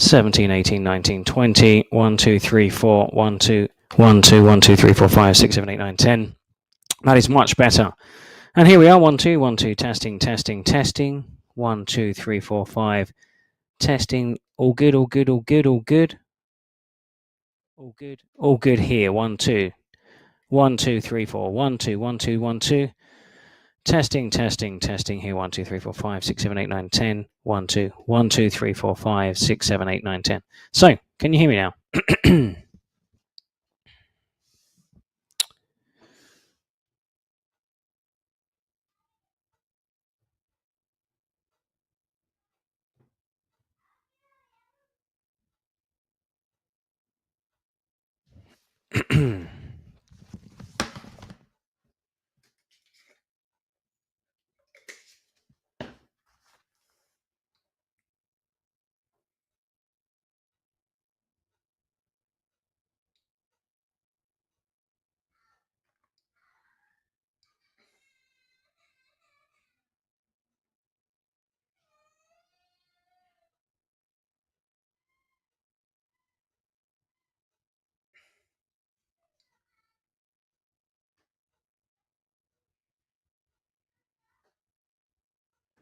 17, 18, 19, 20, 1, 2, 3, 4, 1, 2, 1, 2, 1, 2, 3, 4, 5, 6, 7, 8, 9, 10. That is much better. And here we are, 1, 2, 1, 2, testing, testing, testing. 1, 2, 3, 4, 5. Testing, all good, all good, all good, all good. All good, all good here, 1, 2. 1, 2, 3, 4, 1, 2, 1, 2, 1, 2. Testing, testing, testing here, 1, 2, 3, 4, 5, 6, 7, 8, 9, 10. 1, 2, 1, 2, 3, 4, 5, 6, 7, 8, 9, 10. So, can you hear me now?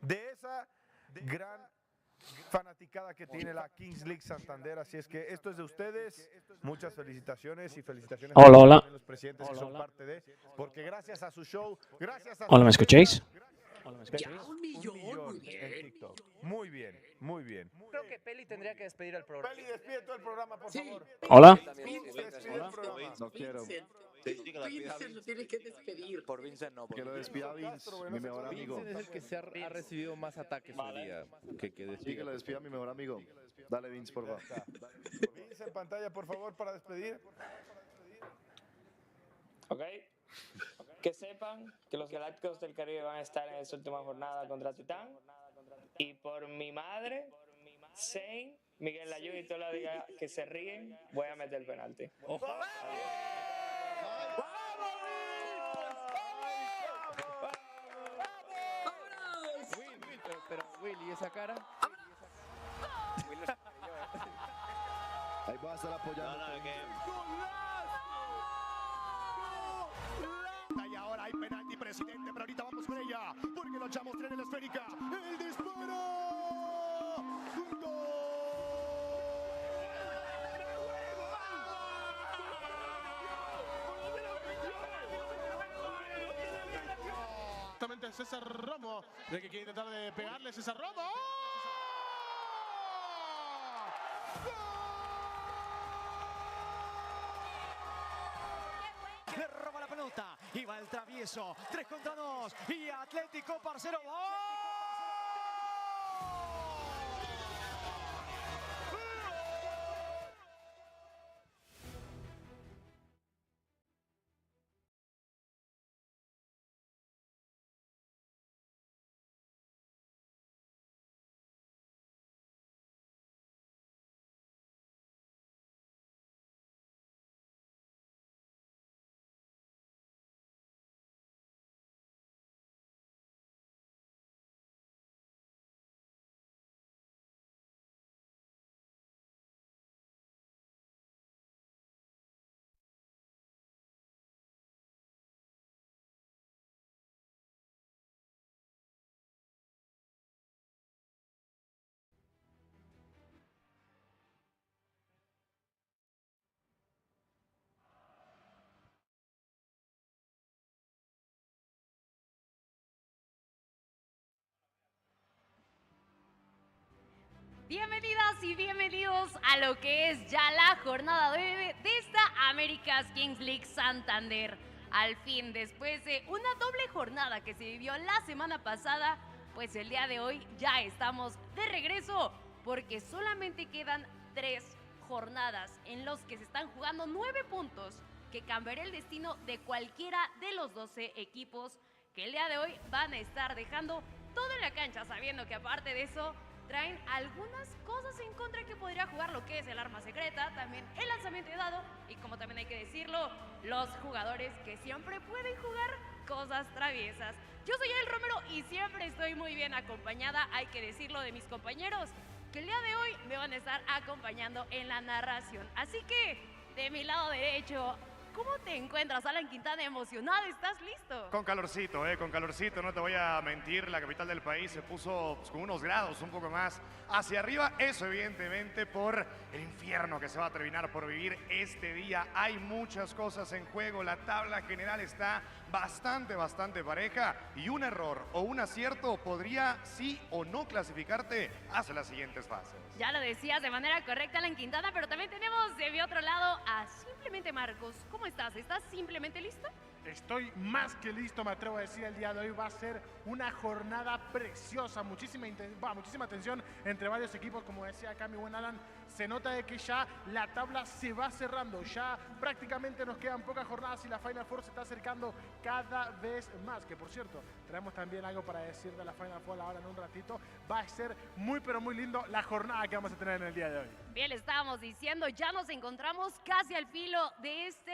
De esa gran fanaticada que tiene la Kings League Santander, así es que esto es de ustedes. Muchas felicitaciones y felicitaciones Hola, hola. a los presidentes que son parte de, porque gracias a su show, gracias a Hola, su ¿me escucháis? Ya, 1 millón, muy bien. en TikTok. Muy bien, muy bien. Creo que Peli tendría que despedir el programa. Peli, despide todo el programa, por Sí. favor. Hola. Despide el programa. No quiero. Vincent lo tiene que despedir. Por Vincent no. Que lo despida Vince, mi mejor amigo. Vincent es el que ha recibido más ataques hoy día. Que Sí, que lo despida mi mejor amigo. Dale, Vince, por favor. Vince en pantalla, por favor, para despedir. Ok. Que sepan que los Galácticos del Caribe van a estar en esta última jornada contra Titán. Y por mi madre, Zane, Miguel Layún y toda la liga que se ríen, voy a meter el penalti. Pero Will, ¿y esa cara? Ahí va a estar apoyando. Y ahora hay penalti, presidente, pero ahorita vamos con ella, porque lo echamos tren en la esférica. ¡El disparo! ¡Gol! Exactamente, César Romo, de que quiere intentar de pegarle César Romo. Le roba la pelota y va el travieso, 3 contra 2 y Atlético Parcero. Bienvenidas y bienvenidos a lo que es ya la jornada 9 de esta America's Kings League Santander. Al fin, después de una doble jornada que se vivió la semana pasada, pues el día de hoy ya estamos de regreso, porque solamente quedan 3 jornadas en los que se están jugando 9 puntos que cambiará el destino de cualquiera de los 12 equipos que el día de hoy van a estar dejando todo en la cancha, sabiendo que aparte de eso traen algunas cosas en contra que podría jugar, lo que es el arma secreta, también el lanzamiento de dado y, como también hay que decirlo, los jugadores que siempre pueden jugar cosas traviesas. Yo soy El Romero y siempre estoy muy bien acompañada, hay que decirlo, de mis compañeros que el día de hoy me van a van a estar acompañando en la narración. Así que, de mi lado derecho, ¿cómo te encuentras, Alan Quintana? ¿Emocionado? ¿Estás listo? Con calorcito, no te voy a mentir, la capital del país se puso pues, con unos grados un poco más hacia arriba, eso evidentemente por el infierno que se va a terminar por vivir este día. Hay muchas cosas en juego, la tabla general está bastante pareja y un error o un acierto podría sí o no clasificarte hacia las siguientes fases. Ya lo decías de manera correcta, Alan Quintana, pero también tenemos de mi otro lado a Simplemente Marcos. ¿Cómo estás? ¿Estás simplemente listo? Estoy más que listo, me atrevo a decir, el día de hoy va a ser una jornada preciosa, muchísima tensión entre varios equipos, como decía acá mi buen Alan. Se nota de que ya la tabla se va cerrando, ya prácticamente nos quedan pocas jornadas y la Final Four se está acercando cada vez más. Que por cierto, traemos también algo para decir de la Final Four ahora en un ratito. Va a ser muy pero muy lindo la jornada que vamos a tener en el día de hoy. Bien, le estábamos diciendo, ya nos encontramos casi al filo de este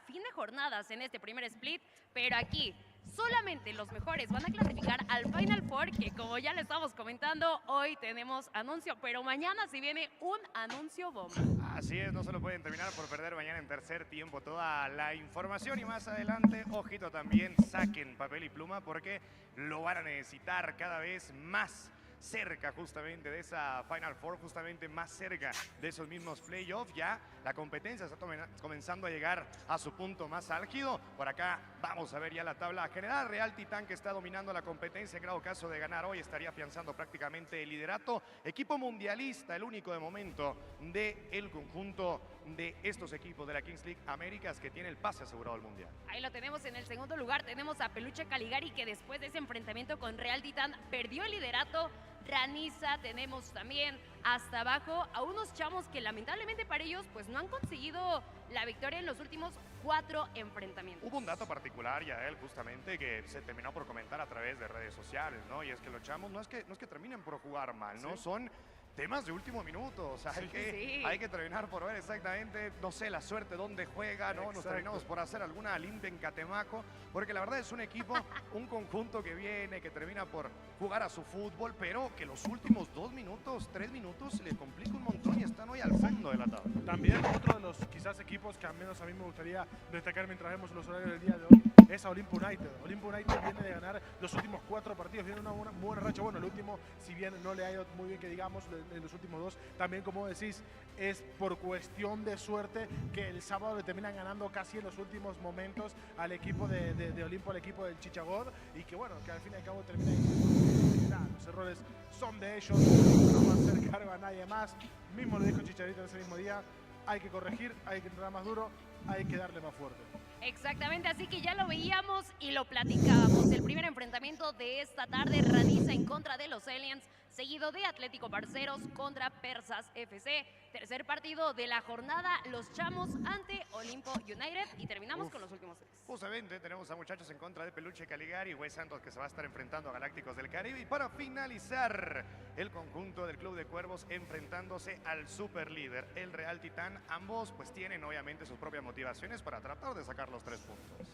fin de jornadas en este primer split, pero aquí solamente los mejores van a clasificar al Final Four, que como ya le estamos comentando, hoy tenemos anuncio, pero mañana sí viene un anuncio bomba. Así es, no se lo pueden terminar por perder mañana en tercer tiempo toda la información y más adelante, ojito también, saquen papel y pluma porque lo van a necesitar cada vez más cerca justamente de esa Final Four, justamente más cerca de esos mismos playoffs. Ya la competencia está comenzando a llegar a su punto más álgido. Por acá vamos a ver ya la tabla general. Real Titán, que está dominando la competencia, en grado caso de ganar hoy, estaría afianzando prácticamente el liderato. Equipo mundialista, el único de momento del conjunto de estos equipos de la Kings League Américas que tiene el pase asegurado al mundial. Ahí lo tenemos en el segundo lugar, tenemos a Peluche Caligari, que después de ese enfrentamiento con Real Titán perdió el liderato. Raniza, tenemos también hasta abajo a unos chamos que lamentablemente para ellos pues no han conseguido la victoria en los últimos 4 enfrentamientos. Hubo un dato particular, Yael, justamente, que se terminó por comentar a través de redes sociales, ¿no? Y es que los chamos no es que terminen por jugar mal, ¿no? Sí. Son temas de último minuto, o sea, hay que terminar por ver exactamente, no sé, la suerte dónde juega, ¿no? Nos terminamos por hacer alguna limpia en Catemaco, porque la verdad es un equipo, un conjunto que viene, que termina por jugar a su fútbol, pero que los últimos 2 minutos, 3 minutos se le complica un montón y están hoy al fondo de la tabla. También otro de los quizás equipos que al menos a mí me gustaría destacar mientras vemos los horarios del día de hoy es a Olimpo United. Olimpo United viene de ganar los últimos 4 partidos, viene una buena racha. Bueno, el último, si bien no le ha ido muy bien que digamos, en los últimos 2, también como decís, es por cuestión de suerte que el sábado le terminan ganando casi en los últimos momentos al equipo de Olimpo, al equipo del Chichagod, y que bueno, que al fin y al cabo termina diciendo que los errores son de ellos, no van a hacer cargo a nadie más. Mismo lo dijo Chicharito en ese mismo día, hay que corregir, hay que entrar más duro, hay que darle más fuerte. Exactamente, así que ya lo veíamos y lo platicábamos. El primer enfrentamiento de esta tarde, Raniza en contra de los Aliens, seguido de Atlético Parceros contra Persas FC. Tercer partido de la jornada, los chamos ante Olimpo United, y terminamos con los últimos 3. Justamente tenemos a muchachos en contra de Peluche Caligari y Wes Santos, que se va a estar enfrentando a Galácticos del Caribe. Y para finalizar, el conjunto del Club de Cuervos enfrentándose al superlíder, el Real Titán. Ambos pues tienen obviamente sus propias motivaciones para tratar de sacar los 3 puntos.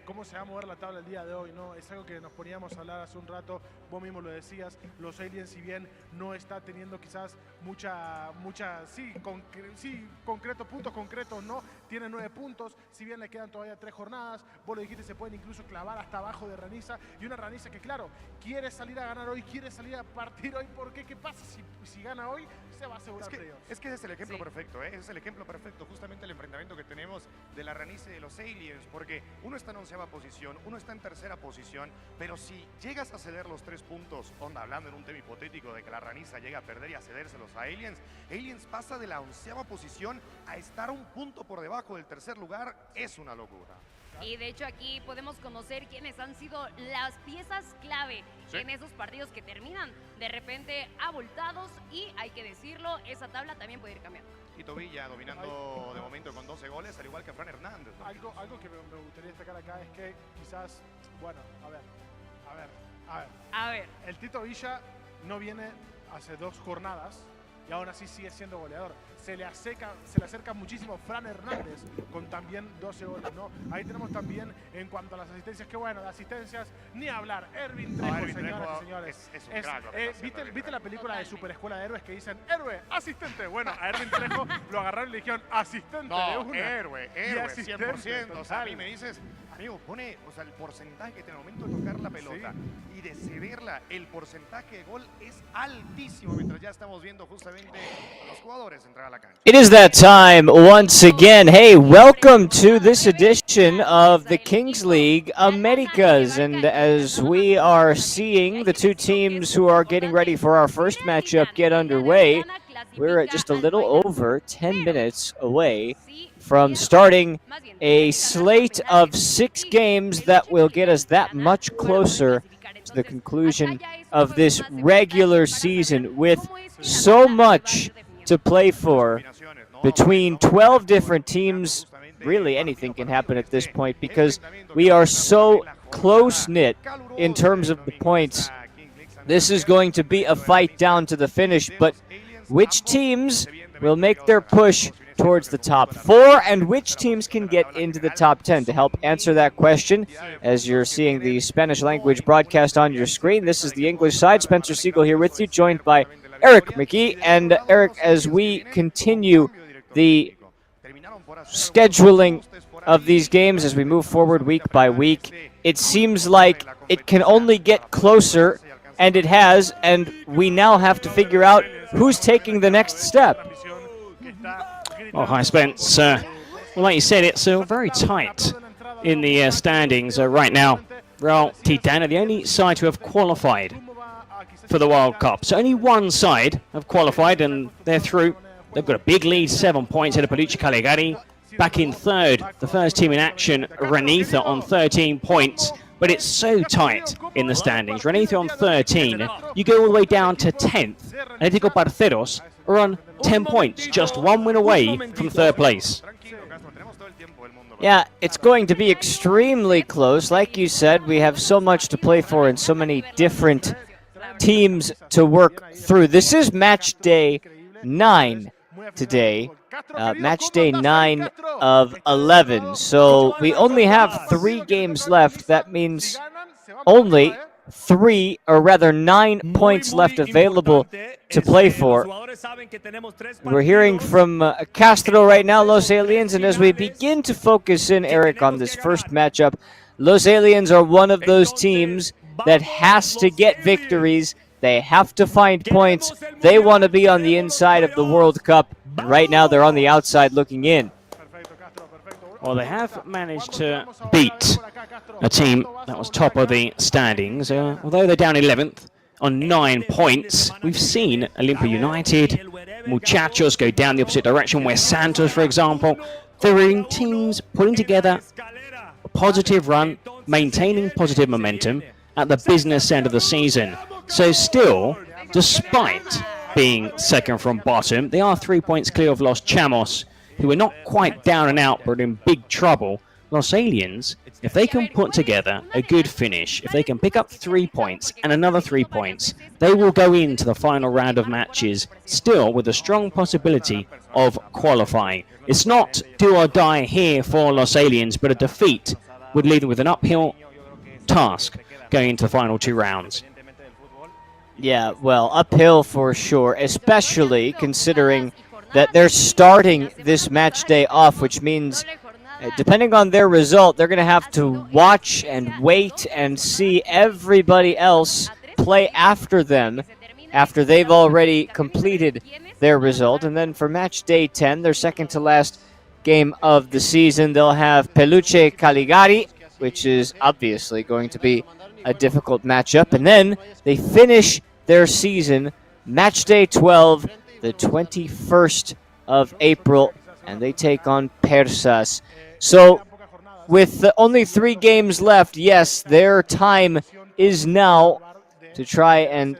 ¿Cómo se va a mover la tabla el día de hoy, ¿no? Es algo que nos poníamos a hablar hace un rato, vos mismo lo decías, los Aliens, si bien no está teniendo quizás puntos concretos, no, tiene 9 puntos, si bien le quedan todavía 3 jornadas, vos lo dijiste, se pueden incluso clavar hasta abajo de Raniza, y una Raniza que claro, quiere salir a ganar hoy, quiere salir a partir hoy, porque ¿qué pasa? Si gana hoy, se va a asegurar playoffs. Es que ese es el ejemplo perfecto, ¿eh? Es el ejemplo perfecto, justamente el enfrentamiento que tenemos de la Raniza y de los Aliens, porque uno está en 11ª posición, uno está en 3ª posición, pero si llegas a ceder los 3 puntos, onda, hablando en un tema hipotético de que la Raniza llega a perder y a cedérselos a Aliens, Aliens pasa de la 11ª posición a estar un punto por debajo del 3er lugar, es una locura. Y de hecho aquí podemos conocer quiénes han sido las piezas clave en esos partidos que terminan de repente abultados, y hay que decirlo, esa tabla también puede ir cambiando. Tito Villa dominando de momento con 12 goles, al igual que Fran Hernández, ¿no? Algo que me gustaría destacar acá es que quizás, bueno, a ver. El Tito Villa no viene hace 2 jornadas y aún así sigue siendo goleador. Se le acerca muchísimo Fran Hernández con también 12 goles, ¿no? Ahí tenemos también en cuanto a las asistencias, que bueno, de asistencias ni hablar. Ervin Trejo, Ervin señoras Trejo y señores. es un crack lo que está haciendo ¿Viste la película de Super Escuela de Héroes que dicen héroe, asistente? Bueno, a Ervin Trejo lo agarraron y le dijeron asistente de No, una. héroe, Y asistente, 100%. O sea, a mí total. me dices, amigo, pone, o sea, el porcentaje que en el momento de tocar la pelota y de cederla, el porcentaje de gol es altísimo, mientras ya estamos viendo justamente a los jugadores entrar a la cancha. It is that time once again. Hey, welcome to this edition of the Kings League Americas. And as we are seeing the two teams who are getting ready for our first matchup get underway, we're just a little over 10 minutes away from starting a slate of 6 games that will get us that much closer to the conclusion of this regular season, with so much to play for between 12 different teams. Really anything can happen at this point because we are so close-knit in terms of the points. This is going to be a fight down to the finish, but which teams will make their push towards the top 4 and which teams can get into the top 10? To help answer that question, as you're seeing the Spanish language broadcast on your screen, this is the English side. Spencer Siegel here with you, joined by Eric McGee. And Eric, as we continue the scheduling of these games, as we move forward week by week, it seems like it can only get closer, and it has, and we now have to figure out who's taking the next step. Oh, hi, Spence. Well, like you said, it's very tight in the standings right now. Real Titan are the only side to have qualified for the World Cup. So only one side have qualified, and they're through. They've got a big lead, 7 points ahead of Peluche Caligari. Back in third, the first team in action, Renitha, on 13 points. But it's so tight in the standings. Renitha on 13. You go all the way down to 10th. Atlético Parceros are on 10 points, just one win away from third place. Yeah, it's going to be extremely close. Like you said, we have so much to play for and so many different teams to work through. This is match day 9 today. Match day 9 of 11. So we only have 3 games left. That means only 9 points left available to play for. We're hearing from Castro right now, Los Aliens, and as we begin to focus in, Eric, on this first matchup, Los Aliens are one of those teams that has to get victories. They have to find points. They want to be on the inside of the World Cup. Right now, they're on the outside looking in. Well, they have managed to beat a team that was top of the standings. Although they're down 11th on 9 points, we've seen Olympia United, Muchachos go down the opposite direction, where Santos, for example. There are teams putting together a positive run, maintaining positive momentum at the business end of the season. So still, despite being second from bottom, they are 3 points clear of Los Chamos, who are not quite down and out, but in big trouble. Los Aliens, if they can put together a good finish, if they can pick up 3 points and another 3 points, they will go into the final round of matches, still with a strong possibility of qualifying. It's not do or die here for Los Aliens, but a defeat would leave them with an uphill task going into the final 2 rounds. Yeah, well, uphill for sure, especially considering that they're starting this match day off, which means, depending on their result, they're going to have to watch and wait and see everybody else play after them, after they've already completed their result. And then for match day 10, their second to last game of the season, they'll have Peluche Caligari, which is obviously going to be a difficult matchup. And then they finish their season, match day 12, the 21st of April, and they take on Persas. So with only 3 games left, yes, their time is now to try and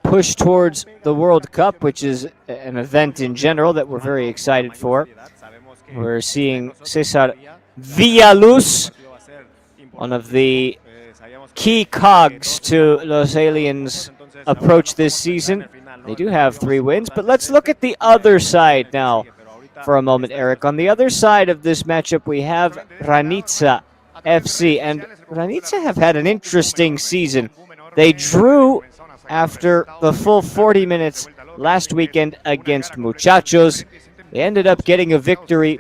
push towards the World Cup, which is an event in general that we're very excited for. We're seeing Cesar Villaluz, one of the key cogs to Los Aliens' approach this season. They do have 3 wins, but let's look at the other side now for a moment, Eric. On the other side of this matchup, we have Ranica FC, and Ranica have had an interesting season. They drew after the full 40 minutes last weekend against Muchachos. They ended up getting a victory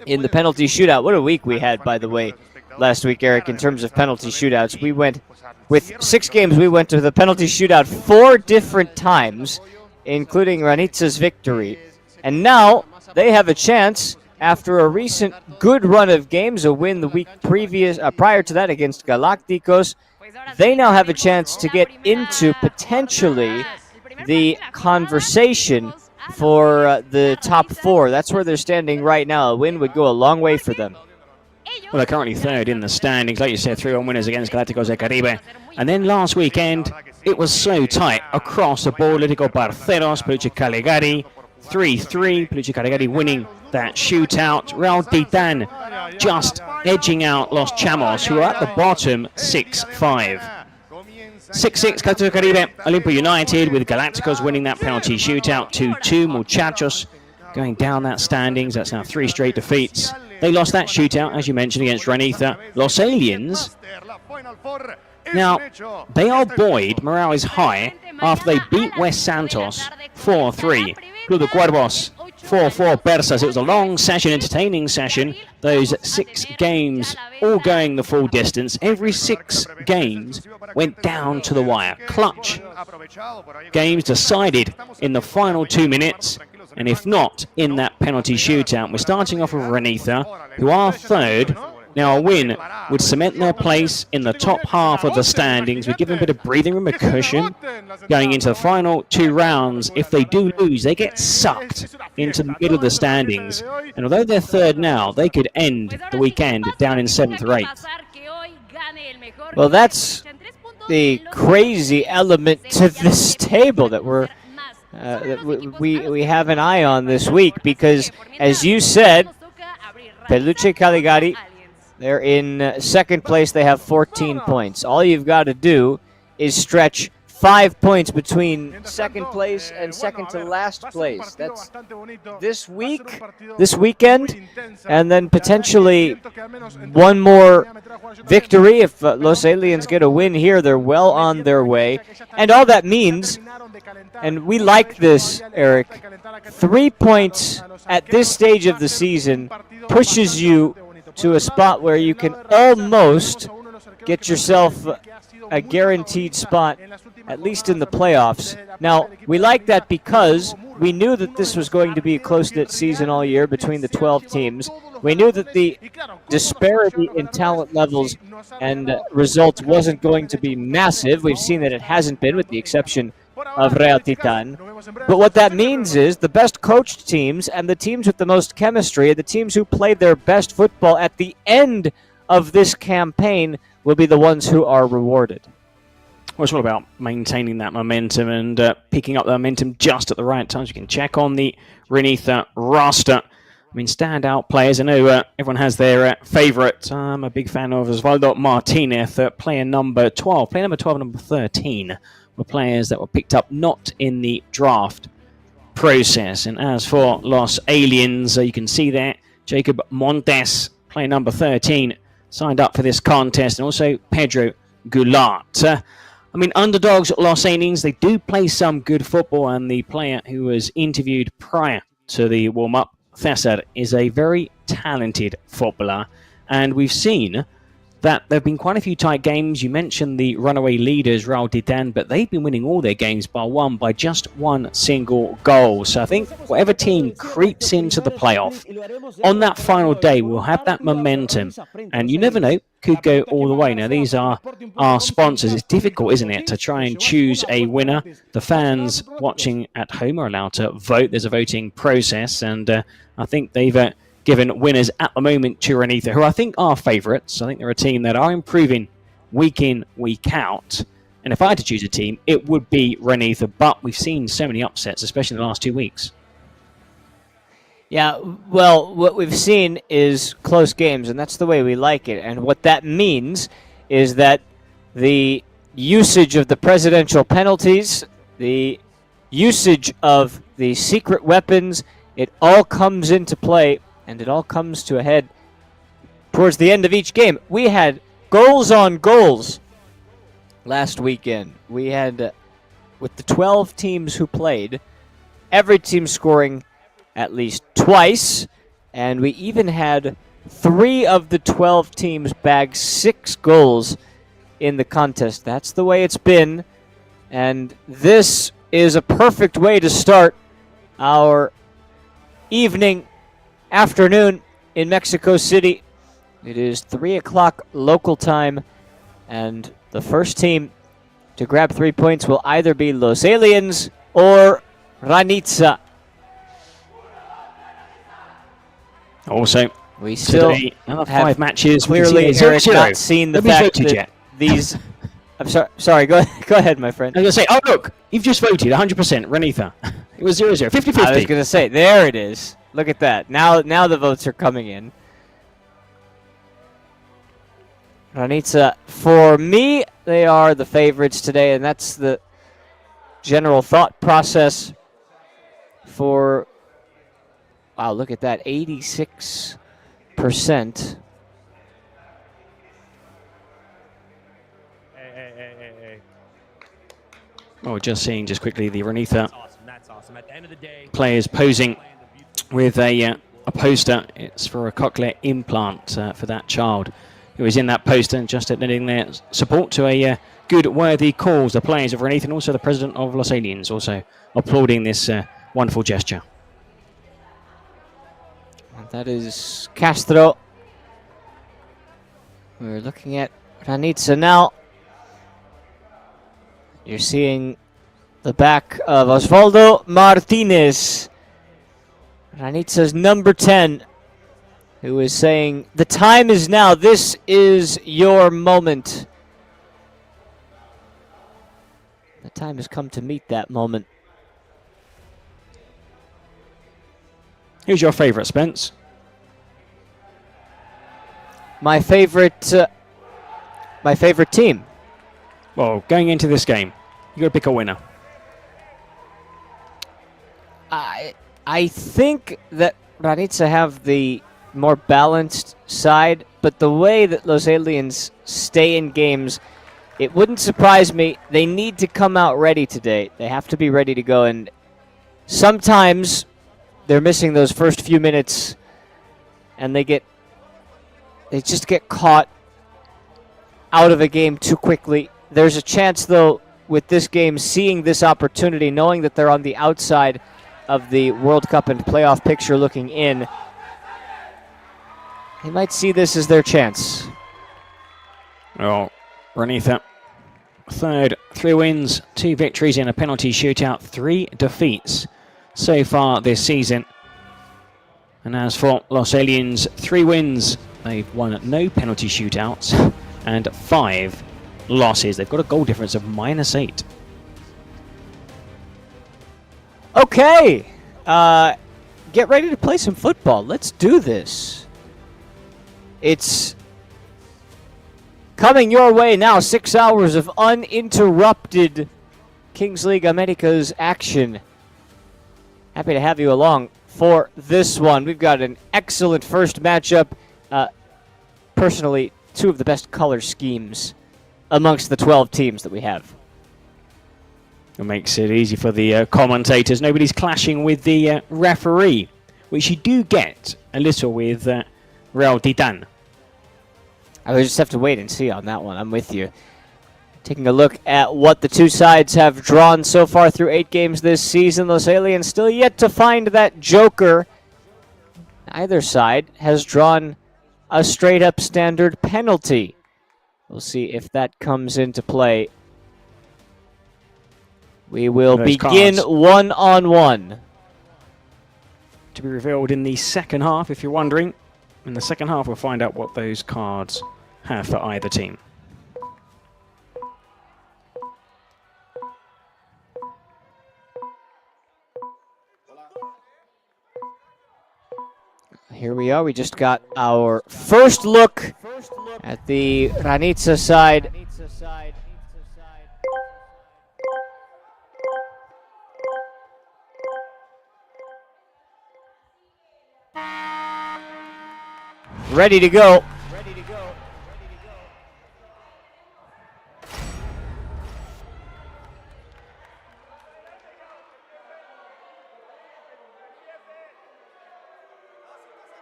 in the penalty shootout. What a week we had, by the way, last week, Eric, in terms of penalty shootouts. We went, with 6 games, we went to the penalty shootout 4 different times, including Ranica's victory. And now they have a chance, after a recent good run of games, a win the week prior to that against Galacticos. They now have a chance to get into potentially the conversation for the top 4. That's where they're standing right now. A win would go a long way for them. Well, they're currently 3rd in the standings. Like you said, 3-1 winners against Galacticos de Caribe. And then last weekend, it was so tight across the board. Atlético Barcelos, Peluche Caligari, 3-3. Peluche Caligari winning that shootout. Real Titan just edging out Los Chamos, who are at the bottom, 6-5. 6-6, Galacticos Caribe, Olimpo United, with Galacticos winning that penalty shootout. 2-2, Muchachos going down that standings. That's now 3 straight defeats. They lost that shootout, as you mentioned, against Ranica. Los Aliens, now, they are buoyed, morale is high, after they beat West Santos 4-3. Club de Cuervos 4-4 Persas. It was a long session, entertaining session. Those 6 games all going the full distance. Every 6 games went down to the wire. Clutch games decided in the final 2 minutes, and if not, in that penalty shootout. We're starting off with Ranica, who are 3rd. Now, a win would cement their place in the top half of the standings, would give them a bit of breathing room, a cushion, going into the final 2 rounds. If they do lose, they get sucked into the middle of the standings. And although they're 3rd now, they could end the weekend down in 7th or 8th. Well, that's the crazy element to this table that we have an eye on this week, because, as you said, Peluche Caligari, they're in 2nd place. They have 14 points. All you've got to do is stretch 5 points between 2nd place and 2nd to last place. That's this weekend, and then potentially one more victory. If Los Aliens get a win here, they're well on their way. And all that means, and we like this, Eric, 3 points at this stage of the season pushes you to a spot where you can almost get yourself a guaranteed spot, at least in the playoffs. Now, we like that because we knew that this was going to be a close-knit season all year between the 12 teams. We knew that the disparity in talent levels and results wasn't going to be massive. We've seen that it hasn't been, with the exception of Real Titan. But what that means is the best coached teams and the teams with the most chemistry, the teams who played their best football at the end of this campaign, will be the ones who are rewarded. Well, it's all about maintaining that momentum and picking up the momentum just at the right times. You can check on the Ranica roster. I mean, standout players. I know everyone has their favourite. I'm a big fan of Osvaldo Martinez, player number 12. Player number 12 and number 13 were players that were picked up not in the draft process. And as for Los Aliens, you can see there, Jacob Montes, player number 13, signed up for this contest, and also Pedro Goulart. I mean, underdogs, Los Aliens, they do play some good football, and the player who was interviewed prior to the warm-up, Cesar, is a very talented footballer, and we've seen that there have been quite a few tight games. You mentioned the runaway leaders, Real Titan, but they've been winning all their games by just 1 single goal. So I think whatever team creeps into the playoff, on that final day, will have that momentum. And you never know, could go all the way. Now, these are our sponsors. It's difficult, isn't it, to try and choose a winner. The fans watching at home are allowed to vote. There's a voting process, and I think they've given winners at the moment to Ranica, who I think are favourites. I think they're a team that are improving week in, week out. And if I had to choose a team, it would be Ranica. But we've seen so many upsets, especially in the last 2 weeks. Yeah, well, what we've seen is close games, and that's the way we like it. And what that means is that the usage of the presidential penalties, the usage of the secret weapons, it all comes into play, and it all comes to a head towards the end of each game. We had goals on goals last weekend. We had, with the 12 teams who played, every team scoring at least twice, and we even had 3 of the 12 teams bag 6 goals in the contest. That's the way it's been, and this is a perfect way to start our afternoon in Mexico City. It is 3 o'clock local time, and the first team to grab 3 points will either be Los Aliens or Ranitza. Also, we still another 5 matches. Clearly, Eric not seen the fact that these. I'm sorry. Go ahead, my friend. I was going to say, oh look, you've just voted 100%, Renitha. It was 0-0, 50-50. I was going to say, there it is. Look at that. Now the votes are coming in. Ranitza, for me, they are the favorites today, and that's the general thought process for. Wow, look at that, 86%. Hey. Oh, just seeing just quickly the Renitha That's awesome. At the end of the day, players posing with a poster. It's for a cochlear implant for that child who is in that poster, and just admitting their support to a good, worthy cause. The players of Renitha and also the president of Los Aliens also applauding this wonderful gesture. That is Castro. We're looking at Ranitza now. You're seeing the back of Osvaldo Martinez. Ranitza's number 10, who is saying, the time is now. This is your moment. The time has come to meet that moment. Who's your favourite, Spence? My favorite team. Well, going into this game, you got to pick a winner. I think that Ranitza have the more balanced side, but the way that Los Aliens stay in games, it wouldn't surprise me. They need to come out ready today. They have to be ready to go, and sometimes they're missing those first few minutes, and they just get caught out of a game too quickly. There's a chance, though, with this game, seeing this opportunity, knowing that they're on the outside of the World Cup and playoff picture looking in, they might see this as their chance. Well, Renitha, third, 3 wins, 2 victories in a penalty shootout, 3 defeats so far this season. And as for Los Aliens, 3 wins. They've won no penalty shootouts and 5 losses. They've got a goal difference of -8. Okay, get ready to play some football. Let's do this. It's coming your way now. 6 hours of uninterrupted Kings League Americas action. Happy to have you along for this one. We've got an excellent first matchup. Personally, 2 of the best color schemes amongst the 12 teams that we have. It makes it easy for the commentators. Nobody's clashing with the referee, which you do get a little with Real Titan. I would just have to wait and see on that one. I'm with you. Taking a look at what the 2 sides have drawn so far through 8 games this season. Los Aliens still yet to find that joker. Either side has drawn a straight-up standard penalty. We'll see if that comes into play. We will begin 1-on-1. To be revealed in the second half, if you're wondering. In the second half, we'll find out what those cards have for either team. Here we are. We just got our first look at the Ranitza side. ready to go.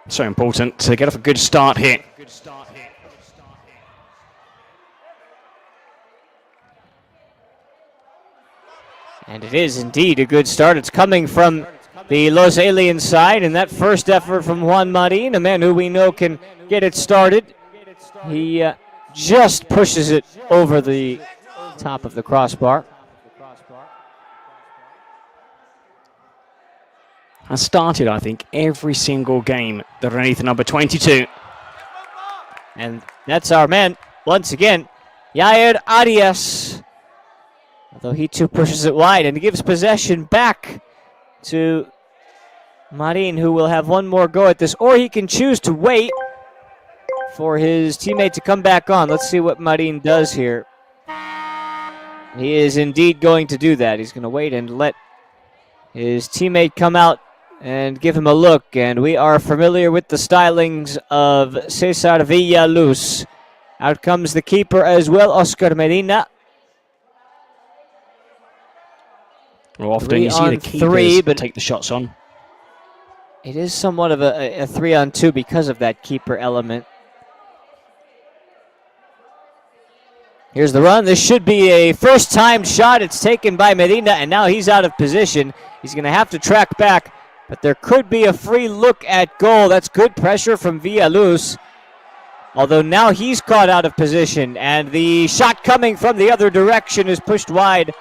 So important to get off a good start here. And it is indeed a good start. It's coming from the Los Aliens side, and that first effort from Juan Marin, a man who we know can get it started. He just pushes it over the top of the crossbar. Has started, I think, every single game that underneath number 22. And that's our man, once again, Yair Arias. Although he too pushes it wide, and he gives possession back to Marin, who will have one more go at this, or he can choose to wait for his teammate to come back on. Let's see what Marin does here. He is indeed going to do that. He's going to wait and let his teammate come out and give him a look. And we are familiar with the stylings of Cesar Villaluz. Out comes the keeper as well, Oscar Medina. Well, often you see the keepers take the shots on. It is somewhat of a 3-on-2 because of that keeper element. Here's the run. This should be a first-time shot. It's taken by Medina, and now he's out of position. He's going to have to track back, but there could be a free look at goal. That's good pressure from Villaluz. Although now he's caught out of position, and the shot coming from the other direction is pushed wide.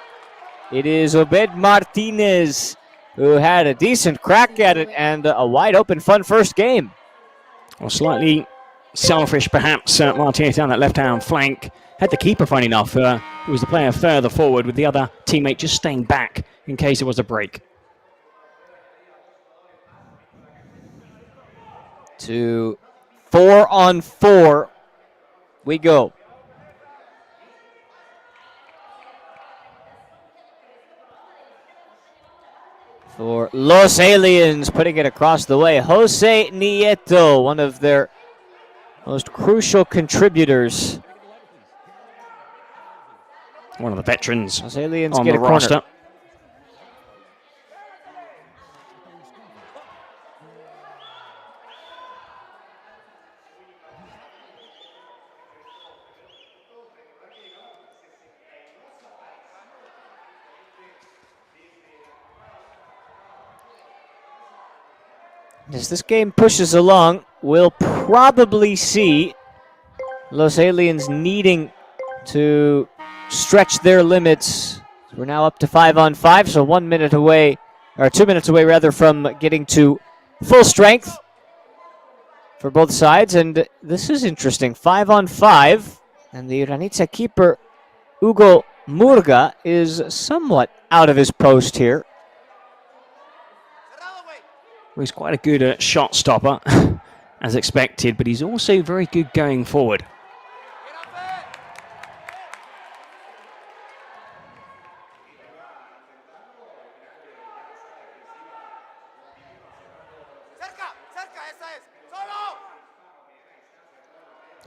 It is Obed Martinez who had a decent crack at it and a wide-open, fun first game. Well, slightly selfish, perhaps, Martinez down that left-hand flank. Had the keeper, funny enough, who was the player further forward, with the other teammate just staying back in case there was a break. To 4-on-4 we go. For Los Aliens, putting it across the way, Jose Nieto, one of their most crucial contributors. One of the veterans Los Aliens on get the a corner. roster. As this game pushes along, we'll probably see Los Aliens needing to stretch their limits. We're now up to 5-on-5, so 1 minute away, or 2 minutes away rather, from getting to full strength for both sides. And this is interesting, 5-on-5, and the Iranica keeper, Hugo Murga, is somewhat out of his post here. Well, he's quite a good shot stopper, as expected, but he's also very good going forward.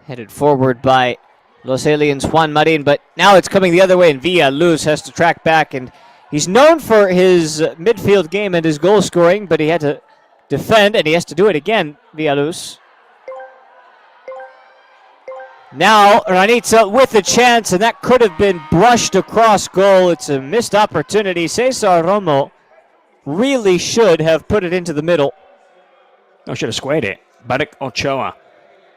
Headed forward by Los Aliens' Juan Marin, but now it's coming the other way, and Villaluz has to track back, and he's known for his midfield game and his goal scoring, but he had to defend, and he has to do it again, Villaluz. Now Iranica with a chance, and that could have been brushed across goal. It's a missed opportunity. Cesar Romo really should have put it into the middle. I should have squared it. Barak Ochoa,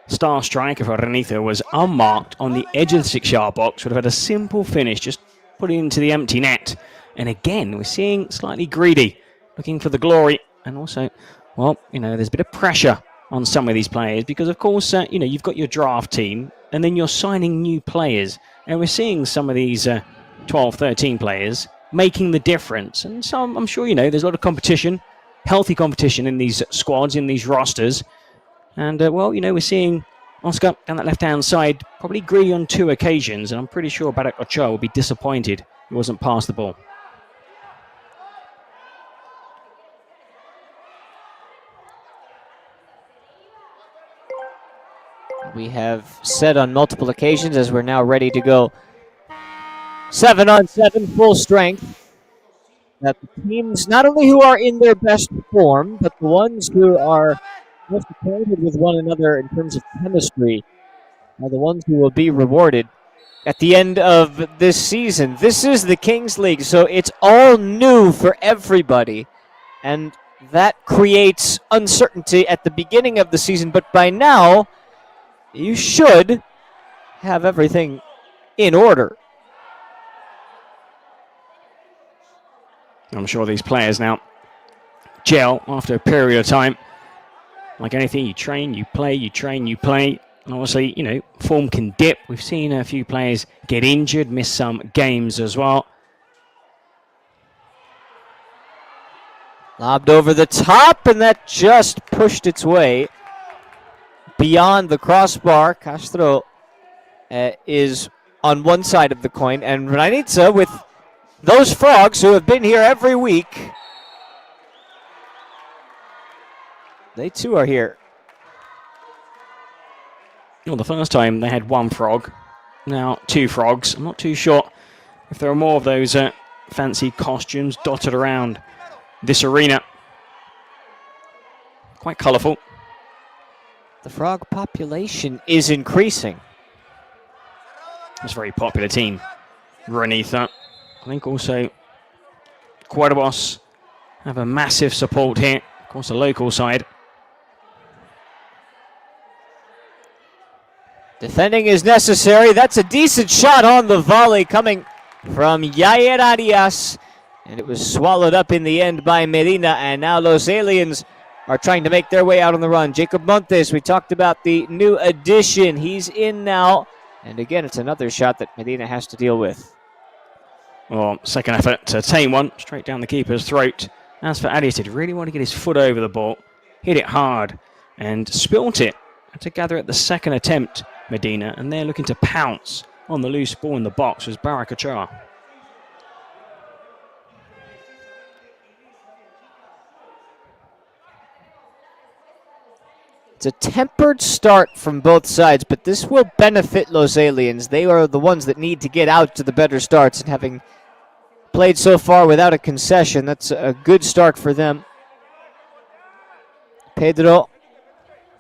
star striker for Iranica, was unmarked on the edge of the 6-yard box. Would have had a simple finish, just put it into the empty net. And again, we're seeing slightly greedy, looking for the glory. And also, well, there's a bit of pressure on some of these players because, of course, you've got your draft team and then you're signing new players. And we're seeing some of these 12, 13 players making the difference. And so I'm sure, there's a lot of competition, healthy competition in these squads, in these rosters. And, we're seeing Oscar down that left-hand side, probably greedy on 2 occasions. And I'm pretty sure Barak Ochoa will be disappointed he wasn't past the ball. we have said on multiple occasions as we're now ready to go 7-on-7 full strength, that the teams, not only who are in their best form, but the ones who are most acquainted with one another in terms of chemistry, are the ones who will be rewarded at the end of this season. This is the Kings League, so it's all new for everybody, and that creates uncertainty at the beginning of the season, but by now, you should have everything in order. I'm sure these players now gel after a period of time. Like anything, you train, you play, you train, you play. And obviously, you know, form can dip. We've seen a few players get injured, miss some games as well. Lobbed over the top, and that just pushed its way beyond the crossbar. Castro is on one side of the coin, and Vranica with those frogs who have been here every week. They too are here. Well, the first time they had one frog, now two frogs. I'm not too sure if there are more of those fancy costumes dotted around this arena. Quite colourful. The frog population is increasing. It's a very popular team. Renitha. I think also Cuervos have a massive support here. Of course, the local side. Defending is necessary. That's a decent shot on the volley coming from Yair Arias. And it was swallowed up in the end by Medina. And now Los Aliens are trying to make their way out on the run. Jacob Montes, we talked about the new addition. He's in now. And again, it's another shot that Medina has to deal with. Well, second effort to tame one straight down the keeper's throat. As for Arias, he really want to get his foot over the ball. Hit it hard and spilt it. To gather at the second attempt, Medina, and they're looking to pounce on the loose ball in the box was Barakachar. It's a tempered start from both sides, but this will benefit Los Aliens. They are the ones that need to get out to the better starts, and having played so far without a concession, that's a good start for them. Pedro.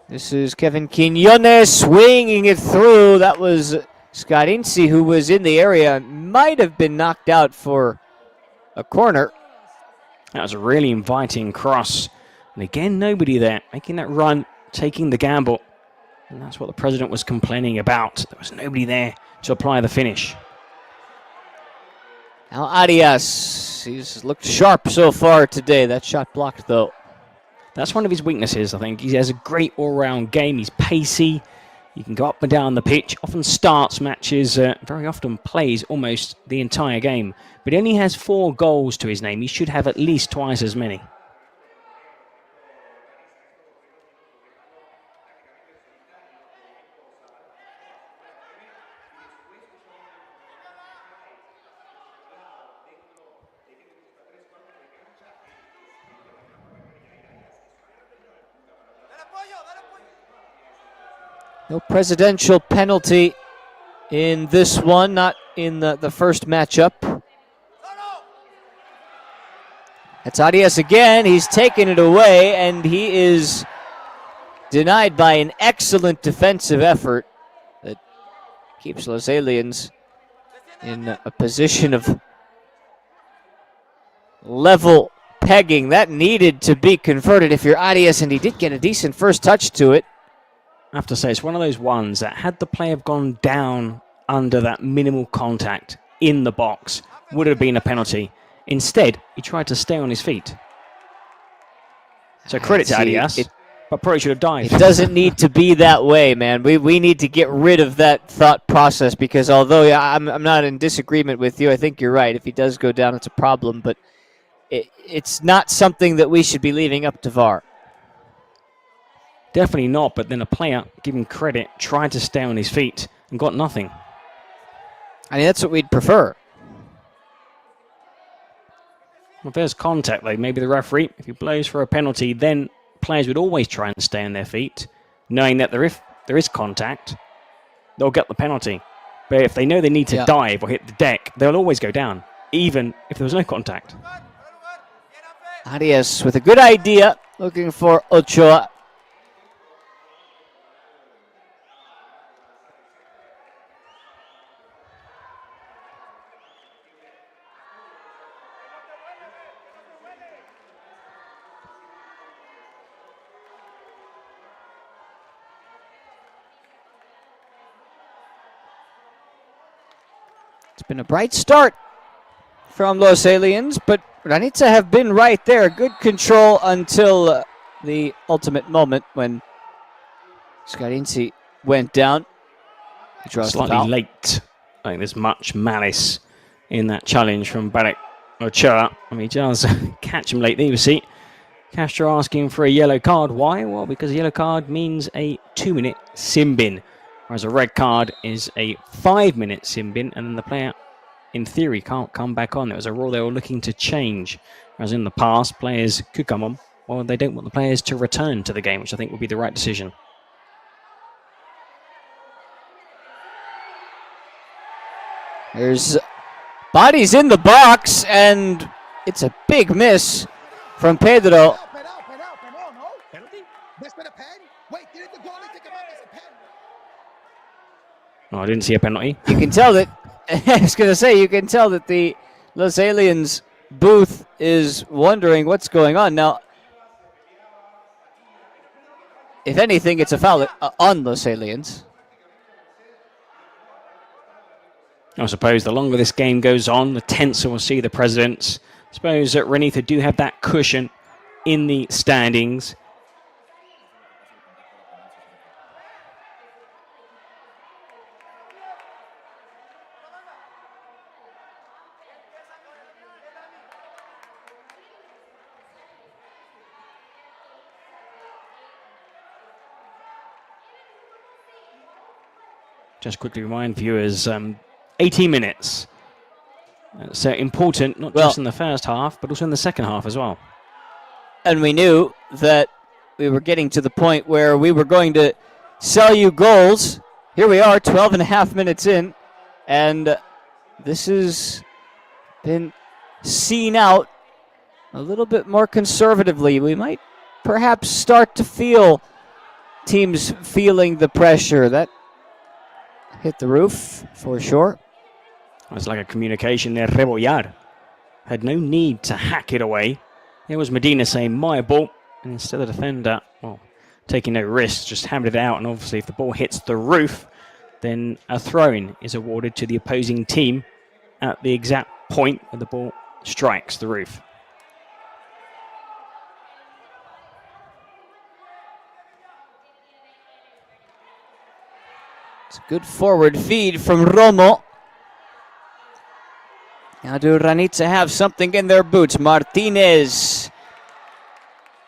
This is Kevin Quiñones swinging it through. That was Scarinci, who was in the area, might have been knocked out for a corner. That was a really inviting cross. And again, nobody there, making that run, taking the gamble. And that's what the president was complaining about. There was nobody there to apply the finish. Now Arias, he's looked sharp so far today. That shot blocked, though. That's one of his weaknesses, I think. He has a great all-round game. He's pacey. He can go up and down the pitch. Often starts matches, very often plays almost the entire game. But he only has 4 goals to his name. He should have at least twice as many. No presidential penalty in this one, not in the first matchup. That's Arias again. He's taken it away, and he is denied by an excellent defensive effort that keeps Los Aliens in a position of level pegging. That needed to be converted if you're Arias, and he did get a decent first touch to it. I have to say, it's one of those ones that had the player gone down under that minimal contact in the box, would have been a penalty. Instead, he tried to stay on his feet. So credit to Arias, but probably should have dived. It doesn't need to be that way, man. We need to get rid of that thought process, because although I'm not in disagreement with you, I think you're right. If he does go down, it's a problem, but it's not something that we should be leaving up to VAR. Definitely not, but then a player, give him credit, tried to stay on his feet and got nothing. I mean, that's what we'd prefer. Well, if there's contact, though, maybe the referee, if he blows for a penalty, then players would always try and stay on their feet, knowing that there is contact, they'll get the penalty. But if they know they need to dive or hit the deck, they'll always go down, even if there was no contact. Arias with a good idea, looking for Ochoa. It's been a bright start from Los Aliens, but Ranitza have been right there. Good control until the ultimate moment when Scarinci went down. He draws slightly late. I think there's much malice in that challenge from Barek Ochoa. I mean, he does catch him late. There you see Castro asking for a yellow card. Why? Well, because a yellow card means a 2-minute sin bin, whereas a red card is a 5-minute sin bin, and then the player, in theory, can't come back on. It was a rule they were looking to change, whereas in the past, players could come on, or they don't want the players to return to the game, which I think would be the right decision. There's bodies in the box, and it's a big miss from Pedro. Oh, I didn't see a penalty. You can tell that, I was going to say, you can tell that the Los Aliens booth is wondering what's going on. Now, if anything, it's a foul on Los Aliens. I suppose the longer this game goes on, the tenser we'll see the presidents. I suppose that Renitha do have that cushion in the standings. Just quickly remind viewers, 18 minutes. So important, not just in the first half, but also in the second half as well. And we knew that we were getting to the point where we were going to sell you goals. Here we are, 12 and a half minutes in, and this has been seen out a little bit more conservatively. We might perhaps start to feel teams feeling the pressure. That hit the roof for sure. It's like a communication there. Rebollar had no need to hack it away. It was Medina saying, my ball. And instead the defender, well, taking no risks, just hammered it out. And obviously if the ball hits the roof, then a throw-in is awarded to the opposing team at the exact point where the ball strikes the roof. It's a good forward feed from Romo. Now do Ranitza have something in their boots? Martinez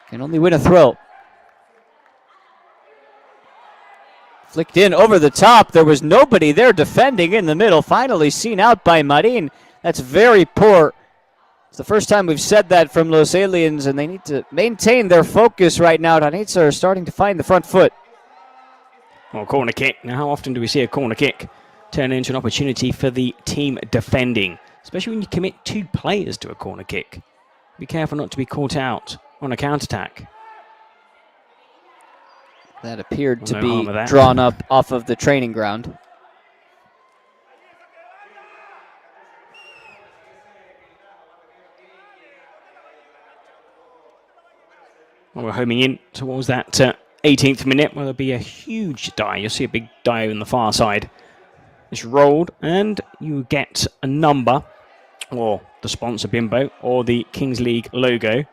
can only win a throw. Flicked in over the top. There was nobody there defending in the middle. Finally seen out by Marin. That's very poor. It's the first time we've said that from Los Aliens, and they need to maintain their focus right now. Ranitza are starting to find the front foot. Well, corner kick. Now, how often do we see a corner kick turn into an opportunity for the team defending? Especially when you commit 2 players to a corner kick. Be careful not to be caught out on a counter-attack. That appeared to be drawn up off of the training ground. Well, we're homing in towards that 18th minute, where there'll be a huge die. You'll see a big die on the far side. It's rolled, and you get a number, or the sponsor bimbo, or the Kings League logo,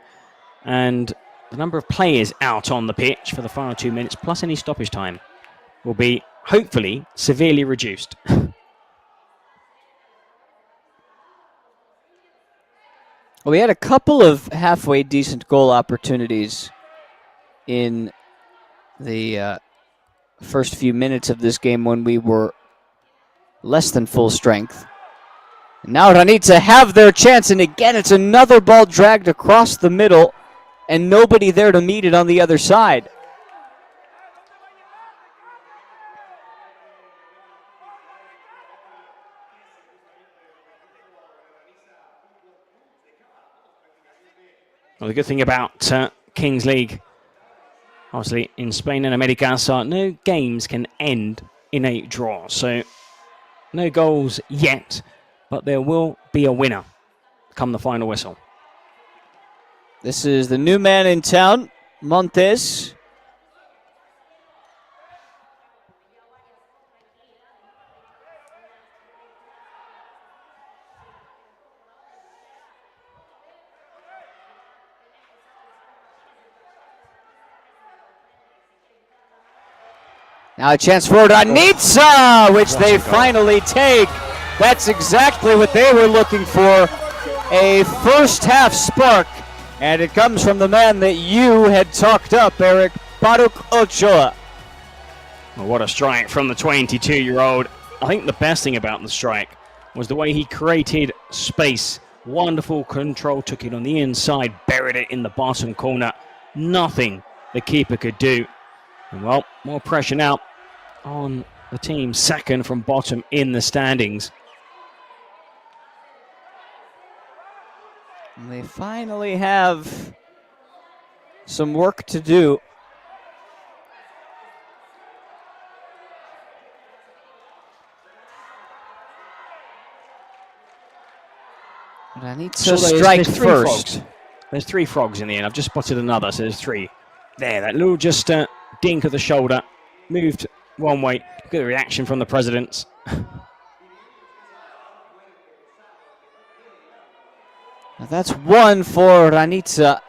and the number of players out on the pitch for the final 2 minutes, plus any stoppage time, will be hopefully severely reduced. Well, we had a couple of halfway decent goal opportunities in the first few minutes of this game when we were less than full strength. And now Ranitza have their chance, and again it's another ball dragged across the middle and nobody there to meet it on the other side. Well, the good thing about Kings League, obviously in Spain and Americas, no games can end in a draw. So no goals yet, but there will be a winner come the final whistle. This is the new man in town, Montes. Now a chance for Ranitsa, which they finally take. That's exactly what they were looking for. A first half spark. And it comes from the man that you had talked up, Eric, Baruch Ochoa. Well, what a strike from the 22-year-old. I think the best thing about the strike was the way he created space. Wonderful control, took it on the inside, buried it in the bottom corner. Nothing the keeper could do. And well, more pressure now on the team second from bottom in the standings. And they finally have some work to do. Ranitsa strike first. There's 3 frogs in the end. I've just spotted another, so there's 3. There, that little just dink of the shoulder. Moved one way. Look at the reaction from the presidents. Now that's 1 for Ranitsa.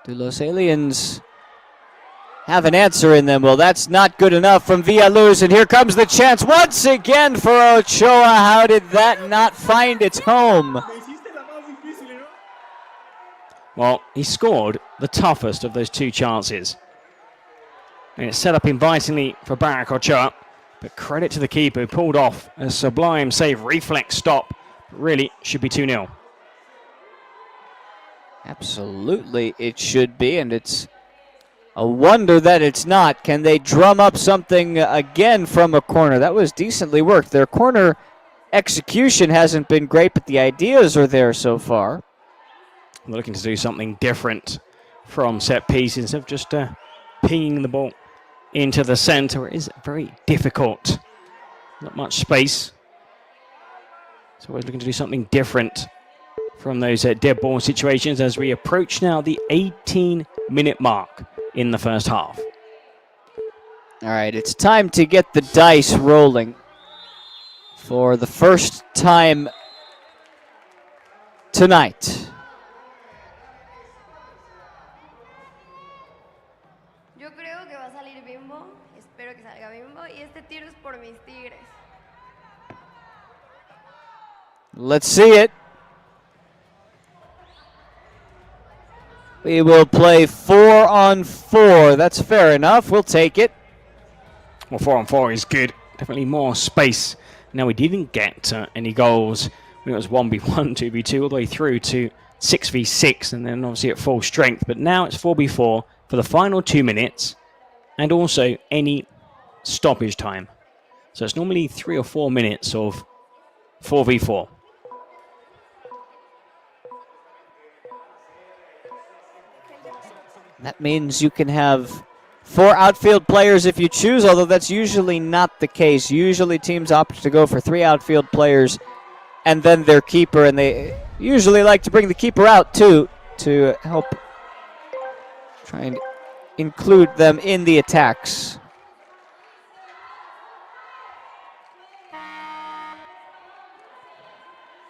Do Los Aliens have an answer in them? Well, that's not good enough from Villaluz, and here comes the chance once again for Ochoa. How did that not find its home? Well, he scored the toughest of those 2 chances. And it's set up invitingly for Baruch Ochoa, but credit to the keeper who pulled off a sublime save, reflex stop. But really, should be 2-0. Absolutely, it should be, and it's a wonder that it's not. Can they drum up something again from a corner? That was decently worked. Their corner execution hasn't been great, but the ideas are there so far. They're looking to do something different from set piece instead of just pinging the ball into the center. It is very difficult. Not much space. So we're looking to do something different from those dead ball situations as we approach now the 18-minute mark in the first half. All right, it's time to get the dice rolling for the first time tonight. Yo creo que va a salir Bimbo, espero que salga Bimbo, y este tiro es por mis Tigres. Let's see it. We will play 4-on-4. That's fair enough. We'll take it. Well, 4-on-4 is good. Definitely more space. Now, we didn't get any goals when it was 1v1, 2v2, all the way through to 6v6, and then obviously at full strength. But now it's 4v4 for the final 2 minutes, and also any stoppage time. So it's normally 3 or 4 minutes of 4v4. That means you can have 4 outfield players if you choose, although that's usually not the case. Usually teams opt to go for 3 outfield players and then their keeper, and they usually like to bring the keeper out too to help try and include them in the attacks.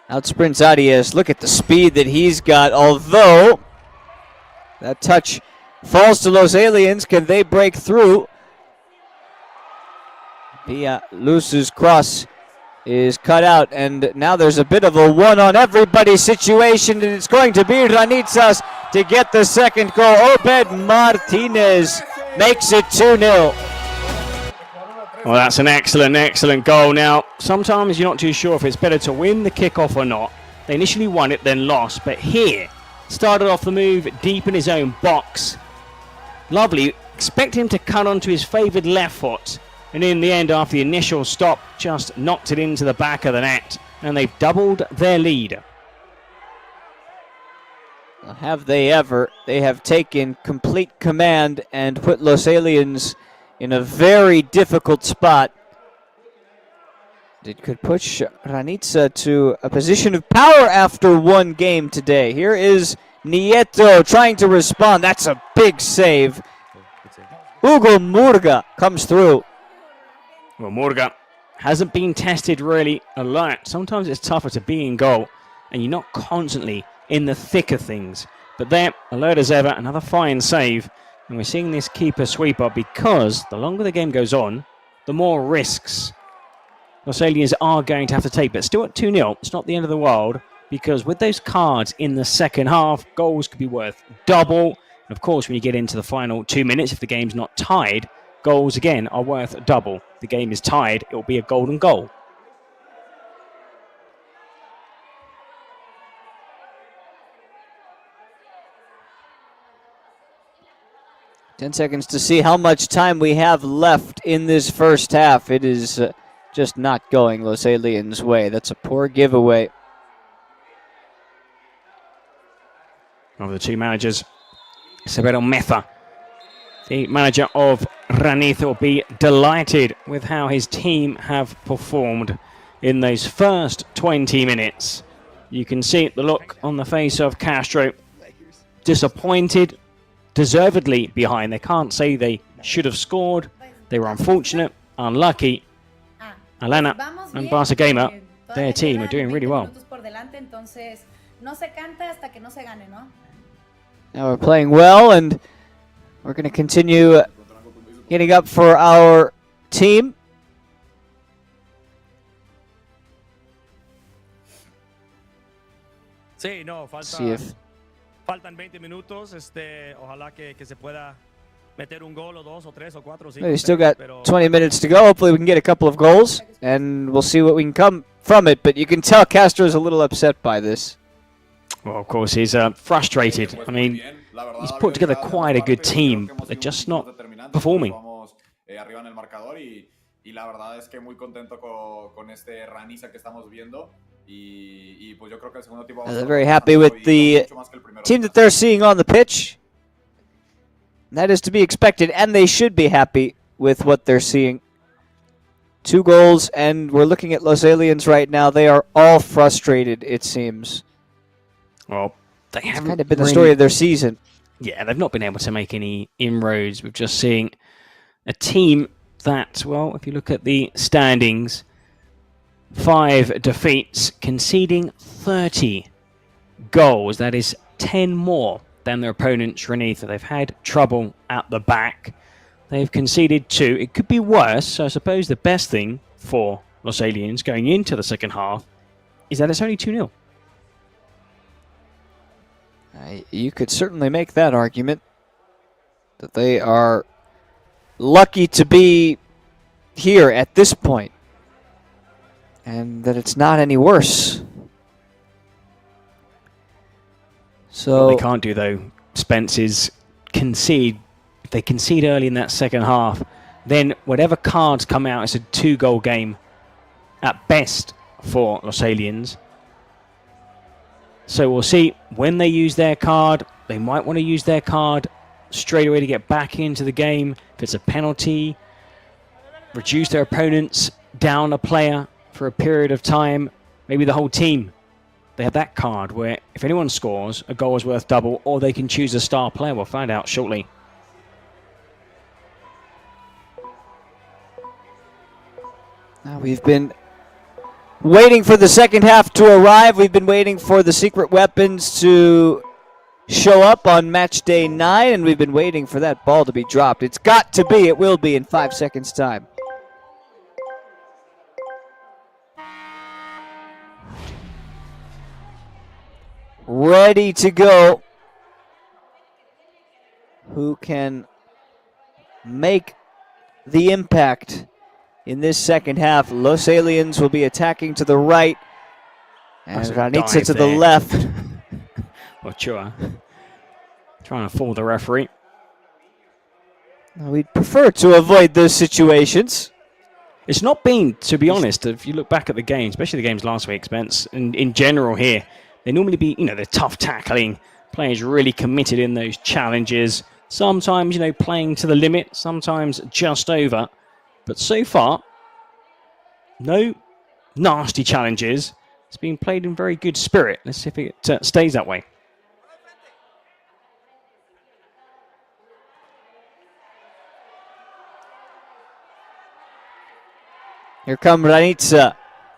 Out sprints Arias. Look at the speed that he's got, although that touch falls to Los Aliens. Can they break through? Villaluz's cross is cut out, and now there's a bit of a one-on-everybody situation, and it's going to be Ranitsas to get the second goal. Obed Martinez makes it 2-0. Well, that's an excellent goal. Now, sometimes you're not too sure if it's better to win the kickoff or not. They initially won it, then lost, but here, started off the move deep in his own box. Lovely. Expect him to cut onto his favoured left foot. And in the end, after the initial stop, just knocked it into the back of the net. and they've doubled their lead. Have they ever? They have taken complete command and put Los Aliens in a very difficult spot. It could push Ranitza to a position of power after one game today. Here is Nieto trying to respond. That's a big save. Hugo Murga comes through. Well, Murga hasn't been tested really a lot. Sometimes it's tougher to be in goal, and you're not constantly in the thick of things. But there, alert as ever, another fine save. And we're seeing this keeper sweeper because the longer the game goes on, the more risks Los Aliens are going to have to take. But still at 2-0, it's not the end of the world, because with those cards in the second half, goals could be worth double. And of course, when you get into the final 2 minutes, if the game's not tied, goals again are worth double. If the game is tied, it will be a golden goal. 10 seconds to see how much time we have left in this first half. It is just not going Los Aliens' way. That's a poor giveaway. Of the two managers, Severo Meza, the manager of Ranitza, will be delighted with how his team have performed in those first 20 minutes. You can see the look on the face of Castro. Disappointed, deservedly behind. They can't say they should have scored. They were unfortunate, unlucky. Alana and Barca Gamer, their team are doing really well. Now we're playing well, and we're going to continue getting up for our team. Sí, no, faltan 20 minutos. Ojalá que se pueda meter un gol o dos o tres o cuatro o cinco. We still got 20 minutes to go. Hopefully we can get a couple of goals, and we'll see what we can come from it. But you can tell Castro's a little upset by this. Well, of course, he's frustrated. I mean, he's put together quite a good team, but they're just not performing. Y la verdad es que muy contento con este Ranitza que estamos viendo. Y pues yo creo que el segundo tiempo They're very happy with the team that they're seeing on the pitch. That is to be expected, and they should be happy with what they're seeing. 2 goals, and we're looking at Los Aliens right now. They are all frustrated, it seems. Well, they haven't kind of been the story of their season. Yeah, they've not been able to make any inroads. We're just seeing a team that, well, if you look at the standings, 5 defeats, conceding 30 goals. That is 10 more than their opponent, Ranitza. They've had trouble at the back. They've conceded 2. It could be worse, so I suppose the best thing for Los Aliens going into the second half is that it's only 2-0. You could certainly make that argument, that they are lucky to be here at this point, and that it's not any worse. So what they can't do, though, Spence, is concede. If they concede early in that second half, then whatever cards come out, it's a 2-goal game at best for Los Aliens. So we'll see when they use their card. They might want to use their card straight away to get back into the game. If it's a penalty, reduce their opponents down a player for a period of time. Maybe the whole team, they have that card where if anyone scores, a goal is worth double, or they can choose a star player. We'll find out shortly. Now we've been waiting for the second half to arrive. We've been waiting for the secret weapons to show up on match day 9, and we've been waiting for that ball to be dropped. It's got to be. It will be in 5 seconds' time. Ready to go. Who can make the impact in this second half? Los Aliens will be attacking to the right, and Ranitza to the left. Ochoa trying to fool the referee. We'd prefer to avoid those situations. It's not been, to be honest, if you look back at the games, especially the games last week, Spence, and in general here, they normally be, they're tough tackling, players really committed in those challenges, sometimes, playing to the limit, sometimes just over. But so far, no nasty challenges. It's been played in very good spirit. Let's see if it stays that way. Here comes Ranica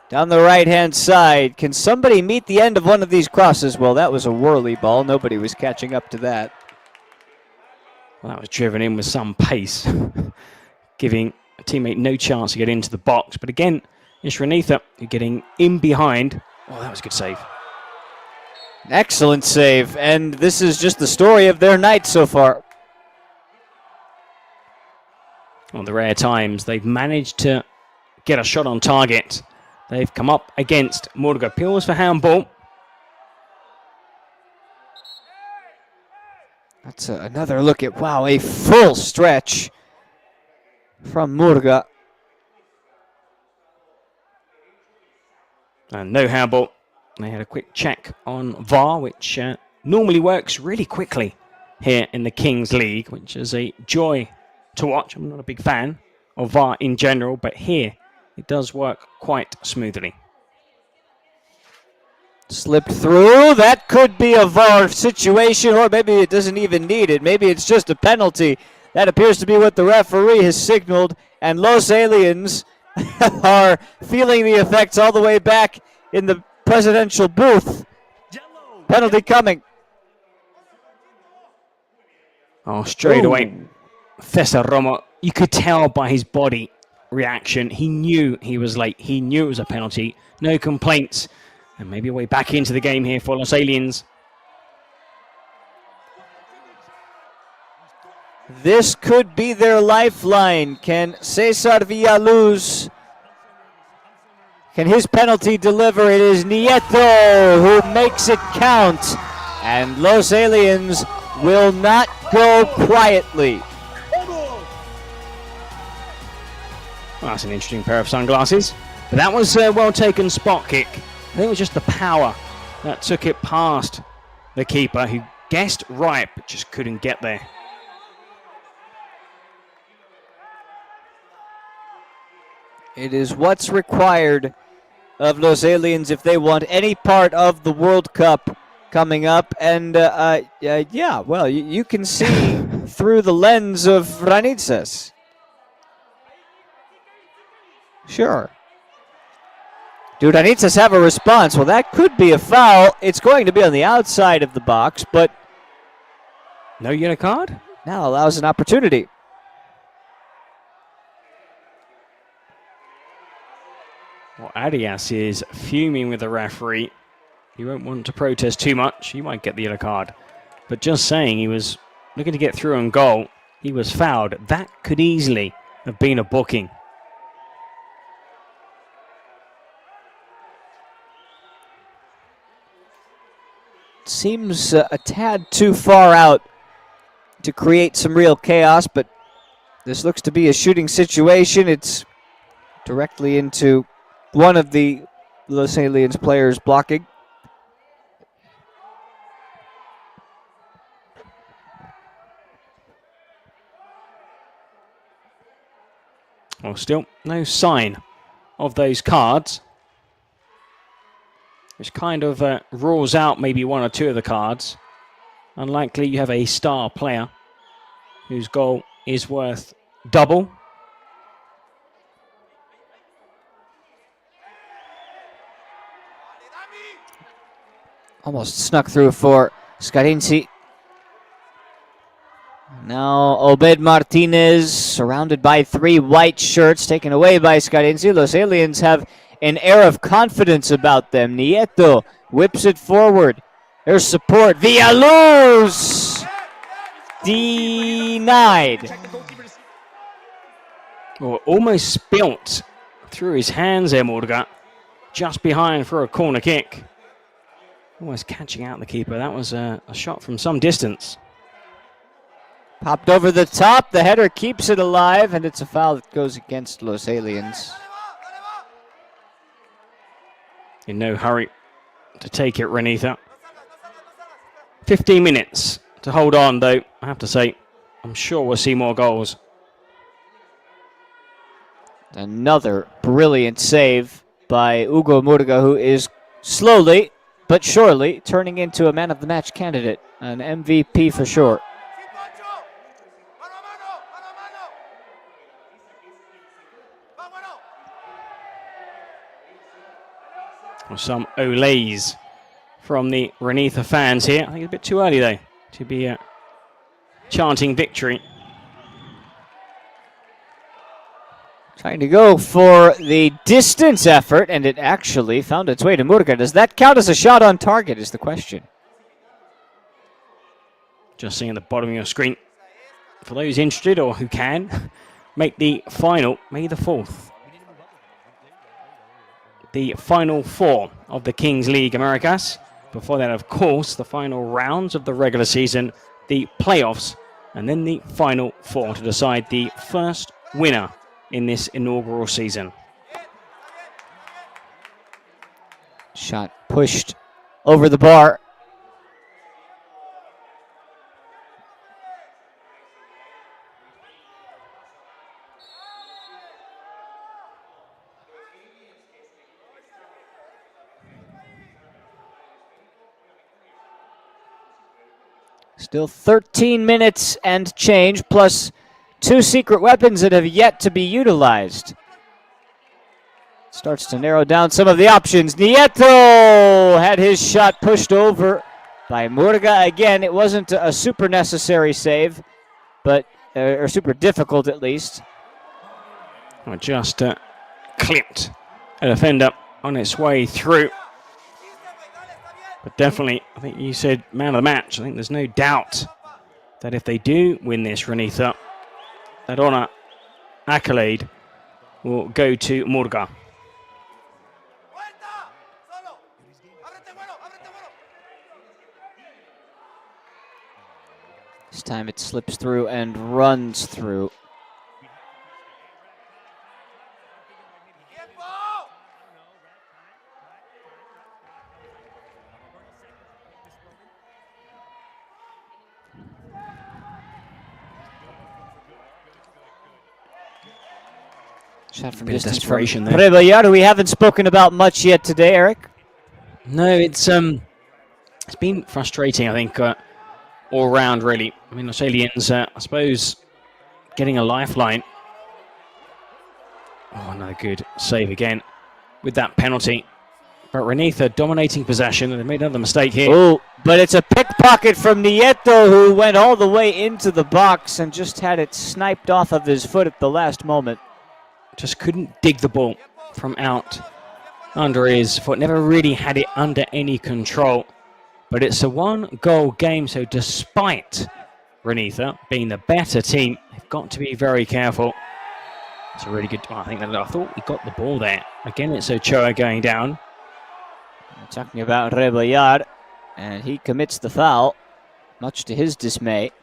down the right-hand side. Can somebody meet the end of one of these crosses? Well, that was a whirly ball. Nobody was catching up to that. Well, that was driven in with some pace, giving a teammate no chance to get into the box. But again, it's Ranica getting in behind. Oh, that was a good save. Excellent save. And this is just the story of their night so far. On the rare times they've managed to get a shot on target, they've come up against Murga. Appeals for handball. That's another look at, wow, a full stretch from Murga. And no handball. They had a quick check on VAR, which normally works really quickly here in the Kings League, which is a joy to watch. I'm not a big fan of VAR in general, but here it does work quite smoothly. Slipped through. That could be a VAR situation, or maybe it doesn't even need it. Maybe it's just a penalty. That appears to be what the referee has signaled, and Los Aliens are feeling the effects all the way back in the presidential booth. Penalty coming. Oh, straight away. Cesar Romo, you could tell by his body reaction. He knew he was late. He knew it was a penalty. No complaints. And maybe a way back into the game here for Los Aliens. This could be their lifeline. Can Cesar Villaluz, can his penalty deliver? It is Nieto who makes it count. And Los Aliens will not go quietly. Well, that's an interesting pair of sunglasses. But that was a well-taken spot kick. I think it was just the power that took it past the keeper, who guessed right, but just couldn't get there. It is what's required of Los Aliens if they want any part of the World Cup coming up. And, yeah, well, you can see through the lens of Ranicas. Sure. Do Ranicas have a response? Well, that could be a foul. It's going to be on the outside of the box, but no yellow card? Now allows an opportunity. Well, Arias is fuming with the referee. He won't want to protest too much. He might get the yellow card. But just saying, he was looking to get through on goal. He was fouled. That could easily have been a booking. Seems a tad too far out to create some real chaos, but this looks to be a shooting situation. It's directly into one of the Los Aliens players blocking. Well, still no sign of those cards, which kind of rules out maybe one or two of the cards. Unlikely you have a star player whose goal is worth double. Almost snuck through for Scarinci. Now Obed Martinez surrounded by three white shirts taken away by Scarinci. Los Aliens have an air of confidence about them. Nieto whips it forward. There's support. Villaluz denied. Well, almost spilt through his hands there, Murga. Just behind for a corner kick. Almost catching out the keeper. That was a shot from some distance. Popped over the top. The header keeps it alive, and it's a foul that goes against Los Aliens. In no hurry to take it, Renitha. 15 minutes to hold on, though, I have to say. I'm sure we'll see more goals. Another brilliant save by Hugo Murga, who is slowly but surely turning into a man of the match candidate. An MVP for sure. Some olays from the Renitha fans here. I think it's a bit too early, though, to be chanting victory. Trying to go for the distance effort, and it actually found its way to Murga. Does that count as a shot on target is the question. Just seeing at the bottom of your screen. For those interested or who can, make the final May the 4th. The final four of the Kings League Americas. Before that, of course, the final rounds of the regular season, the playoffs, and then the final four to decide the first winner in this inaugural season. Shot pushed over the bar. Still 13 minutes and change, plus 2 secret weapons that have yet to be utilized. Starts to narrow down some of the options. Nieto had his shot pushed over by Murga. Again, it wasn't a super necessary save, but or super difficult at least. Just clipped a defender on its way through. But definitely, I think you said man of the match. I think there's no doubt that if they do win this, Renitha, that honour accolade will go to Murga. This time it slips through and runs through. Shot from distance from Rebellar, who we haven't spoken about much yet today, Eric. No, it's been frustrating, I think, all round, really. I mean, Australians, I suppose, getting a lifeline. Oh, another good save again with that penalty. But Renitha dominating possession, and they made another mistake here. Oh, but it's a pickpocket from Nieto, who went all the way into the box and just had it sniped off of his foot at the last moment. Just couldn't dig the ball from out under his foot. Never really had it under any control. But it's a one-goal game, so despite Renitha being the better team, they've got to be very careful. It's a really good... Oh, I thought we got the ball there. Again, it's Ochoa going down. We're talking about Rebellar, and he commits the foul, much to his dismay.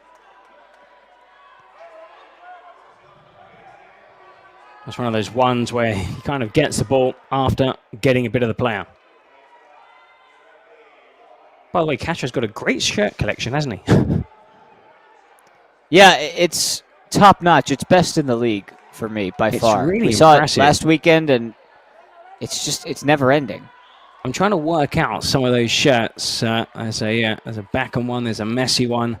That's one of those ones where he kind of gets the ball after getting a bit of the player. By the way, Castro's got a great shirt collection, hasn't he? Yeah, it's top-notch. It's best in the league for me, by far. Really we saw impressive. it last weekend, and it's never-ending. I'm trying to work out some of those shirts. There's a Beckham one. There's a Messi one.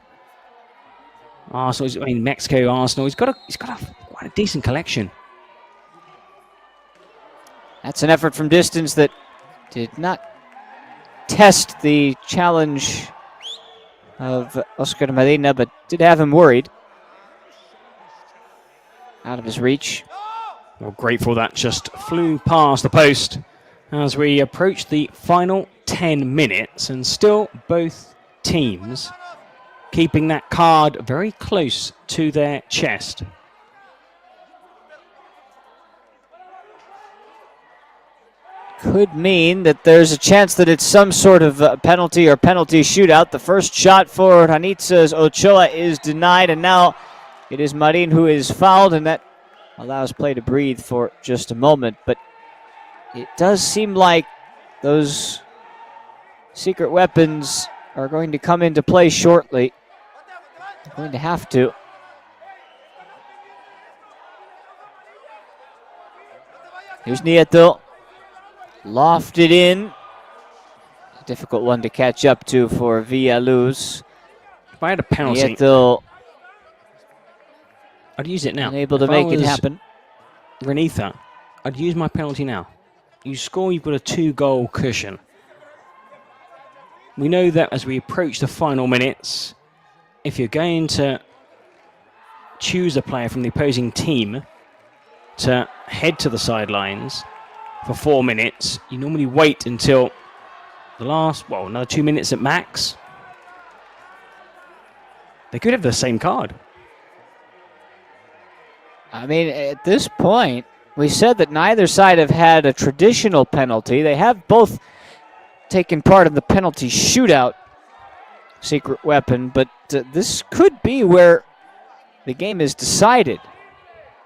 Arsenal. I mean, Mexico, Arsenal. He's got quite a decent collection. That's an effort from distance that did not test the challenge of Oscar Medina, but did have him worried. Out of his reach. Well, grateful that just flew past the post as we approach the final 10 minutes, and still both teams keeping that card very close to their chest. could mean that there's a chance that it's some sort of penalty or penalty shootout. The first shot for Ranitza's Ochoa is denied, and now it is Marin who is fouled, and that allows play to breathe for just a moment. But it does seem like those secret weapons are going to come into play shortly. They're going to have to. Here's Nieto. Lofted in. A difficult one to catch up to for Villaluz. If I had a penalty, Nieto I'd use it now. unable to If I make it was happen. Renitha, I'd use my penalty now. You score, you've got a 2-goal cushion. We know that as we approach the final minutes, if you're going to choose a player from the opposing team to head to the sidelines for 4 minutes, you normally wait until the last, another 2 minutes at max. They could have the same card. I mean, at this point, we said that neither side have had a traditional penalty. They have both taken part in the penalty shootout secret weapon, but this could be where the game is decided.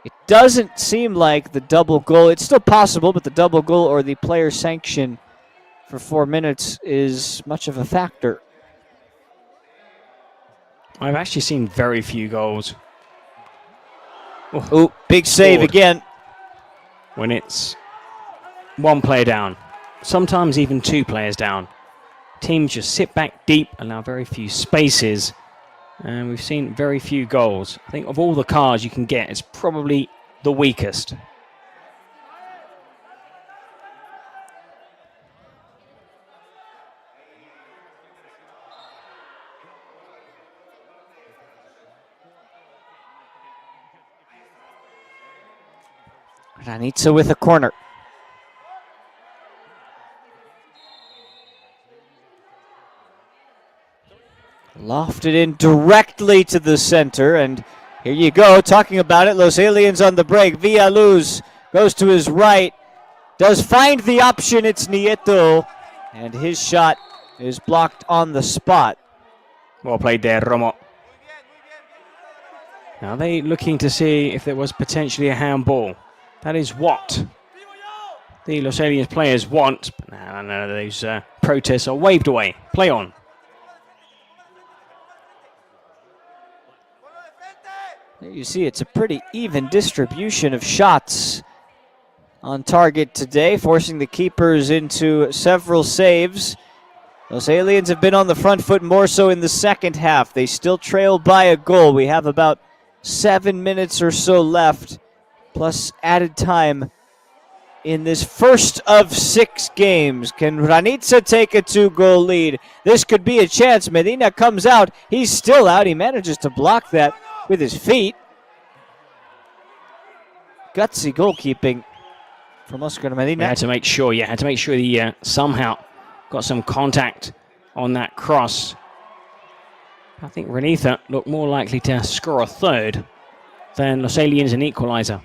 It doesn't seem like the double goal, it's still possible, but the double goal or the player sanction for 4 minutes is much of a factor. I've actually seen very few goals. Oh, big save again. When it's one player down, sometimes even 2 players down. Teams just sit back deep, allow very few spaces, and we've seen very few goals. I think of all the cards you can get, it's probably the weakest. Ranitza with a corner. Lofted in directly to the center, and here you go, talking about it. Los Aliens on the break. Villaluz goes to his right, does find the option. It's Nieto, and his shot is blocked on the spot. Well played there, Romo. Now they looking to see if there was potentially a handball. That is what the Los Aliens players want. But none of those protests are waved away. Play on. There you see it's a pretty even distribution of shots on target today, forcing the keepers into several saves. Los Aliens have been on the front foot more so in the second half. They still trail by a goal. We have about 7 minutes or so left, plus added time in this first of 6 games. Can Ranitza take a 2-goal lead? This could be a chance. Medina comes out. He's still out. He manages to block that with his feet. Gutsy goalkeeping from Oscar Medina. Had to make sure, he somehow got some contact on that cross. I think Renitha looked more likely to score a third than Los Aliens an equalizer.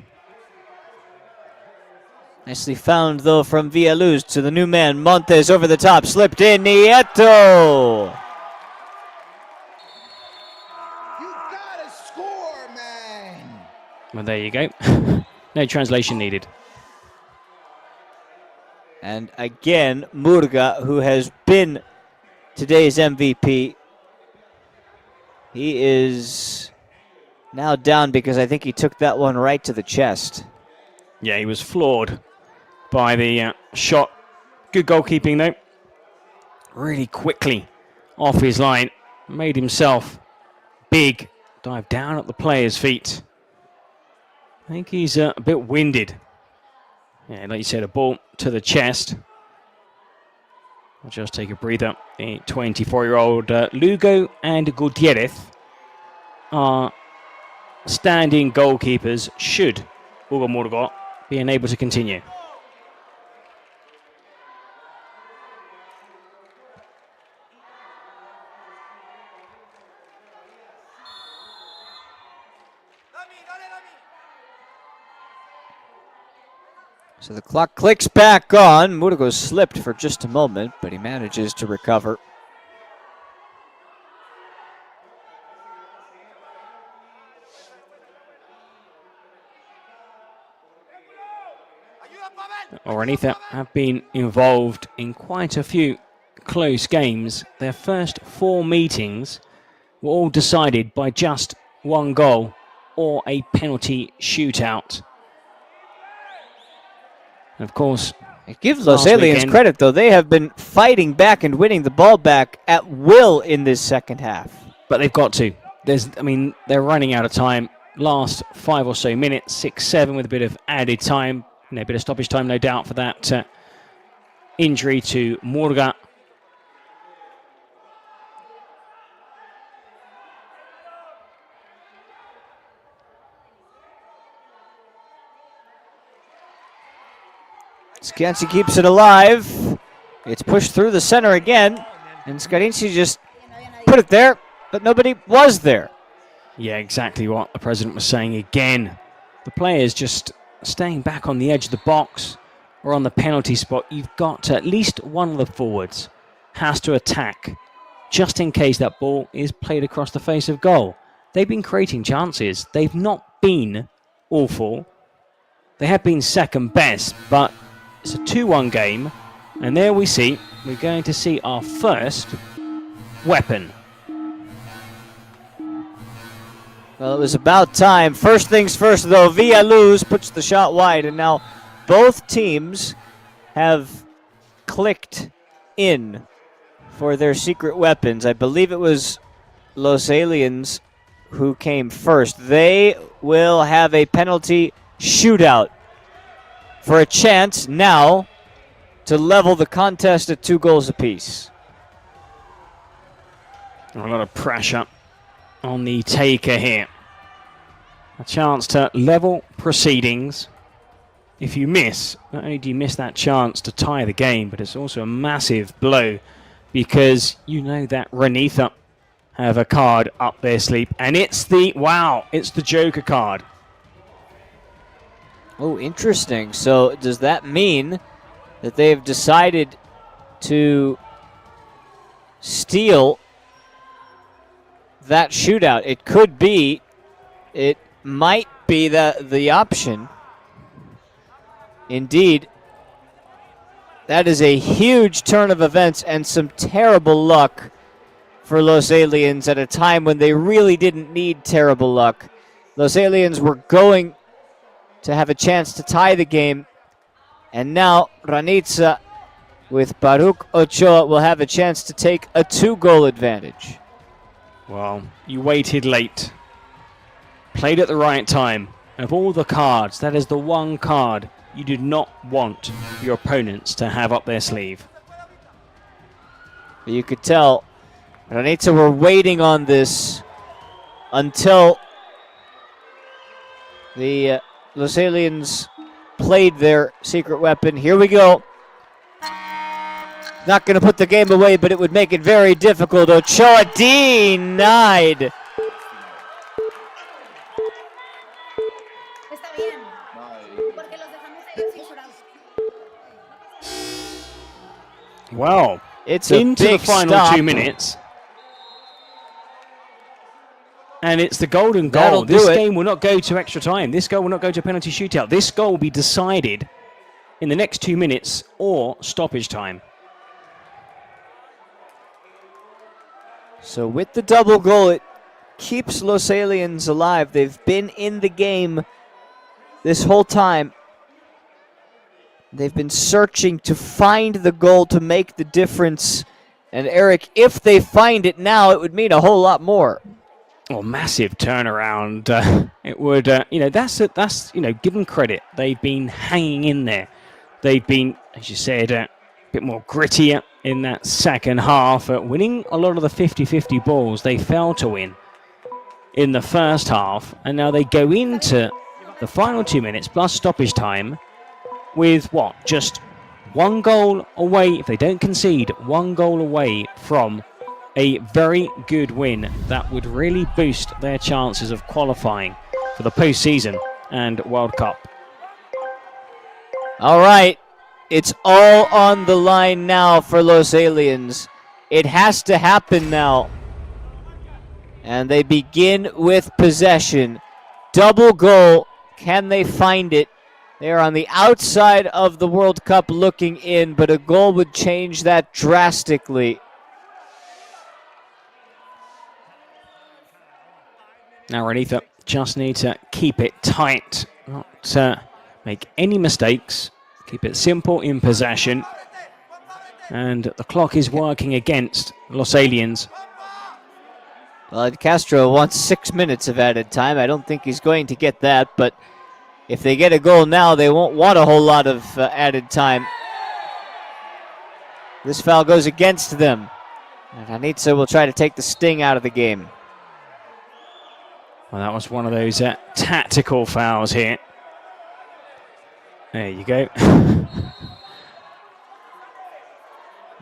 Nicely found, though, from Villaluz to the new man, Montes, over the top, slipped in, Nieto! Well, there you go. No translation needed. And again, Murga, who has been today's MVP, he is now down because I think he took that one right to the chest. Yeah, he was floored by the shot. Good goalkeeping, though. Really quickly off his line. Made himself big. Dive down at the player's feet. I think he's a bit winded. Yeah, like you said, a ball to the chest. I'll just take a breather. The 24-year-old Lugo and Gutierrez are standing goalkeepers should Hugo Murgo be unable to continue. So the clock clicks back on. Murgo slipped for just a moment, but he manages to recover. Oranitha have been involved in quite a few close games. Their first 4 meetings were all decided by just 1 goal or a penalty shootout. And of course, give Los Aliens credit, though. They have been fighting back and winning the ball back at will in this second half. But they've got to. They're running out of time. Last 5 or so minutes, 6-7 with a bit of added time. A bit of stoppage time, no doubt, for that injury to Murga. Scansi keeps it alive. It's pushed through the center again. And Scarinci just put it there, but nobody was there. Yeah, exactly what the president was saying again. The players just staying back on the edge of the box or on the penalty spot. You've got to, at least one of the forwards has to attack just in case that ball is played across the face of goal. They've been creating chances. They've not been awful. They have been second best, but it's a 2-1 game. And there we're going to see our first weapon. Well, it was about time. First things first, though. Villaluz puts the shot wide, and now both teams have clicked in for their secret weapons. I believe it was Los Aliens who came first. They will have a penalty shootout for a chance now to level the contest at 2 goals apiece. A lot of pressure on the taker here. A chance to level proceedings. If you miss, not only do you miss that chance to tie the game, but it's also a massive blow because you know that Renitha have a card up their sleeve, and it's the Joker card. Oh, interesting. So does that mean that they've decided to steal that shootout? It could be. It might be the option. Indeed. That is a huge turn of events and some terrible luck for Los Aliens at a time when they really didn't need terrible luck. Los Aliens were going to have a chance to tie the game, and now Ranitza with Baruch Ochoa will have a chance to take a 2-goal advantage. Well, you waited late. Played at the right time. Of all the cards, that is the one card you did not want your opponents to have up their sleeve. You could tell Ranitza were waiting on this until the Los Aliens played their secret weapon. Here we go. Not going to put the game away, but it would make it very difficult. Ochoa denied. Well, it's into the final stop. 2 minutes. And it's the golden goal. That'll This do it. game will not go to extra time. This goal will not go to penalty shootout. This goal will be decided in the next 2 minutes or stoppage time. So with the double goal, it keeps Los Aliens alive. They've been in the game this whole time. They've been searching to find the goal to make the difference. And Eric, if they find it now, it would mean a whole lot more. Oh, massive turnaround. It would, that's give them credit. They've been hanging in there. They've been, as you said, a bit more grittier in that second half, winning a lot of the 50-50 balls they failed to win in the first half. And now they go into the final 2 minutes plus stoppage time with just 1 goal away. If they don't concede, 1 goal away from a very good win that would really boost their chances of qualifying for the postseason and World Cup. All right. It's all on the line now for Los Aliens. It has to happen now. And they begin with possession. Double goal. Can they find it? They're on the outside of the World Cup looking in, but a goal would change that drastically. Now Renitha just need to keep it tight, not make any mistakes, keep it simple in possession. And the clock is working against Los Aliens. Well, Castro wants 6 minutes of added time. I don't think he's going to get that, but if they get a goal now, they won't want a whole lot of added time. This foul goes against them. And Ranitza will try to take the sting out of the game. Well, that was one of those tactical fouls here. There you go.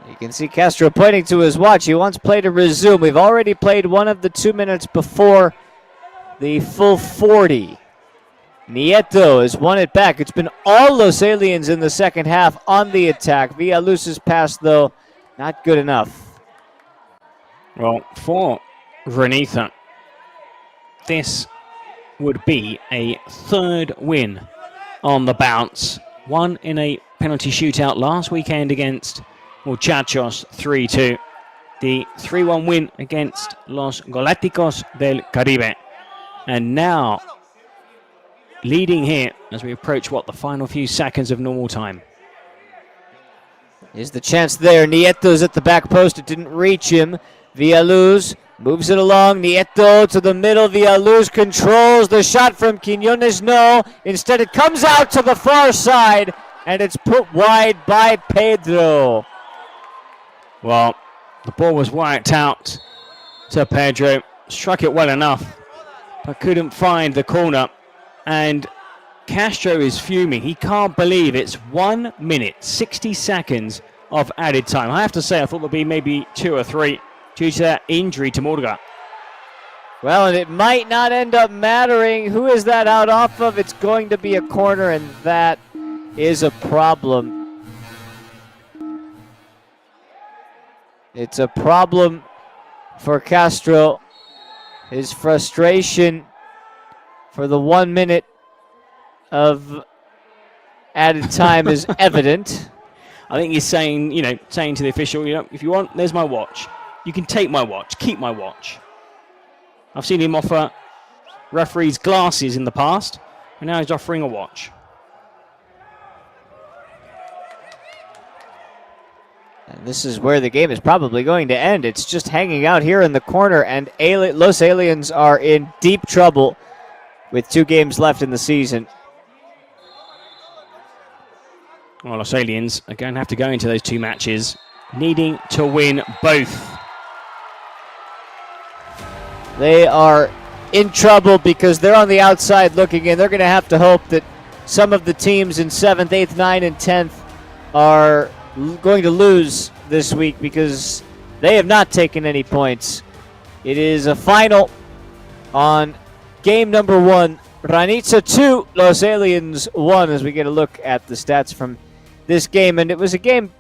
You can see Castro pointing to his watch. He wants play to resume. We've already played one of the 2 minutes before the full 40. Nieto has won it back. It's been all Los Aliens in the second half on the attack. Villaluz's pass, though, not good enough. Well, for Renitha, this would be a third win on the bounce. One in a penalty shootout last weekend against Muchachos 3-2. The 3-1 win against Los Galácticos del Caribe. And now leading here as we approach, the final few seconds of normal time. Is the chance there. Nieto's at the back post. It didn't reach him. Villaluz moves it along. Nieto to the middle. Villaluz controls the shot from Quiñones. No. Instead, it comes out to the far side, and it's put wide by Pedro. Well, the ball was whacked out to Pedro. Struck it well enough, but couldn't find the corner. And Castro is fuming. He can't believe it's 1 minute, 60 seconds of added time. I have to say, I thought there'd be maybe 2 or 3 due to that injury to Murga. Well, and it might not end up mattering. Who is that out off of? It's going to be a corner, and that is a problem. It's a problem for Castro. His frustration for the 1 minute of added time is evident. I think he's saying, saying to the official, if you want, there's my watch. You can take my watch, keep my watch. I've seen him offer referees glasses in the past, and now he's offering a watch. And this is where the game is probably going to end. It's just hanging out here in the corner, and Los Aliens are in deep trouble with 2 games left in the season. Well, Los Aliens are going to have to go into those 2 matches needing to win both. They are in trouble because they're on the outside looking in. They're going to have to hope that some of the teams in 7th, 8th, 9th, and 10th are going to lose this week because they have not taken any points. It is a final on game number 1. Ranitza 2, Los Aliens 1, as we get a look at the stats from this game. And it was a game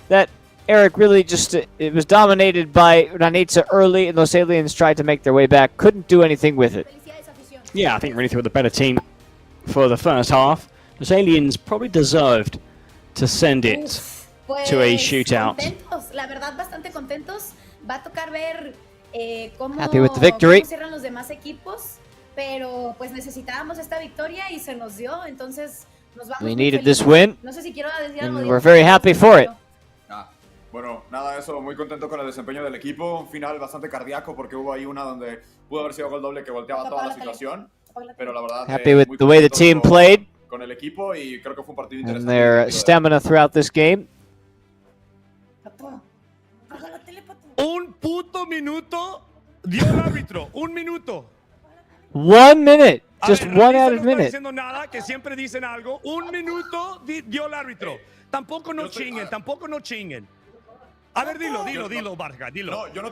that Eric really it was dominated by Ranitza early, and Los Aliens tried to make their way back. Couldn't do anything with it. Yeah, I think Renitha were the better team for the first half. Los Aliens probably deserved to send it to a shootout. Contentos, la verdad, bastante contentos. Va a tocar ver cómo, happy with the victory. Cómo cierran los demás equipos, pero pues necesitábamos esta victoria y se nos dio, entonces nos vamos. We needed this win, no sé si quiero decir algo, and we're very happy for it. Bueno, nada de eso, muy contento con el desempeño del equipo. Un final bastante cardíaco porque hubo ahí una donde pudo haber sido gol doble que volteaba toda la situación. Pero la verdad, happy with the way the team played con el equipo y creo que fue un partido interesante. And their stamina throughout this game. Un puto minuto dio el árbitro. Un minuto. 1 minute. Just ver, 1 added no está minute. diciendo nada, que siempre dicen algo. Un minuto dio el árbitro. Tampoco no chinguen, tampoco no chinguen. A ver, dilo, Vargas, dilo. No, yo no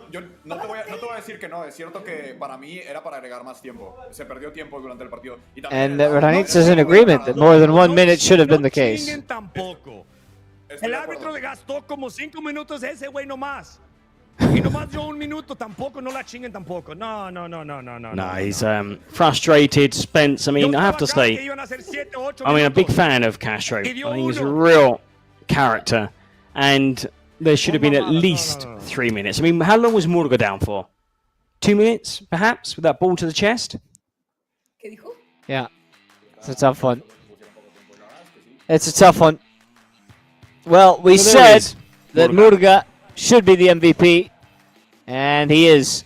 te voy a decir que no. Es cierto que para mí era para agregar más tiempo. Se perdió tiempo durante el partido. Y también And Ranitza's in agreement that more than 1 minute should have been the case. Chinguen tampoco. El árbitro le gastó como 5 minutos a ese güey nomás. Y nomás dio 1 minuto, tampoco, no la chinguen tampoco. No. No, he's frustrated, Spence. I mean, I have to say, I'm a big fan of Castro. I think he's a real character. And there should have been at least 3 minutes. I mean, how long was Murga down for? 2 minutes, perhaps, with that ball to the chest? Yeah, it's a tough one. It's a tough one. Well, we said that Murga should be the MVP, and he is.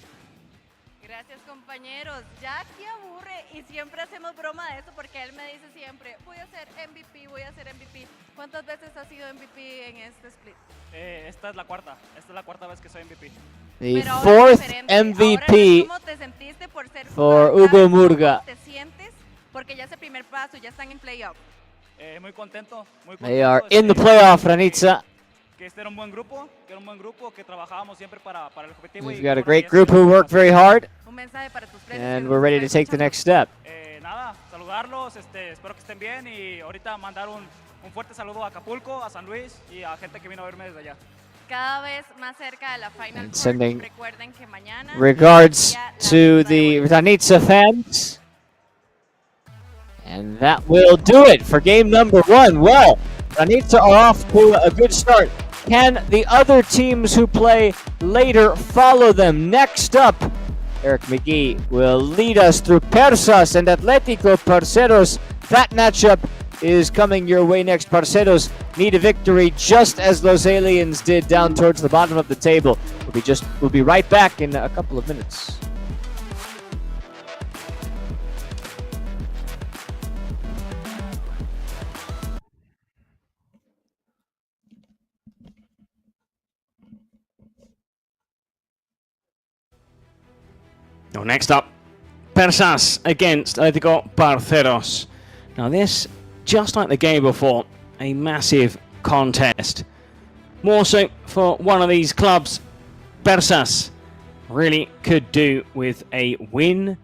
Gracias, compañeros. Ya que aburre y siempre hacemos broma de eso porque él me dice siempre, voy a ser MVP, voy a ser MVP. ¿Cuántas veces has sido MVP en este split? Esta es la cuarta vez que soy MVP. The fourth MVP ¿Cómo te sentiste por ser for Hugo Murga. ¿Cómo te sientes? Porque ya es el primer paso, ya están en playoff. Muy contento. They are in the playoff, Ranitza. Que este era un buen grupo, que trabajábamos siempre para el objetivo. We've got a great group who worked very hard, and we're ready to take the next step. Nada, saludarlos, espero que estén bien y ahorita mandar un fuerte saludo a Acapulco, a San Luis y a gente que vino a verme desde allá. Cada vez más cerca de la Final And Four. sending Recuerden que mañana regards to the Ranitza fans. And that will do it for game number 1. Well, Ranitza are off to a good start. Can the other teams who play later follow them? Next up, Eric McGee will lead us through Persas and Atletico Parceros. That matchup is coming your way next. Parceros need a victory just as Los Aliens did down towards the bottom of the table. We'll be right back in a couple of minutes. Well, next up, Persas against Atletico Parceros. Now this, just like the game before, a massive contest. More so for one of these clubs. Persas really could do with a win,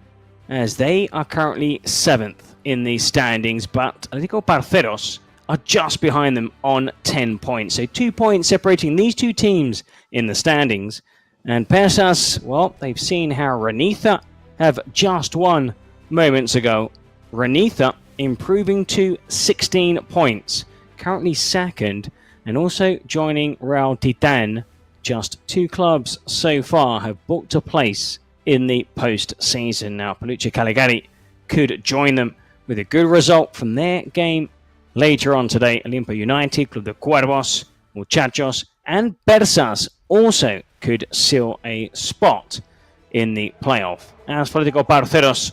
as they are currently 7th in the standings, but Atletico Parceros are just behind them on 10 points. So 2 points separating these two teams in the standings. And Persas, well, they've seen how Ranitza have just won moments ago. Ranitza improving to 16 points, currently second, and also joining Real Titan. Just 2 clubs so far have booked a place in the post-season. Now, Peluche Caligari could join them with a good result from their game later on today. Olimpo United, Club de Cuervos, Muchachos, and Persas also could seal a spot in the playoff. As for Atletico Parceros,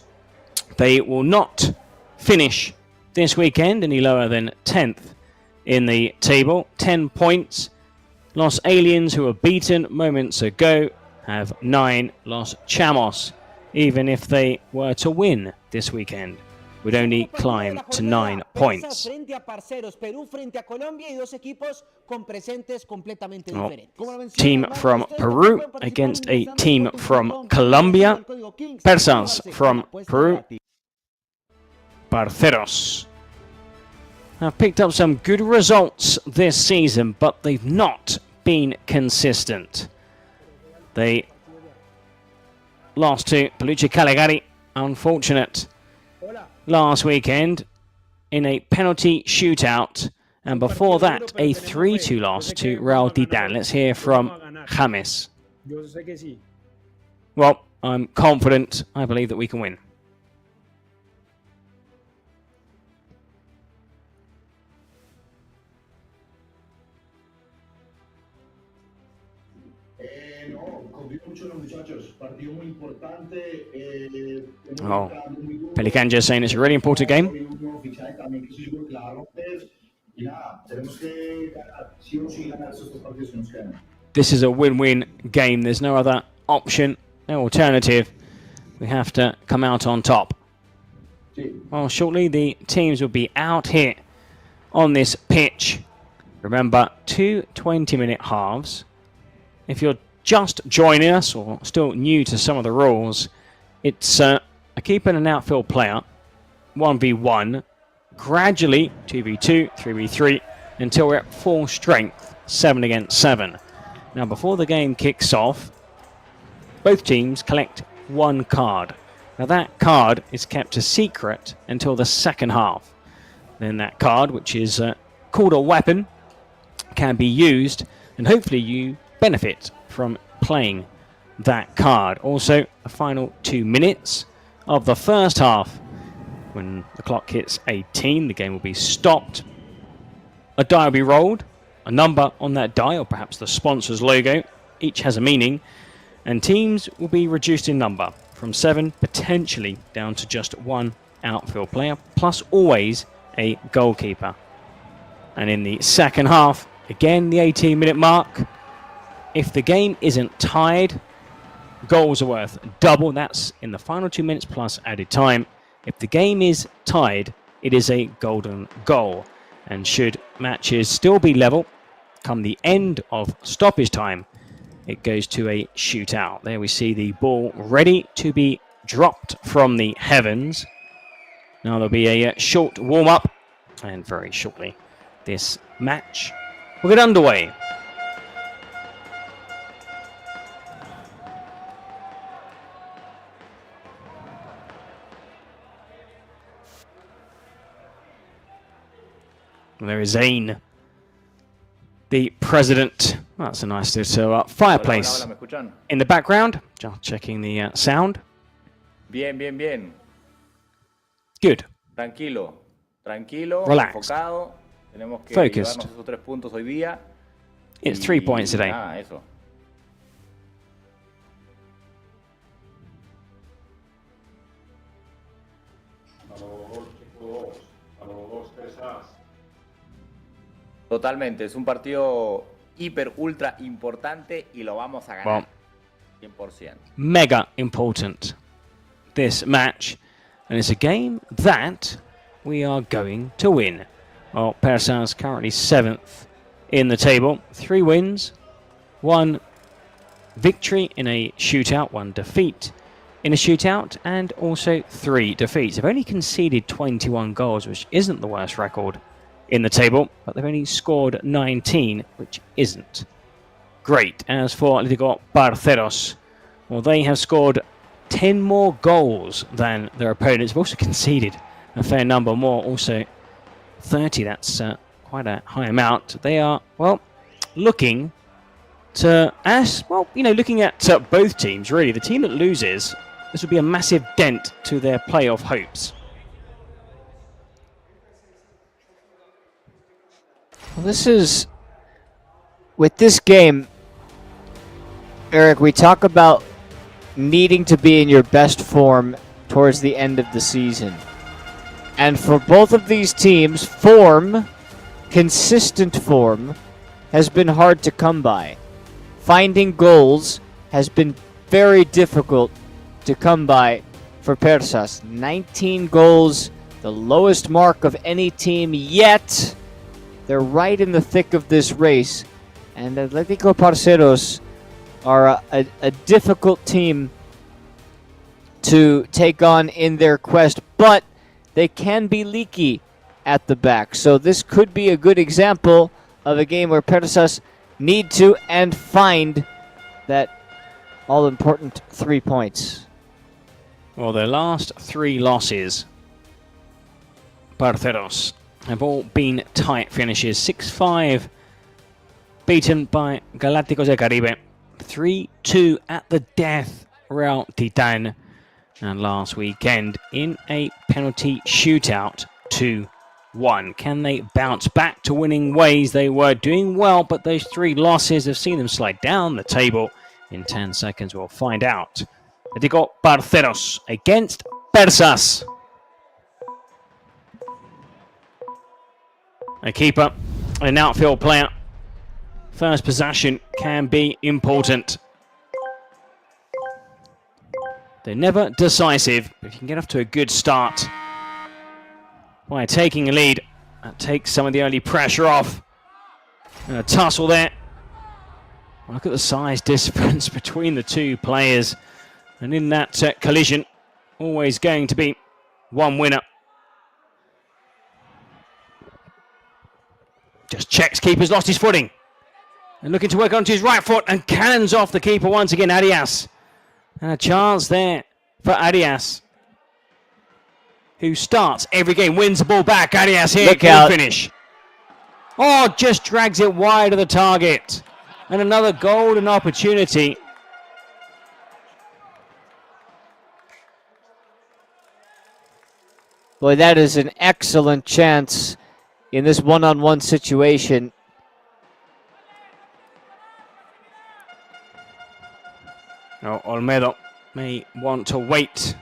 they will not finish this weekend any lower than 10th in the table. 10 points. Los Aliens, who were beaten moments ago, have 9. Los Chamos, even if they were to win this weekend, would only climb to 9 points. Team from Peru against a team from Colombia. Persas from Peru. Parceros have picked up some good results this season, but they've not been consistent. They lost to Peluche Caligari, unfortunate, last weekend in a penalty shootout, and before that a 3-2 loss to Real Titan. Let's hear from James. Well, I'm confident. I believe that we can win. Oh, Pelican just saying it's a really important game. This is a win-win game. There's no other option, no alternative. We have to come out on top. Well, shortly the teams will be out here on this pitch. Remember, 2 20-minute halves, if you're just joining us or still new to some of the rules, it's a keeper and an outfield player, 1v1, gradually 2v2, 3v3, until we're at full strength, 7 against 7. Now, before the game kicks off, both teams collect one card. Now, that card is kept a secret until the second half. Then that card, which is called a weapon, can be used, and hopefully you benefit from playing that card. Also, the final 2 minutes of the first half, when the clock hits 18, the game will be stopped. A die will be rolled, a number on that die, or perhaps the sponsor's logo. Each has a meaning, and teams will be reduced in number from 7 potentially down to just 1 outfield player, plus always a goalkeeper. And in the second half, again the 18-minute mark, if the game isn't tied, goals are worth double. That's in the final 2 minutes plus added time. If the game is tied, it is a golden goal. And should matches still be level, come the end of stoppage time, it goes to a shootout. There we see the ball ready to be dropped from the heavens. Now there'll be a short warm-up, and very shortly this match will get underway. There is Zane, the president. Oh, that's a nice little fireplace Hola, ¿me escuchan? in the background. Just checking the sound. Bien, bien, bien. Good. Tranquilo, tranquilo, Relaxed. enfocado. Tenemos que Focused. llevarnos esos 3 puntos hoy día. It's 3 points today. Ah, eso. Totalmente, es un partido hiper, ultra importante y lo vamos a ganar. 100%. Mega important, this match, and it's a game that we are going to win. Well, Persas currently 7th in the table, 3 wins, 1 victory in a shootout, 1 defeat in a shootout, and also 3 defeats. They've only conceded 21 goals, which isn't the worst record in the table, but they've only scored 19, which isn't great. As for Atlético Parceros, well, they have scored 10 more goals than their opponents. They've also conceded a fair number more, also 30. That's quite a high amount. They are, well, looking to, looking at both teams, really. The team that loses, this would be a massive dent to their playoff hopes. Well, this is, with this game, Eric, we talk about needing to be in your best form towards the end of the season. And for both of these teams, consistent form, has been hard to come by. Finding goals has been very difficult to come by for Persas. 19 goals, the lowest mark of any team yet. They're right in the thick of this race, and Atlético Parceros are a difficult team to take on in their quest, but they can be leaky at the back. So this could be a good example of a game where Persas need to and find that all-important 3 points. Well, their last 3 losses, Parceros, have all been tight finishes. 6-5 beaten by Galácticos del Caribe. 3-2 at the death, Real Titan. And last weekend in a penalty shootout, 2-1. Can they bounce back to winning ways? They were doing well, but those 3 losses have seen them slide down the table. In 10 seconds, we'll find out. Atlético Parceros against Persas. A keeper, an outfield player. First possession can be important. They're never decisive, but if you can get off to a good start by taking a lead, that takes some of the early pressure off. And a tussle there. Look at the size difference between the two players. And in that collision, always going to be one winner. Just checks, keeper's lost his footing. And looking to work onto his right foot and cannons off the keeper once again, Arias. And a chance there for Arias, who starts every game, wins the ball back. Arias here, good finish. Oh, just drags it wide of the target. And another golden opportunity. Boy, that is an excellent chance in this one-on-one situation. Oh, Olmedo may want to wait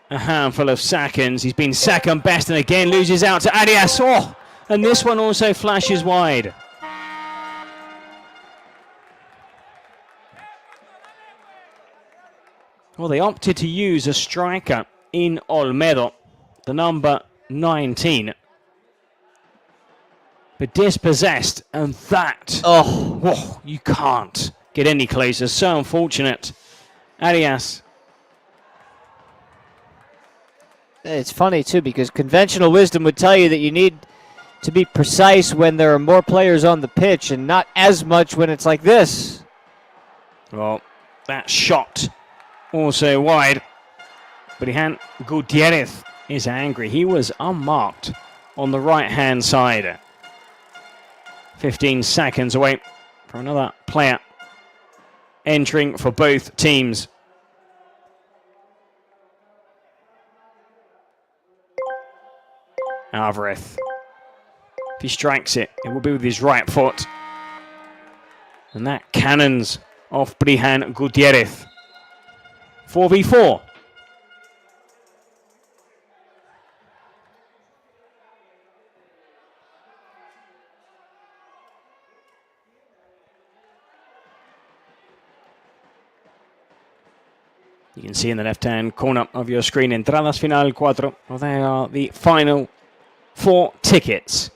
a handful of seconds. He's been second best and again loses out to Arias. Oh, and this one also flashes wide. Well, they opted to use a striker in Olmedo, the number 19. But dispossessed, and that, oh, you can't get any closer. So unfortunate. Arias. It's funny, too, because conventional wisdom would tell you that you need to be precise when there are more players on the pitch and not as much when it's like this. Well, that shot also wide. But Gutierrez is angry. He was unmarked on the right-hand side. 15 seconds away from another player entering for both teams. Alvarez. If he strikes it, it will be with his right foot. And that cannons off Brihan Gutierrez. 4v4. You can see in the left-hand corner of your screen, Entradas Final 4. Well, they are the final 4 tickets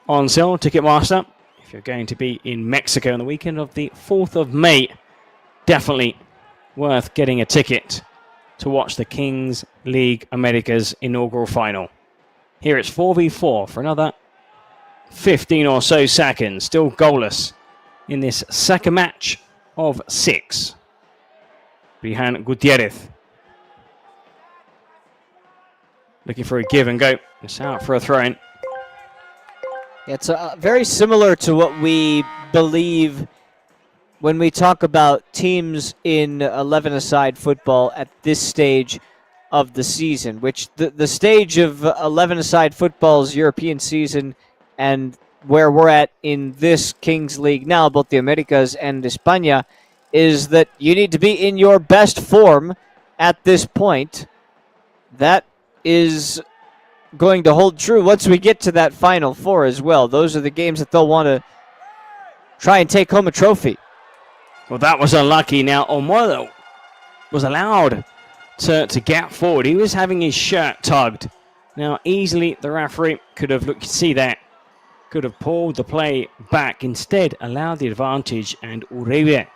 on sale. Ticketmaster, if you're going to be in Mexico on the weekend of the 4th of May, definitely worth getting a ticket to watch the Kings League Americas inaugural final. Here it's 4v4 for another 15 or so seconds. Still goalless in this second match of 6. Brihan Gutierrez looking for a give and go. It's out for a throw-in. It's very similar to what we believe when we talk about teams in 11-a-side football at this stage of the season, which the stage of 11-a-side football's European season and where we're at in this Kings League now, both the Americas and España, is that you need to be in your best form at this point. That is going to hold true once we get to that Final Four as well. Those are the games that they'll want to try and take home a trophy. Well, that was unlucky. Now, Olmedo was allowed to get forward. He was having his shirt tugged. Now, easily the referee could have looked, see that, could have pulled the play back. Instead, allowed the advantage, and Uribe,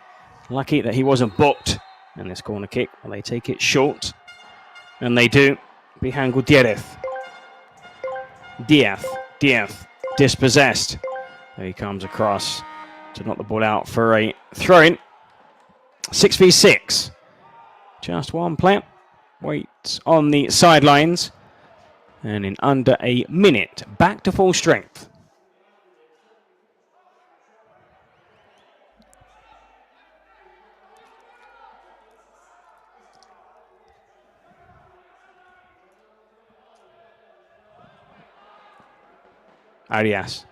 lucky that he wasn't booked. And this corner kick, well, they take it short. And they do. Behind Gutierrez. Diaz, dispossessed. There he comes across to knock the ball out for a throw-in. 6v6. Just one player waits on the sidelines. And in under a minute, back to full strength. Arias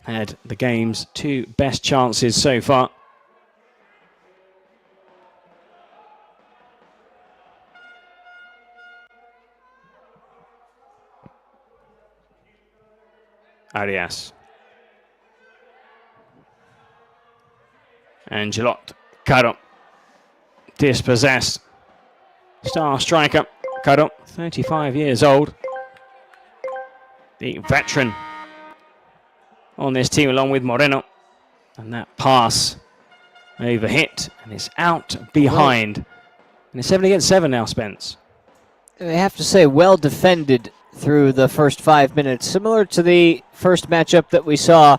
had the game's 2 best chances so far. Arias. Angelot. Caro. Dispossessed. Star striker. Caro, 35 years old. The veteran on this team along with Moreno. And that pass over hit, and it's out behind. And it's 7 against 7 now, Spence. I have to say, well defended through the first 5 minutes. Similar to the first matchup that we saw,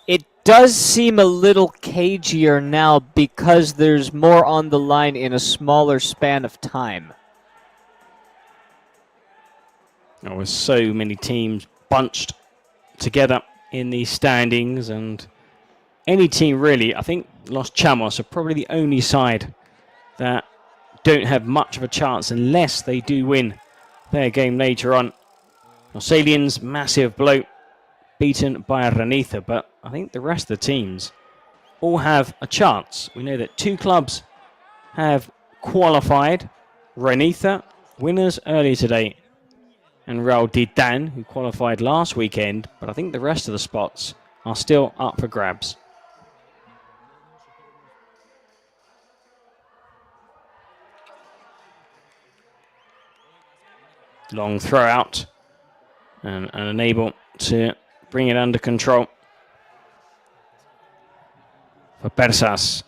it does seem a little cagier now because there's more on the line in a smaller span of time. There were so many teams bunched together in these standings, and any team really, I think Los Chamos are probably the only side that don't have much of a chance unless they do win their game later on. Los Aliens, massive blow, beaten by Ranitha, but I think the rest of the teams all have a chance. We know that 2 clubs have qualified. Ranitha, winners earlier today, and Real Titan, who qualified last weekend, but I think the rest of the spots are still up for grabs. Long throw out, and unable to bring it under control for Persas.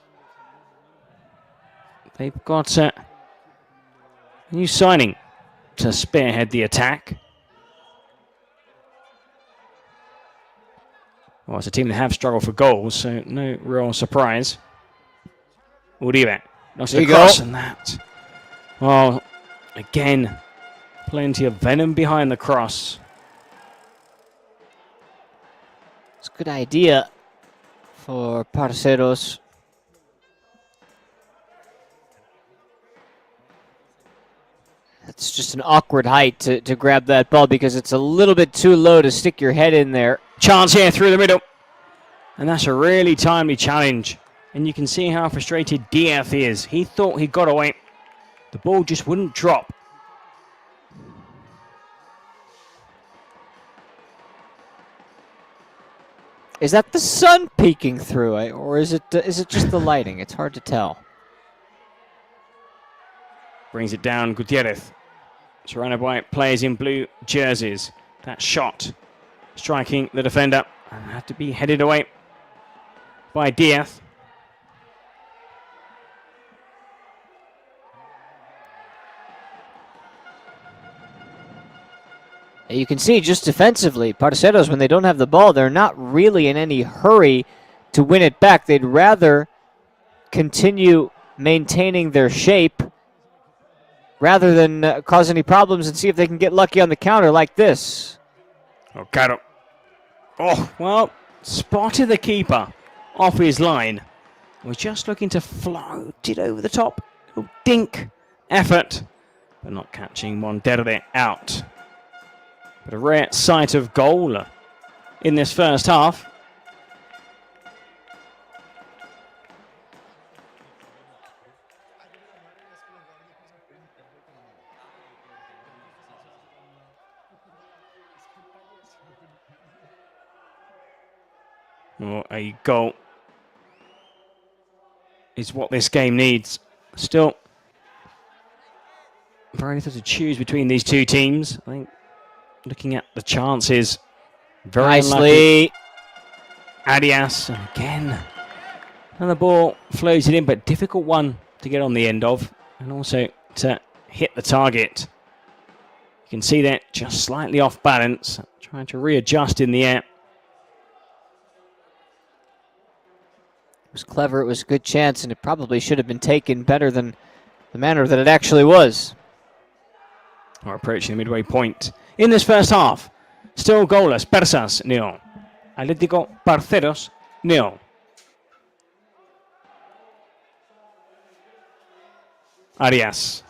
They've got a new signing to spearhead the attack. Well, it's a team that have struggled for goals, so no real surprise. Uribe knocks it across, and that. Well, again, plenty of venom behind the cross. It's a good idea for Parceros. It's just an awkward height to grab that ball because it's a little bit too low to stick your head in there. Chance here through the middle. And that's a really timely challenge. And you can see how frustrated Diaz is. He thought he got away. The ball just wouldn't drop. Is that the sun peeking through, or is it just the lighting? It's hard to tell. Brings it down, Gutierrez. Surrounded by players in blue jerseys. That shot striking the defender and had to be headed away by Diaz. You can see just defensively, Parceros, when they don't have the ball, they're not really in any hurry to win it back. They'd rather continue maintaining their shape rather than cause any problems and see if they can get lucky on the counter like this. Oh, Caro. Oh, well, spotted the keeper off his line. Was just looking to float it over the top. Oh, dink effort, but not catching Monterde out. But a rare sight of goal in this first half. Well, a goal is what this game needs. Still very little to choose between these two teams. I think looking at the chances, very nicely. Arias, and again, and the ball floated in, but difficult one to get on the end of, and also to hit the target. You can see that just slightly off balance, trying to readjust in the air. It was clever, it was a good chance, and it probably should have been taken better than the manner that it actually was. We're approaching the midway point in this first half. Still goalless. Persas, 0. Atlético Parceros, 0. Arias.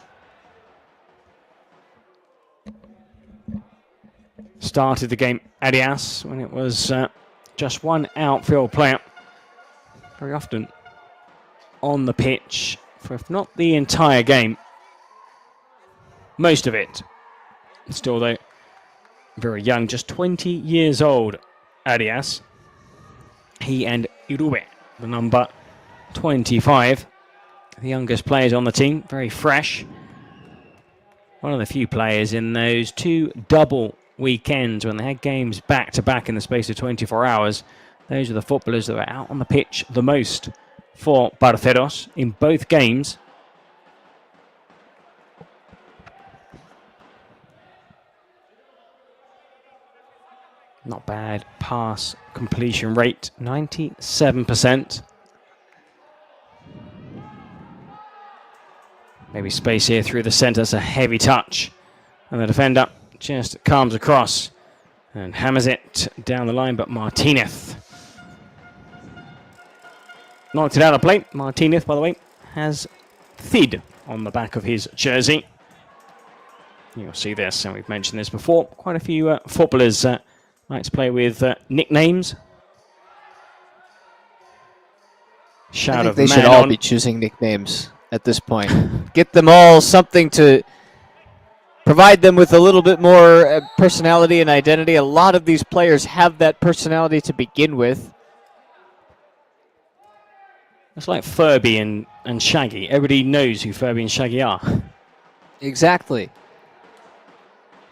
Started the game, Arias, when it was just one outfield player. Very often on the pitch for, if not the entire game, most of it. Still, though, very young, just 20 years old, Arias. He and Irube, the number 25, the youngest players on the team, very fresh. One of the few players in those two double weekend when they had games back to back in the space of 24 hours. Those are the footballers that were out on the pitch the most for Parceros in both games. Not bad pass completion rate, 97%. Maybe space here through the centre. It's a heavy touch. And the defender just comes across and hammers it down the line. But Martinez knocked it out of play. Martinez, by the way, has Thid on the back of his jersey. You'll see this, and we've mentioned this before. Quite a few footballers like to play with nicknames. I think they should all be choosing nicknames at this point. Get them all something to provide them with a little bit more personality and identity. A lot of these players have that personality to begin with. It's like Furby and Shaggy. Everybody knows who Furby and Shaggy are. Exactly.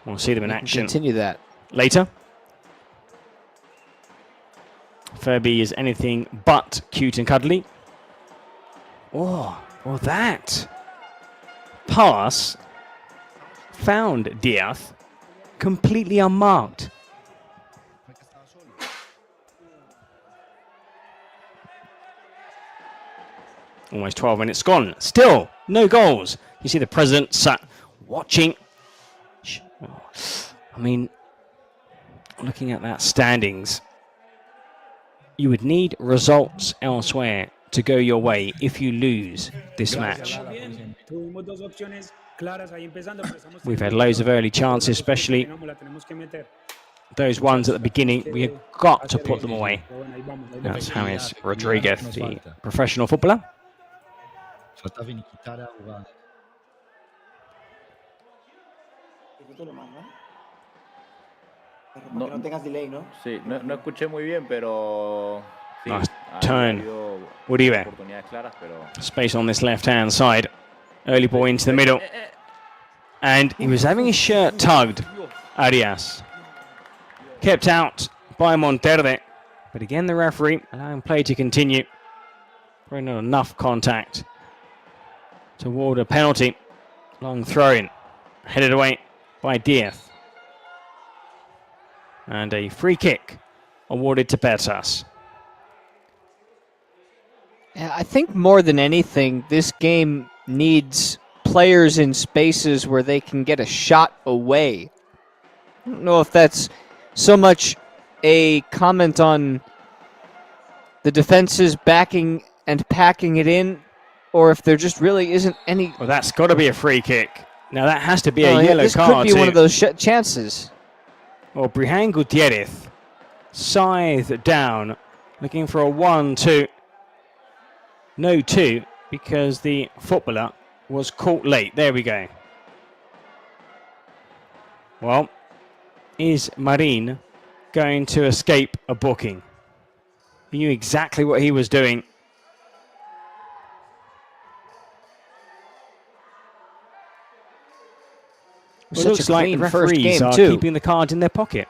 We'll see them in action. Continue that. Later. Furby is anything but cute and cuddly. Oh, that pass found Diaz completely unmarked. Almost 12 minutes gone. Still no goals. You see the president sat watching. I mean, looking at that standings, you would need results elsewhere to go your way if you lose this match. We've had loads of early chances, especially those ones at the beginning. We've got to put them away. That's James Rodriguez, the professional footballer. No tengas delay, ¿no? Sí, no escuché muy bien, pero... Sí, nice turn. Uribe. Space on this left-hand side. Early ball into the middle. And he was having his shirt tugged, Arias. Kept out by Monterde. But again, the referee allowing play to continue. Probably not enough contact to award a penalty. Long throw-in. Headed away by Diaz. And a free kick awarded to Betas. Yeah, I think more than anything, this game needs players in spaces where they can get a shot away. I don't know if that's so much a comment on the defenses backing and packing it in, or if there just really isn't any... Well, that's got to be a free kick. Now, that has to be a yellow this card. This could be one of those chances. Well, Brihan Gutierrez scythed down, looking for a 1-2. No 2, because the footballer was caught late. There we go. Well, is Marin going to escape a booking? He knew exactly what he was doing. Well, it looks like the referees are keeping the cards in their pocket.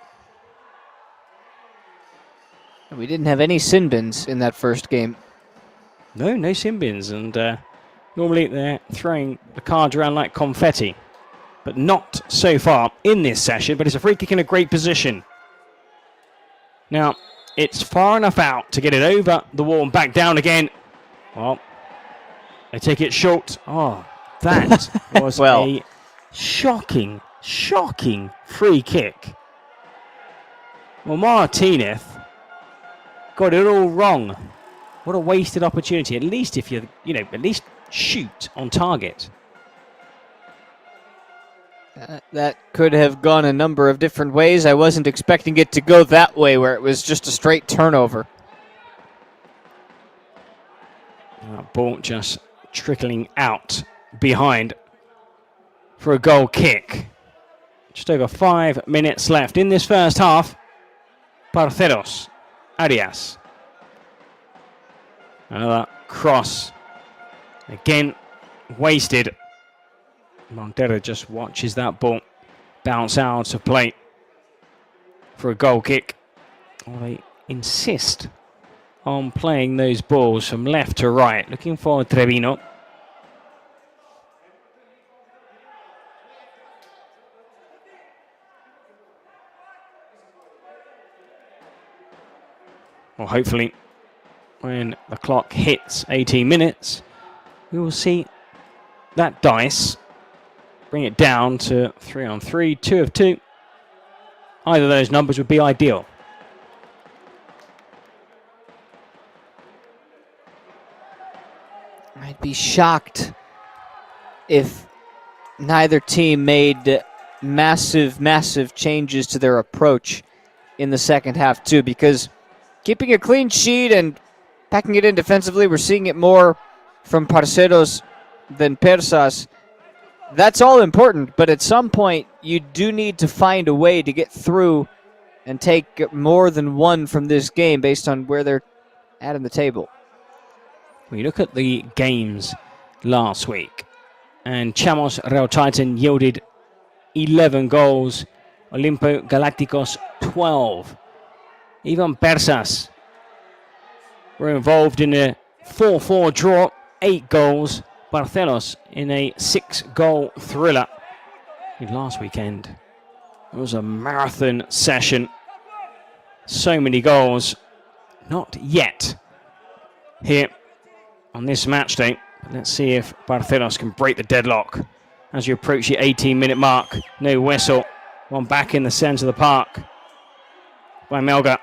We didn't have any sin bins in that first game. No sin bins. And normally they're throwing the cards around like confetti. But not so far in this session. But it's a free kick in a great position. Now, it's far enough out to get it over the wall and back down again. Well, they take it short. Oh, that was a... shocking free kick. Well, Martinez got it all wrong. What a wasted opportunity. At least if you at least shoot on target. That could have gone a number of different ways. I wasn't expecting it to go that way, where it was just a straight turnover. Ball just trickling out behind for a goal kick. Just over 5 minutes left in this first half. Parceros, Arias. Another cross. Again, wasted. Montero just watches that ball bounce out of play. for a goal kick. Well, they insist on playing those balls from left to right, looking for Trevino. Well, hopefully, when the clock hits 18 minutes, we will see that dice bring it down to 3-on-3, 2 of 2. Either of those numbers would be ideal. I'd be shocked if neither team made massive changes to their approach in the second half too, because keeping a clean sheet and packing it in defensively, we're seeing it more from Parceros than Persas. That's all important, but at some point you do need to find a way to get through and take more than one from this game based on where they're at in the table. We look at the games last week, and Chamos Real Titan yielded 11 goals, Olimpo Galácticos 12. Even Persas were involved in a 4-4 draw, 8 goals. Barcelos in a 6-goal thriller. Last weekend, it was a marathon session. So many goals. Not yet here on this match day. Let's see if Barcelos can break the deadlock as you approach the 18-minute mark. No whistle. One back in the centre of the park by Melga.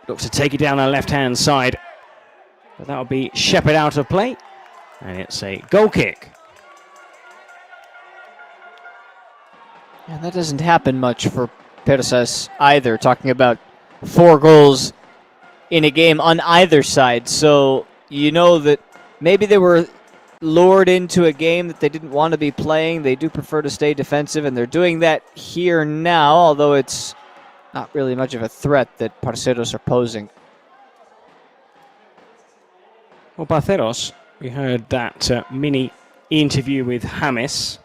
Looks to take it down our left-hand side. But that'll be shepherded out of play. And it's a goal kick. And that doesn't happen much for Persas either, talking about 4 goals in a game on either side. So you know that maybe they were lured into a game that they didn't want to be playing. They do prefer to stay defensive, and they're doing that here now, although it's not really much of a threat that Parceros are posing. Well, Parceros, we heard that mini interview with James,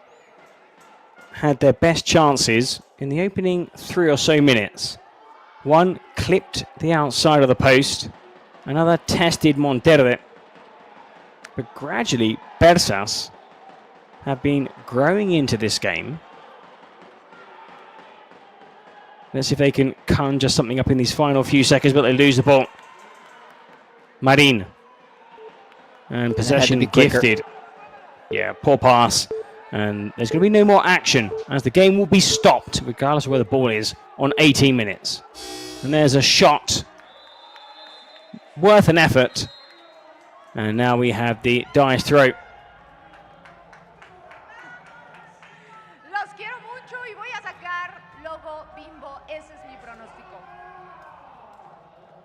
had their best chances in the opening 3 or so minutes. One clipped the outside of the post, another tested Monterde. But gradually, Persas have been growing into this game. Let's see if they can conjure something up in these final few seconds, but they lose the ball. Marin. And possession gifted. Yeah, poor pass. And there's going to be no more action as the game will be stopped, regardless of where the ball is, on 18 minutes. And there's a shot worth an effort. And now we have the dice throw. Los quiero mucho y voy a sacar logo Bimbo. Ese es mi pronóstico.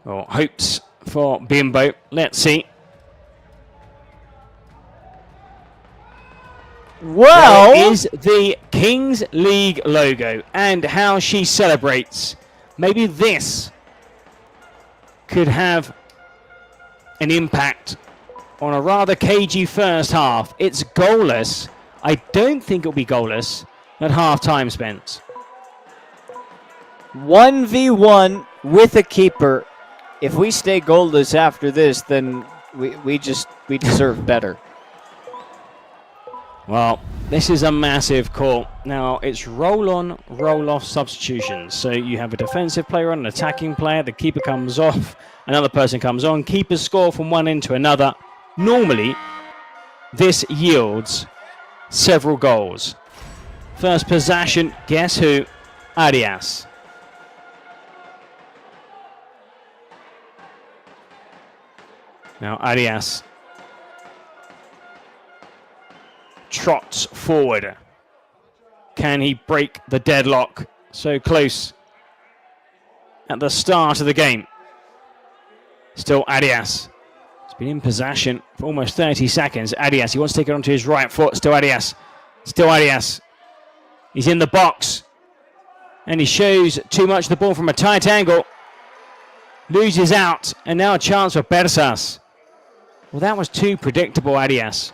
Well, hopes for Bimbo. Let's see. Well, there is the Kings League logo and how she celebrates. Maybe this could have an impact on a rather cagey first half. It's goalless. I don't think it'll be goalless at half-time, Spence. 1v1 with a keeper. If we stay goalless after this, then we deserve better. Well, this is a massive call. Now, it's roll-on, roll-off substitutions. So you have a defensive player on, an attacking player, the keeper comes off, another person comes on, keepers score from one end to another. Normally, this yields several goals. First possession, guess who? Arias. Now, Arias trots forward. Can he break the deadlock? So close at the start of the game. Still Arias. He's been in possession for almost 30 seconds. Arias, he wants to take it onto his right foot. Still Arias. Still Arias. He's in the box. And he shows too much of the ball from a tight angle. Loses out. And now a chance for Persas. Well, that was too predictable, Arias.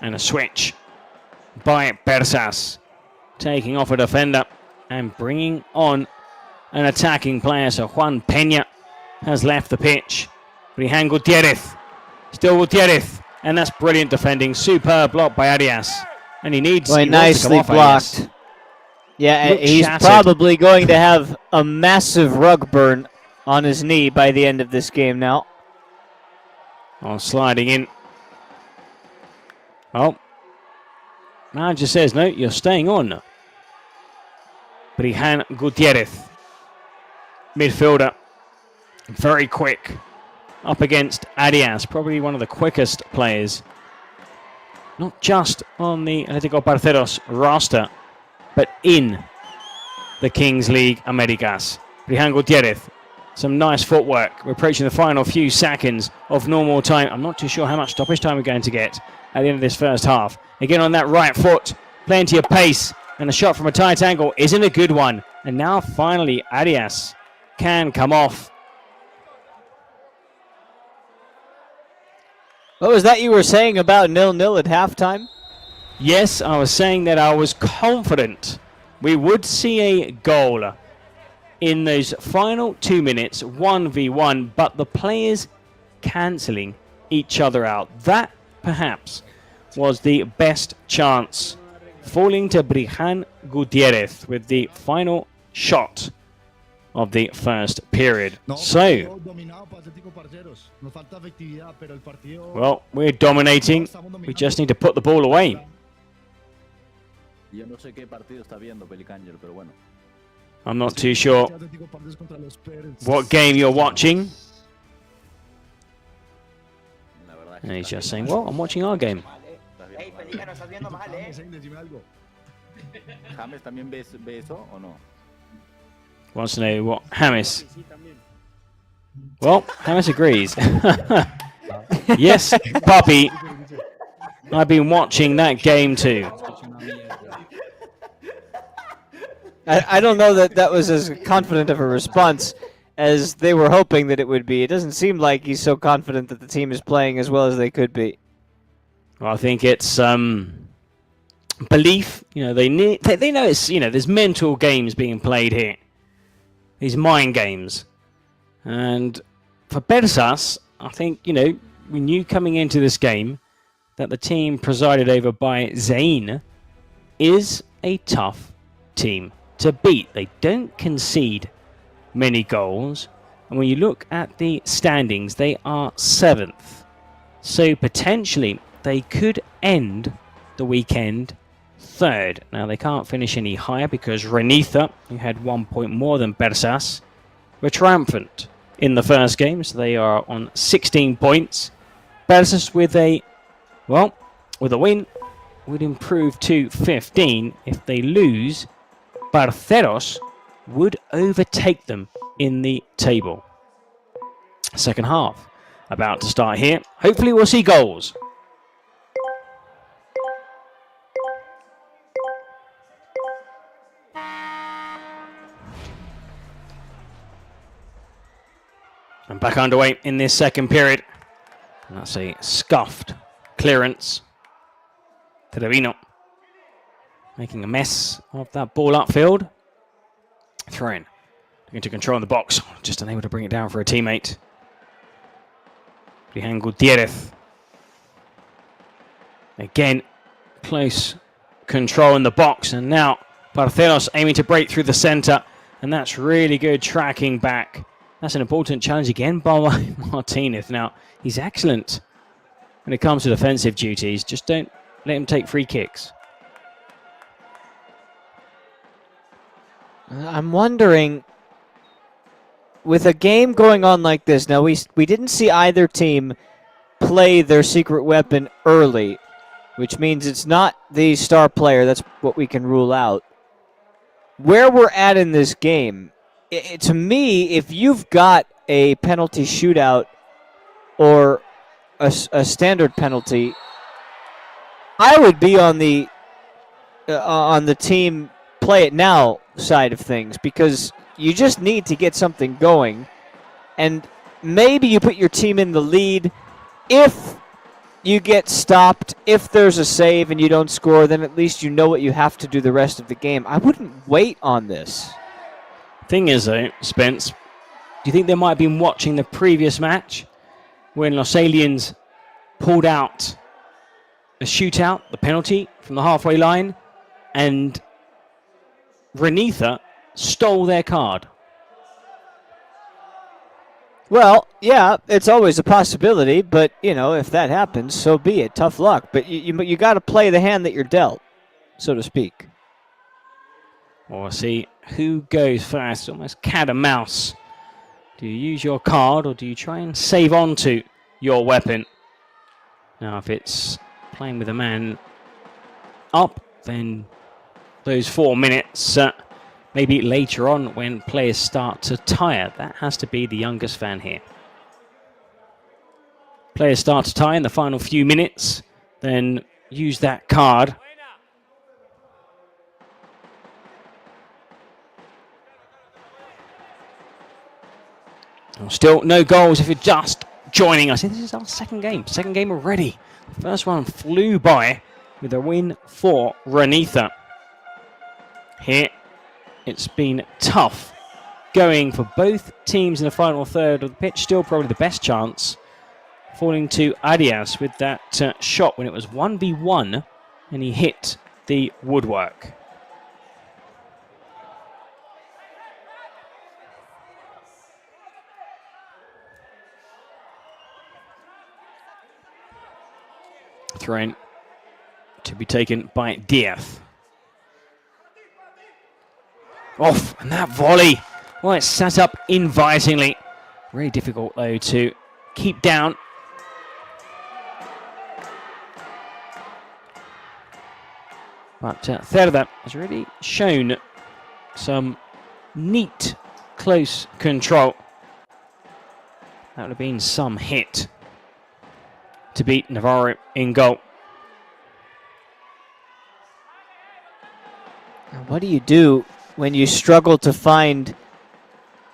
And a switch by Persas, taking off a defender and bringing on an attacking player. So Juan Peña has left the pitch. Brihan Gutierrez, still Gutierrez, and that's brilliant defending. Superb block by Arias. And he needs Boy, he nicely wants to come off, blocked. Yeah, Looks he's shattered. probably going to have a massive rug burn on his knee by the end of this game now. Oh, sliding in. Oh. Manager says, no, you're staying on. Brihan Gutierrez. Midfielder. Very quick. Up against Arias. Probably one of the quickest players. Not just on the Atlético Parceros roster, but in the Kings League Americas. Brihan Gutierrez. Some nice footwork. We're approaching the final few seconds of normal time. I'm not too sure how much stoppage time we're going to get at the end of this first half. Again on that right foot. Plenty of pace. And a shot from a tight angle isn't a good one. And now finally Arias can come off. What was that you were saying about 0-0 at halftime? Yes, I was saying that I was confident we would see a goal in those final 2 minutes, 1v1, but the players cancelling each other out. That, perhaps, was the best chance, falling to Brihan Gutierrez with the final shot of the first period. So, well, we're dominating. We just need to put the ball away. I'm not too sure what game you're watching. And he's just saying, well, I'm watching our game. ¿James también ve eso o no? Wants to know what James. Well, James agrees. Yes, Puppy. I've been watching that game too. I don't know that that was as confident of a response as they were hoping that it would be. It doesn't seem like he's so confident that the team is playing as well as they could be. Well, I think it's belief. You know, they know it's, you know, there's mental games being played here. These mind games. And for Persas, I think, you know, we knew coming into this game that the team presided over by Zayn is a tough team to beat. They don't concede many goals. And when you look at the standings, they are 7th. So potentially they could end the weekend 3rd. Now they can't finish any higher because Renitha, who had 1 point more than Persas, were triumphant in the first game. So they are on 16 points. Persas with a win would improve to 15. If they lose, Parceros would overtake them in the table. Second half about to start here. Hopefully we'll see goals. And back underway in this second period. And that's a scuffed clearance. Trevino making a mess of that ball upfield. Throw in. Looking to control in the box. Just unable to bring it down for a teammate. Brihan Gutierrez. Again, close control in the box. And now Parceros aiming to break through the centre. And that's really good tracking back. That's an important challenge again by Martinez. Now, he's excellent when it comes to defensive duties. Just don't let him take free kicks. I'm wondering, with a game going on like this, now we didn't see either team play their secret weapon early, which means it's not the star player. That's what we can rule out. Where we're at in this game, to me, if you've got a penalty shootout or a standard penalty, I would be on the team play it now side of things, because you just need to get something going, and maybe you put your team in the lead if you get stopped. If there's a save and you don't score, then at least you know what you have to do the rest of the game. I wouldn't wait on this. Thing is, though, Spence, do you think they might have been watching the previous match when Los Aliens pulled out a shootout, the penalty from the halfway line, and Renitha stole their card? Well, yeah, it's always a possibility, but, you know, if that happens, so be it. Tough luck. But you got to play the hand that you're dealt, so to speak. We'll see who goes first. Almost cat and mouse. Do you use your card or do you try and save on to your weapon? Now, if it's playing with a man up, then those 4 minutes, maybe later on when players start to tire, that has to be the youngest fan here. Players start to tire in the final few minutes, then use that card. Still no goals if you're just joining us. This is our second game already. The first one flew by with a win for Renitha. Here, it's been tough going for both teams in the final third of the pitch. Still probably the best chance falling to Arias with that shot when it was 1v1 and he hit the woodwork. Throw-in to be taken by Diaz. Off, and that volley. Well, it's set up invitingly. Very difficult, though, to keep down. But Cerda has really shown some neat, close control. That would have been some hit to beat Navarro in goal. What do you do when you struggle to find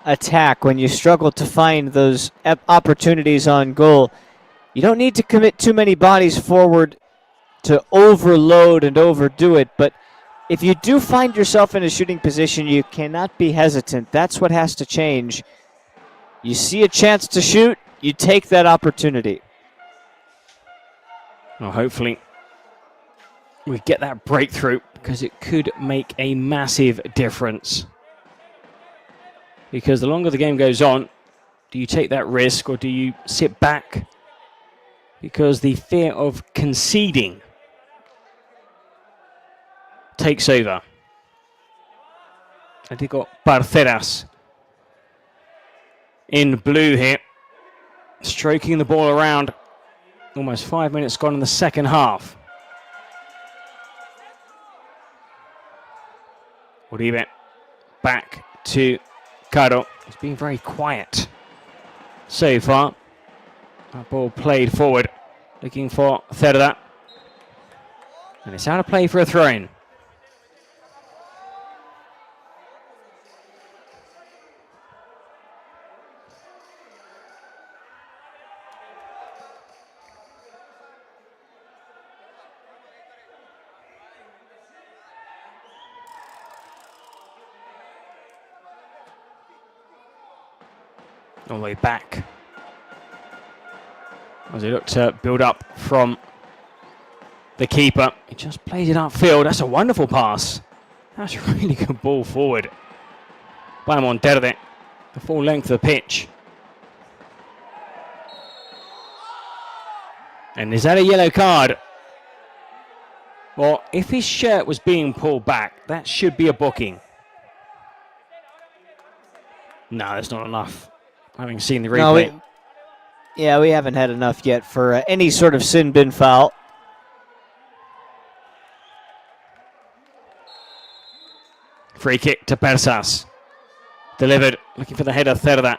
attack, when you struggle to find those opportunities on goal? You don't need to commit too many bodies forward to overload and overdo it, but if you do find yourself in a shooting position, you cannot be hesitant. That's what has to change. You see a chance to shoot, you take that opportunity. Well, hopefully we get that breakthrough because it could make a massive difference. Because the longer the game goes on, do you take that risk or do you sit back? Because the fear of conceding takes over. And they got Parceras in blue here, stroking the ball around. Almost 5 minutes gone in the second half. Uribe back to Caro. He's been very quiet so far. That ball played forward, looking for Cerda. And it's out of play for a throw-in. All the way back as he looked to build up from the keeper. He just plays it upfield. That's a wonderful pass. That's a really good ball forward by Monterde, the full length of the pitch. And is that a yellow card? Well, if his shirt was being pulled back, that should be a booking. No, that's not enough. Having seen the replay. No, we haven't had enough yet for any sort of sin bin foul. Free kick to Persas. Delivered, looking for the header, Cerda.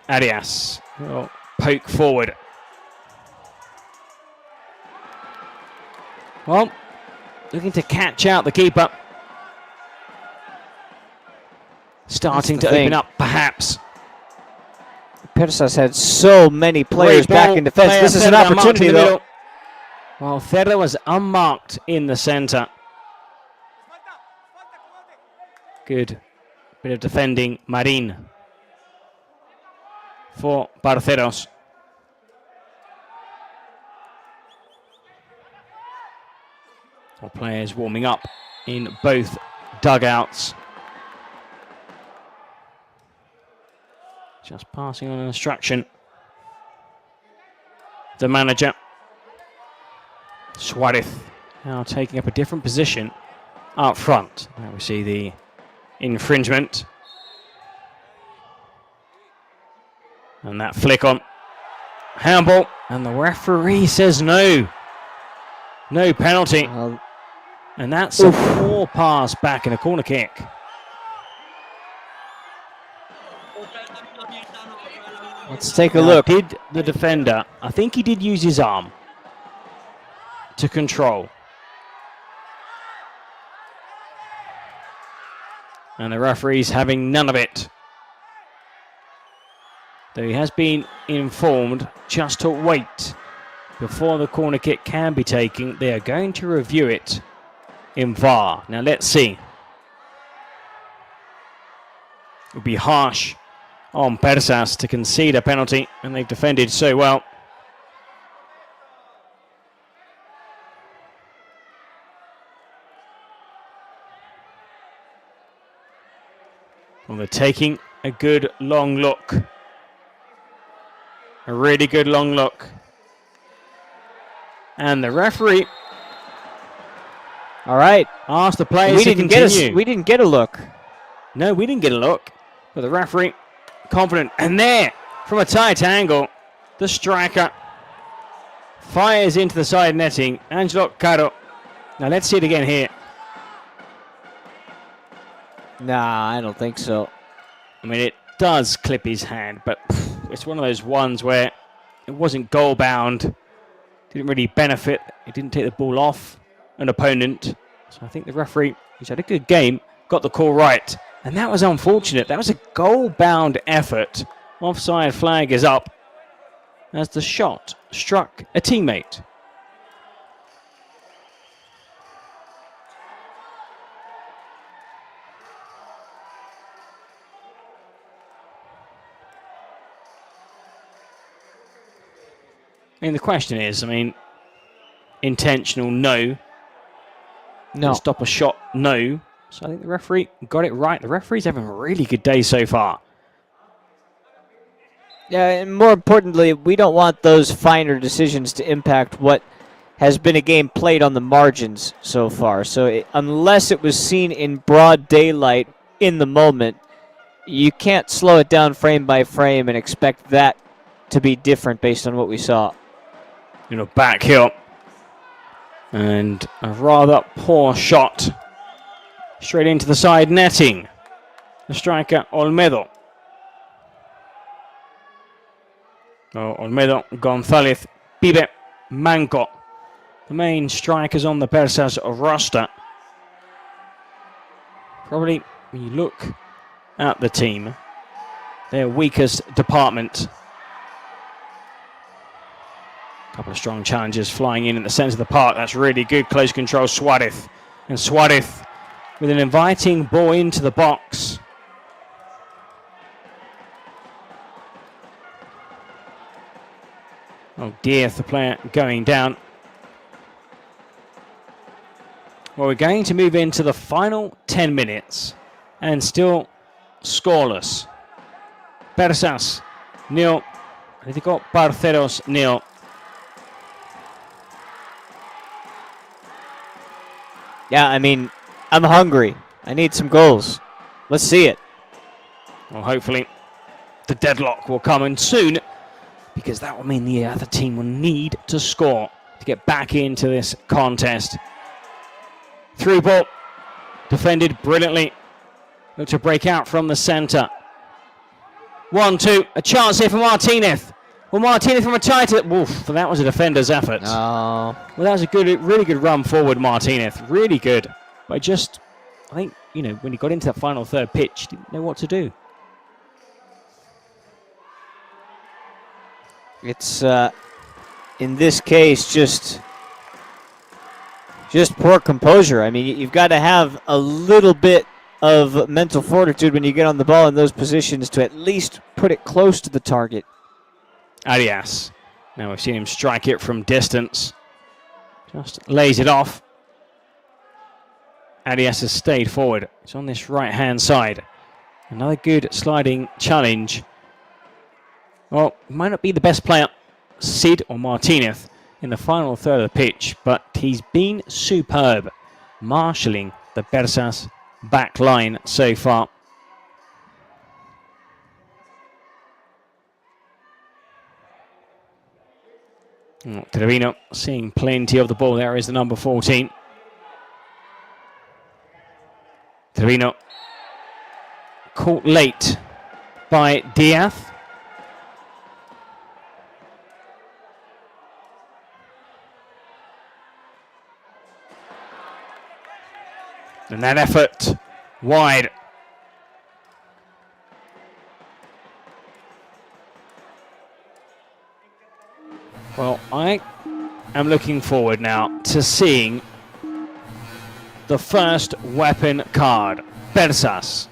Arias will poke forward. Well, looking to catch out the keeper. Starting to open up, perhaps. Persas had so many players back in defense. This is an opportunity, though. Well, Cerda was unmarked in the center. Good bit of defending, Marin, for Barceros. All players warming up in both dugouts. Just passing on an instruction. The manager, Suarez, now taking up a different position up front. Now we see the infringement. And that flick on. Handball. And the referee says no. No penalty. And that's a poor pass back in a corner kick. Let's take a look. Did the defender, I think he did use his arm to control. And the referee's having none of it. Though he has been informed just to wait before the corner kick can be taken. They are going to review it in VAR. Now let's see. It would be harsh on Persas to concede a penalty, and they've defended so well. Well, they're taking a good long look. A really good long look. And the referee, all right, asked the players to continue. We didn't get a look. No, we didn't get a look. But the referee, confident. And there, from a tight angle, the striker fires into the side netting. Angelo Caro. Now let's see it again here. Nah, I don't think so. I mean, it does clip his hand, but it's one of those ones where it wasn't goal bound. Didn't really benefit. It didn't take the ball off an opponent. So I think the referee, who's had a good game, got the call right. And that was unfortunate. That was a goal-bound effort. Offside flag is up as the shot struck a teammate. I mean, the question is, intentional, no. No. Stop a shot, no. So I think the referee got it right. The referee's having a really good day so far. Yeah, and more importantly, we don't want those finer decisions to impact what has been a game played on the margins so far. So unless it was seen in broad daylight in the moment, you can't slow it down frame by frame and expect that to be different based on what we saw. Back heel. And a rather poor shot. Straight into the side netting. The striker, Olmedo. Olmedo, González, Pibe, Manco. The main strikers on the Persas roster. Probably, when you look at the team, their weakest department. A couple of strong challengers flying in the centre of the park. That's really good close control, Suarez. And Suarez with an inviting ball into the box. Oh dear, the player going down. Well, we're going to move into the final 10 minutes and still scoreless. Persas, nil. Atletico Barceros, nil. Yeah, I'm hungry. I need some goals. Let's see it. Well, hopefully the deadlock will come in soon, because that will mean the other team will need to score to get back into this contest. Through ball, defended brilliantly. Look to break out from the centre. 1-2, a chance here for Martinez. Well, Martinez from a tight. Woof, that was a defender's effort. Oh. Well, that was a really good run forward, Martinez. Really good. But I think, when he got into that final third pitch, he didn't know what to do. It's, in this case, just poor composure. I mean, you've got to have a little bit of mental fortitude when you get on the ball in those positions to at least put it close to the target. Arias. Now we've seen him strike it from distance. Just lays it off. Arias has stayed forward. It's on this right-hand side. Another good sliding challenge. Well, might not be the best player, Sid or Martinez, in the final third of the pitch, but he's been superb, marshalling the Bersas back line so far. Trevino seeing plenty of the ball. There is the number 14. Trevino caught late by Diaz. And that effort wide. Well, I am looking forward now to seeing the first weapon card. Bersas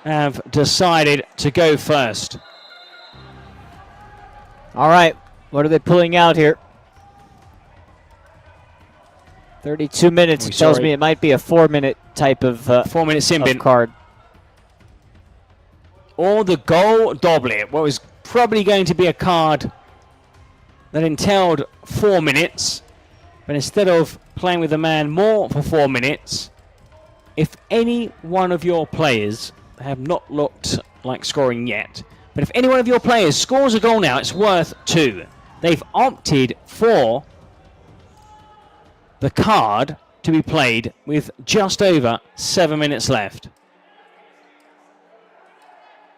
have decided to go first. All right, what are they pulling out here? 32 minutes. It tells me it might be a 4-minute type of 4-minute Simbin card. Or the goal doble. What was probably going to be a card that entailed 4 minutes, but instead of playing with a man more for 4 minutes, if any one of your players have not looked like scoring yet, but if any one of your players scores a goal now, it's worth 2. They've opted for the card to be played with just over 7 minutes left.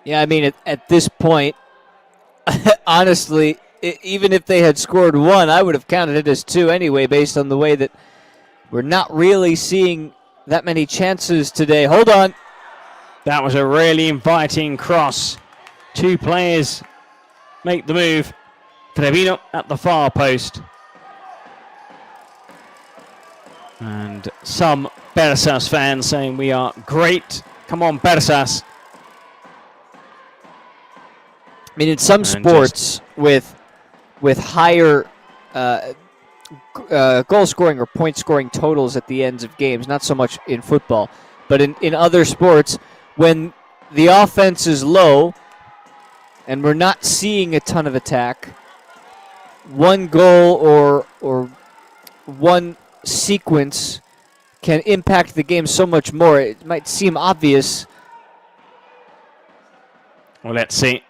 Yeah, I mean, at this point, honestly, even if they had scored 1, I would have counted it as 2 anyway, based on the way that we're not really seeing that many chances today. Hold on. That was a really inviting cross. 2 players make the move. Trevino at the far post. And some Bersas fans saying we are great. Come on, Bersas. I mean, in some sports with higher goal scoring or point scoring totals at the ends of games, not so much in football, but in other sports, when the offense is low and we're not seeing a ton of attack, one goal or one sequence can impact the game so much more. It might seem obvious. Well, let's see.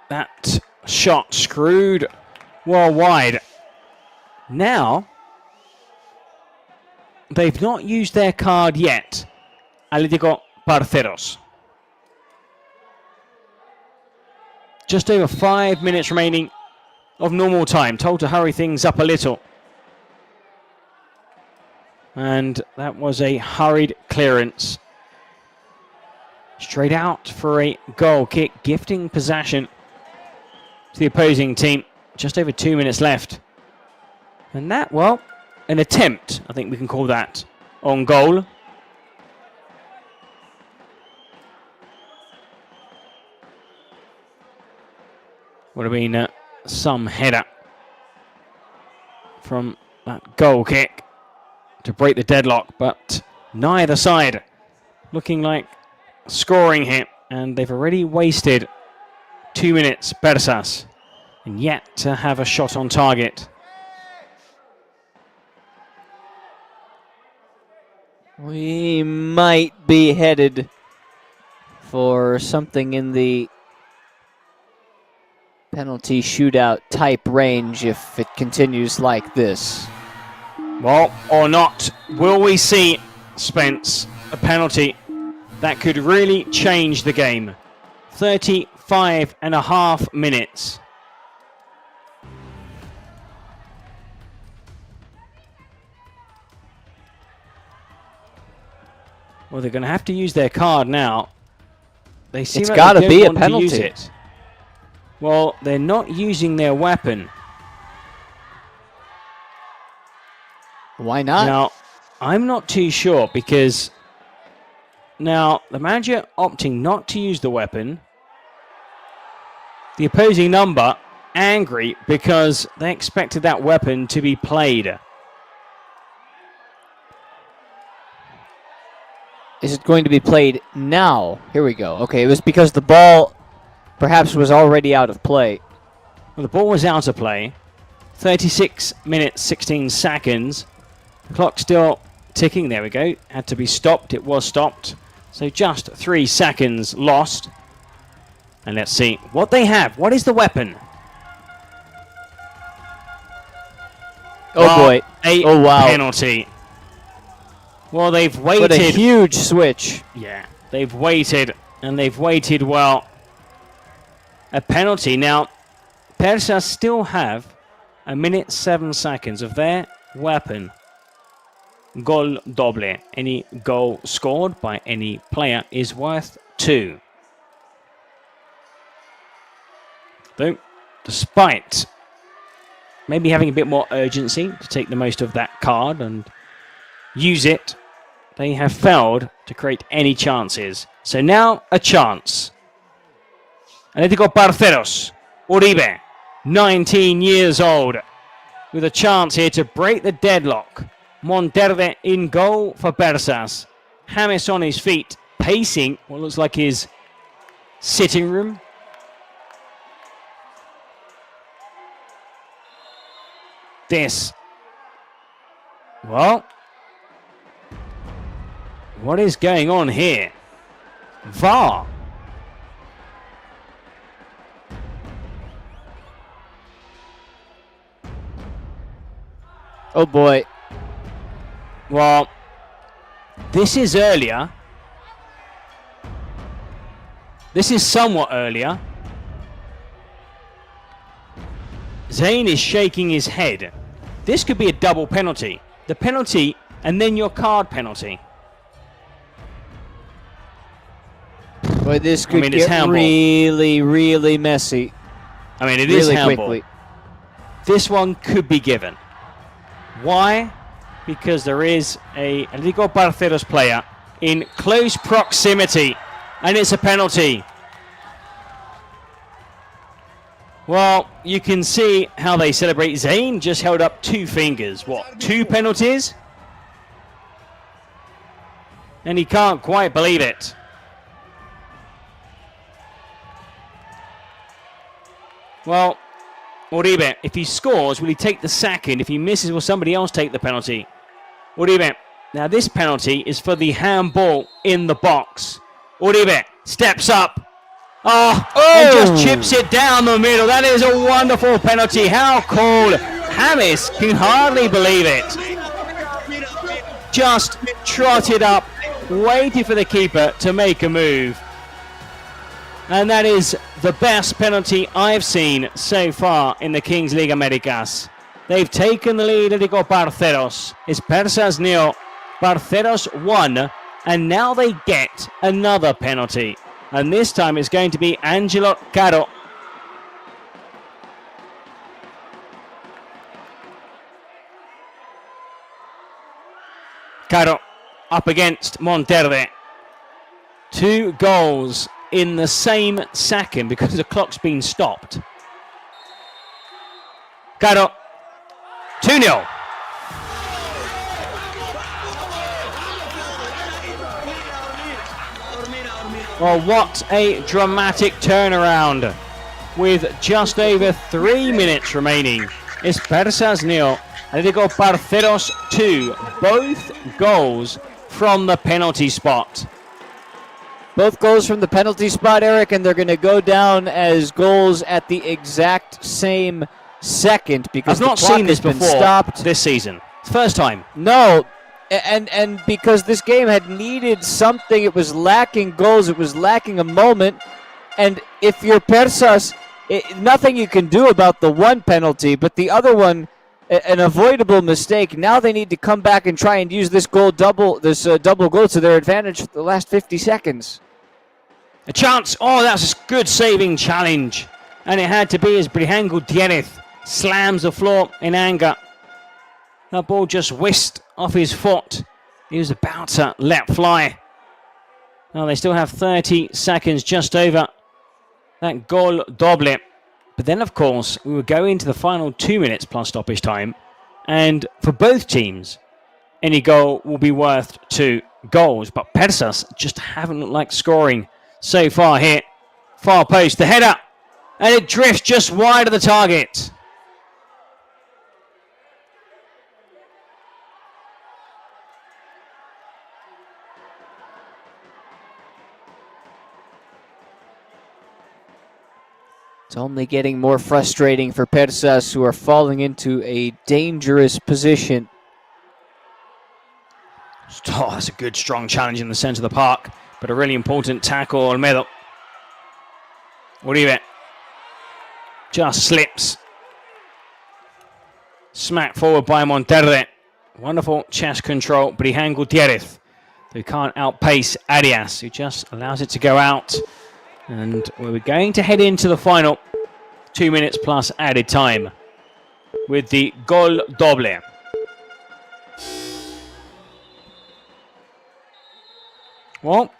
That shot screwed well wide. Now, they've not used their card yet. Atlético Parceros. Just over 5 minutes remaining of normal time. Told to hurry things up a little. And that was a hurried clearance. Straight out for a goal kick, gifting possession to the opposing team. Just over 2 minutes left. And that, well, an attempt, I think we can call that, on goal. Would have been some header from that goal kick to break the deadlock, but neither side looking like scoring here, and they've already wasted 2 minutes, Bersas, and yet to have a shot on target. We might be headed for something in the penalty shootout type range if it continues like this. Well, or not. Will we see, Spence, a penalty that could really change the game? 35.5 minutes. Well, they're going to have to use their card now. They seem it's like got to they be a don't want to use penalty. it. Well, they're not using their weapon. Why not? Now, I'm not too sure because now the manager opting not to use the weapon. The opposing number angry because they expected that weapon to be played. Is it going to be played now? Here we go. Okay, it was because the ball perhaps was already out of play. Well, the ball was out of play. 36 minutes, 16 seconds. The clock still ticking. There we go. Had to be stopped. It was stopped. So just 3 seconds lost. And let's see what they have. What is the weapon? Oh, boy. Oh, wow. Penalty. Well, they've waited. What a huge switch. Yeah, they've waited, and they've waited well. A penalty. Now, Persas still have 1 minute 7 seconds of their weapon. Gol doble. Any goal scored by any player is worth 2. Though, despite maybe having a bit more urgency to take the most of that card and use it, they have failed to create any chances. So now a chance. Atlético Parceros, Uribe, 19 years old, with a chance here to break the deadlock. Monterde in goal for Persas. James on his feet, pacing what looks like his sitting room. This. Well, what is going on here? VAR. Oh boy. Well, this is earlier. This is somewhat earlier. Zayn is shaking his head. This could be a double penalty. The penalty and then your card penalty. Boy, this could get really, really messy. I mean, it really is handball. Quickly. This one could be given. Why? Because there is a Atlético Parceros player in close proximity, and it's a penalty. Well, you can see how they celebrate. Zayn just held up 2 fingers. What, 2 penalties? And he can't quite believe it. Well, Uribe, if he scores, will he take the second? If he misses, will somebody else take the penalty? Uribe, now this penalty is for the handball in the box. Uribe steps up. And just chips it down the middle. That is a wonderful penalty. How cool. James can hardly believe it. Just trotted up, waiting for the keeper to make a move. And that is the best penalty I've seen so far in the Kings League Americas. They've taken the lead at Atlético Parceros. It's Persas 0, Parceros 1, and now they get another penalty. And this time it's going to be Angelo Caro. Caro up against Monterde. 2 goals in the same second because the clock's been stopped. Caro, 2-0. Well, what a dramatic turnaround. With just over 3 minutes remaining. It's Persas 0, Atlético Parceros 2. Both goals from the penalty spot. Both goals from the penalty spot, Eric, and they're going to go down as goals at the exact same second because I've not the clock seen this has been before stopped. This season. It's first time. No, and because this game had needed something, it was lacking goals, it was lacking a moment, and if you're Persas, nothing you can do about the one penalty, but the other one, an avoidable mistake. Now they need to come back and try and use this double goal to their advantage for the last 50 seconds. A chance. Oh, that's a good saving challenge And it had to be as Brihan Gutierrez slams the floor in anger. That ball just whisked off his foot. He was about to let fly. Now they still have 30 seconds just over that goal doble. But then, of course, we will go into the final 2 minutes plus stoppage time. And for both teams, any goal will be worth 2 goals. But Persas just haven't looked like scoring so far here. Far post, the header. And it drifts just wide of the target. It's only getting more frustrating for Persas, who are falling into a dangerous position. Oh, that's a good, strong challenge in the centre of the park, but a really important tackle, Olmedo. Uribe just slips. Smack forward by Monterde. Wonderful chest control, Brihan Gutierrez, who can't outpace Arias, who just allows it to go out. And we're going to head into the final 2 minutes plus added time with the gol doble. Well,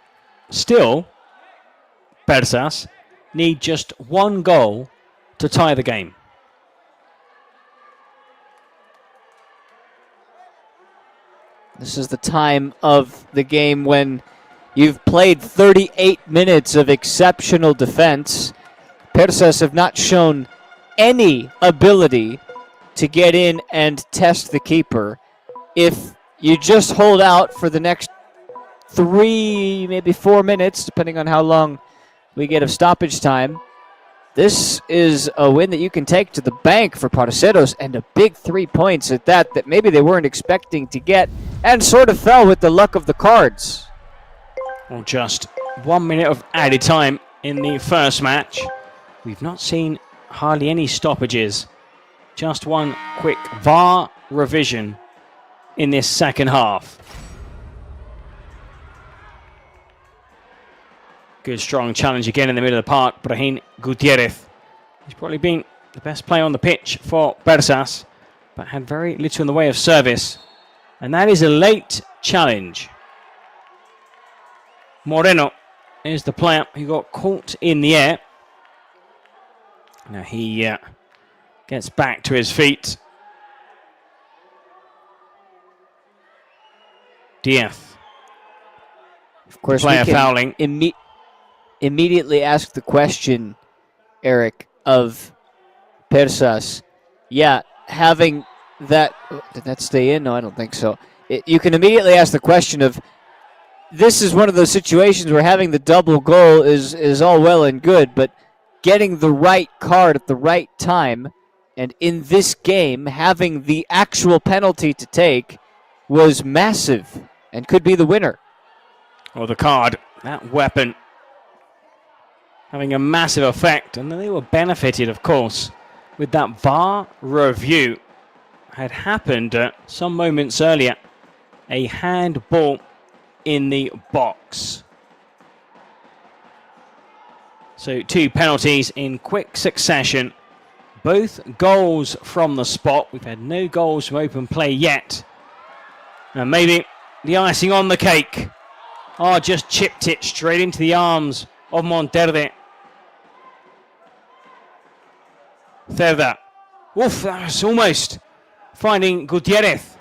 still, Persas need just 1 goal to tie the game. This is the time of the game when you've played 38 minutes of exceptional defense. Persas have not shown any ability to get in and test the keeper. If you just hold out for the next 3, maybe 4 minutes, depending on how long we get of stoppage time, this is a win that you can take to the bank for Parceros, and a big 3 points at that maybe they weren't expecting to get, and sort of fell with the luck of the cards. Well, just 1 minute of added time in the first match. We've not seen hardly any stoppages. Just one quick VAR revision in this second half. Good, strong challenge again in the middle of the park. Brihan Gutierrez. He's probably been the best player on the pitch for Persas, but had very little in the way of service. And that is a late challenge. Moreno is the player who got caught in the air. Now he gets back to his feet. Diaz. Of course, player we can fouling. Immediately ask the question, Eric, of Persas. Yeah, having that... Did that stay in? No, I don't think so. You can immediately ask the question of, this is one of those situations where having the double goal is all well and good, but getting the right card at the right time, and in this game, having the actual penalty to take was massive and could be the winner. Well, the card, that weapon, having a massive effect, and they were benefited, of course, with that VAR review. Had happened some moments earlier, a handball in the box. So 2 penalties in quick succession. Both goals from the spot. We've had no goals from open play yet. And maybe the icing on the cake. Just chipped it straight into the arms of Monterde. Cerda. Oof, that was almost finding Gutierrez.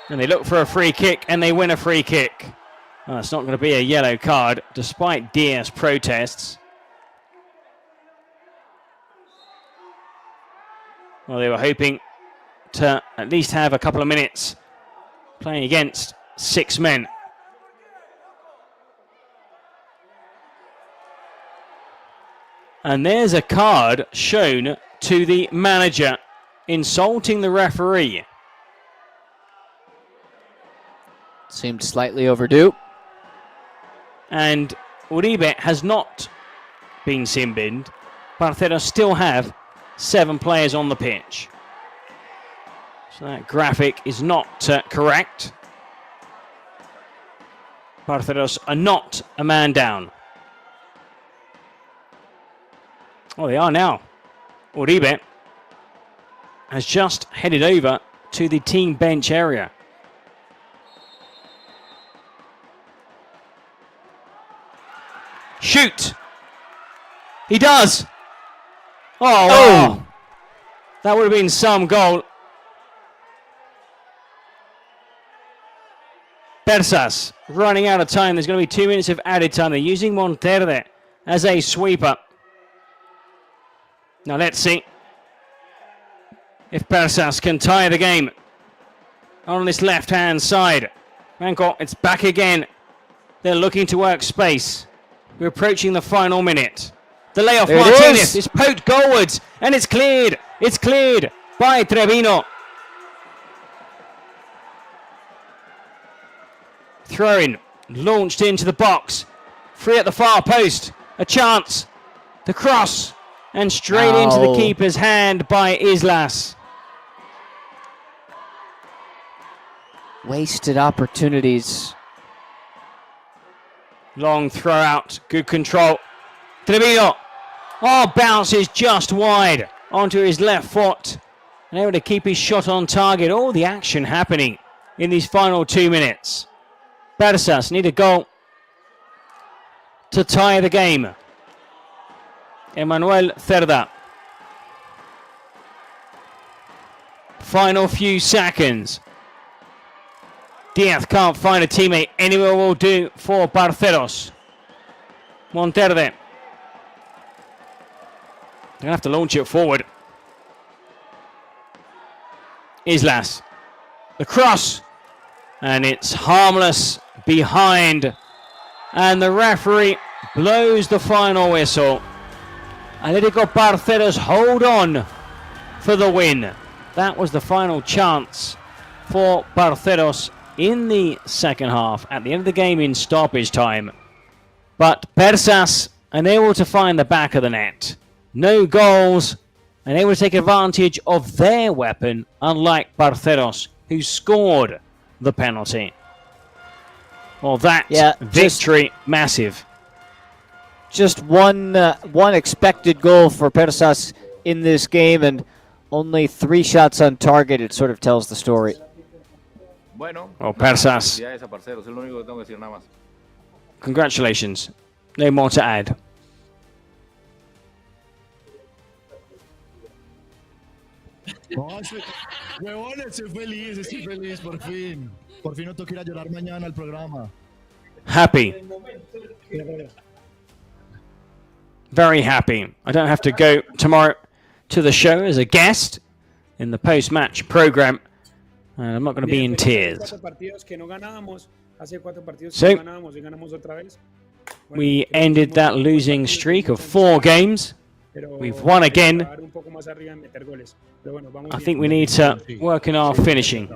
And they look for a free kick, and they win a free kick. It's not going to be a yellow card, despite Diaz's protests. Well, they were hoping to at least have a couple of minutes playing against 6 men. And there's a card shown to the manager, insulting the referee. Seemed slightly overdue. And Uribe has not been sin-binned. Parceros still have 7 players on the pitch. So that graphic is not correct. Parceros are not a man down. Oh, they are now. Uribe has just headed over to the team bench area. Shoot! He does! Oh, wow. That would have been some goal. Persas running out of time. There's going to be 2 minutes of added time. They're using Monterde as a sweeper. Now let's see if Persas can tie the game on this left-hand side. Manco, it's back again. They're looking to work space. We're approaching the final minute. The layoff, there Martinez is poked goalwards, and it's cleared. It's cleared by Trevino. Throw-in, launched into the box. Free at the far post. A chance. The cross. And straight into the keeper's hand by Islas. Wasted opportunities. Long throw out. Good control. Trevino. Oh, bounces just wide onto his left foot. And able to keep his shot on target. All the action happening in these final 2 minutes. Persas need a goal to tie the game. Emmanuel Cerda. Final few seconds. Diaz can't find a teammate. Anywhere will do for Barcelos. Monterde. They're going to have to launch it forward. Islas. The cross. And it's harmless behind. And the referee blows the final whistle. Atlético Barcelos hold on for the win. That was the final chance for Barcelos in the second half at the end of the game in stoppage time. But Persas unable to find the back of the net. No goals, and able to take advantage of their weapon, unlike Barcelos, who scored the penalty. Well, that victory, massive. Just one expected goal for Persas in this game, and only 3 shots on target. It sort of tells the story. Bueno, Persas. Congratulations. No more to add. Huevón, estoy feliz, por fin. Por fin no tengo que ir a llorar mañana al programa. Happy. Very happy. I don't have to go tomorrow to the show as a guest in the post-match program. And I'm not going to be in tears. So, we ended that losing streak of 4 games. We've won again. I think we need to work in our finishing.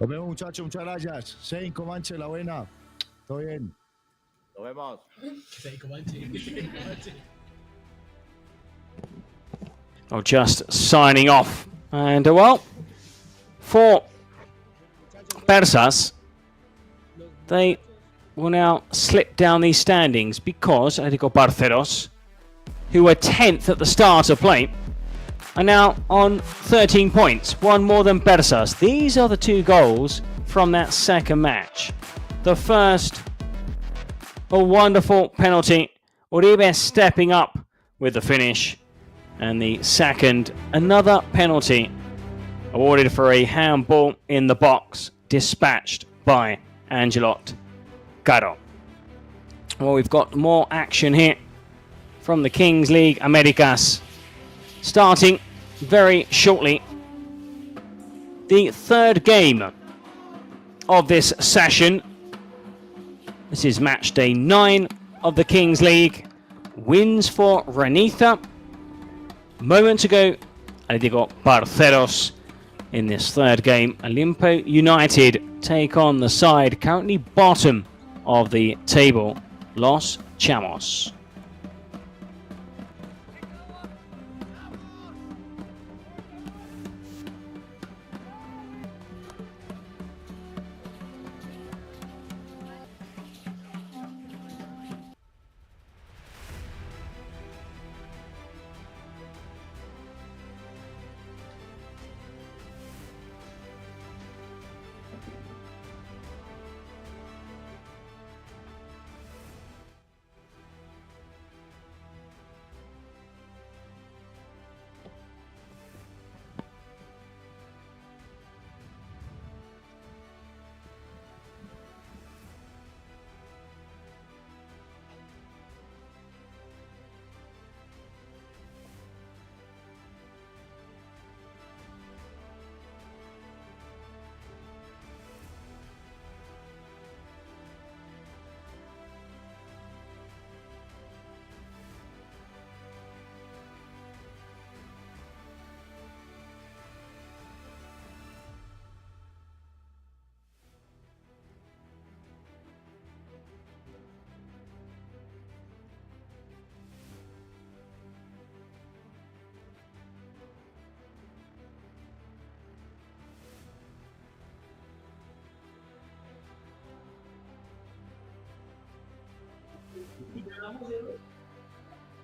Nos vemos, muchachos. Muchas gracias. Sein, Comanche, la buena. Todo bien. Nos vemos. Oh, just signing off. And, well, for Persas, they will now slip down these standings because Atlético Barcelos, who were 10th at the start of play, are now on 13 points, one more than Persas. These are the 2 goals from that second match. The first, a wonderful penalty. Uribe stepping up with the finish. And the second, another penalty awarded for a handball in the box, dispatched by Angelot Caro. Well, we've got more action here from the Kings League Americas, starting very shortly. The third game of this session. This is match day 9 of the Kings League. Wins for Renitha. Moments ago, Atlético Barcelos in this third game. Olimpo United take on the side currently bottom of the table, Los Chamos.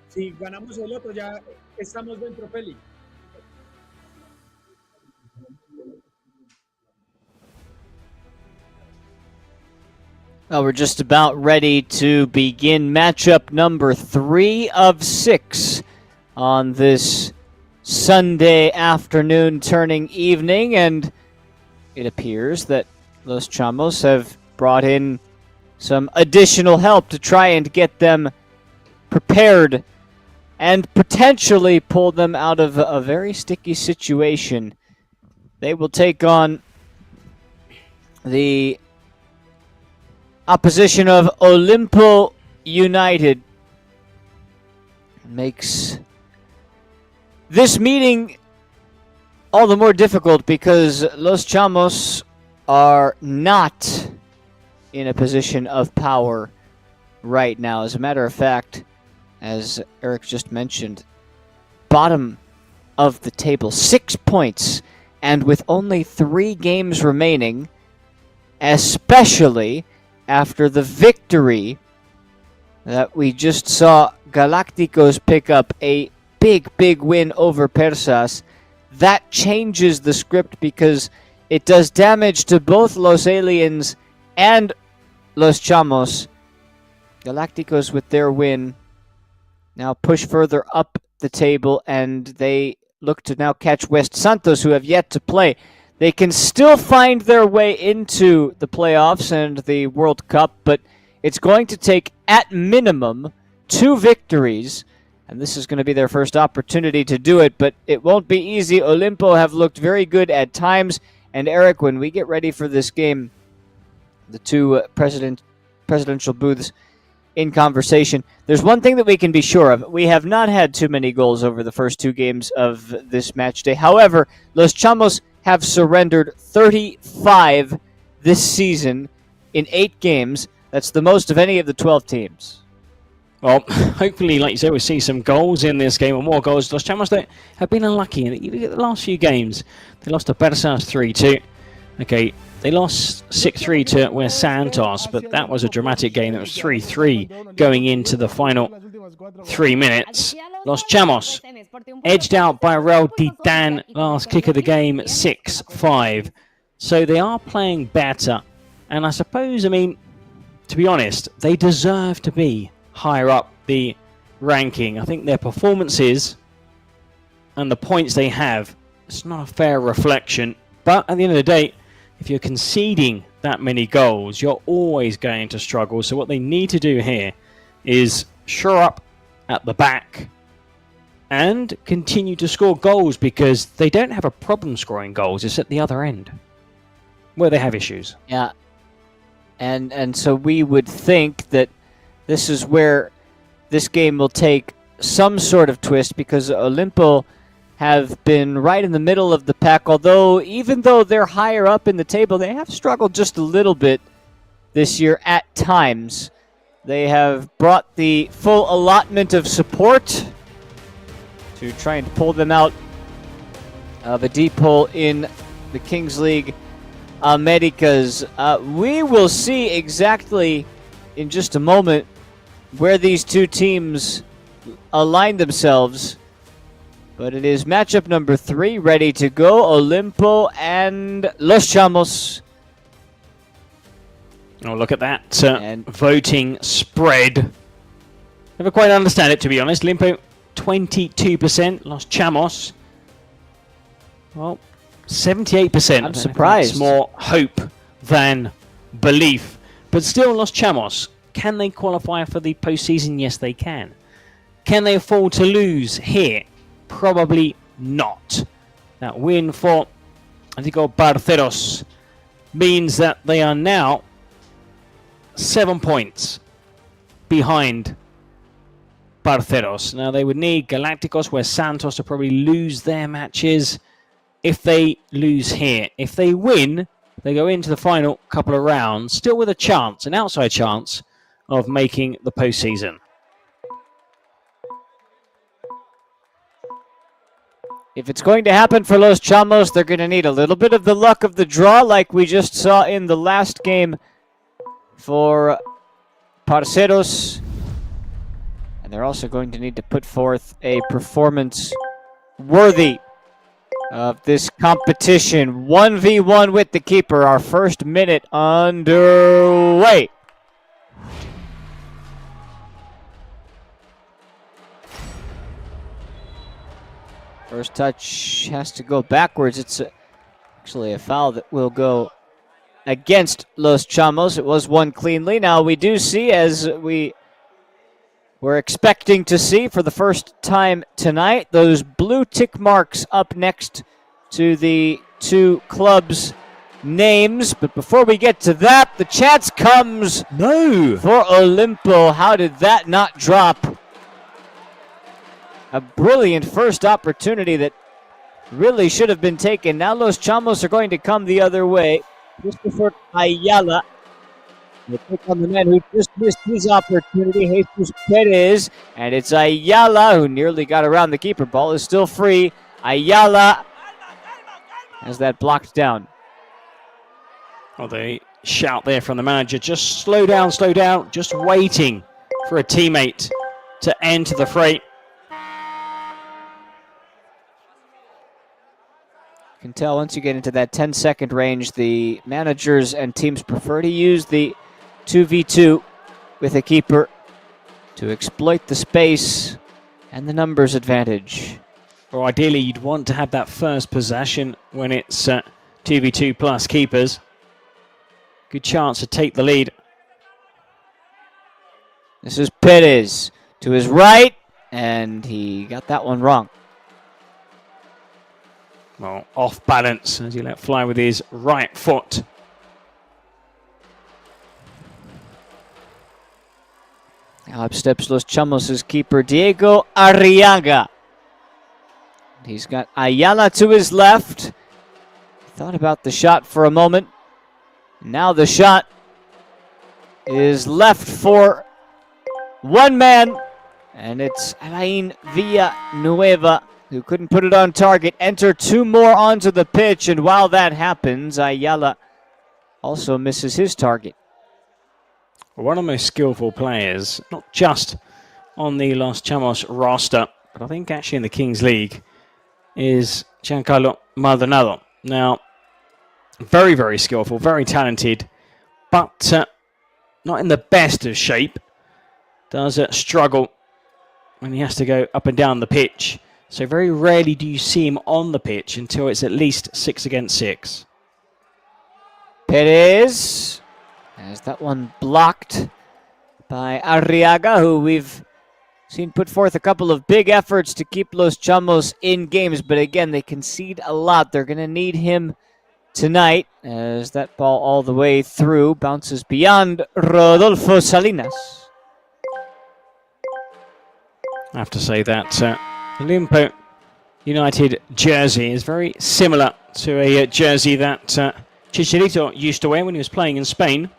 Si ganamos el otro, ya estamos dentro, Peli. Well, we're just about ready to begin matchup number 3 of 6 on this Sunday afternoon turning evening, and it appears that Los Chamos have brought in some additional help to try and get them prepared and potentially pull them out of a very sticky situation. They will take on the opposition of Olimpo United. Makes this meeting all the more difficult because Los Chamos are not in a position of power right now. As a matter of fact, as Eric just mentioned, bottom of the table, 6 points, and with only 3 games remaining, especially after the victory that we just saw Galacticos pick up, a big win over Persas. That changes the script because it does damage to both Los Aliens and Los Chamos. Galacticos with their win now push further up the table, and they look to now catch West Santos, who have yet to play. They can still find their way into the playoffs and the World Cup, but it's going to take, at minimum, 2 victories, and this is going to be their first opportunity to do it, but it won't be easy. Olimpo have looked very good at times, and Eric, when we get ready for this game, the 2 presidential booths in conversation, there's one thing that we can be sure of. We have not had too many goals over the first 2 games of this match day. However, Los Chamos have surrendered 35 this season in 8 games. That's the most of any of the 12 teams. Well, hopefully, like you said, we'll see some goals in this game, or more goals. Los Chamos have been unlucky. You look at the last few games. They lost to Persas 3-2. Okay, they lost 6-3 to West Santos, but that was a dramatic game. It was 3-3 going into the final 3 minutes. Los Chamos edged out by Real Titan last kick of the game, 6-5. So they are playing better. And I suppose, I mean, to be honest, they deserve to be higher up the ranking. I think their performances and the points they have, it's not a fair reflection. But at the end of the day, if you're conceding that many goals, you're always going to struggle. So what they need to do here is shore up at the back and continue to score goals, because they don't have a problem scoring goals. It's at the other end where they have issues. Yeah. And so we would think that this is where this game will take some sort of twist, because Olimpo have been right in the middle of the pack, although even though they're higher up in the table, they have struggled just a little bit this year at times. They have brought the full allotment of support to try and pull them out of a deep hole in the Kings League Americas. We will see exactly in just a moment where these 2 teams align themselves. But it is matchup number 3 ready to go. Olimpo and Los Chamos. Oh, look at that voting spread. Never quite understand it, to be honest. Olimpo 22%. Los Chamos, well, 78%. I'm surprised. It's more hope than belief. But still, Los Chamos, can they qualify for the postseason? Yes, they can. Can they afford to lose here? Probably not. That win for Atlético Parceros means that they are now 7 points behind Parceros. Now they would need Galacticos, West Santos to probably lose their matches if they lose here. If they win, they go into the final couple of rounds, still with a chance, an outside chance, of making the postseason. If it's going to happen for Los Chamos, they're going to need a little bit of the luck of the draw, like we just saw in the last game for Parceros. And they're also going to need to put forth a performance worthy of this competition. 1v1 with the keeper. Our first minute underway. First touch has to go backwards. It's actually a foul that will go against Los Chamos. It was won cleanly. Now we do see, as we were expecting to see for the first time tonight, those blue tick marks up next to the two clubs' names. But before we get to that, the chance comes for Olimpo. How did that not drop? A brilliant first opportunity that really should have been taken. Now Los Chamos are going to come the other way. Christopher Ayala will pick on the man who just missed his opportunity, Jesus Perez. And it's Ayala who nearly got around the keeper. Ball is still free. Ayala has that blocked down. Well, the shout there from the manager, just slow down, just waiting for a teammate to enter the fray. You can tell once you get into that 10-second range, the managers and teams prefer to use the 2v2 with a keeper to exploit the space and the numbers advantage. Or ideally, you'd want to have that first possession when it's 2v2 plus keepers. Good chance to take the lead. This is Perez to his right, and he got that one wrong. Well, off balance as he let fly with his right foot. Now up steps Los Chamos' keeper, Diego Arriaga. He's got Ayala to his left. Thought about the shot for a moment. Now the shot is left for one man, and it's Alain Villanueva who couldn't put it on target. Enter two more onto the pitch, and while that happens, Ayala also misses his target. One of the most skillful players, not just on the Los Chamos roster, but I think actually in the Kings League, is Giancarlo Maldonado. Now, very, very skillful, very talented, but not in the best of shape. Does struggle when he has to go up and down the pitch. So very rarely do you see him on the pitch until it's at least 6 against 6. Perez has that one blocked by Arriaga, who we've seen put forth a couple of big efforts to keep Los Chamos in games, but again, they concede a lot. They're going to need him tonight as that ball all the way through bounces beyond Rodolfo Salinas. I have to say that Olimpo United jersey is very similar to a jersey that Chicharito used to wear when he was playing in Spain.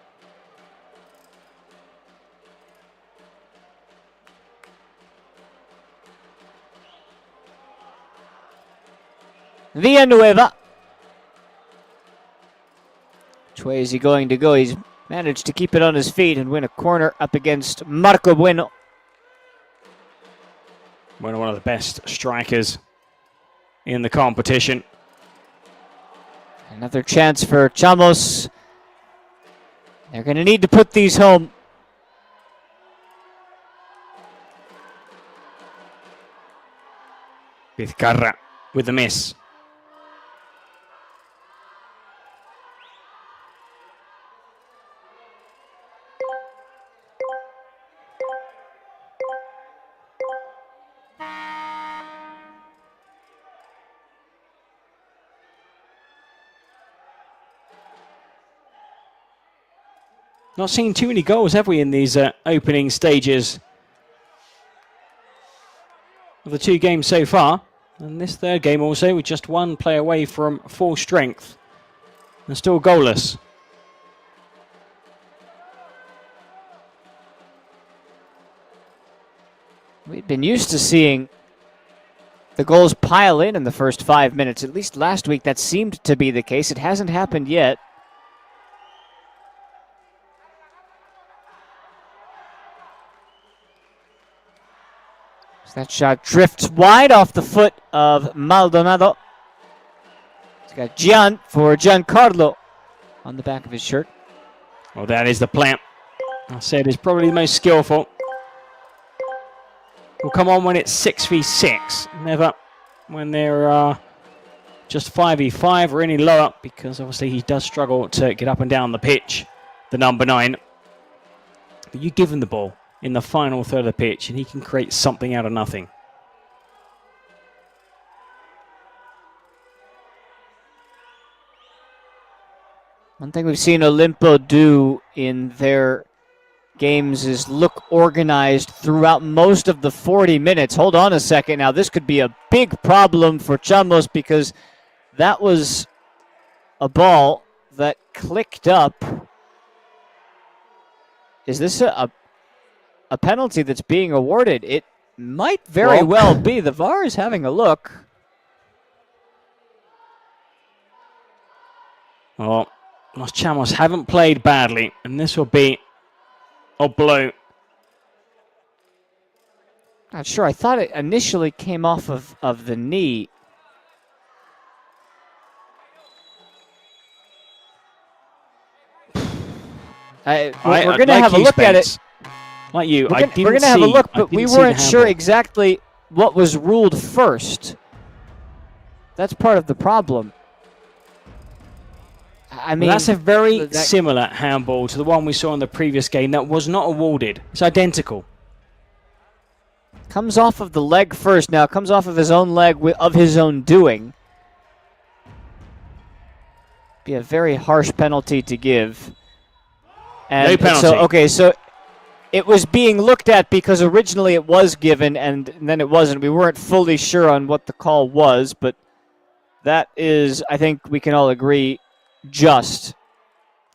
Villanueva. Which way is he going to go? He's managed to keep it on his feet and win a corner up against Marco Bueno. One of the best strikers in the competition. Another chance for Chamos. They're going to need to put these home. Vizcarra with the miss. Not seen too many goals, have we, in these opening stages of the two games so far? And this third game also with just one play away from full strength. And still goalless. We've been used to seeing the goals pile in the first 5 minutes. At least last week that seemed to be the case. It hasn't happened yet. That shot drifts wide off the foot of Maldonado. He's got Gian for Giancarlo on the back of his shirt. Well, that is the plan. I said it's probably the most skillful. Will come on when it's 6v6. Never when they're just 5v5 or any lower, because obviously he does struggle to get up and down the pitch, the number 9. But you give him the ball in the final third of the pitch and he can create something out of nothing. One thing we've seen Olimpo do in their games is look organized throughout most of the 40 minutes. Hold on a second. Now, this could be a big problem for Chamos because that was a ball that clicked up. Is this a penalty that's being awarded? It might very well be. The VAR is having a look. Well, Los Chamos haven't played badly, and this will be a blow. Not sure. I thought it initially came off of the knee. We're going to have a look at it. Like you, we're going to have a look, but we weren't sure exactly what was ruled first. That's part of the problem. I mean, that's a very similar handball to the one we saw in the previous game that was not awarded. It's identical. Comes off of the leg first. Now, comes off of his own leg of his own doing. Be a very harsh penalty to give. And no penalty. So it was being looked at because originally it was given and then it wasn't. We weren't fully sure on what the call was, but that is, I think we can all agree, just.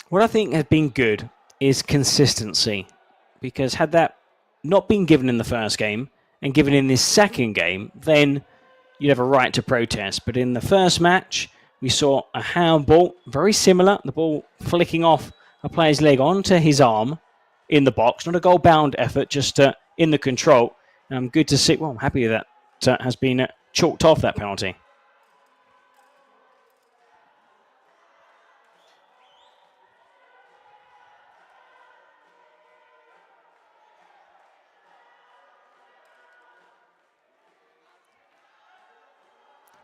What I think has been good is consistency, because had that not been given in the first game and given in this second game, then you'd have a right to protest. But in the first match, we saw a handball, very similar, the ball flicking off a player's leg onto his arm in the box, not a goal-bound effort, just in the control. And I'm good to see, well, I'm happy that has been chalked off, that penalty.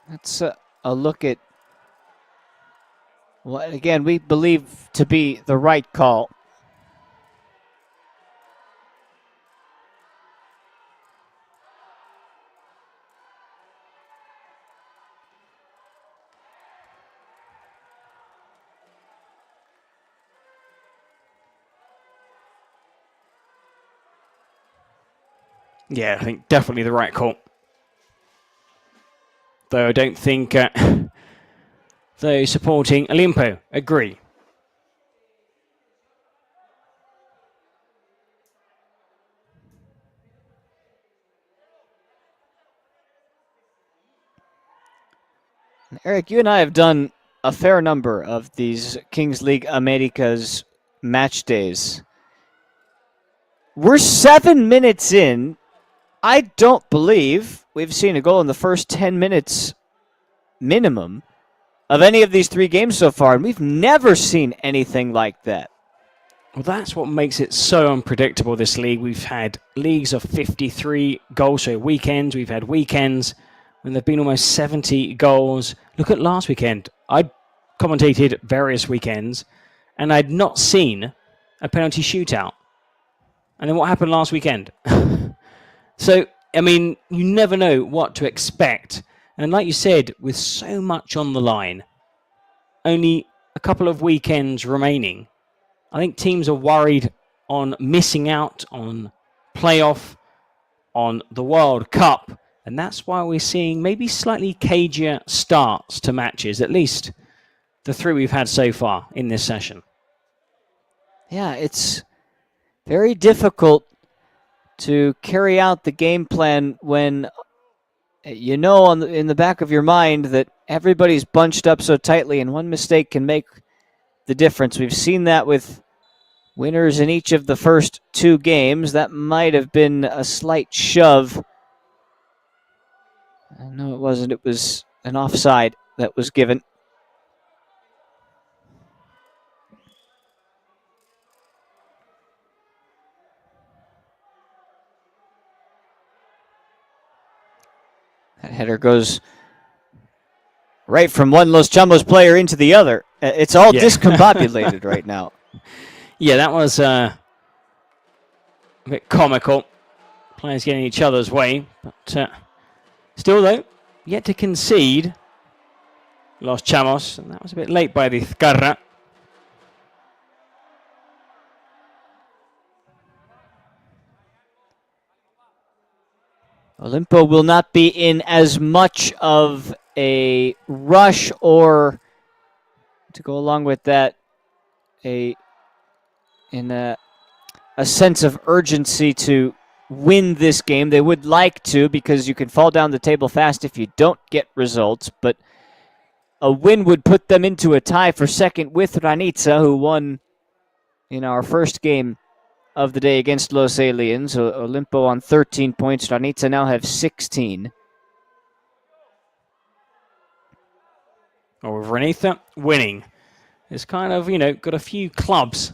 That's a look at what, again, we believe to be the right call. Yeah, I think definitely the right call. Though I don't think those supporting Olimpo agree. Eric, you and I have done a fair number of these Kings League Americas match days. We're 7 minutes in. I don't believe we've seen a goal in the first 10 minutes minimum of any of these 3 games so far, and we've never seen anything like that. Well, that's what makes it so unpredictable, this league. We've had leagues of 53 goals, so weekends. We've had weekends when there have been almost 70 goals. Look at last weekend. I commentated various weekends, and I'd not seen a penalty shootout. And then what happened last weekend? So, I mean, you never know what to expect. And like you said, with so much on the line, only a couple of weekends remaining, I think teams are worried on missing out on playoff, on the World Cup. And that's why we're seeing maybe slightly cagier starts to matches, at least the 3 we've had so far in this session. Yeah, it's very difficult to carry out the game plan when you know in the back of your mind that everybody's bunched up so tightly and one mistake can make the difference. We've seen that with winners in each of the first 2 games. That might have been a slight shove No, it wasn't. It was an offside that was given. That header goes right from one Los Chamos player into the other. It's all discombobulated right now. Yeah, that was a bit comical. Players getting each other's way. But still, though, yet to concede. Los Chamos, and that was a bit late by the Zcarra. Olimpo will not be in as much of a rush, or to go along with that, a sense of urgency to win this game. They would like to, because you can fall down the table fast if you don't get results, but a win would put them into a tie for second with Ranitza, who won in our first game of the day against Los Aliens. Olimpo on 13 points. Ranitza now have 16. Well, with Ranitza winning, it's kind of, got a few clubs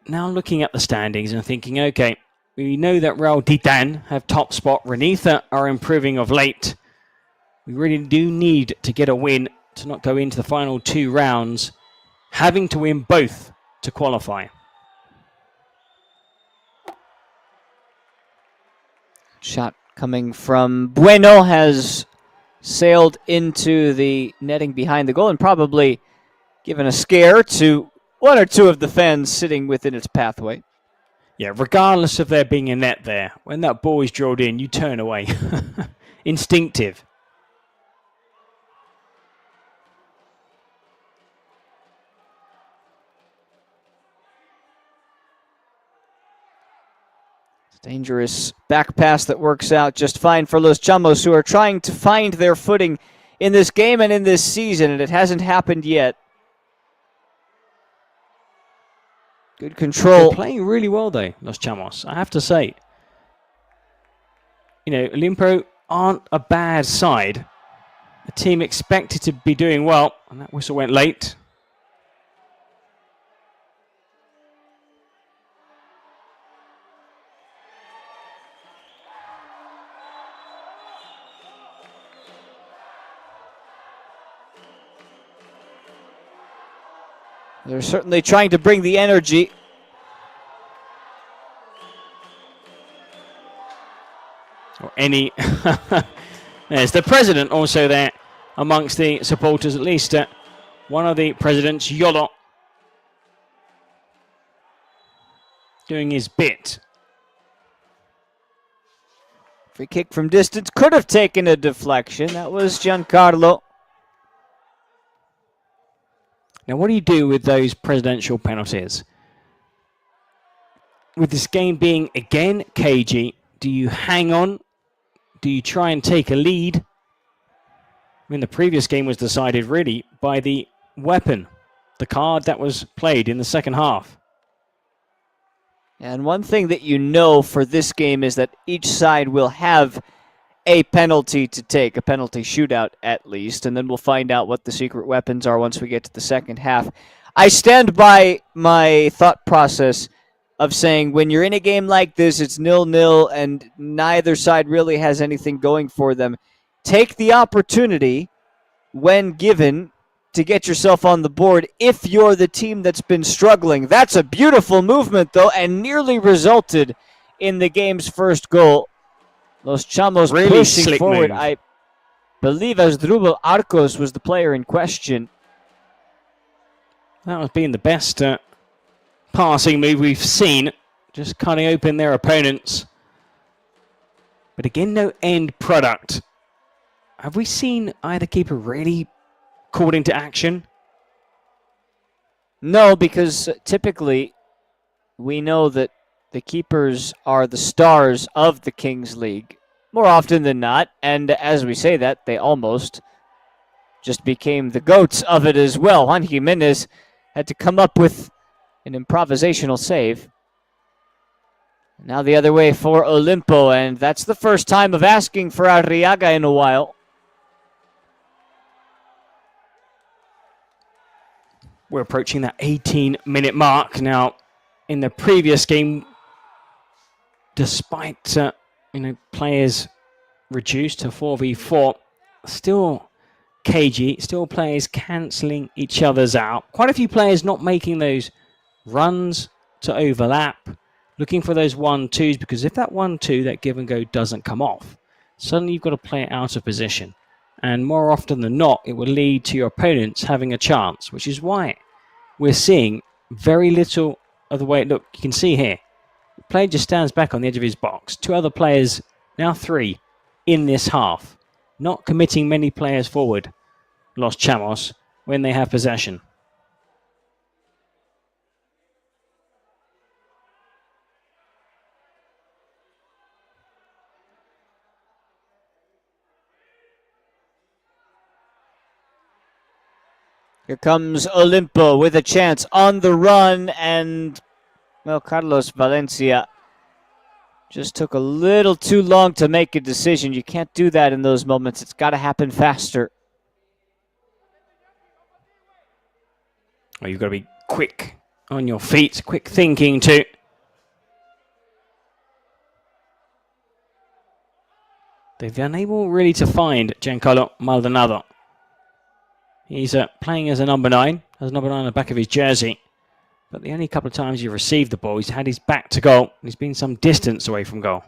now looking at the standings and thinking, okay, we know that Real Titan have top spot. Ranitza are improving of late. We really do need to get a win to not go into the final 2 rounds, having to win both to qualify. Shot coming from Bueno has sailed into the netting behind the goal and probably given a scare to one or two of the fans sitting within its pathway. Yeah, regardless of there being a net there, when that ball is drilled in, you turn away. Instinctive. Dangerous back pass that works out just fine for Los Chamos, who are trying to find their footing in this game and in this season, and it hasn't happened yet. Good control. They're playing really well, though, Los Chamos, I have to say. Olimpo aren't a bad side. The team expected to be doing well, and that whistle went late. They're certainly trying to bring the energy. Or any. There's the president also there amongst the supporters, at least one of the presidents, Yolo, doing his bit. Free kick from distance could have taken a deflection. That was Giancarlo. Now, what do you do with those presidential penalties? With this game being, again, cagey, do you hang on? Do you try and take a lead? I mean, the previous game was decided, really, by the weapon, the card that was played in the second half. And one thing that you know for this game is that each side will have a penalty to take, a penalty shootout at least, and then we'll find out what the secret weapons are once we get to the second half. I stand by my thought process of saying when you're in a game like this, it's 0-0 and neither side really has anything going for them. Take the opportunity when given to get yourself on the board if you're the team that's been struggling. That's a beautiful movement, though, and nearly resulted in the game's first goal. Los Chamos really pushing forward. Move. I believe Asdrubal Arcos was the player in question. That was being the best passing move we've seen, just cutting open their opponents. But again, no end product. Have we seen either keeper really called into action? No, because typically we know that the keepers are the stars of the Kings League more often than not, and as we say that, they almost just became the goats of it as well. Juan Jimenez had to come up with an improvisational save. Now the other way for Olimpo, and that's the first time of asking for Arriaga in a while. We're approaching that 18-minute mark now. In the previous game, despite players reduced to 4v4, still cagey, still players cancelling each other's out. Quite a few players not making those runs to overlap, looking for those 1-2s, because if that 1-2, that give and go doesn't come off, suddenly you've got to play it out of position. And more often than not, it will lead to your opponents having a chance, which is why we're seeing very little of the way. Look, you can see here, the player just stands back on the edge of his box. Two other players, now three, in this half, not committing many players forward, Los Chamos, when they have possession. Here comes Olimpo with a chance on the run, and, well, Carlos Valencia just took a little too long to make a decision. You can't do that in those moments. It's got to happen faster. Well, you've got to be quick on your feet, quick thinking too. They've been unable really to find Giancarlo Maldonado. He's playing as a number 9, has number 9 on the back of his jersey. But the only couple of times he's received the ball, he's had his back to goal. He's been some distance away from goal.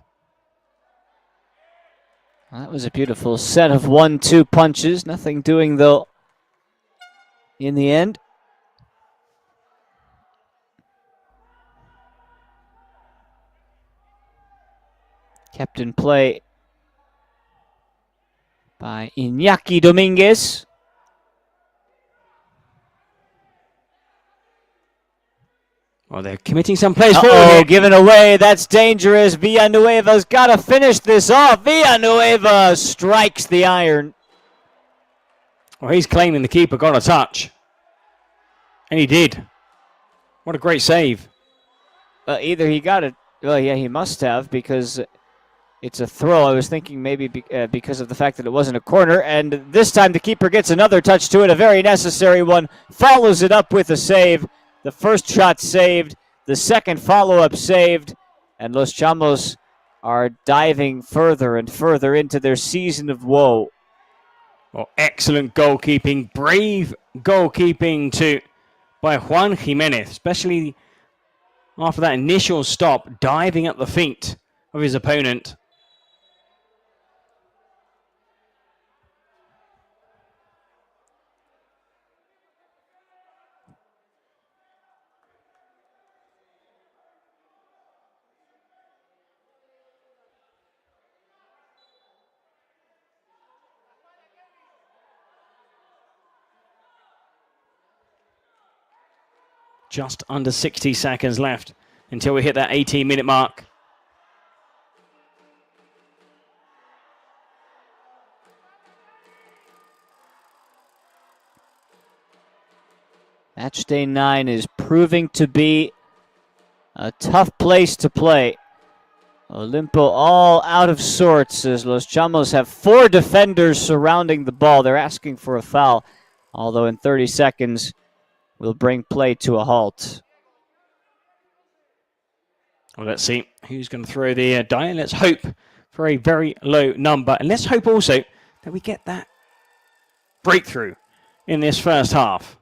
That was a beautiful set of 1-2 punches. Nothing doing, though, in the end. Kept in play by Iñaki Dominguez. Well, they're committing some plays forward. Given away. That's dangerous. Villanueva's got to finish this off. Villanueva strikes the iron. Well, he's claiming the keeper got a touch. And he did. What a great save. Either he got it. Well, yeah, he must have, because it's a throw. I was thinking maybe because of the fact that it wasn't a corner. And this time the keeper gets another touch to it, a very necessary one. Follows it up with a save. The first shot saved, the second follow-up saved, and Los Chamos are diving further and further into their season of woe. Well, excellent goalkeeping, brave goalkeeping too by Juan Jimenez, especially after that initial stop, diving at the feet of his opponent. Just under 60 seconds left until we hit that 18-minute mark. Match day 9 is proving to be a tough place to play. Olimpo all out of sorts as Los Chamos have 4 defenders surrounding the ball. They're asking for a foul, although in 30 seconds will bring play to a halt. Well, let's see who's going to throw the die. Let's hope for a very low number. And let's hope also that we get that breakthrough in this first half.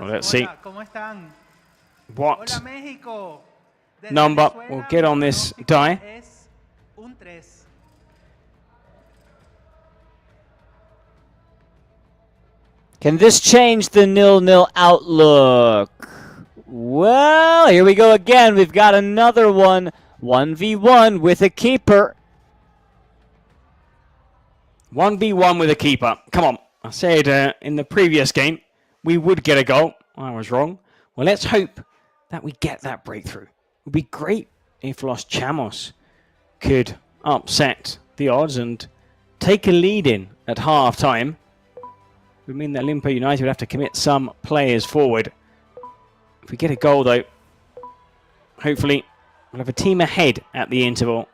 Well, let's see what number will get on this die. Can this change the 0-0 outlook? Well, here we go again. We've got another one, 1v1 with a keeper. 1v1 with a keeper. Come on. I said in the previous game we would get a goal. I was wrong. Well, let's hope that we get that breakthrough. It would be great if Los Chamos could upset the odds and take a lead in at half-time. It would mean that Olimpo United would have to commit some players forward. If we get a goal, though, hopefully we'll have a team ahead at the interval.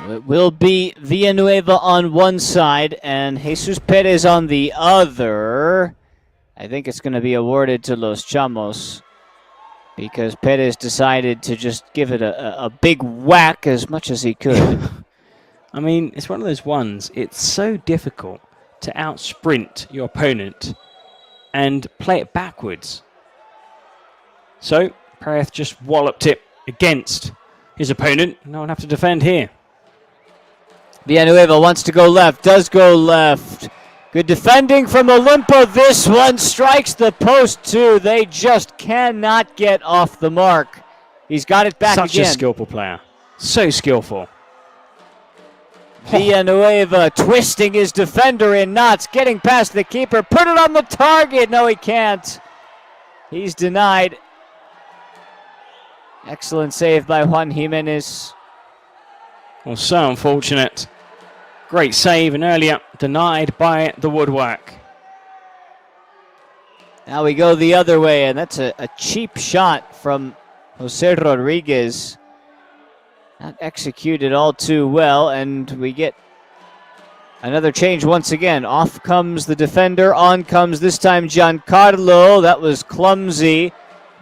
It will be Villanueva on one side and Jesus Perez on the other. I think it's going to be awarded to Los Chamos because Perez decided to just give it a big whack as much as he could. I mean, it's one of those ones, it's so difficult to outsprint your opponent and play it backwards. So, Perez just walloped it against his opponent. No one have to defend here. Villanueva wants to go left, does go left. Good defending from Olimpo. This one strikes the post too. They just cannot get off the mark. He's got it back again. Such a skillful player. So skillful. Villanueva twisting his defender in knots, getting past the keeper. Put it on the target. No, he can't. He's denied. Excellent save by Juan Jimenez. Well, so unfortunate. Great save and earlier denied by the woodwork. Now we go the other way, and that's a cheap shot from Jose Rodriguez. Not executed all too well, and we get another change once again. Off comes the defender, on comes this time Giancarlo. That was clumsy.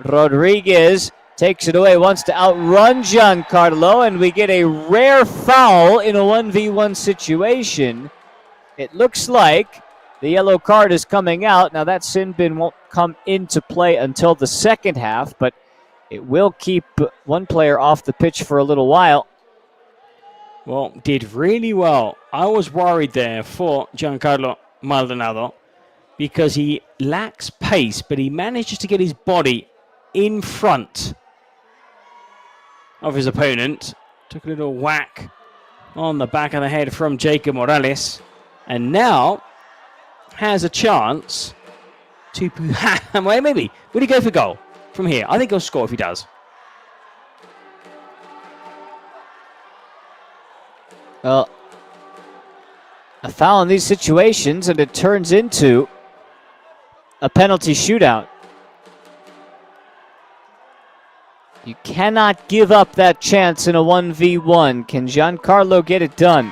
Rodriguez takes it away, wants to outrun Giancarlo, and we get a rare foul in a 1v1 situation. It looks like the yellow card is coming out. Now that sin bin won't come into play until the second half, but it will keep one player off the pitch for a little while. Well, did really well. I was worried there for Giancarlo Maldonado because he lacks pace, but he manages to get his body in front of his opponent. Took a little whack on the back of the head from Jacob Morales, and now has a chance to well, maybe would he go for goal from here? I think he'll score if he does. Well, a foul in these situations, and it turns into a penalty shootout. You cannot give up that chance in a 1v1. Can Giancarlo get it done?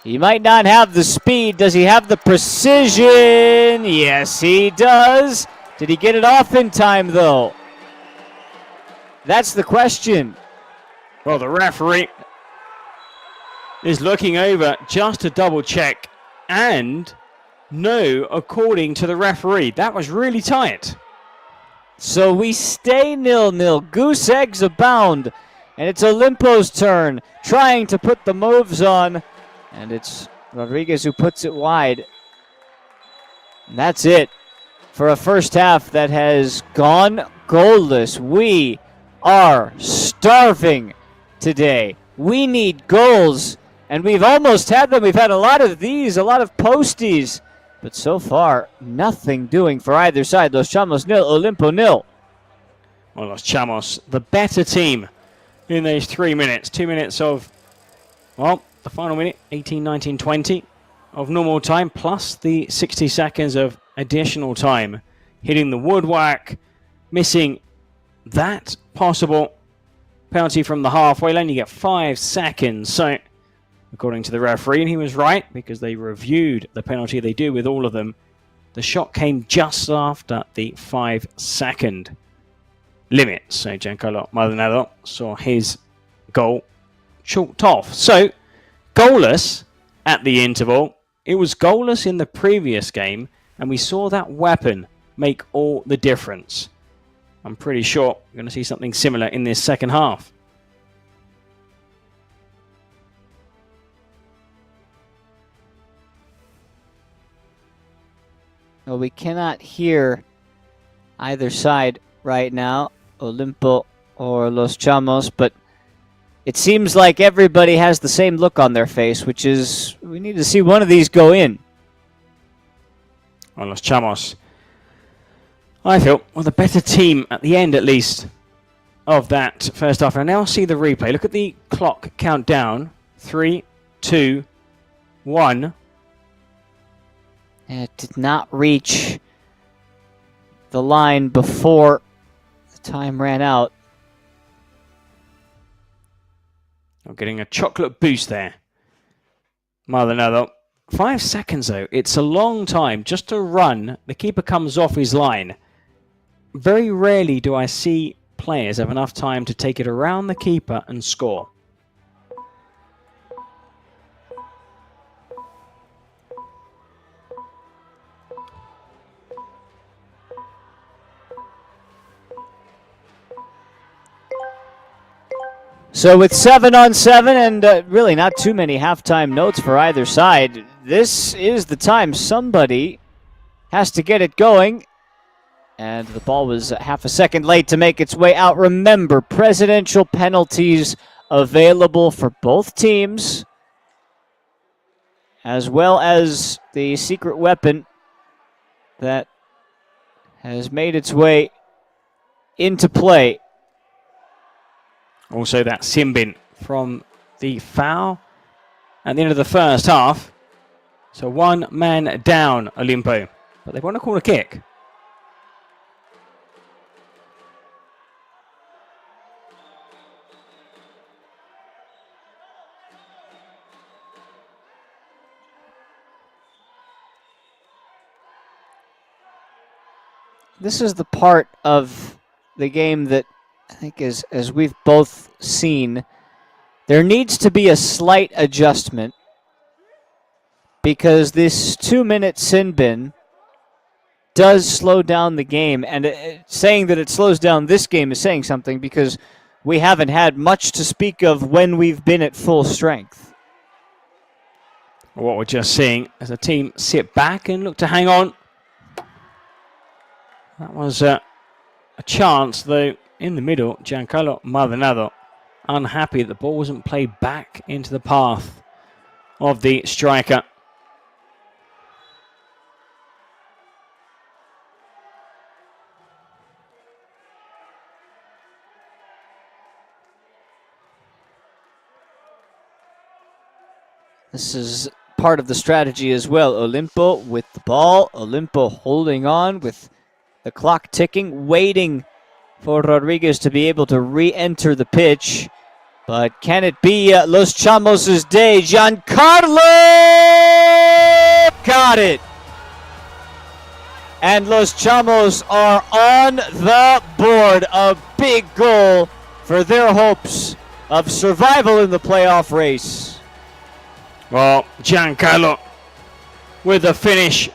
He might not have the speed. Does he have the precision? Yes, he does. Did he get it off in time, though? That's the question. Well, the referee is looking over just to double check, and no, according to the referee. That was really tight. So we stay 0-0. Goose eggs abound. And it's Olimpo's turn, trying to put the moves on. And it's Rodriguez who puts it wide. And that's it for a first half that has gone goalless. We are starving today. We need goals. And we've almost had them. We've had a lot of these, a lot of posties. But so far, nothing doing for either side. Los Chamos 0, Olimpo 0. Well, Los Chamos, the better team in those 3 minutes. 2 minutes of, well, the final minute, 18, 19, 20 of normal time, plus the 60 seconds of additional time. Hitting the woodwork, missing that possible penalty from the halfway line. You get 5 seconds. So, according to the referee, and he was right because they reviewed the penalty. They do with all of them. The shot came just after the 5-second limit. So Giancarlo Maldonado saw his goal chalked off. So goalless at the interval. It was goalless in the previous game, and we saw that weapon make all the difference. I'm pretty sure we're going to see something similar in this second half. Well, we cannot hear either side right now, Olimpo or Los Chamos, but it seems like everybody has the same look on their face, which is we need to see one of these go in. Well, Los Chamos, I feel, were the better team at the end, at least, of that first half. And now see the replay. Look at the clock countdown. 3, 2, 1. And it did not reach the line before the time ran out. I'm getting a chocolate boost there. Maldonado. 5 seconds, though. It's a long time just to run. The keeper comes off his line. Very rarely do I see players have enough time to take it around the keeper and score. So with 7 on 7 and really not too many halftime notes for either side, this is the time somebody has to get it going. And the ball was half a second late to make its way out. Remember, presidential penalties available for both teams, as well as the secret weapon that has made its way into play. Also that Simbin from the foul at the end of the first half. So 1 man down, Olimpo. But they want to call a kick. This is the part of the game that I think as we've both seen, there needs to be a slight adjustment because this 2-minute sin bin does slow down the game. And saying that it slows down this game is saying something because we haven't had much to speak of when we've been at full strength. What we're just seeing as a team sit back and look to hang on. That was a chance, though, in the middle. Giancarlo Maldonado unhappy that the ball wasn't played back into the path of the striker. This is part of the strategy as well. Olimpo with the ball. Olimpo holding on with the clock ticking, waiting for Rodriguez to be able to re-enter the pitch. But can it be Los Chamos' day? Giancarlo got it! And Los Chamos are on the board. A big goal for their hopes of survival in the playoff race. Well, Giancarlo with the finish.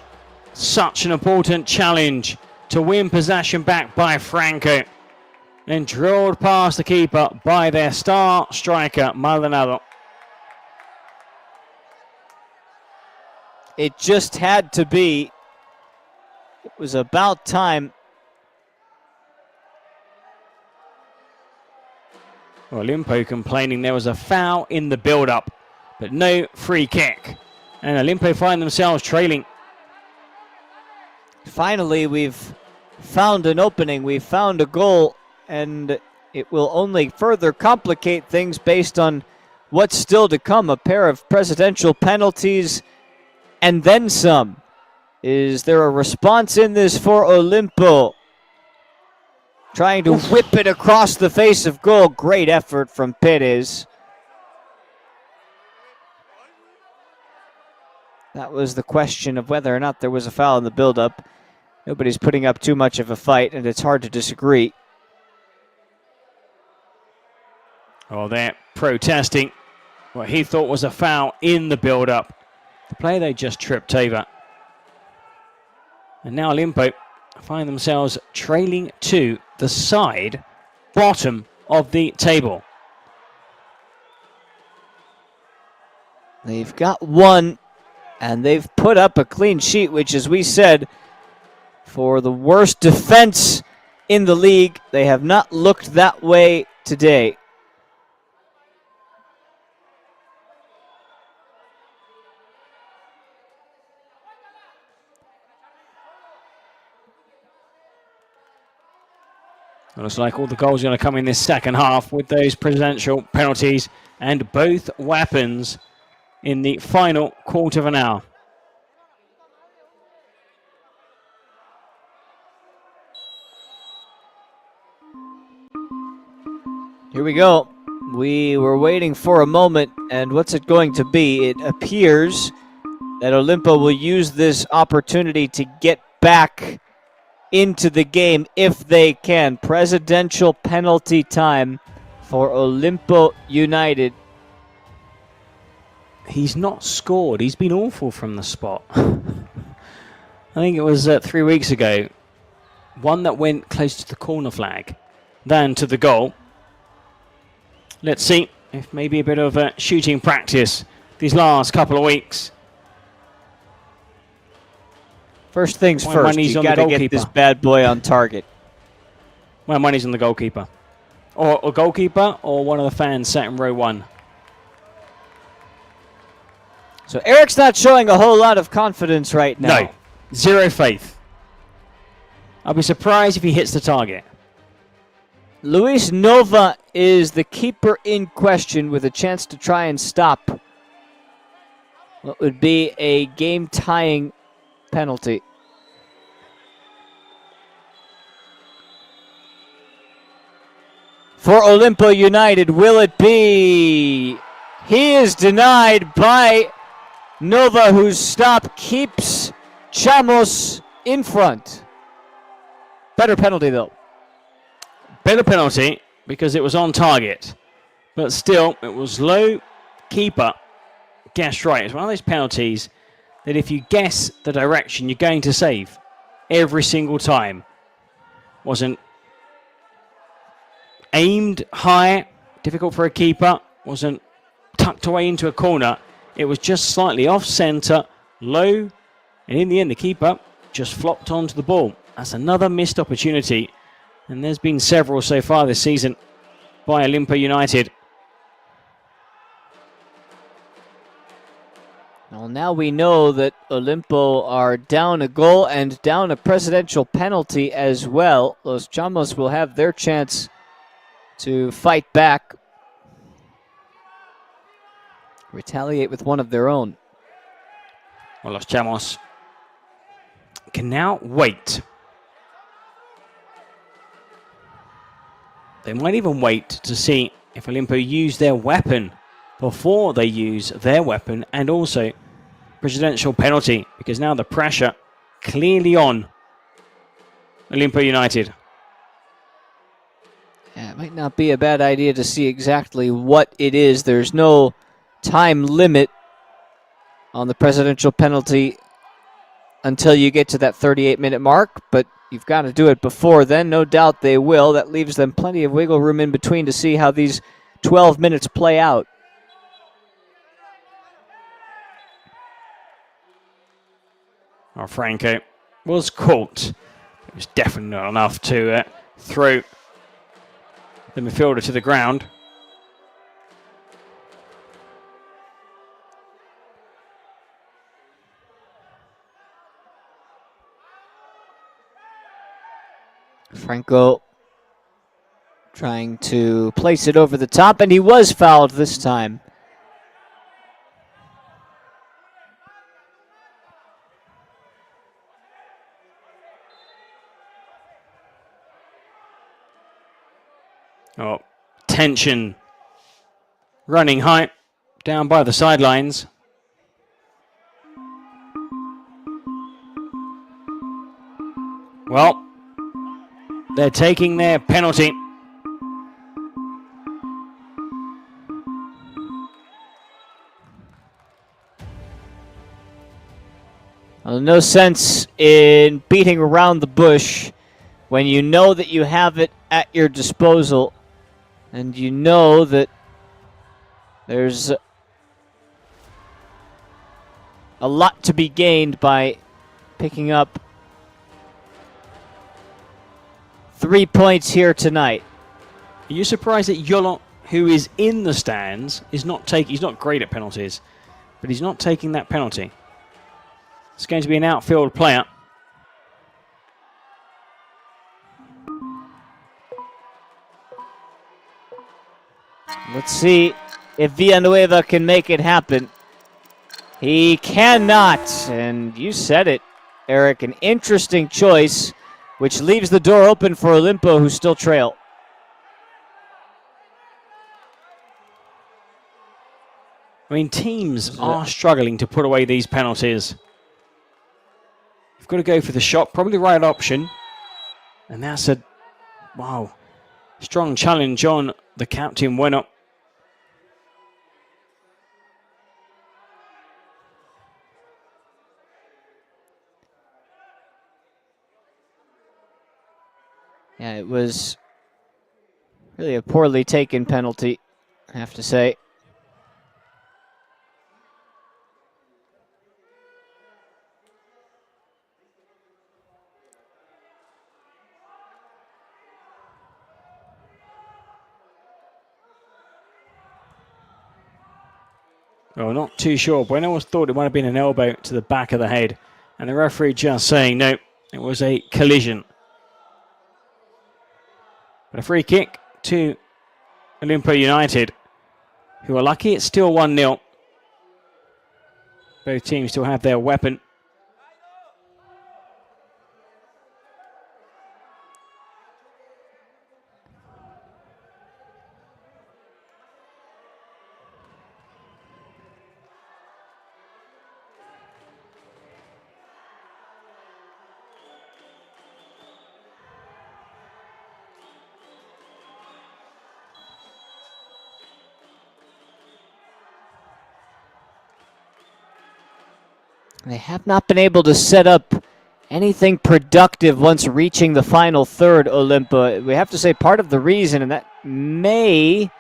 Such an important challenge to win possession back by Franco. And drilled past the keeper by their star striker, Maldonado. It just had to be. It was about time. Olimpo complaining there was a foul in the build-up, but no free kick. And Olimpo find themselves trailing. Finally, we've found an opening. We've found a goal, and it will only further complicate things based on what's still to come. A pair of presidential penalties and then some. Is there a response in this for Olimpo? Trying to whip it across the face of goal. Great effort from Perez. That was the question of whether or not there was a foul in the build-up. Nobody's putting up too much of a fight, and it's hard to disagree. Oh, they're protesting what he thought was a foul in the build-up. The play they just tripped over. And now Olimpo find themselves trailing to the side bottom of the table. They've got one, and they've put up a clean sheet, which, as we said, for the worst defense in the league, they have not looked that way today. Looks like all the goals are going to come in this second half with those presidential penalties and both weapons in the final quarter of an hour. Here we go. We were waiting for a moment, and what's it going to be? It appears that Olimpo will use this opportunity to get back into the game if they can. Presidential penalty time for Olimpo United. He's not scored. He's been awful from the spot. I think it was 3 weeks ago. One that went close to the corner flag, then to the goal. Let's see if maybe a bit of shooting practice these last couple of weeks. First things first, you got to get this bad boy on target. My money's on the goalkeeper. Or a goalkeeper or one of the fans sat in row 1. So Eric's not showing a whole lot of confidence right now. No, zero faith. I'll be surprised if he hits the target. Luis Nova is the keeper in question with a chance to try and stop what would be a game-tying penalty. For Olimpo United, will it be? He is denied by Nova, whose stop keeps Chamos in front. Better penalty, though. Better penalty because it was on target. But still, it was low. Keeper guessed right. It's one of those penalties that if you guess the direction you're going to save every single time. Wasn't aimed high, difficult for a keeper. Wasn't tucked away into a corner. It was just slightly off centre, low, and in the end the keeper just flopped onto the ball. That's another missed opportunity, and there's been several so far this season by Olimpo United. Well, now we know that Olimpo are down a goal and down a presidential penalty as well. Los Chamos will have their chance to fight back, retaliate with one of their own. Well, Los Chamos can now wait. They might even wait to see if Olimpo use their weapon before they use their weapon, and also presidential penalty, because now the pressure clearly on Olimpo United. Yeah, it might not be a bad idea to see exactly what it is. There's no time limit on the presidential penalty until you get to that 38-minute mark, but you've got to do it before then. No doubt they will. That leaves them plenty of wiggle room in between to see how these 12 minutes play out. Oh, Franco was caught. It was definitely not enough to throw the midfielder to the ground. Franco trying to place it over the top, and he was fouled this time. Oh, tension running high down by the sidelines. Well, they're taking their penalty. Well, no sense in beating around the bush when you know that you have it at your disposal and you know that there's a lot to be gained by picking up 3 points here tonight. Are you surprised that Yolot, who is in the stands, is not taking? He's not great at penalties, but he's not taking that penalty. It's going to be an outfield player. Let's see if Villanueva can make it happen. He cannot, and you said it, Eric, an interesting choice, which leaves the door open for Olimpo, who still trail. I mean, teams are struggling to put away these penalties. You've got to go for the shot, probably the right option. And that's a, wow, strong challenge on the captain Bueno. Yeah, it was really a poorly taken penalty, I have to say. Well, not too sure. Bueno was thought it might have been an elbow to the back of the head. And the referee just saying, no, it was a collision. But a free kick to Olimpo United, who are lucky it's still 1-0. Both teams still have their weapon. They have not been able to set up anything productive once reaching the final third, Olimpo. We have to say part of the reason, and that may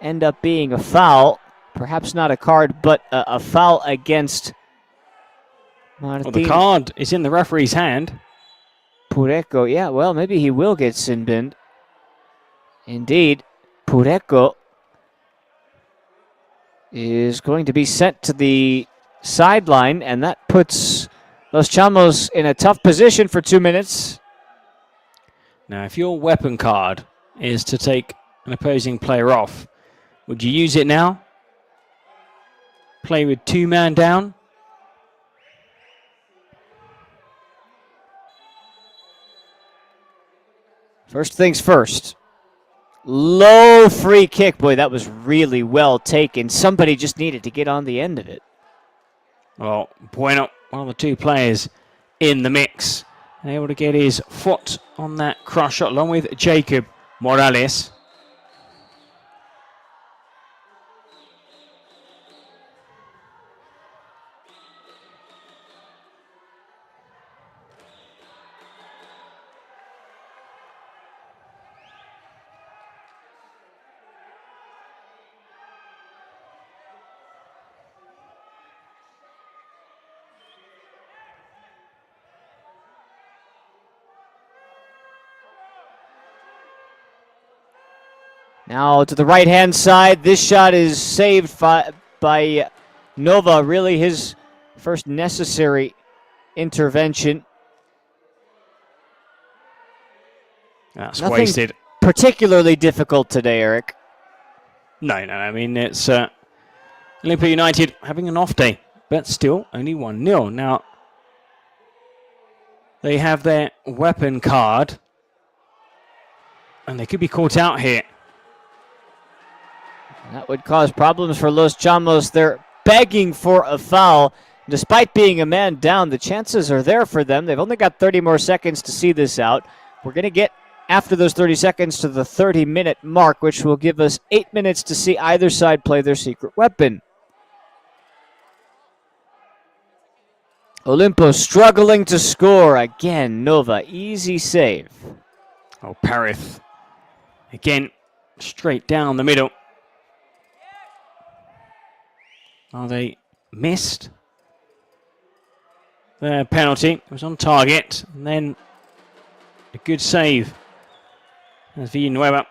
end up being a foul, perhaps not a card, but a foul against Martin. Well, the card is in the referee's hand. Pureco, yeah, well, maybe he will get sin binned. Indeed, Pureco is going to be sent to the sideline, and that puts Los Chamos in a tough position for 2 minutes. Now, if your weapon card is to take an opposing player off, would you use it now? Play with 2-man down? First things first. Low free kick. Boy, that was really well taken. Somebody just needed to get on the end of it. Well, Bueno, one of the two players in the mix, and able to get his foot on that cross shot along with Jacob Morales. Now to the right-hand side. This shot is saved by Nova. Really his first necessary intervention. That's Nothing wasted. Particularly difficult today, Eric. No. I mean, it's Olimpo United having an off day, but still only 1-0. Now, they have their weapon card, and they could be caught out here. That would cause problems for Los Chamos. They're begging for a foul. Despite being a man down, the chances are there for them. They've only got 30 more seconds to see this out. We're going to get, after those 30 seconds, to the 30-minute mark, which will give us 8 minutes to see either side play their secret weapon. Olimpo struggling to score. Again, Nova, easy save. Oh, Parith. Again, straight down the middle. Are they missed? Their penalty was on target. And then a good save. As Villanueva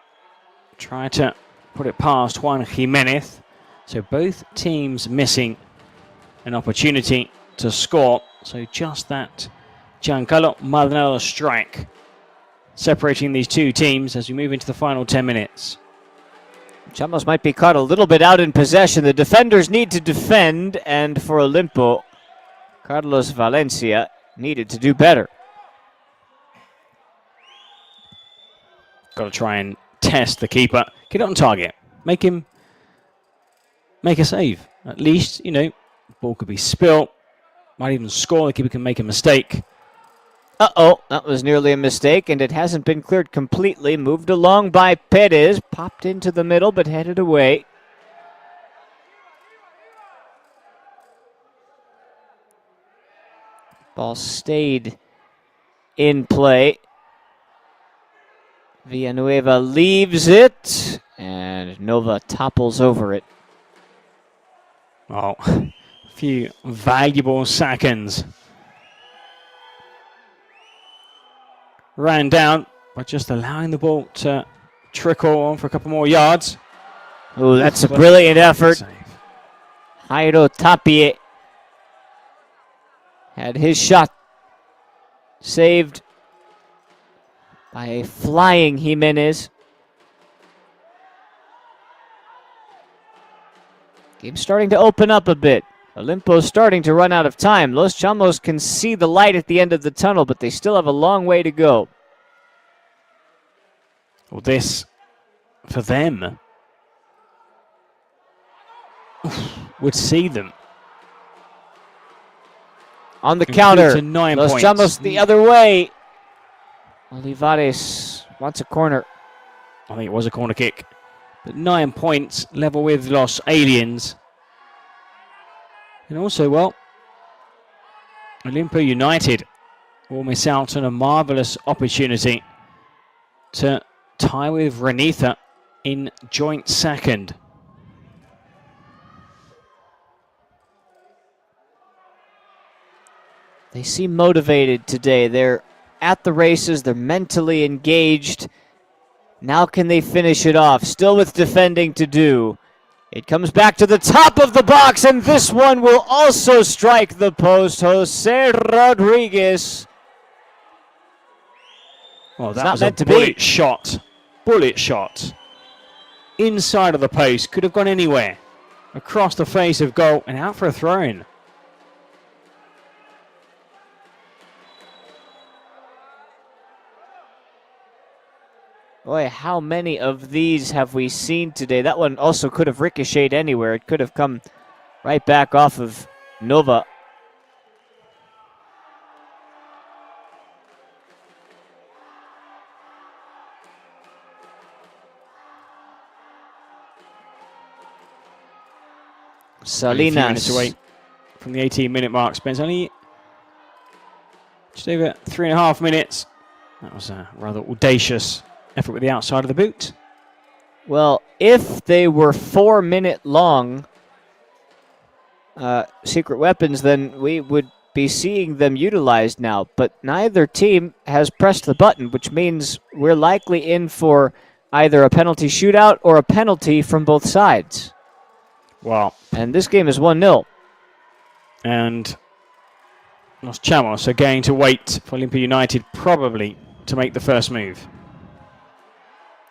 tried to put it past Juan Jimenez. So both teams missing an opportunity to score. So just that Giancarlo Maldonado strike separating these two teams as we move into the final 10 minutes. Chamos might be caught a little bit out in possession. The defenders need to defend, and for Olimpo, Carlos Valencia needed to do better. Got to try and test the keeper. Get it on target. Make him make a save. At least, you know, ball could be spilt. Might even score. The keeper can make a mistake. Uh-oh, that was nearly a mistake, and it hasn't been cleared completely. Moved along by Perez. Popped into the middle, but headed away. Ball stayed in play. Villanueva leaves it, and Nova topples over it. Oh, a few valuable seconds. Ran down by just allowing the ball to trickle on for a couple more yards. Oh, that's a brilliant effort. Jairo Tapie had his shot saved by a flying Jimenez. Game's starting to open up a bit. Olimpo's starting to run out of time. Los Chamos can see the light at the end of the tunnel, but they still have a long way to go. Well, this, for them, would see them on the improve counter. to 9 Los points. Chamos the other way. Olivares wants a corner. I think it was a corner kick. But 9 points, level with Los Aliens. And also, well, Olimpo United will miss out on a marvellous opportunity to tie with Renitha in joint second. They seem motivated today. They're at the races. They're mentally engaged. Now can they finish it off? Still with defending to do. It comes back to the top of the box, and this one will also strike the post. Jose Rodriguez. Well, It's that not was a meant to be. bullet shot. Bullet shot. Inside of the post. Could have gone anywhere. Across the face of goal and out for a throw-in. Boy, how many of these have we seen today? That one also could have ricocheted anywhere. It could have come right back off of Nova. Only a few minutes Salinas. away from the 18-minute mark. Spends only just over 3.5 minutes. That was a rather audacious effort with the outside of the boot. Well, if they were 4-minute long secret weapons, then we would be seeing them utilized now. But neither team has pressed the button, which means we're likely in for either a penalty shootout or a penalty from both sides. Wow. And this game is 1-0. And Los Chamos are going to wait for Olimpo United probably to make the first move.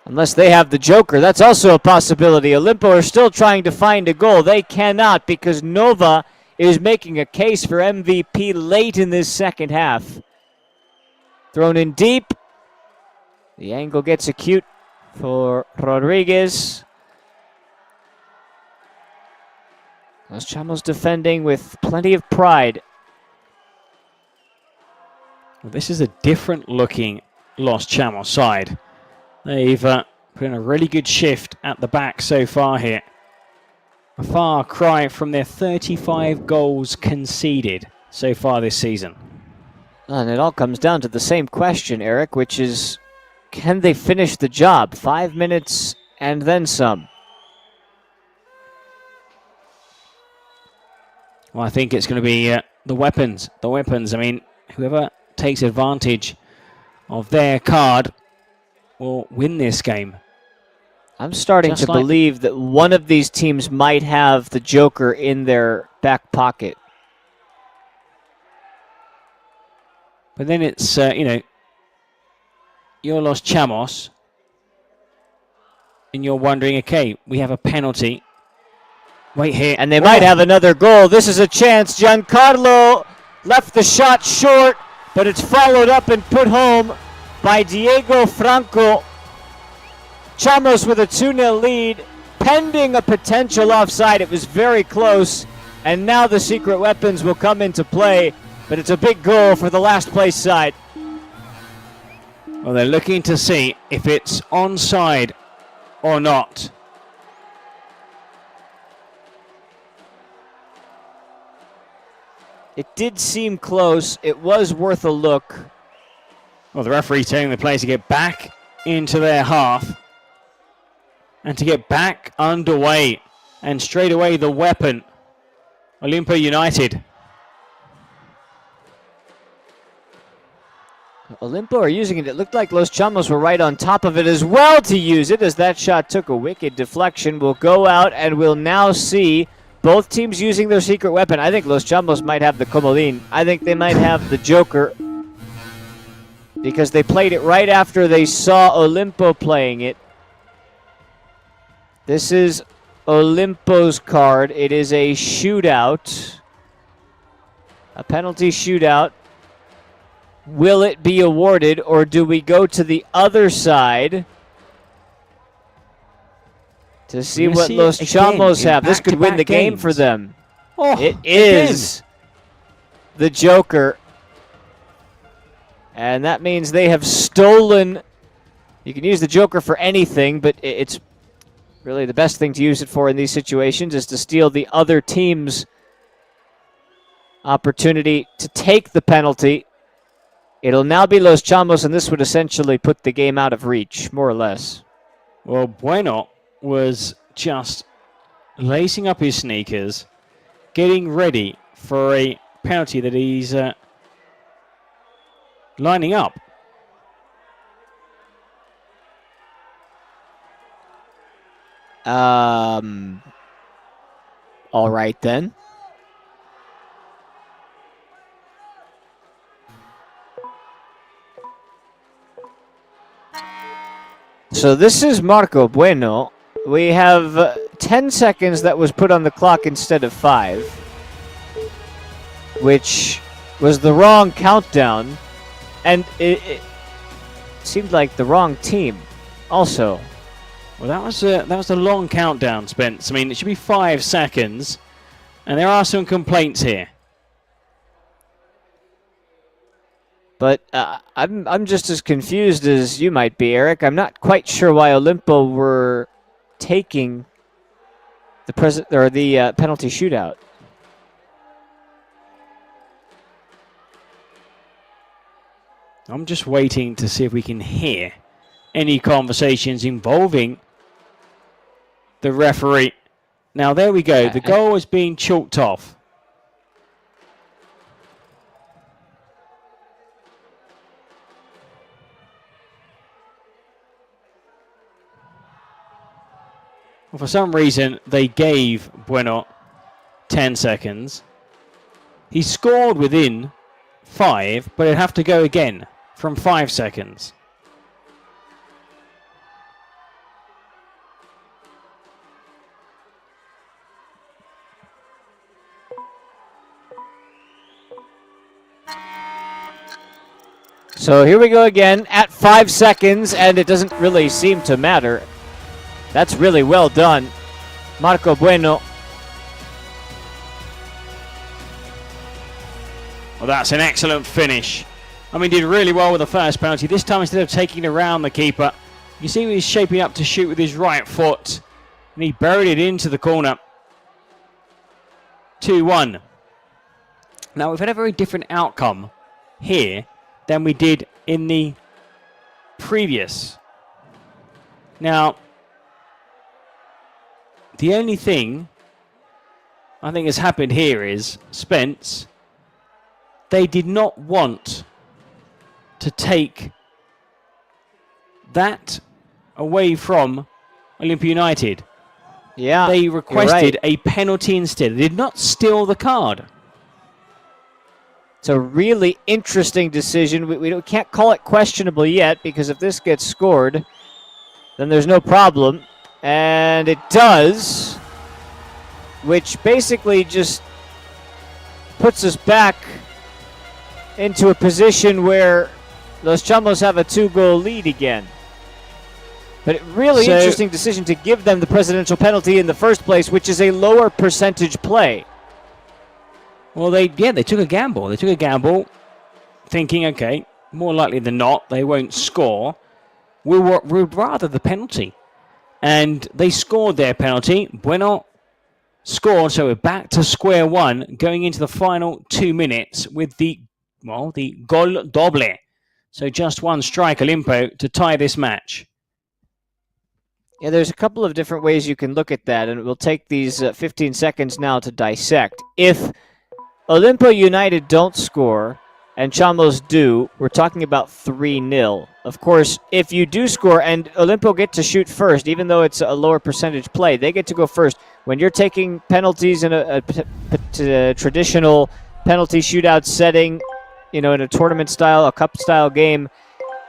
Unless they have the Joker, that's also a possibility. Olimpo are still trying to find a goal. They cannot because Nova is making a case for MVP late in this second half. Thrown in deep. The angle gets acute for Rodriguez. Los Chamos defending with plenty of pride. Well, this is a different looking Los Chamos side. They've put in a really good shift at the back so far here. A far cry from their 35 goals conceded. so far this season. And it all comes down to the same question, Eric, which is, can they finish the job? 5 minutes and then some. Well, I think it's going to be the weapons. The weapons. I mean, whoever takes advantage of their card will win this game. I'm starting to believe that one of these teams might have the Joker in their back pocket. But then it's, you're Los Chamos, and you're wondering, okay, we have a penalty. Wait here. And they might have another goal. This is a chance. Giancarlo left the shot short, but it's followed up and put home by Diego Franco. Chamos with a 2-0 lead, pending a potential offside. It was very close, and now the secret weapons will come into play, but it's a big goal for the last place side. Well, they're looking to see if it's onside or not. It did seem close. It was worth a look. Well, the referee's telling the players to get back into their half and to get back underway. And straight away, the weapon, Olimpo United. Olimpo are using it. It looked like Los Chamos were right on top of it as well to use it, as that shot took a wicked deflection. Will go out, and we'll now see both teams using their secret weapon. I think Los Chamos might have the Comodín. I think they might have the Joker, because they played it right after they saw Olimpo playing it. This is Olimpo's card. It is a shootout, a penalty shootout. Will it be awarded, or do we go to the other side to see what Los Chamos have? This could win the game for them. Oh, it is the Joker. And that means they have stolen. You can use the Joker for anything, but it's really the best thing to use it for in these situations is to steal the other team's opportunity to take the penalty. It'll now be Los Chamos, and this would essentially put the game out of reach, more or less. Well, Bueno was just lacing up his sneakers, getting ready for a penalty that he's lining up. All right, then. So this is Marco Bueno. We have 10 seconds that was put on the clock instead of 5, which was the wrong countdown, and it seemed like the wrong team also. Well, that was a long countdown, Spence. I mean, it should be 5 seconds, and there are some complaints here. But I'm just as confused as you might be, Eric. I'm not quite sure why Olimpo were taking the penalty shootout. I'm just waiting to see if we can hear any conversations involving the referee. Now, there we go. The goal is being chalked off. Well, for some reason, they gave Bueno 10 seconds. He scored within 5, but it'd have to go again from 5 seconds. So here we go again at 5 seconds, and it doesn't really seem to matter. That's really well done, Marco Bueno. Well, that's an excellent finish. I mean, did really well with the first penalty. This time, instead of taking it around the keeper, you see he's shaping up to shoot with his right foot, and he buried it into the corner. 2-1. Now, we've had a very different outcome here than we did in the previous. Now, the only thing I think has happened here is, Spence, they did not want to take that away from Olympia United. Yeah, they requested right. a penalty instead. They did not steal the card. It's a really interesting decision. We can't call it questionable yet, because if this gets scored, then there's no problem. And it does, which basically just puts us back into a position where Los Chamos have a 2-goal lead again. But really interesting decision to give them the presidential penalty in the first place, which is a lower percentage play. Well, they took a gamble. They took a gamble thinking, okay, more likely than not, they won't score. We'd rather the penalty. And they scored their penalty. Bueno scored, so we're back to square one going into the final 2 minutes with the gol doble. So just one strike, Olimpo, to tie this match. Yeah, there's a couple of different ways you can look at that, and we'll take these 15 seconds now to dissect. If Olimpo United don't score and Chamos do, we're talking about 3-0. Of course, if you do score and Olimpo get to shoot first, even though it's a lower percentage play, they get to go first. When you're taking penalties in a traditional penalty shootout setting, in a tournament style, a cup style game,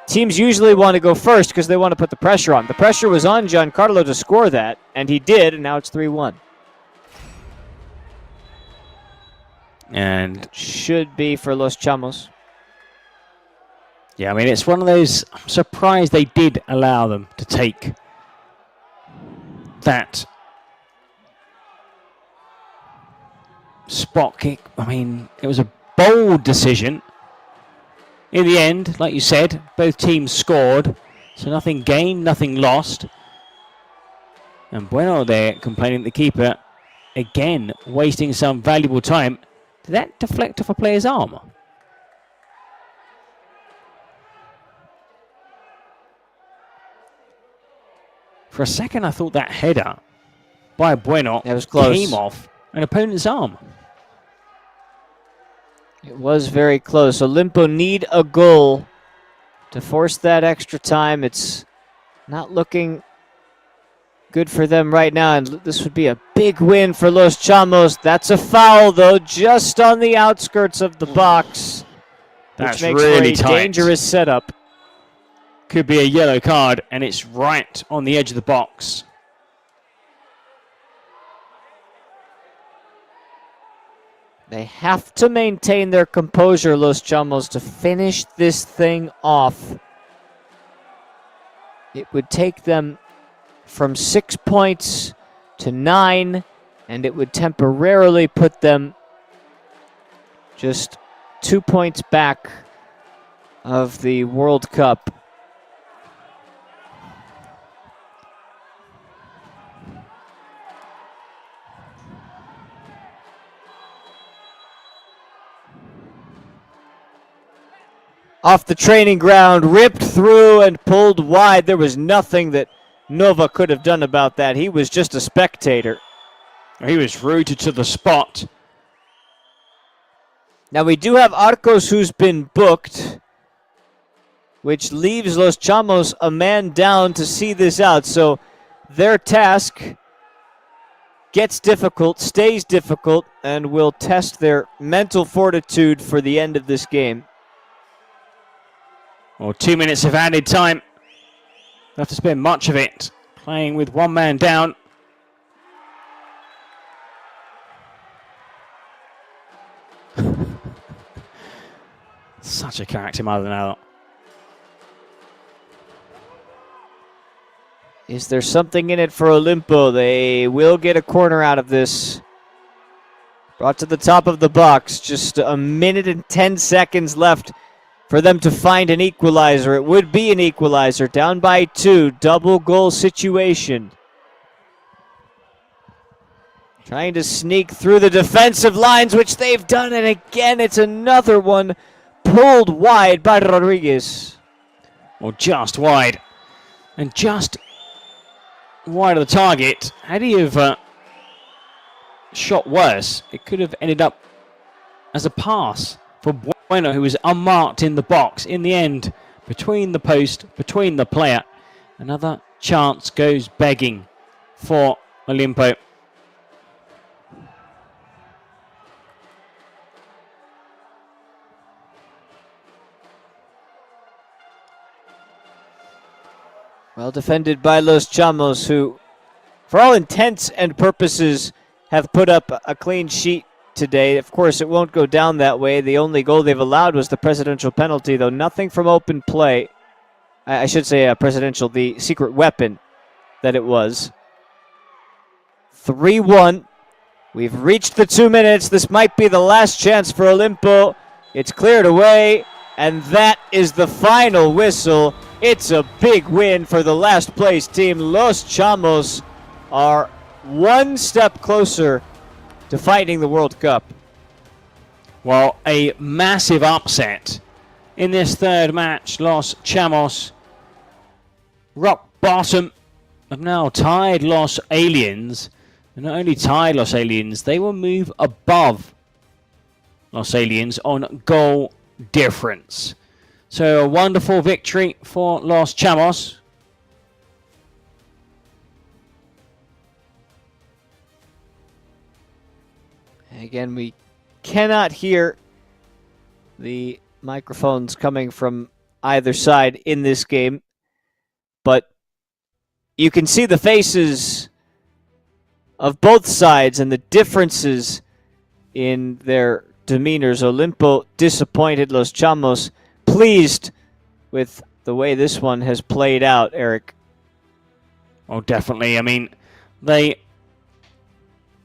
teams usually want to go first because they want to put the pressure on. The pressure was on Giancarlo to score that, and he did, and now it's 3-1. And should be for Los Chamos. Yeah, I mean, it's one of those, I'm surprised they did allow them to take that spot kick. I mean, it was a bold decision. In the end, like you said, both teams scored, so nothing gained, nothing lost. And Bueno there complaining the keeper, again, wasting some valuable time. Did that deflect off a player's arm? For a second, I thought that header by Bueno came off an opponent's arm. It was very close. Olimpo need a goal to force that extra time. It's not looking good for them right now, and this would be a big win for Los Chamos. That's a foul, though, just on the outskirts of the box. That's which makes really for a tight. dangerous setup. Could be a yellow card, and it's right on the edge of the box. They have to maintain their composure, Los Chamos, to finish this thing off. It would take them from 6 points to 9, and it would temporarily put them just 2 points back of the World Cup. Off the training ground, ripped through and pulled wide. There was nothing that Nova could have done about that. He was just a spectator. He was rooted to the spot. Now we do have Arcos who's been booked, which leaves Los Chamos a man down to see this out. So their task gets difficult, stays difficult, and will test their mental fortitude for the end of this game. Well, 2 minutes of added time. They'll have to spend much of it playing with one man down. Such a character, Maldonado. Is there something in it for Olimpo? They will get a corner out of this. Brought to the top of the box. Just a minute and 10 seconds left for them to find an equalizer. It would be an equalizer. Down by 2. Double goal situation. Trying to sneak through the defensive lines, which they've done, and again it's another one pulled wide by Rodriguez. Well, just wide. And just wide of the target. Had he have shot worse, it could have ended up as a pass for Bueno, who was unmarked in the box. In the end, between the post, between the player, another chance goes begging for Olimpo. Well defended by Los Chamos, who, for all intents and purposes, have put up a clean sheet today. Of course, it won't go down that way. The only goal they've allowed was the presidential penalty, though nothing from open play. I should say presidential, the secret weapon that it was. 3-1. We've reached the 2 minutes. This might be the last chance for Olimpo. It's cleared away, and that is the final whistle. It's a big win for the last place team. Los Chamos are one step closer to fighting the World Cup. Well, a massive upset in this third match. Los Chamos, rock bottom, have now tied Los Aliens. And not only tied Los Aliens, they will move above Los Aliens on goal difference. So a wonderful victory for Los Chamos. Again, we cannot hear the microphones coming from either side in this game, but you can see the faces of both sides and the differences in their demeanors. Olimpo disappointed, Los Chamos pleased with the way this one has played out, Eric. Oh, definitely. I mean, they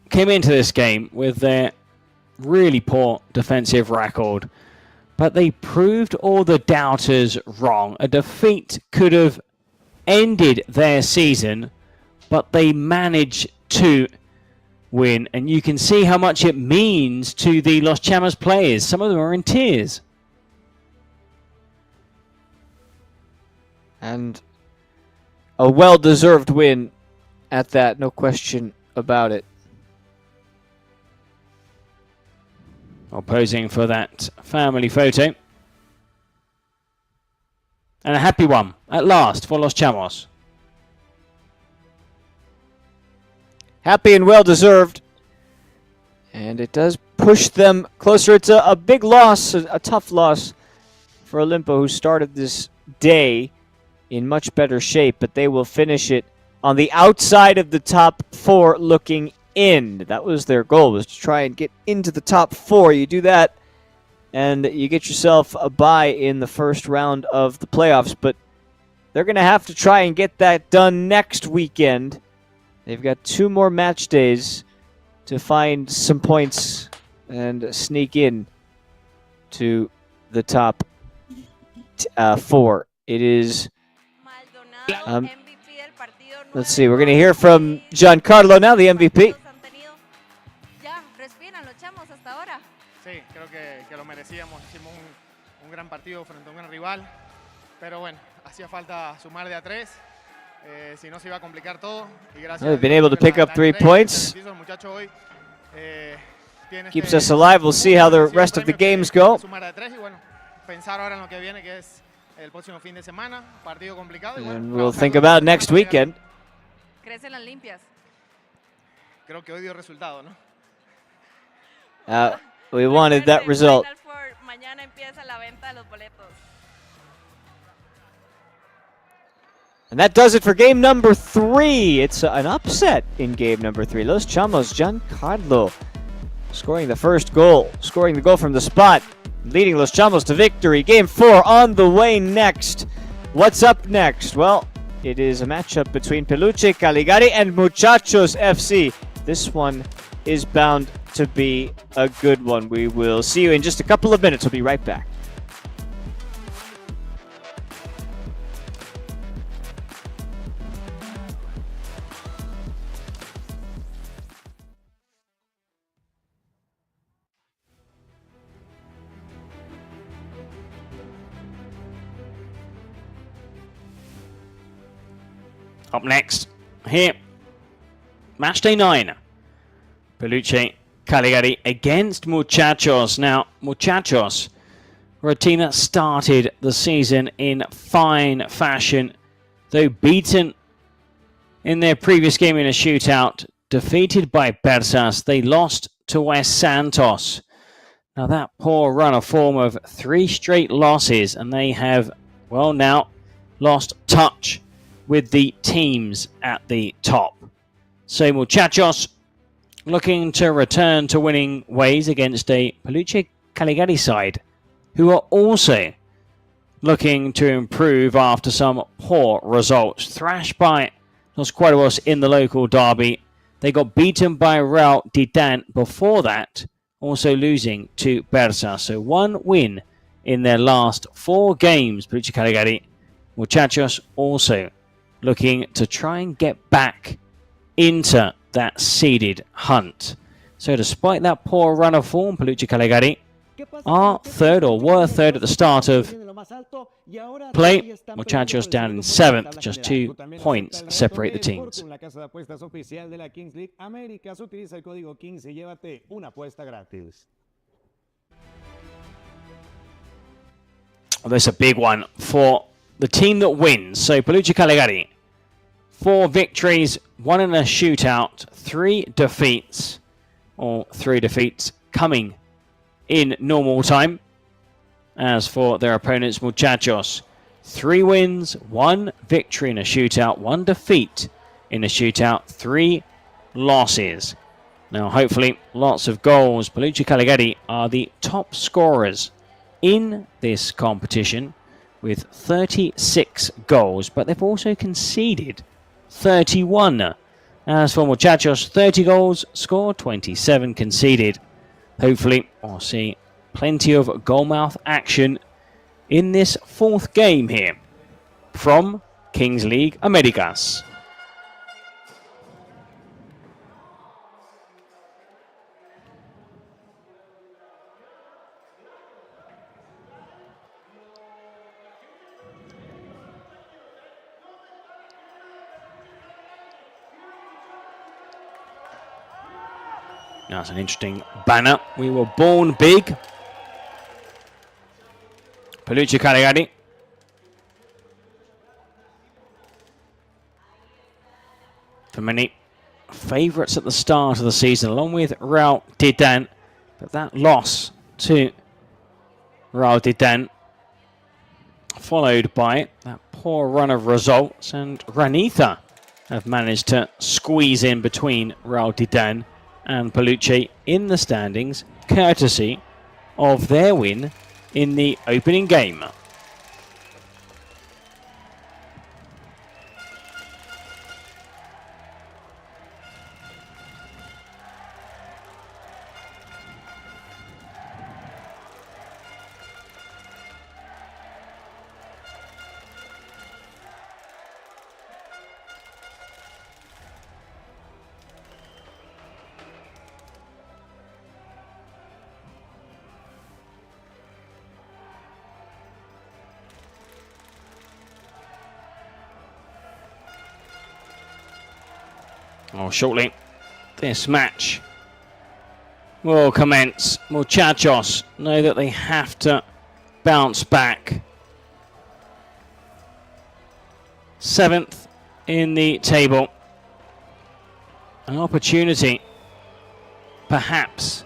came into this game with their really poor defensive record, but they proved all the doubters wrong. A defeat could have ended their season, but they managed to win, and you can see how much it means to the Los Chamos players. Some of them are in tears. And a well-deserved win at that, no question about it. Well, posing for that family photo. And a happy one, at last, for Los Chamos. Happy and well-deserved. And it does push them closer. It's a big loss, a tough loss for Olimpo, who started this day in much better shape, but they will finish it on the outside of the top four looking in. That was their goal, was to try and get into the top four. You do that, and you get yourself a bye in the first round of the playoffs, but they're going to have to try and get that done next weekend. They've got 2 more match days to find some points and sneak in to the top 4. It is... let's see, we're going to hear from Giancarlo now, the MVP. Sí, creo que lo merecíamos. Hicimos un gran partido frente a un gran rival. Pero bueno, hacía falta sumar de a 3. Si no se iba a complicar todo. Y gracias They've been able to pick up 3 points. Keeps us alive. We'll see how the rest of the games go. And we'll think about next weekend. Crecen las limpias. Creo que hoy dio resultado, ¿no? We wanted that result. Mañana empieza la venta de los boletos. And that does it for game number 3. It's an upset in game number 3. Los Chamos, Giancarlo scoring the first goal, scoring the goal from the spot, leading Los Chamos to victory. Game 4 on the way next. What's up next? Well, it is a matchup between Peluche Caligari and Muchachos FC. This one is bound to be a good one. We will see you in just a couple of minutes. We'll be right back. Up next, here, match day 9. Peluche Caligari against Muchachos. Now, Muchachos were a team that started the season in fine fashion, though beaten in their previous game in a shootout, defeated by Persas. They lost to West Santos. Now, that poor run of form of 3 straight losses, and they have, well, now lost touch with the teams at the top. So, Muchachos looking to return to winning ways against a Peluche Caligari side who are also looking to improve after some poor results. Thrashed by Los Cuervos in the local derby. They got beaten by Real Titan before that, also losing to Bersa. So 1 win in their last 4 games. Peluche Caligari. Muchachos also looking to try and get back into that seeded hunt. So despite that poor run of form, Peluche Caligari are third, or were third at the start of play. Muchachos down in 7th, just 2 points separate the teams. Well, that's a big one for the team that wins. So Peluche Caligari, 4 victories, 1 in a shootout, 3 defeats, or 3 defeats coming in normal time. As for their opponents, Muchachos, 3 wins, 1 victory in a shootout, 1 defeat in a shootout, 3 losses. Now, hopefully, lots of goals. Peluche Caligari are the top scorers in this competition with 36 goals, but they've also conceded 31. As for Muchachos, 30 goals scored, 27 conceded. Hopefully, we'll see plenty of goalmouth action in this 4th game here from Kings League Americas. That's an interesting banner. We were born big. Peluche Caligari. For many, favourites at the start of the season, along with Real Titan. But that loss to Real Titan, followed by that poor run of results, and Ranitha have managed to squeeze in between Real Titan and Peluche in the standings, courtesy of their win in the opening game. Oh, shortly, this match will commence. Muchachos know that they have to bounce back. 7th in the table. An opportunity, perhaps.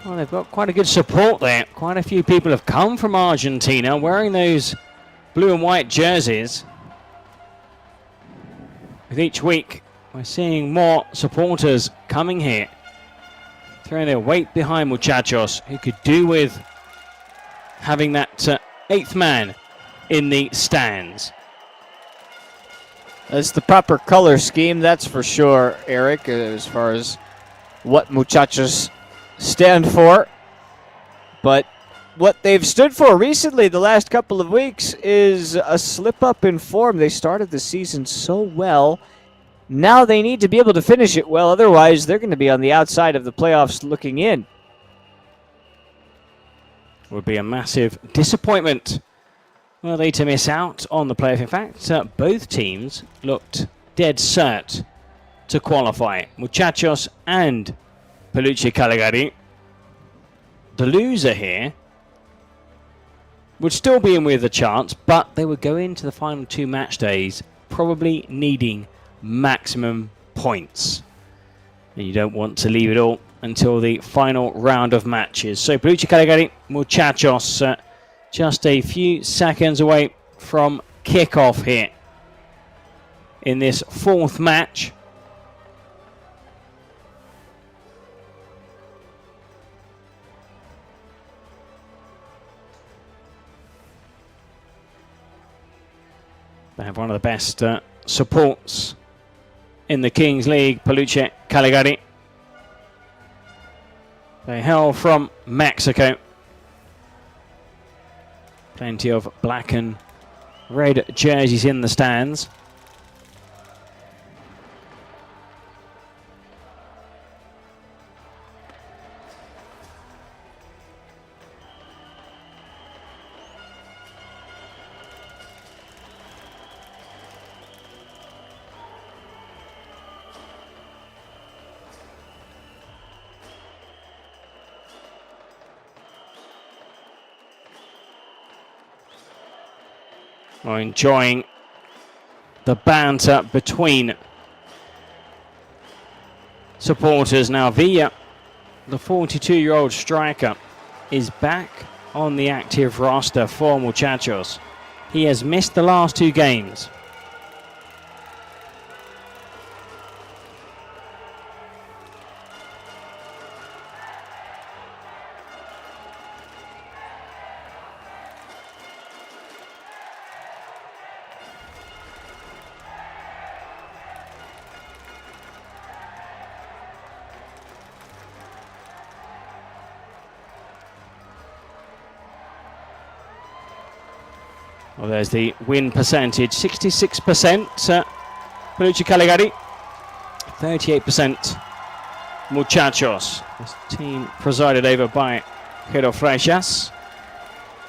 Well, they've got quite a good support there. Quite a few people have come from Argentina wearing those blue and white jerseys. With each week, we're seeing more supporters coming here, throwing their weight behind Muchachos, who could do with having that 8th man in the stands. That's the proper color scheme, that's for sure, Eric, as far as what Muchachos stand for. But what they've stood for recently, the last couple of weeks, is a slip up in form. They started the season so well. Now they need to be able to finish it well. Otherwise, they're going to be on the outside of the playoffs looking in. Would be a massive disappointment were they to miss out on the playoff. In fact, both teams looked dead cert to qualify. Muchachos and Peluche Caligari. The loser here would still be in with a chance, but they would go into the final 2 match days probably needing maximum points. And you don't want to leave it all until the final round of matches. So Peluche Caligari, Muchachos, just a few seconds away from kickoff here in this 4th match. They have one of the best supports in the Kings League, Peluche Caligari. They hail from Mexico. Plenty of black and red jerseys in the stands. Well, enjoying the banter between supporters. Now Villa, the 42-year-old striker, is back on the active roster for Muchachos. He has missed the last 2 games. Well, there's the win percentage, 66% Peluche Caligari, 38% Muchachos. This team presided over by Jero Freixas,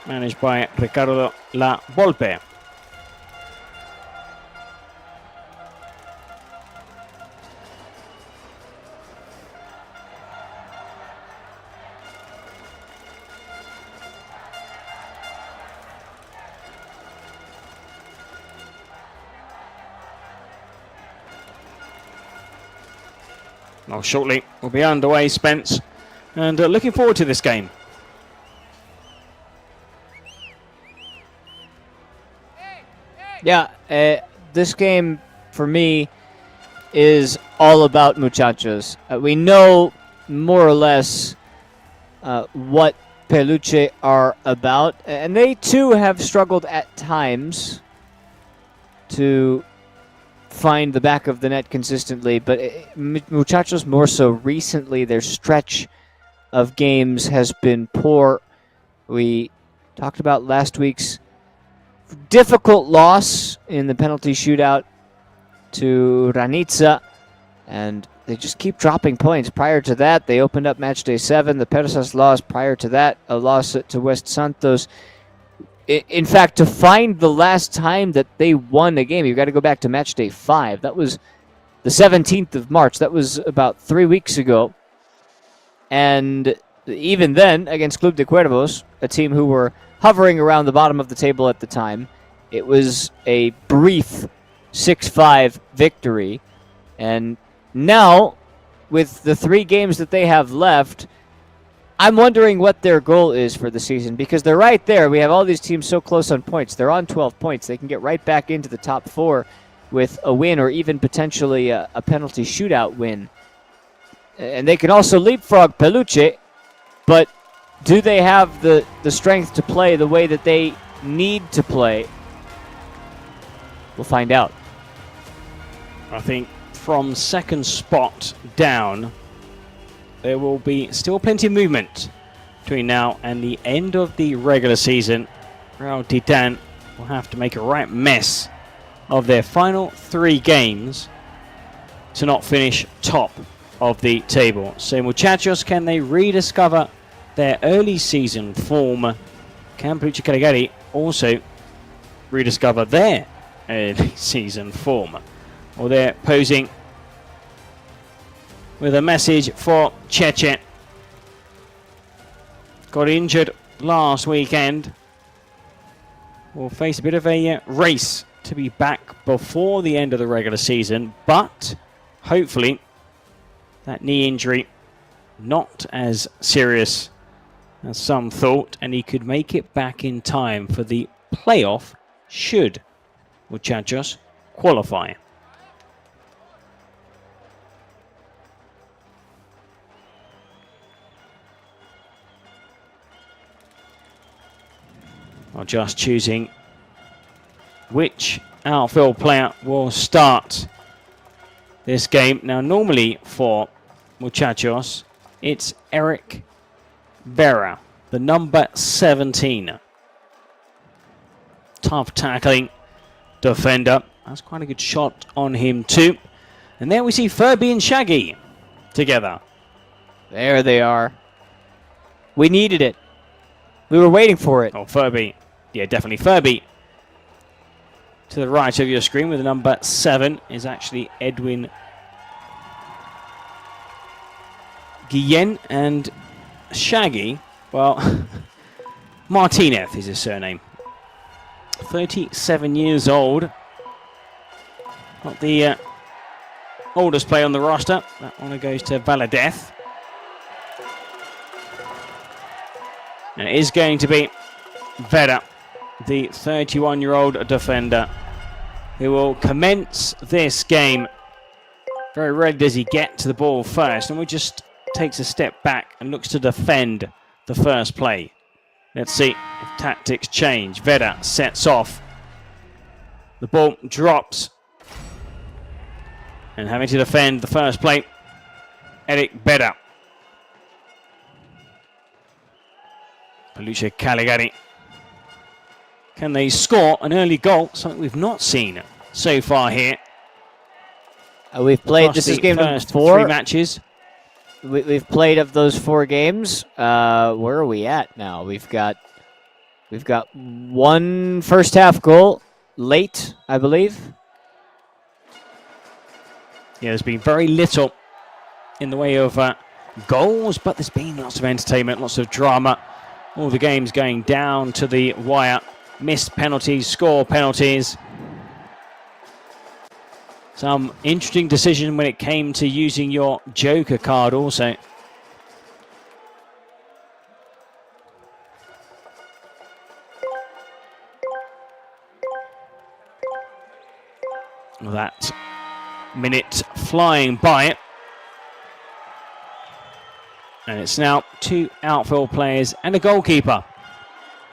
managed by Ricardo La Volpe. Well, shortly we'll be underway, Spence, and looking forward to this game. Yeah, this game for me is all about Muchachos. We know more or less what Peluche are about, and they too have struggled at times to find the back of the net consistently, but Muchachos more so recently. Their stretch of games has been poor. We talked about last week's difficult loss in the penalty shootout to Ranitza, and they just keep dropping points. Prior to that, they opened up match day 7. The Persas loss. Prior to that, a loss to West Santos. In fact, to find the last time that they won a game, you've got to go back to match day 5. That was the 17th of March. That was about 3 weeks ago. And even then, against Club de Cuervos, a team who were hovering around the bottom of the table at the time, it was a brief 6-5 victory. And now, with the 3 games that they have left, I'm wondering what their goal is for the season, because they're right there. We have all these teams so close on points. They're on 12 points. They can get right back into the top 4 with a win, or even potentially a penalty shootout win. And they can also leapfrog Peluche, but do they have the strength to play the way that they need to play? We'll find out. I think from second spot down, there will be still plenty of movement between now and the end of the regular season. Real Titan will have to make a right mess of their final 3 games to not finish top of the table. So Muchachos, can they rediscover their early season form? Can Peluche Caligari also rediscover their early season form. Or they're posing with a message for Cheche. Got injured last weekend. Will face a bit of a race to be back before the end of the regular season, but hopefully that knee injury not as serious as some thought, and he could make it back in time for the playoff should Muchachos qualify. Well, just choosing which outfield player will start this game. Now, normally for Muchachos, it's Eric Vera, the number 17. Tough tackling defender. That's quite a good shot on him too. And there we see Furby and Shaggy together. There they are. We needed it. We were waiting for it. Oh, Furby. Yeah, definitely Furby. To the right of your screen with the number 7 is actually Edwin Guillen, and Shaggy, well, Martinez is his surname. 37 years old. Not the oldest player on the roster. That one goes to Valadez. And it is going to be Vera, the 31-year-old defender, who will commence this game. Very rarely does he get to the ball first, and we just takes a step back and looks to defend the first play. Let's see if tactics change. Vera sets off. The ball drops. And having to defend the first play, Eric Vera. Peluche Caligari. Can they score an early goal? Something we've not seen so far here. We've played, this is game number 4. 3 matches. We've played of those 4 games. Where are we at now? We've got one first half goal late, I believe. Yeah, there's been very little in the way of goals, but there's been lots of entertainment, lots of drama. All the games going down to the wire. Missed penalties, score penalties. Some interesting decision when it came to using your Joker card also. That minute flying by. And it's now 2 outfield players and a goalkeeper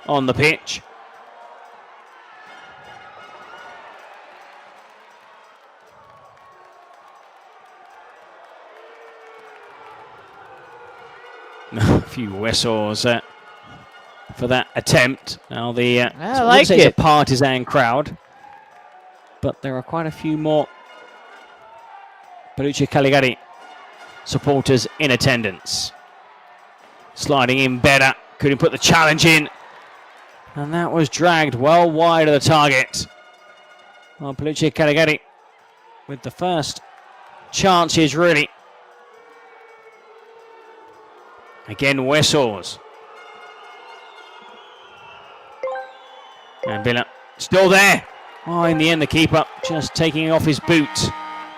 on the pitch. A few whistles for that attempt. Now the I like it's a partisan crowd, but there are quite a few more Peluche Caligari supporters in attendance. Sliding in better, couldn't put the challenge in, and that was dragged well wide of the target. Well, Peluche Caligari with the first chances really. Again, whistles. And Villa still there. Oh, in the end, the keeper just taking off his boot.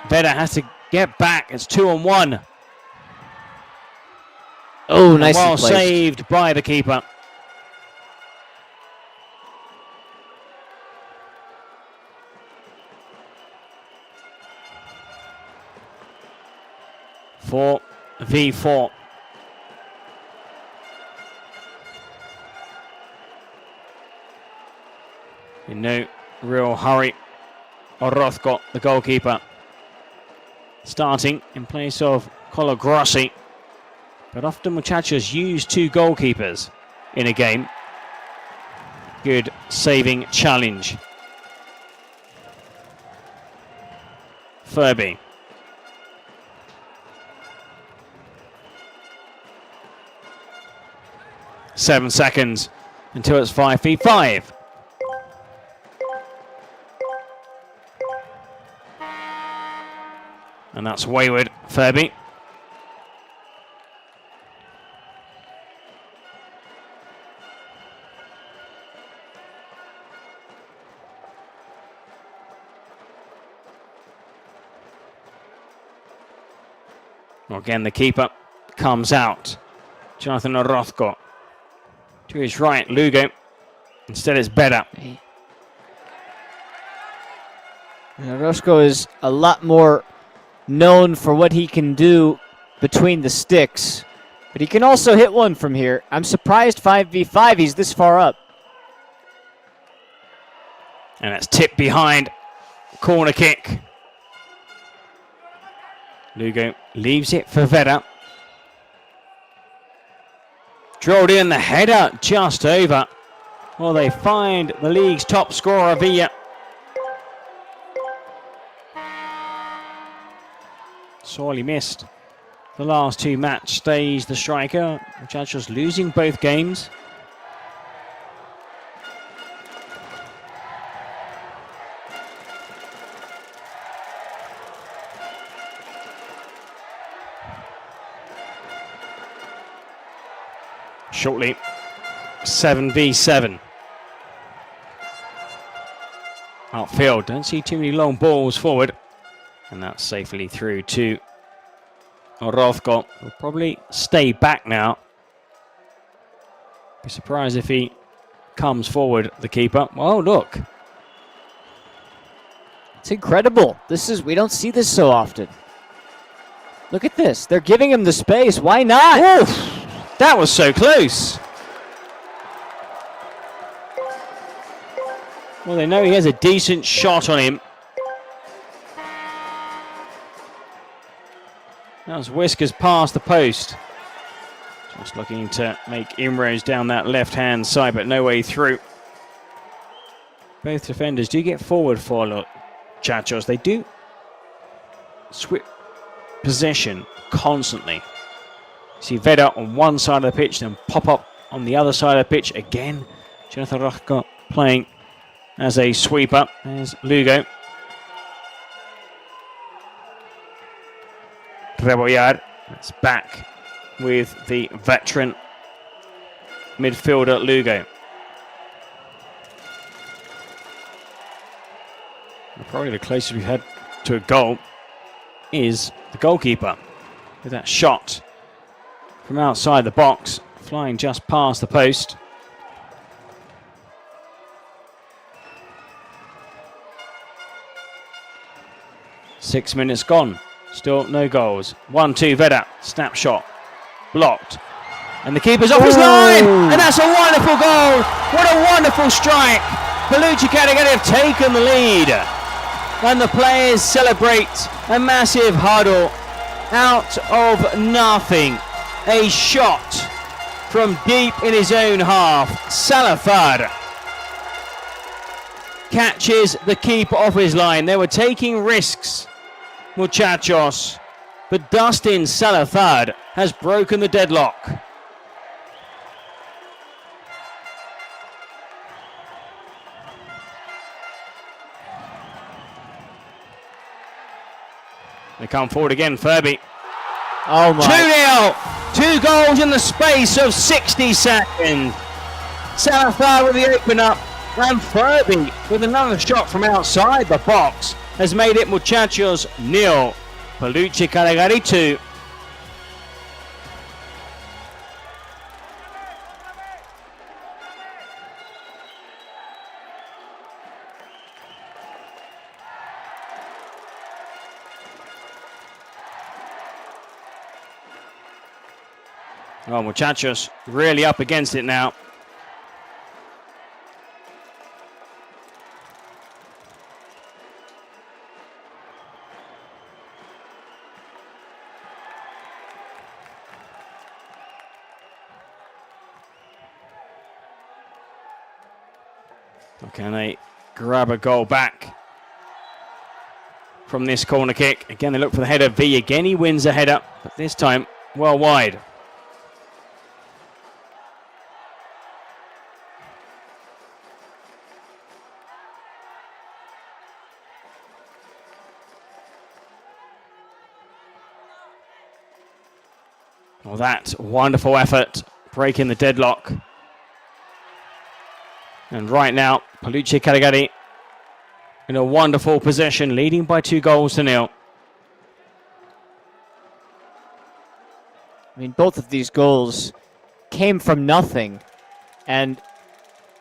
Veda has to get back. It's 2-on-1. Oh, nicely well placed. Saved by the keeper. For V4. In no real hurry. Orozco, the goalkeeper, starting in place of Colagrossi. But often Muchachos use 2 goalkeepers in a game. Good saving challenge. Furby. Seven seconds until it's 5v5. And that's wayward, Furby. Again, the keeper comes out. Jonathan Orozco. To his right, Lugo. Instead, it's better. Orozco is a lot more known for what he can do between the sticks, but he can also hit one from here. I'm surprised 5v5 he's this far up. And it's tipped behind. Corner kick. Lugo leaves it for Vedder. Drilled in the header just over. Well, they find the league's top scorer, Villa. Sorely missed the last two match stays, the striker. Muchachos losing both games. Shortly, 7v7. Outfield, don't see too many long balls forward. And that's safely through to Orozco. Will probably stay back now. Be surprised if he comes forward, the keeper. Oh, look. It's incredible. We don't see this so often. Look at this. They're giving him the space. Why not? Oof. That was so close. Well, they know he has a decent shot on him. That was whiskers past the post. Just looking to make inroads down that left-hand side, but no way through. Both defenders do get forward for Chachos. They do switch possession constantly. See Vedder on one side of the pitch, then pop up on the other side of the pitch again. Jonathan Orozco playing as a sweeper. There's Lugo. Rebollar. That's back with the veteran midfielder Lugo. Probably the closest we've had to a goal is the goalkeeper with that shot from outside the box, flying just past the post. Six minutes gone. Still no goals. 1-2 Vedder. Snapshot. Blocked. And the keeper's off his line! And that's a wonderful goal! What a wonderful strike! Palucci Category have taken the lead. And the players celebrate a massive huddle out of nothing. A shot from deep in his own half. Salazar catches the keeper off his line. They were taking risks, muchachos, but Dustin Salazar has broken the deadlock. They come forward again, Furby. Oh my. 2-0. 2 goals in the space of 60 seconds. Salazar with the open up, and Furby with another shot from outside the box has made it Muchachos 0. Palucci Caligari 2. Oh, Muchachos really up against it now. Can they grab a goal back from this corner kick? Again, they look for the header. V again, he wins the header, but this time well wide. Well, that wonderful effort, breaking the deadlock. And right now, Paluche Caligari in a wonderful position, leading by 2-0. I mean, both of these goals came from nothing. And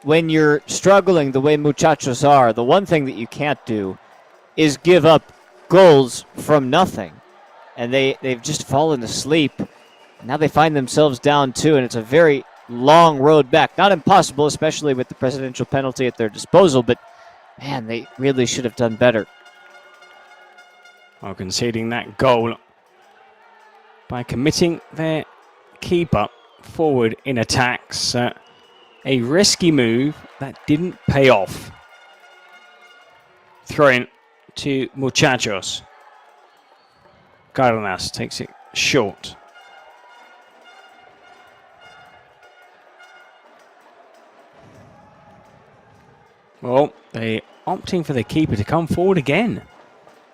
when you're struggling the way Muchachos are, the one thing that you can't do is give up goals from nothing. And they've just fallen asleep. Now they find themselves down 2, and it's a very long road back. Not impossible, especially with the presidential penalty at their disposal, but man, they really should have done better. While conceding that goal by committing their keeper forward in attacks. A risky move that didn't pay off. Throw in to Muchachos. Cardenas takes it short. Well, they opting for the keeper to come forward again.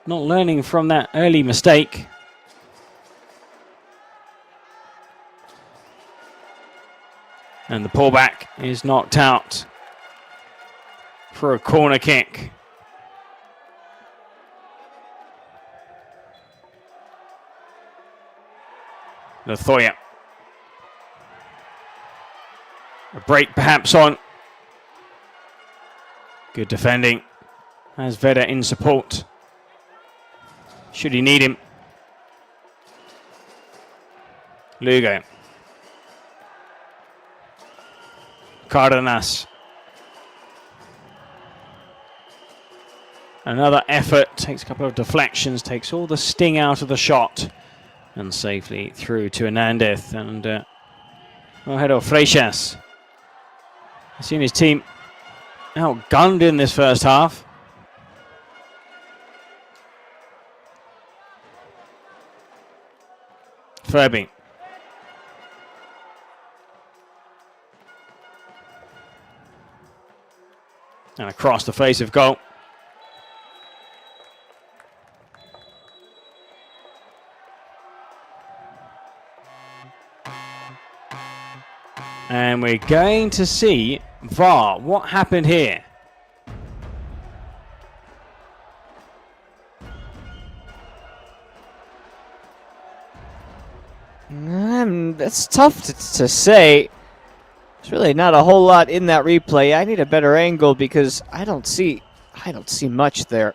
Not learning from that early mistake. And the pullback is knocked out for a corner kick. Latoya. A break perhaps on. Good defending. Has Veda in support. Should he need him. Lugo. Cardenas. Another effort. Takes a couple of deflections. Takes all the sting out of the shot. And safely through to Hernandez. And Ojero Freixas. I've seen his team outgunned in this first half. Furby. And across the face of goal. And we're going to see VAR. What happened here? That's tough to say. There's really not a whole lot in that replay. I need a better angle because I don't see much there.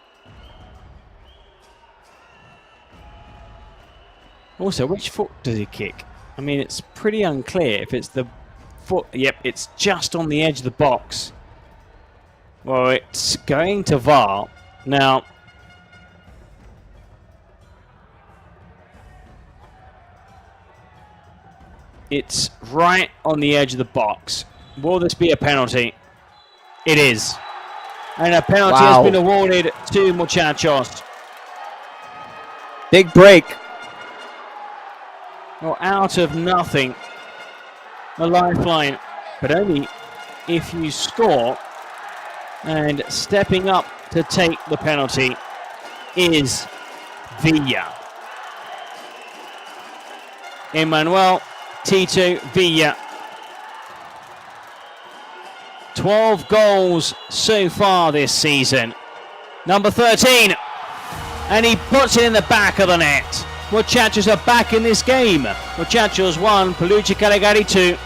Also, which foot does he kick? I mean, it's pretty unclear if it's the foot. Yep, it's just on the edge of the box. Well, it's going to VAR. Now, it's right on the edge of the box. Will this be a penalty? It is. And a penalty has been awarded to Muchachos. Big break. Well, out of nothing. A lifeline. But only if you score. And stepping up to take the penalty is Villa. Emmanuel Tito Villa. 12 goals so far this season. Number 13. And he puts it in the back of the net. Muchachos are back in this game. Muchachos 1, Paluche Caligari 2.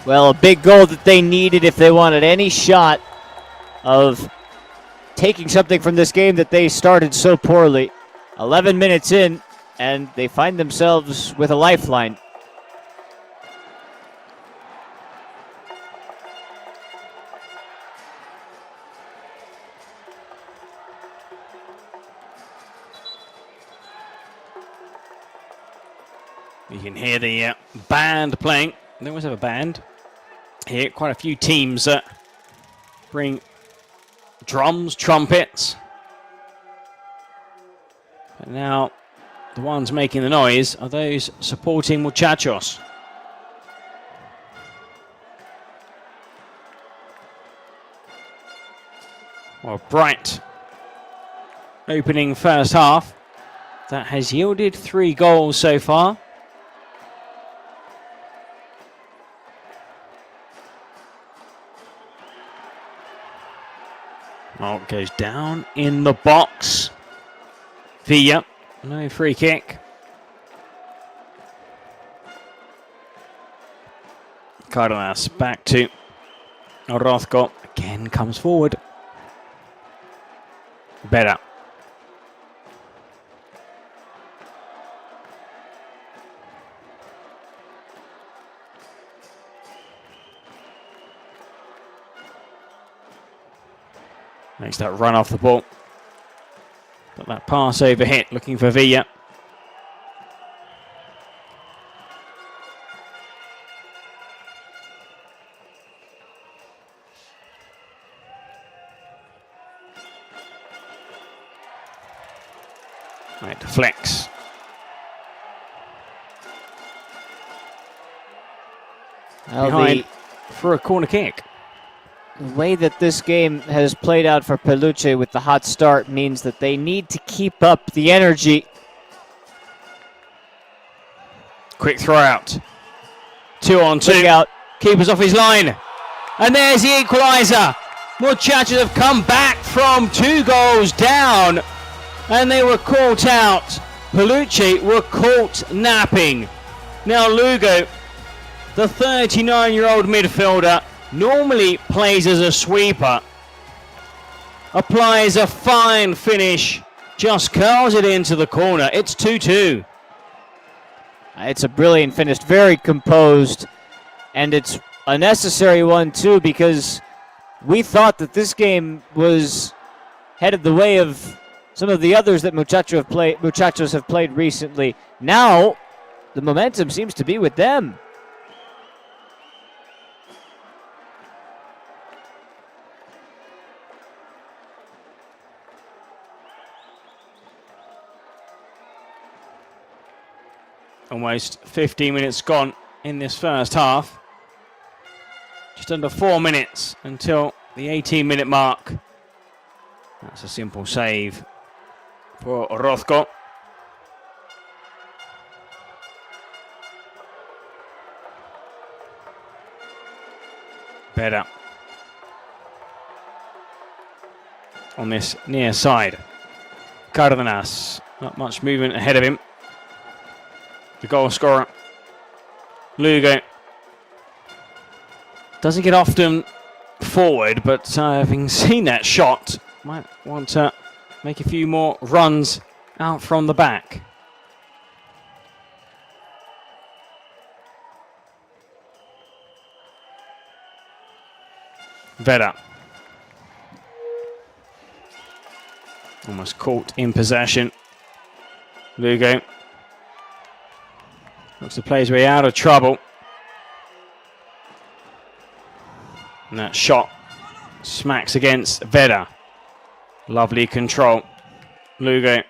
Well, a big goal that they needed if they wanted any shot of taking something from this game that they started so poorly. 11 minutes in, and they find themselves with a lifeline. You can hear the band playing. They always have a band. Here, quite a few teams bring drums, trumpets. But now, the ones making the noise are those supporting Muchachos. Well, bright opening first half that has yielded 3 goals so far. Oh, it goes down in the box. Villa, no free kick. Cardenas back to Orozco. Again comes forward. Better. Makes that run off the ball. But that pass over hit, looking for Villa. Right, flex. Behind for a corner kick. The way that this game has played out for Peluche with the hot start means that they need to keep up the energy. Quick throw out. 2 on 2. Out. Keeper's off his line. And there's the equaliser. Muchachos have come back from 2 goals down. And they were caught out. Peluche were caught napping. Now Lugo, the 39-year-old midfielder, normally plays as a sweeper. Applies a fine finish. Just curls it into the corner. It's 2-2. It's a brilliant finish. Very composed. And it's a necessary one, too, because we thought that this game was headed the way of some of the others that Muchachos have played recently. Now, the momentum seems to be with them. Almost 15 minutes gone in this first half. Just under 4 minutes until the 18-minute mark. That's a simple save for Orozco. Better on this near side. Cardenas, not much movement ahead of him. The goal scorer, Lugo, doesn't get often forward, but having seen that shot, might want to make a few more runs out from the back. Vera. Almost caught in possession. Lugo looks to play his way out of trouble. And that shot smacks against Vera. Lovely control. Lugo.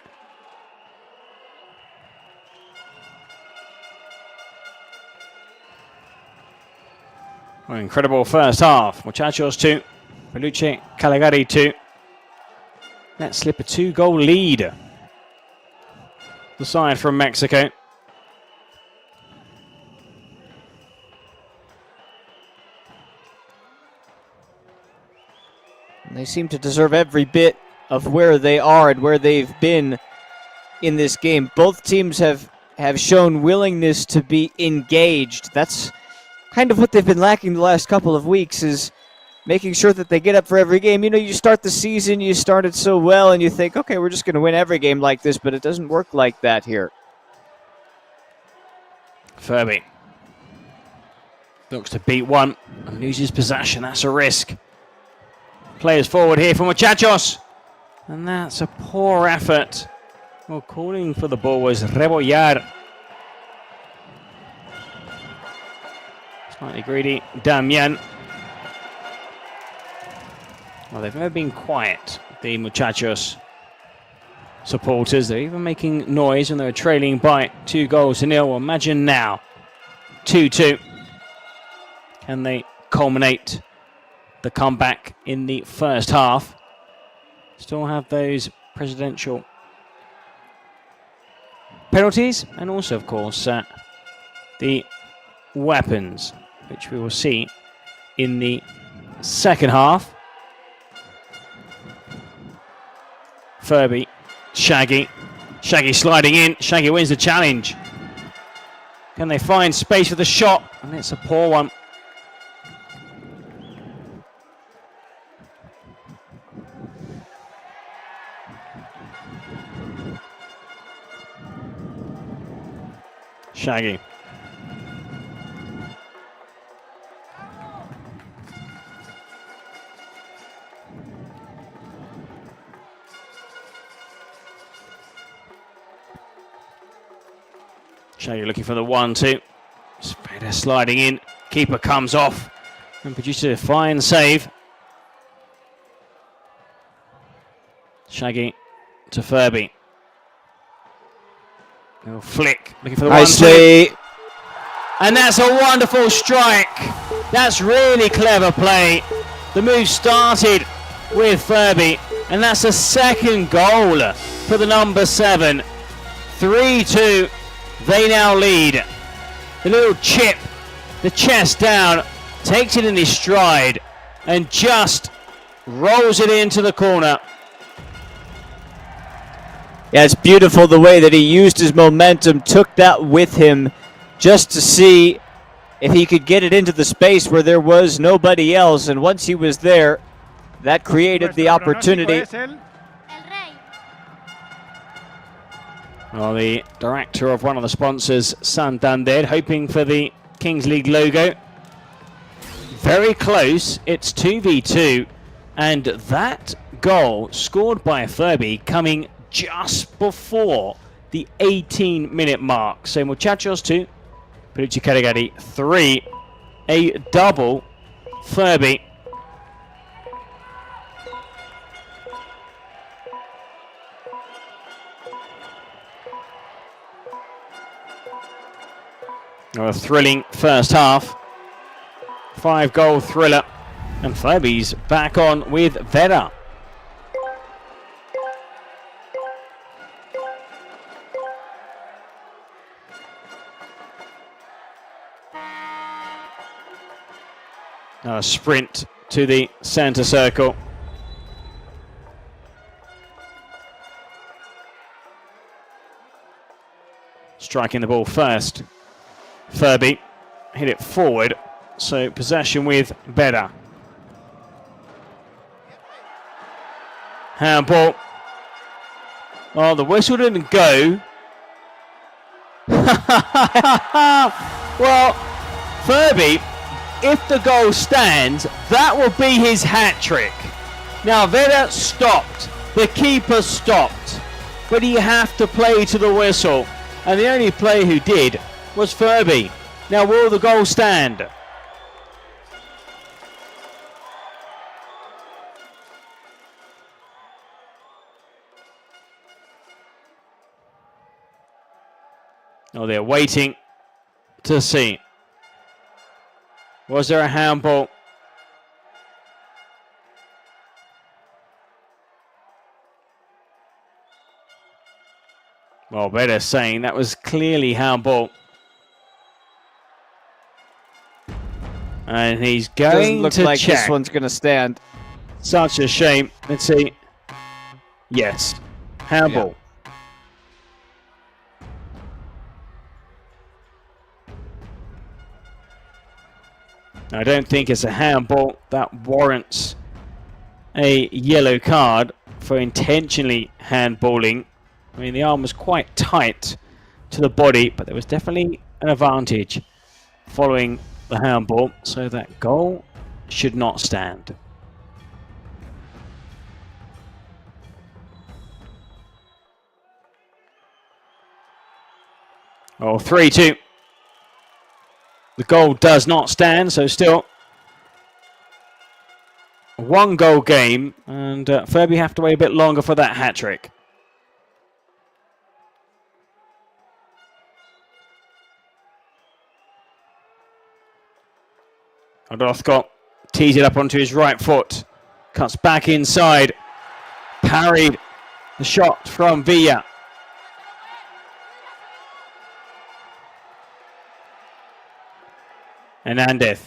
Well, incredible first half. Muchachos 2. Peluche Caligari 2. That slip a 2-goal lead. The side from Mexico. They seem to deserve every bit of where they are and where they've been in this game. Both teams have shown willingness to be engaged. That's kind of what they've been lacking the last couple of weeks, is making sure that they get up for every game. You know, you start the season, you started so well, and you think, okay, we're just going to win every game like this, but it doesn't work like that here. Furby looks to beat one and loses possession. That's a risk. Players forward here for Muchachos. And that's a poor effort. Well, calling for the ball was Rebollar. Slightly greedy Damian. Well, they've never been quiet, the Muchachos supporters. They're even making noise when they're trailing by 2-0. Well, imagine now. 2-2. Can they culminate the comeback in the first half? Still have those presidential penalties, and also, of course, the weapons, which we will see in the second half. Furby, Shaggy sliding in. Shaggy wins the challenge. Can they find space for the shot? And it's a poor one. Shaggy. Shaggy looking for the 1-2. Spader sliding in. Keeper comes off and produces a fine save. Shaggy to Furby. Little flick, looking for the 1-2. And that's a wonderful strike. That's really clever play. The move started with Furby, and that's a second goal for the number 7. 3-2. They now lead. The little chip, the chest down, takes it in his stride and just rolls it into the corner. Yeah, it's beautiful the way that he used his momentum, took that with him just to see if he could get it into the space where there was nobody else. And once he was there, that created the opportunity. Well, the director of one of the sponsors, Santander, hoping for the Kings League logo. Very close. It's 2v2. And that goal scored by Furby coming just before the 18-minute mark. So Muchachos 2, Pelucci Carigari 3. A double Furby. A thrilling first half. 5-goal thriller. And Furby's back on with Vera. A sprint to the center circle. Striking the ball first. Furby hit it forward, so possession with Beda. Handball. Oh, the whistle didn't go. Well, Furby, if the goal stands, that will be his hat trick. Now, Veda stopped. The keeper stopped. But you have to play to the whistle. And the only player who did was Furby. Now, will the goal stand? Oh, they're waiting to see. Was there a handball? Well, better saying that was clearly handball. And he's going Doesn't look to like check. this one's going to stand. Such a shame. Let's see. Yes. Handball. I don't think it's a handball that warrants a yellow card for intentionally handballing. I mean, the arm was quite tight to the body, but there was definitely an advantage following the handball, so that goal should not stand. Oh, 3-2. The goal does not stand, so still a 1-goal game, and Furby have to wait a bit longer for that hat-trick. Rothko tees it up onto his right foot, cuts back inside, parried The shot from Villa. Hernandez.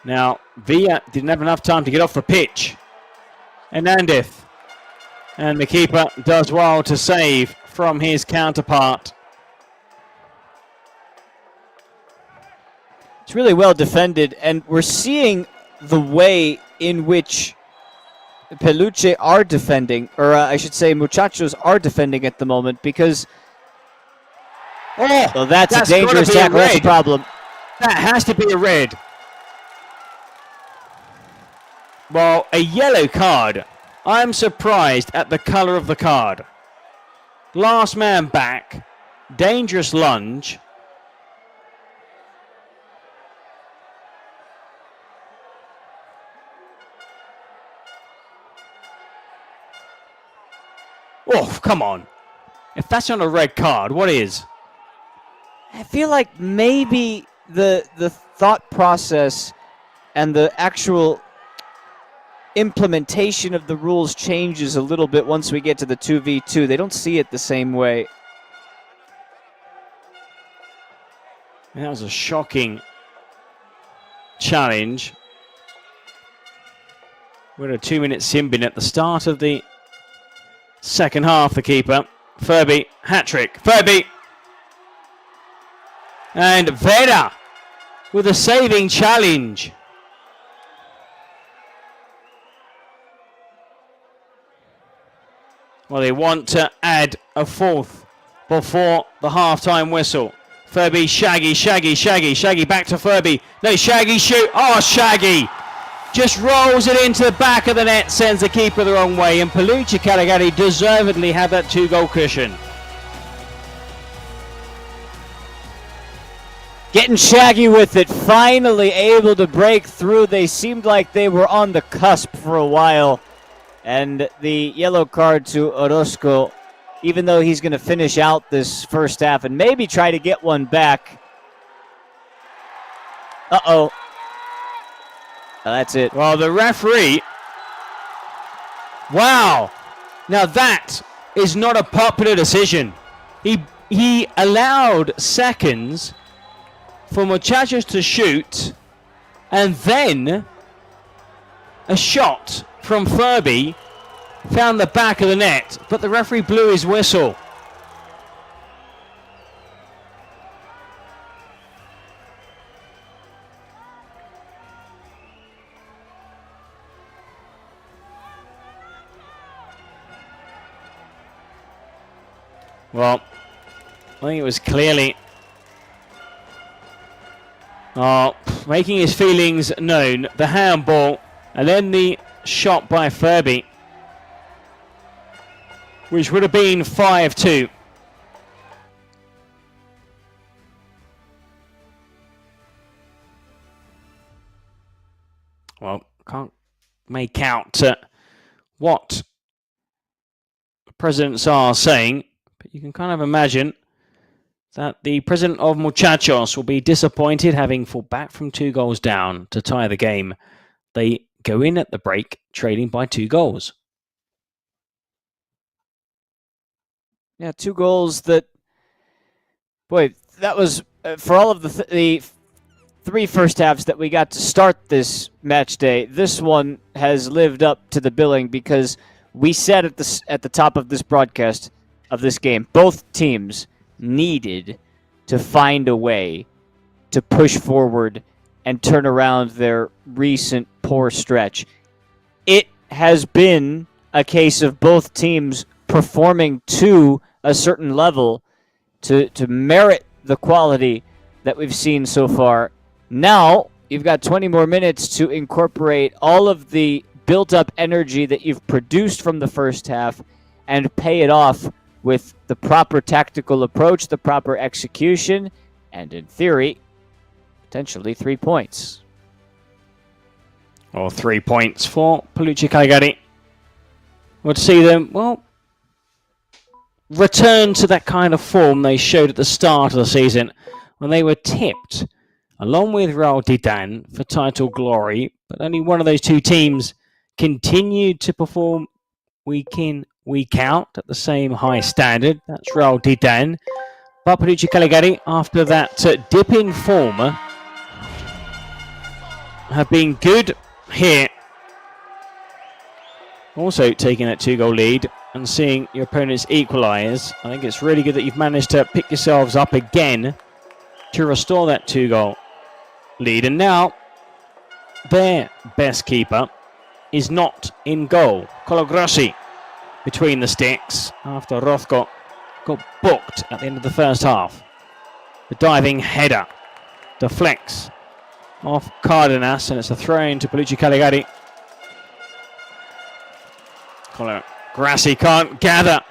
Now, Villa didn't have enough time to get off the pitch. Hernandez. And the keeper does well to save from his counterpart. It's really well defended, and we're seeing the way in which Peluche are defending, or I should say Muchachos are defending at the moment, because well, that's a dangerous tackle. That's a problem. That has to be a red. Well, a yellow card. I'm surprised at the colour of the card. Last man back. Dangerous lunge. Oh, come on. If that's not a red card, what is? I feel like maybe the thought process and the actual implementation of the rules changes a little bit once we get to the 2v2. They don't see it the same way. That was a shocking challenge. We're at a 2-minute sin bin at the start of the second half. The keeper, Furby, hat-trick. Furby! And Vera with a saving challenge. Well, they want to add a fourth before the half-time whistle. Furby, Shaggy back to Furby. No, Shaggy shoot. Oh, Shaggy just rolls it into the back of the net, sends the keeper the wrong way, and Peluche Caligari deservedly had that 2-goal cushion. Getting Shaggy with it, finally able to break through. They seemed like they were on the cusp for a while. And the yellow card to Orozco, even though he's going to finish out this first half and maybe try to get one back. Uh-oh. That's it. Well, the referee... Wow. Now that is not a popular decision. He allowed seconds for Muchachos to shoot, and then a shot from Furby found the back of the net, but the referee blew his whistle. Well, I think it was clearly making his feelings known. The handball, and then the shot by Furby, which would have been 5-2. Well, can't make out what the presidents are saying, but you can kind of imagine that the president of Muchachos will be disappointed, having fought back from 2 goals down to tie the game. They go in at the break, trailing by 2 goals. Yeah, 2 goals that, boy, that was, for all of the 3 first halves that we got to start this match day, this one has lived up to the billing, because we said at the top of this broadcast of this game, both teams needed to find a way to push forward and turn around their recent poor stretch. It has been a case of both teams performing to a certain level to merit the quality that we've seen so far. Now, you've got 20 more minutes to incorporate all of the built-up energy that you've produced from the first half and pay it off with the proper tactical approach, the proper execution, and in theory, potentially 3 points. Or 3 points for Peluche Caligari. We'll see them, well, return to that kind of form they showed at the start of the season when they were tipped, along with Real Titan, for title glory, but only one of those 2 teams continued to perform week in, week out at the same high standard. That's Real Didan. But Palucci Caligari, after that dip in form, have been good here. Also taking that 2-goal lead and seeing your opponents equalise. I think it's really good that you've managed to pick yourselves up again to restore that 2-goal lead. And now their best keeper is not in goal. Colagrossi between the sticks after Rothko got booked at the end of the first half. The diving header deflects off Cardenas, and it's a throw in to Palucci Caligari. Colagrossi can't gather,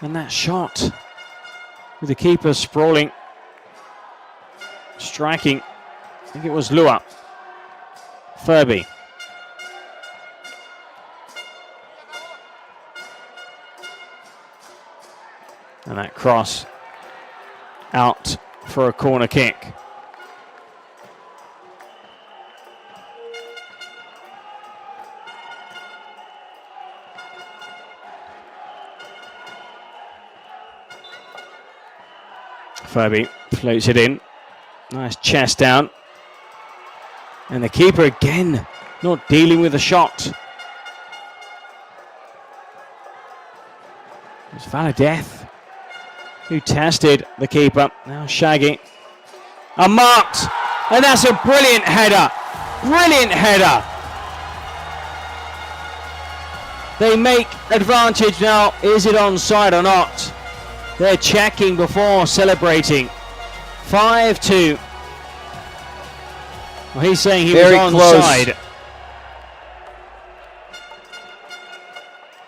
and that shot with the keeper sprawling, striking. I think it was Lua. Furby. And that cross out for a corner kick. Furby floats it in. Nice chest down. And the keeper again not dealing with the shot. It's Valadeth who tested the keeper. Now Shaggy. And marked. And that's a brilliant header. Brilliant header. They make advantage now. Is it onside or not? They're checking before celebrating. 5-2. Well, he's saying he Very was close. onside.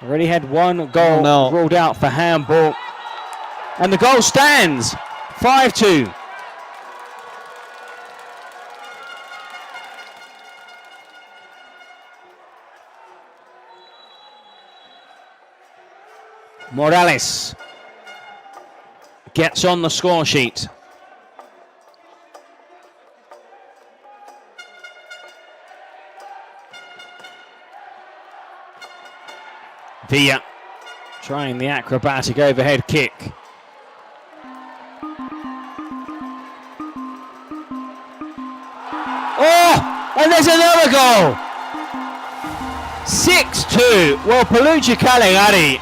Already had one goal ruled out for handball. And the goal stands. 5-2. Morales gets on the score sheet. Villa trying the acrobatic overhead kick. Oh, and there's another goal. 6-2. Well, Palucci Caligari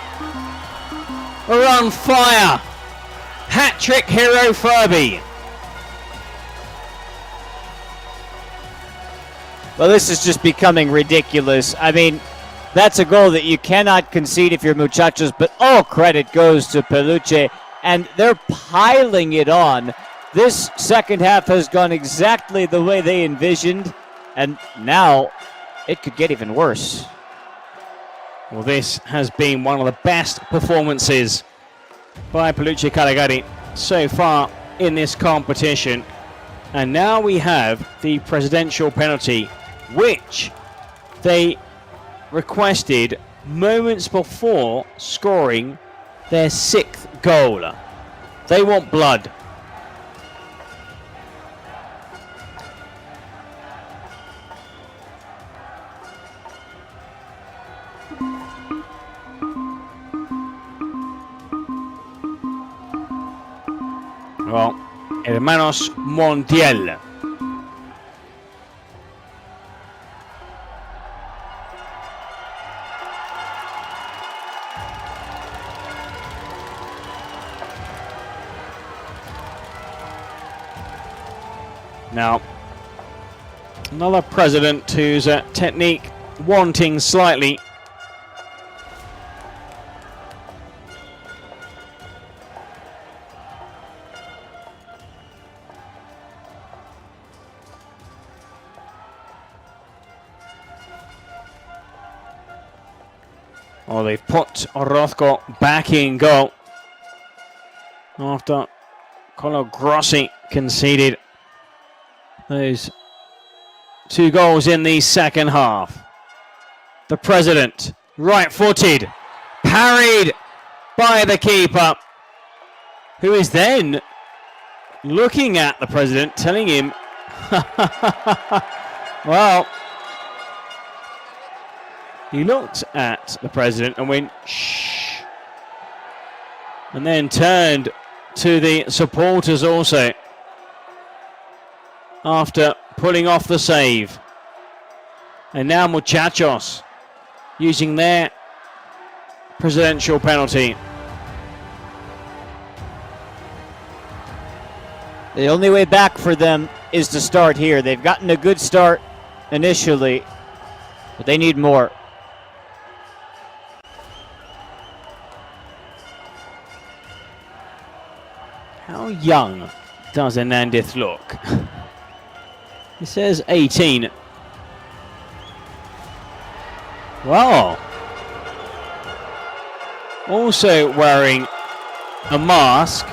are on fire. Hat-trick hero Furby. Well, this is just becoming ridiculous. I mean, that's a goal that you cannot concede if you're Muchachos, but all credit goes to Palucci, and they're piling it on. This second half has gone exactly the way they envisioned, and now it could get even worse. Well, this has been one of the best performances by Palucci Caligari so far in this competition. And now we have the presidential penalty, which they requested moments before scoring their 6th goal. They want blood. Well, Hermanos Montiel. Now, another president whose technique wanting slightly. Oh, they've put Orozco back in goal after Colagrossi conceded those 2 goals in the second half. The president, right-footed, parried by the keeper, who is then looking at the president, telling him, well, he looked at the president and went, shh. And then turned to the supporters also after pulling off the save. And now Muchachos using their presidential penalty. The only way back for them is to start here. They've gotten a good start initially, but they need more. How young does Hernandez look? He says 18. Well, also wearing a mask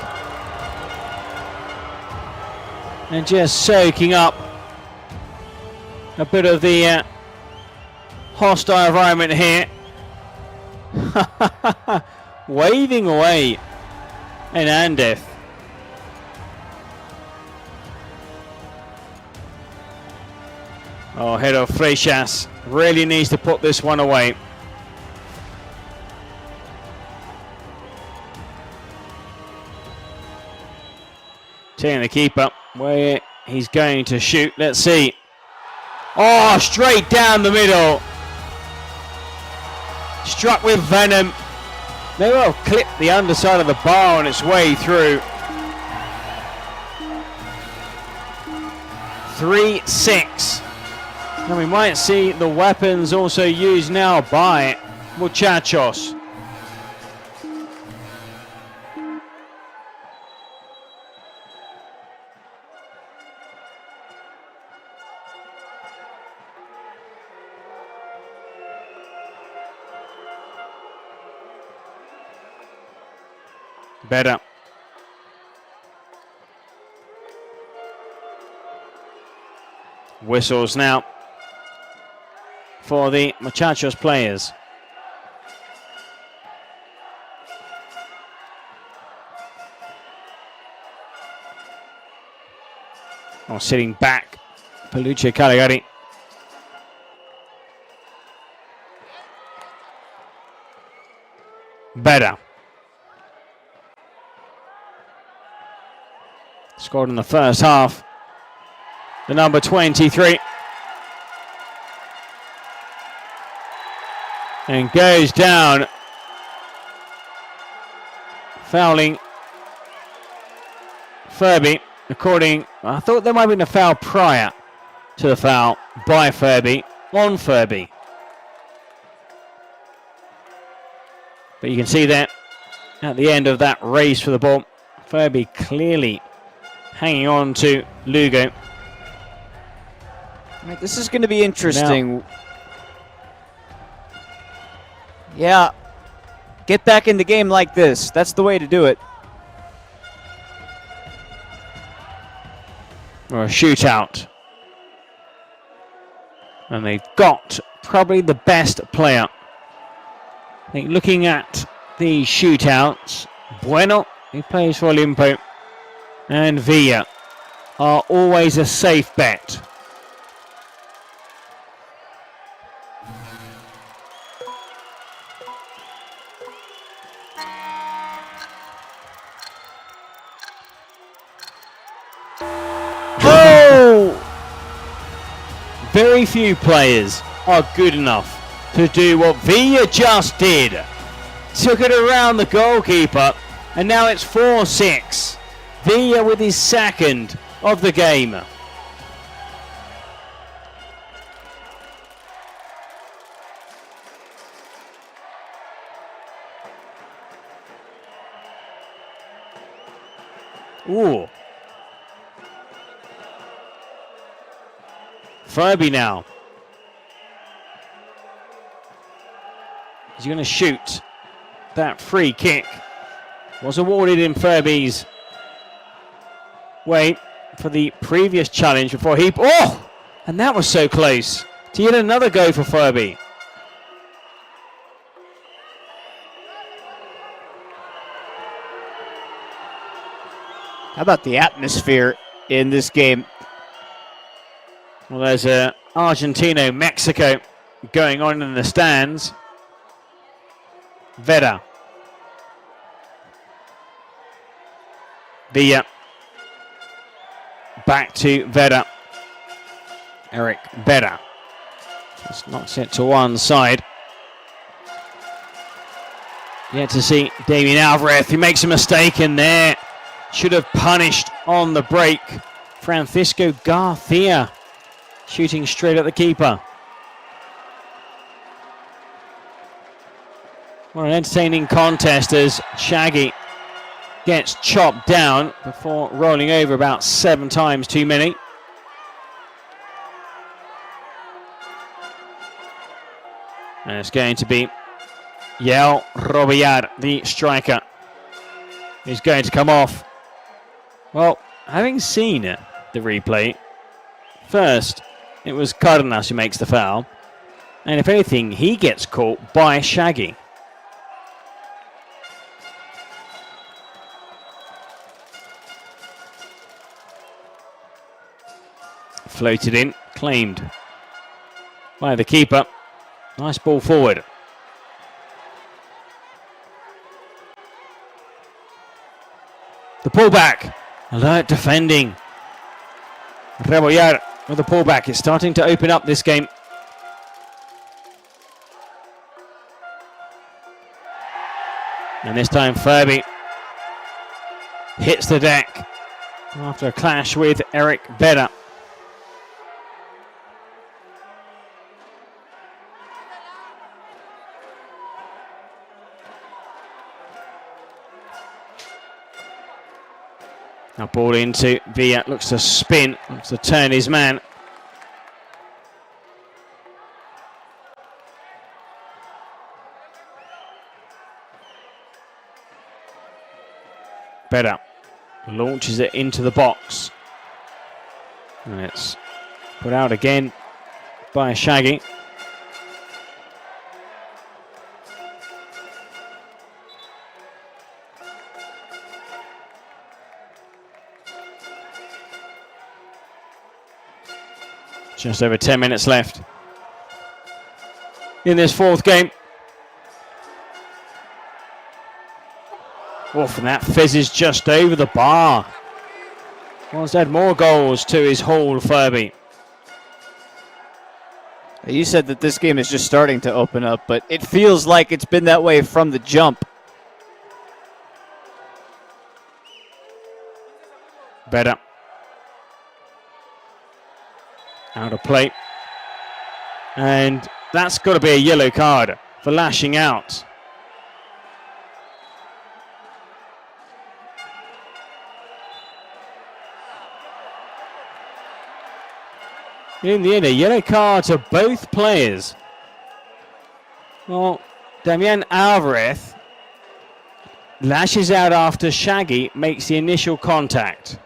and just soaking up a bit of the hostile environment here. Waving away Hernandez. Oh, head of Freixas really needs to put this one away. Taking the keeper where he's going to shoot. Let's see. Oh, straight down the middle. Struck with venom. They will have clipped the underside of the bar on its way through. 3-6. And we might see the weapons also used now by Muchachos. Better. Whistles now for the Muchachos players. Oh, sitting back, Peluche Caligari. Better. Scored in the first half. The number 23. And goes down. Fouling Furby. I thought there might have been a foul prior to the foul by Furby on Furby. But you can see that at the end of that race for the ball, Furby clearly hanging on to Lugo. Right, this is going to be interesting. Now, yeah, get back in the game like this. That's the way to do it. Or a shootout. And they've got probably the best player. I think looking at the shootouts, Bueno, he plays for Olimpo, and Villa are always a safe bet. Oh! Very few players are good enough to do what Villa just did. Took it around the goalkeeper, and now it's 4-6. Villa with his second of the game. Ooh. Furby now. He's going to shoot. That free kick was awarded in Furby's way for the previous challenge before he... Oh! And that was so close to yet another go for Furby. How about the atmosphere in this game? Well, there's Argentina-Mexico going on in the stands. Vera. Villa. Back to Vera. Eric Vera. Just knocks it to one side. Yet to see Damien Alvarez. He makes a mistake in there. Should have punished on the break. Francisco Garcia shooting straight at the keeper. What an entertaining contest as Shaggy gets chopped down before rolling over about 7 times too many. And it's going to be Yael Robillar, the striker, who's going to come off. Well, having seen the replay, first it was Cardenas who makes the foul. And if anything, he gets caught by Shaggy. Floated in, claimed by the keeper. Nice ball forward. The pullback. Alert defending. Rebollar with the pullback. It's starting to open up this game. And this time Furby hits the deck after a clash with Eric Vera. Now ball into Villa, looks to spin, looks to turn his man. Better launches it into the box. And it's put out again by Shaggy. Just over 10 minutes left in this fourth game. Oof, and that fizzes just over the bar. Wants to add more goals to his haul, Furby. You said that this game is just starting to open up, but it feels like it's been that way from the jump. Better. Out of play. And that's got to be a yellow card for lashing out. In the end, a yellow card to both players. Well, Damien Alvarez lashes out after Shaggy makes the initial contact.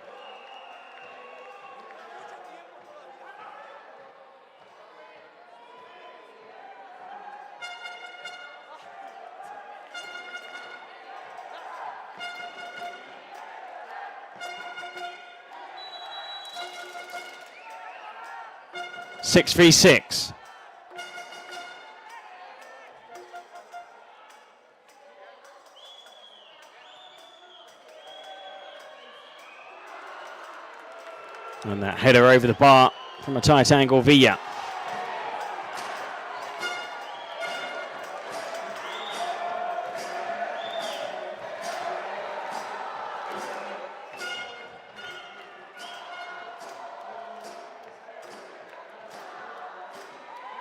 Six v 6. And that header over the bar from a tight angle, Villa.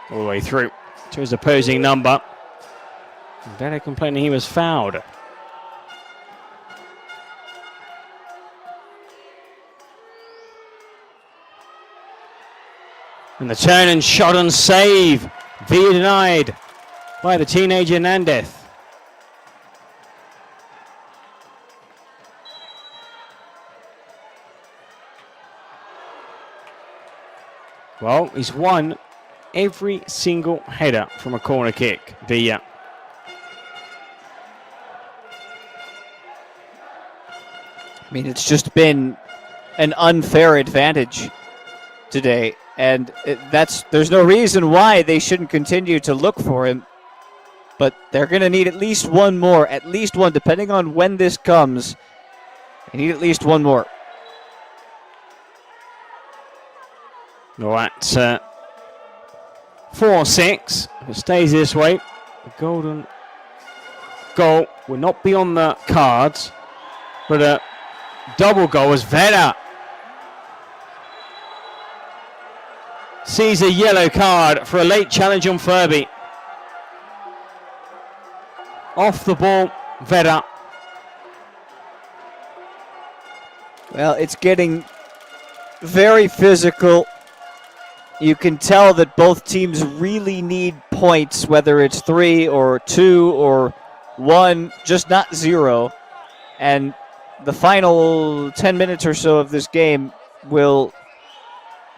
All the way through to his opposing number. Very complaining he was fouled. And the turn and shot and save. Villa denied by the teenager Nandez. Well, he's won every single header from a corner kick, Villa. I mean, it's just been an unfair advantage today, and there's no reason why they shouldn't continue to look for him. But they're going to need at least one more, depending on when this comes. They need at least one more. Well, that's 4-6. If it stays this way, the golden goal will not be on the cards, but a double goal as Vedder sees a yellow card for a late challenge on Furby. Off the ball, Vedder. Well, it's getting very physical. You can tell that both teams really need points, whether it's 3 or 2 or 1, just not 0. And the final 10 minutes or so of this game will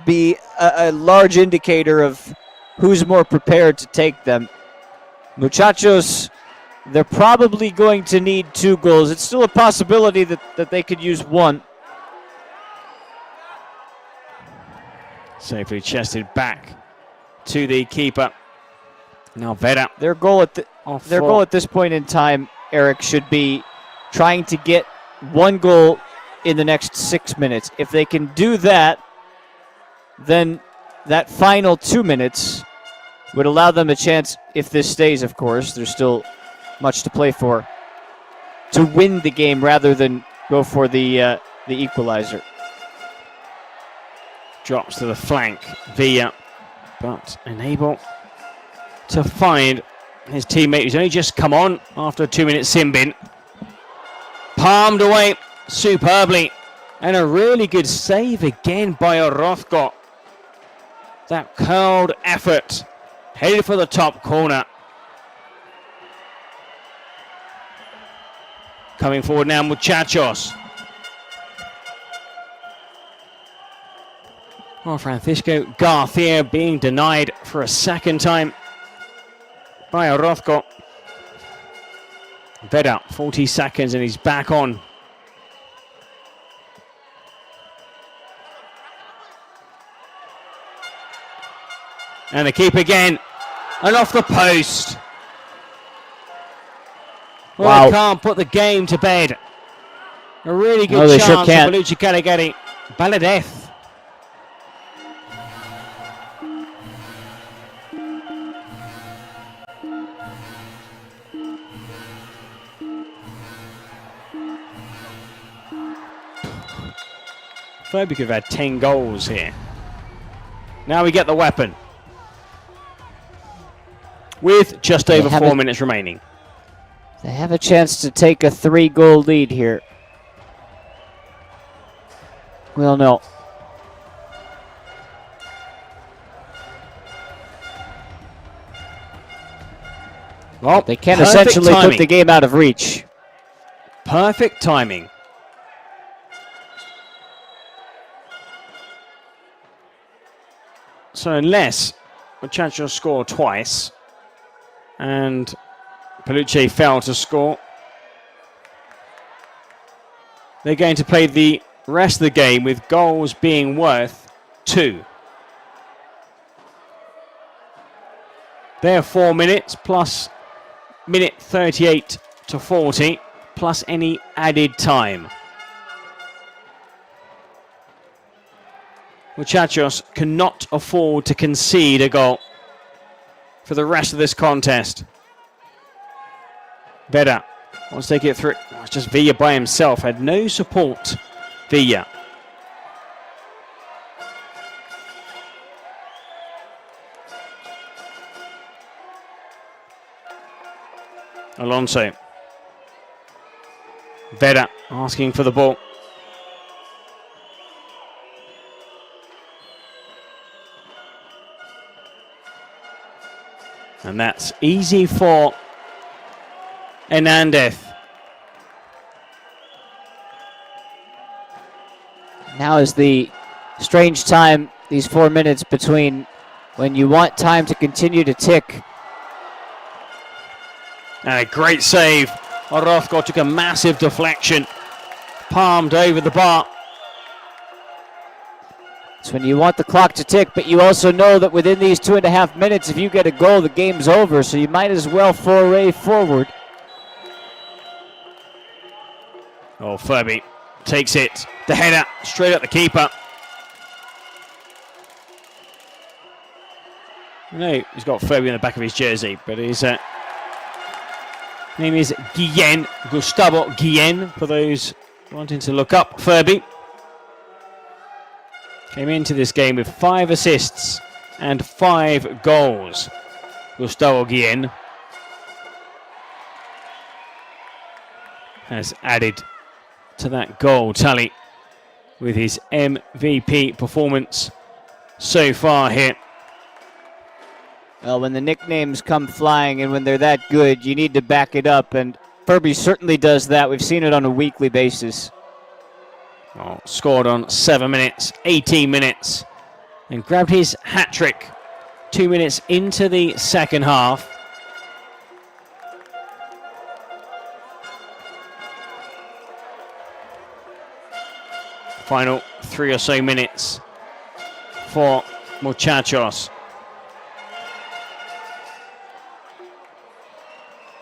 be a large indicator of who's more prepared to take them. Muchachos, they're probably going to need 2 goals. It's still a possibility that they could use 1. Safely chested back to the keeper. Now Vedder. Their goal at this point in time, Eric, should be trying to get 1 goal in the next 6 minutes. If they can do that, then that final 2 minutes would allow them a chance, if this stays, of course, there's still much to play for, to win the game rather than go for the equalizer. Drops to the flank Villa, but unable to find his teammate who's only just come on after a 2-minute sin bin. Palmed away superbly, and a really good save again by Orozco. That curled effort headed for the top corner. Coming forward now, Muchachos. Oh, Francisco Garcia being denied for a second time by Orozco. Vedder, 40 seconds and he's back on. And the keep again. And off the post. Well, wow. They can't put the game to bed. A really good they chance sure can't. for Belucci Caligari. Baladeth. Furby could have had 10 goals here. Now we get the weapon. With just over 4 minutes remaining. They have a chance to take a 3-goal lead here. We'll know. Well, they can essentially timing. put the game out of reach. Perfect timing. So unless Muchachos score twice and Peluche failed to score, they're going to play the rest of the game with goals being worth 2. They're 4 minutes plus minute 38 to 40 plus any added time. Muchachos cannot afford to concede a goal for the rest of this contest. Vedder wants to take it through. Oh, it's just Villa by himself. Had no support. Villa. Alonso. Vedder asking for the ball. And that's easy for Hernandez. Now is the strange time, these 4 minutes between when you want time to continue to tick. And a great save. Orozco took a massive deflection. Palmed over the bar. It's when you want the clock to tick, but you also know that within these 2.5 minutes, if you get a goal, the game's over. So you might as well foray forward. Oh, Furby takes it. The header straight at the keeper. No, he's got Furby in the back of his jersey, but his name is Guillen, Gustavo Guillen, for those wanting to look up Furby. Came into this game with 5 assists and 5 goals. Gustavo Guillen has added to that goal tally with his MVP performance so far here. Well, when the nicknames come flying and when they're that good, you need to back it up, and Furby certainly does that. We've seen it on a weekly basis. Well, scored on 7 minutes, 18 minutes, and grabbed his hat-trick 2 minutes into the second half. Final 3 or so minutes for Muchachos.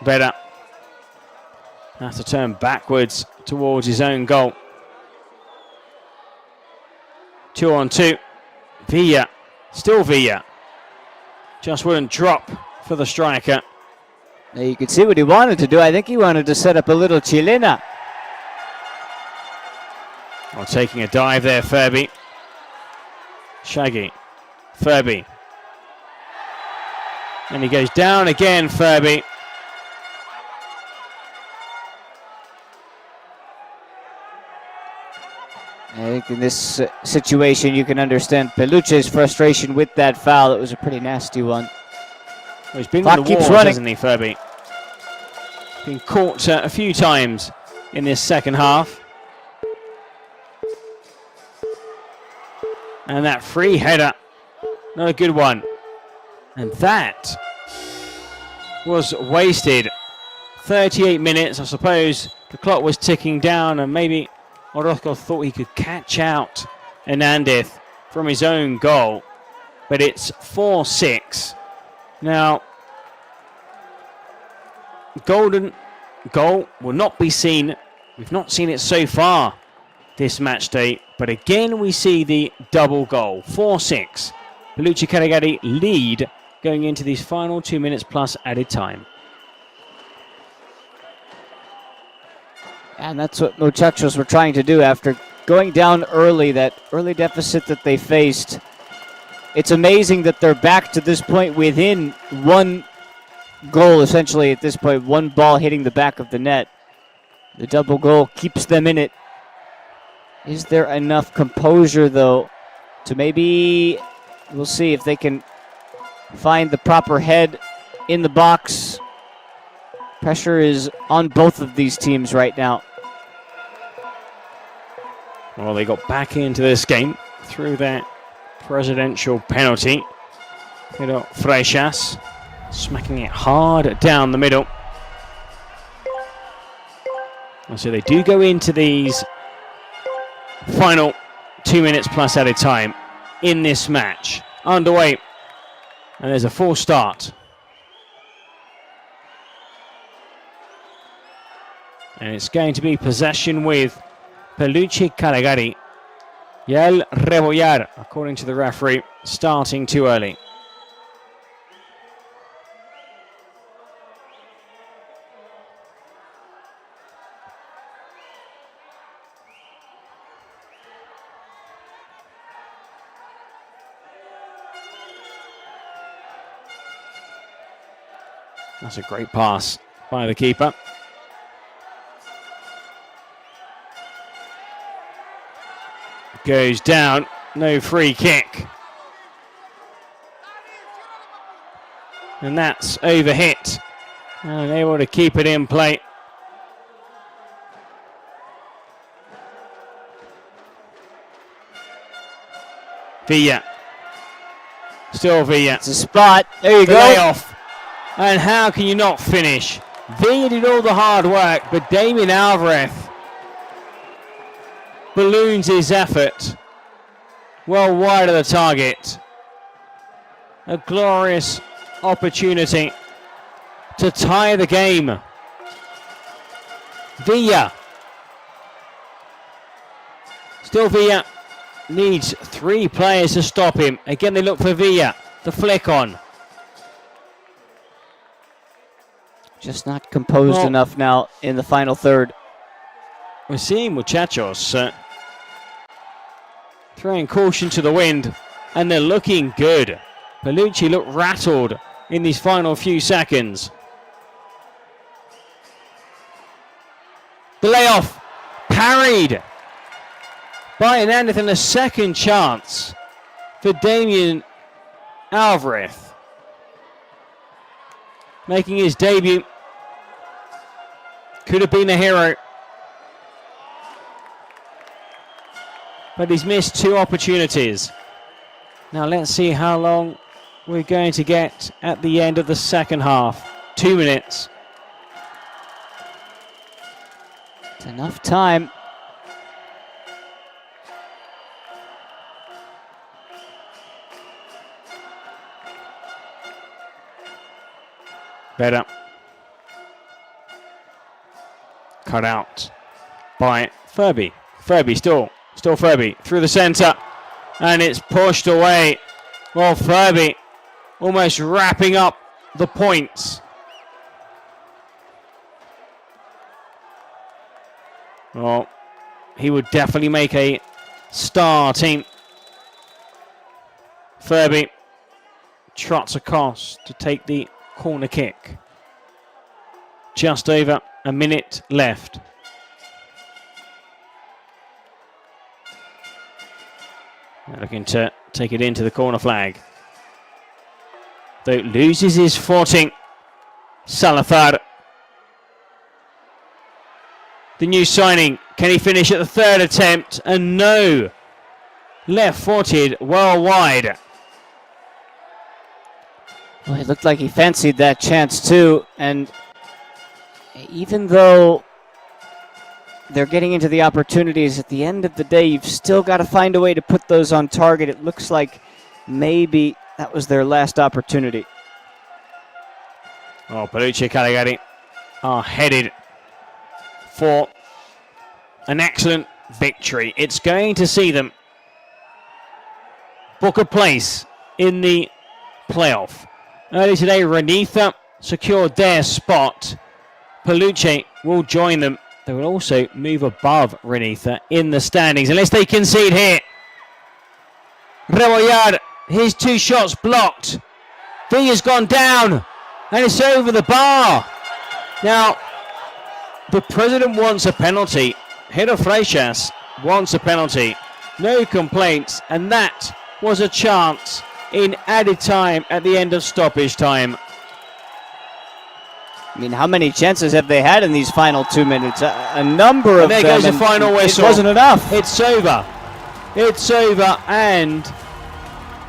Better have to turn backwards towards his own goal. 2-on-2. Villa, still Villa. Just wouldn't drop for the striker. Now you could see what he wanted to do. I think he wanted to set up a little chilena. Oh, taking a dive there, Furby. Shaggy. Furby. And he goes down again, Furby. I think in this situation you can understand Peluche's frustration with that foul. It was a pretty nasty one. Well, he's been Clock in the keeps wars, running. hasn't he, Furby? Been caught a few times in this second half. And that free header, not a good one. And that was wasted. 38 minutes, I suppose. The clock was ticking down, and maybe Orozco thought he could catch out Hernandez from his own goal. But it's 4-6. Now, golden goal will not be seen. We've not seen it so far this match day. But again, we see the double goal. 4-6. Peluche Caligari lead going into these final 2 minutes plus added time. And that's what Muchachos were trying to do after going down early, that early deficit that they faced. It's amazing that they're back to this point within 1 goal, essentially, at this point. 1 ball hitting the back of the net. The double goal keeps them in it. Is there enough composure, though, to maybe, we'll see if they can find the proper head in the box. Pressure is on both of these teams right now. Well, they got back into this game through that presidential penalty. Pero Freixas smacking it hard down the middle. And so they do go into these final 2 minutes plus added time in this match. Underway. And there's a full start. And it's going to be possession with Peluche Caligari. Y el rebollar, according to the referee, starting too early. That's a great pass by the keeper. Goes down, no free kick. And that's overhit. And able to keep it in play. Villa. Still Villa. It's a spot. There you the go. Layoff. And how can you not finish? Villa did all the hard work, but Damien Alvarez balloons his effort well wide of the target. A glorious opportunity to tie the game. Villa Still Villa needs 3 players to stop him. Again, they look for Villa. The flick on. Just not composed enough now in the final third. We're seeing Muchachos throwing caution to the wind, and they're looking good. Palucci looked rattled in these final few seconds. The layoff parried by Hernandez, and a second chance for Damian Alvarez, making his debut. Could have been a hero, but he's missed 2 opportunities. Now let's see how long we're going to get at the end of the second half. 2 minutes. It's enough time. Better. Cut out by Furby. Furby still Furby through the centre, and it's pushed away. Well, Furby almost wrapping up the points. Well, he would definitely make a starting. Furby trots across to take the corner kick. Just over a minute left. Now looking to take it into the corner flag. Though loses his footing. Salazar. The new signing. Can he finish at the 3rd attempt? And no. Left-footed, well wide. Well, it looked like he fancied that chance too, and even though they're getting into the opportunities, at the end of the day, you've still got to find a way to put those on target. It looks like maybe that was their last opportunity. Oh, Palucci Caligari are headed for an excellent victory. It's going to see them book a place in the playoff. Early today, Renitha secured their spot. Palucci will join them. They will also move above Renitha in the standings, unless they concede here. Rebollar, his 2 shots blocked. Villa's gone down, and it's over the bar. Now, the president wants a penalty. Hero Freixas wants a penalty. No complaints, and that was a chance in added time at the end of stoppage time. I mean, how many chances have they had in these final 2 minutes? A number of them. There goes the final whistle. It wasn't enough. It's over. It's over, and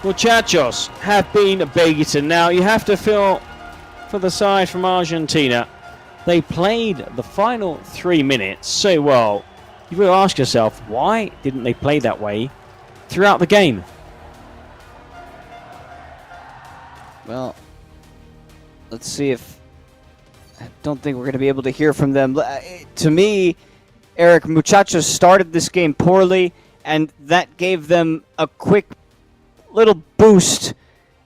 Muchachos have been beaten. Now, you have to feel for the side from Argentina. They played the final 3 minutes so well. You've got to ask yourself, why didn't they play that way throughout the game? Well, let's see if... I don't think we're going to be able to hear from them. To me, Eric, Muchachos started this game poorly, and that gave them a quick little boost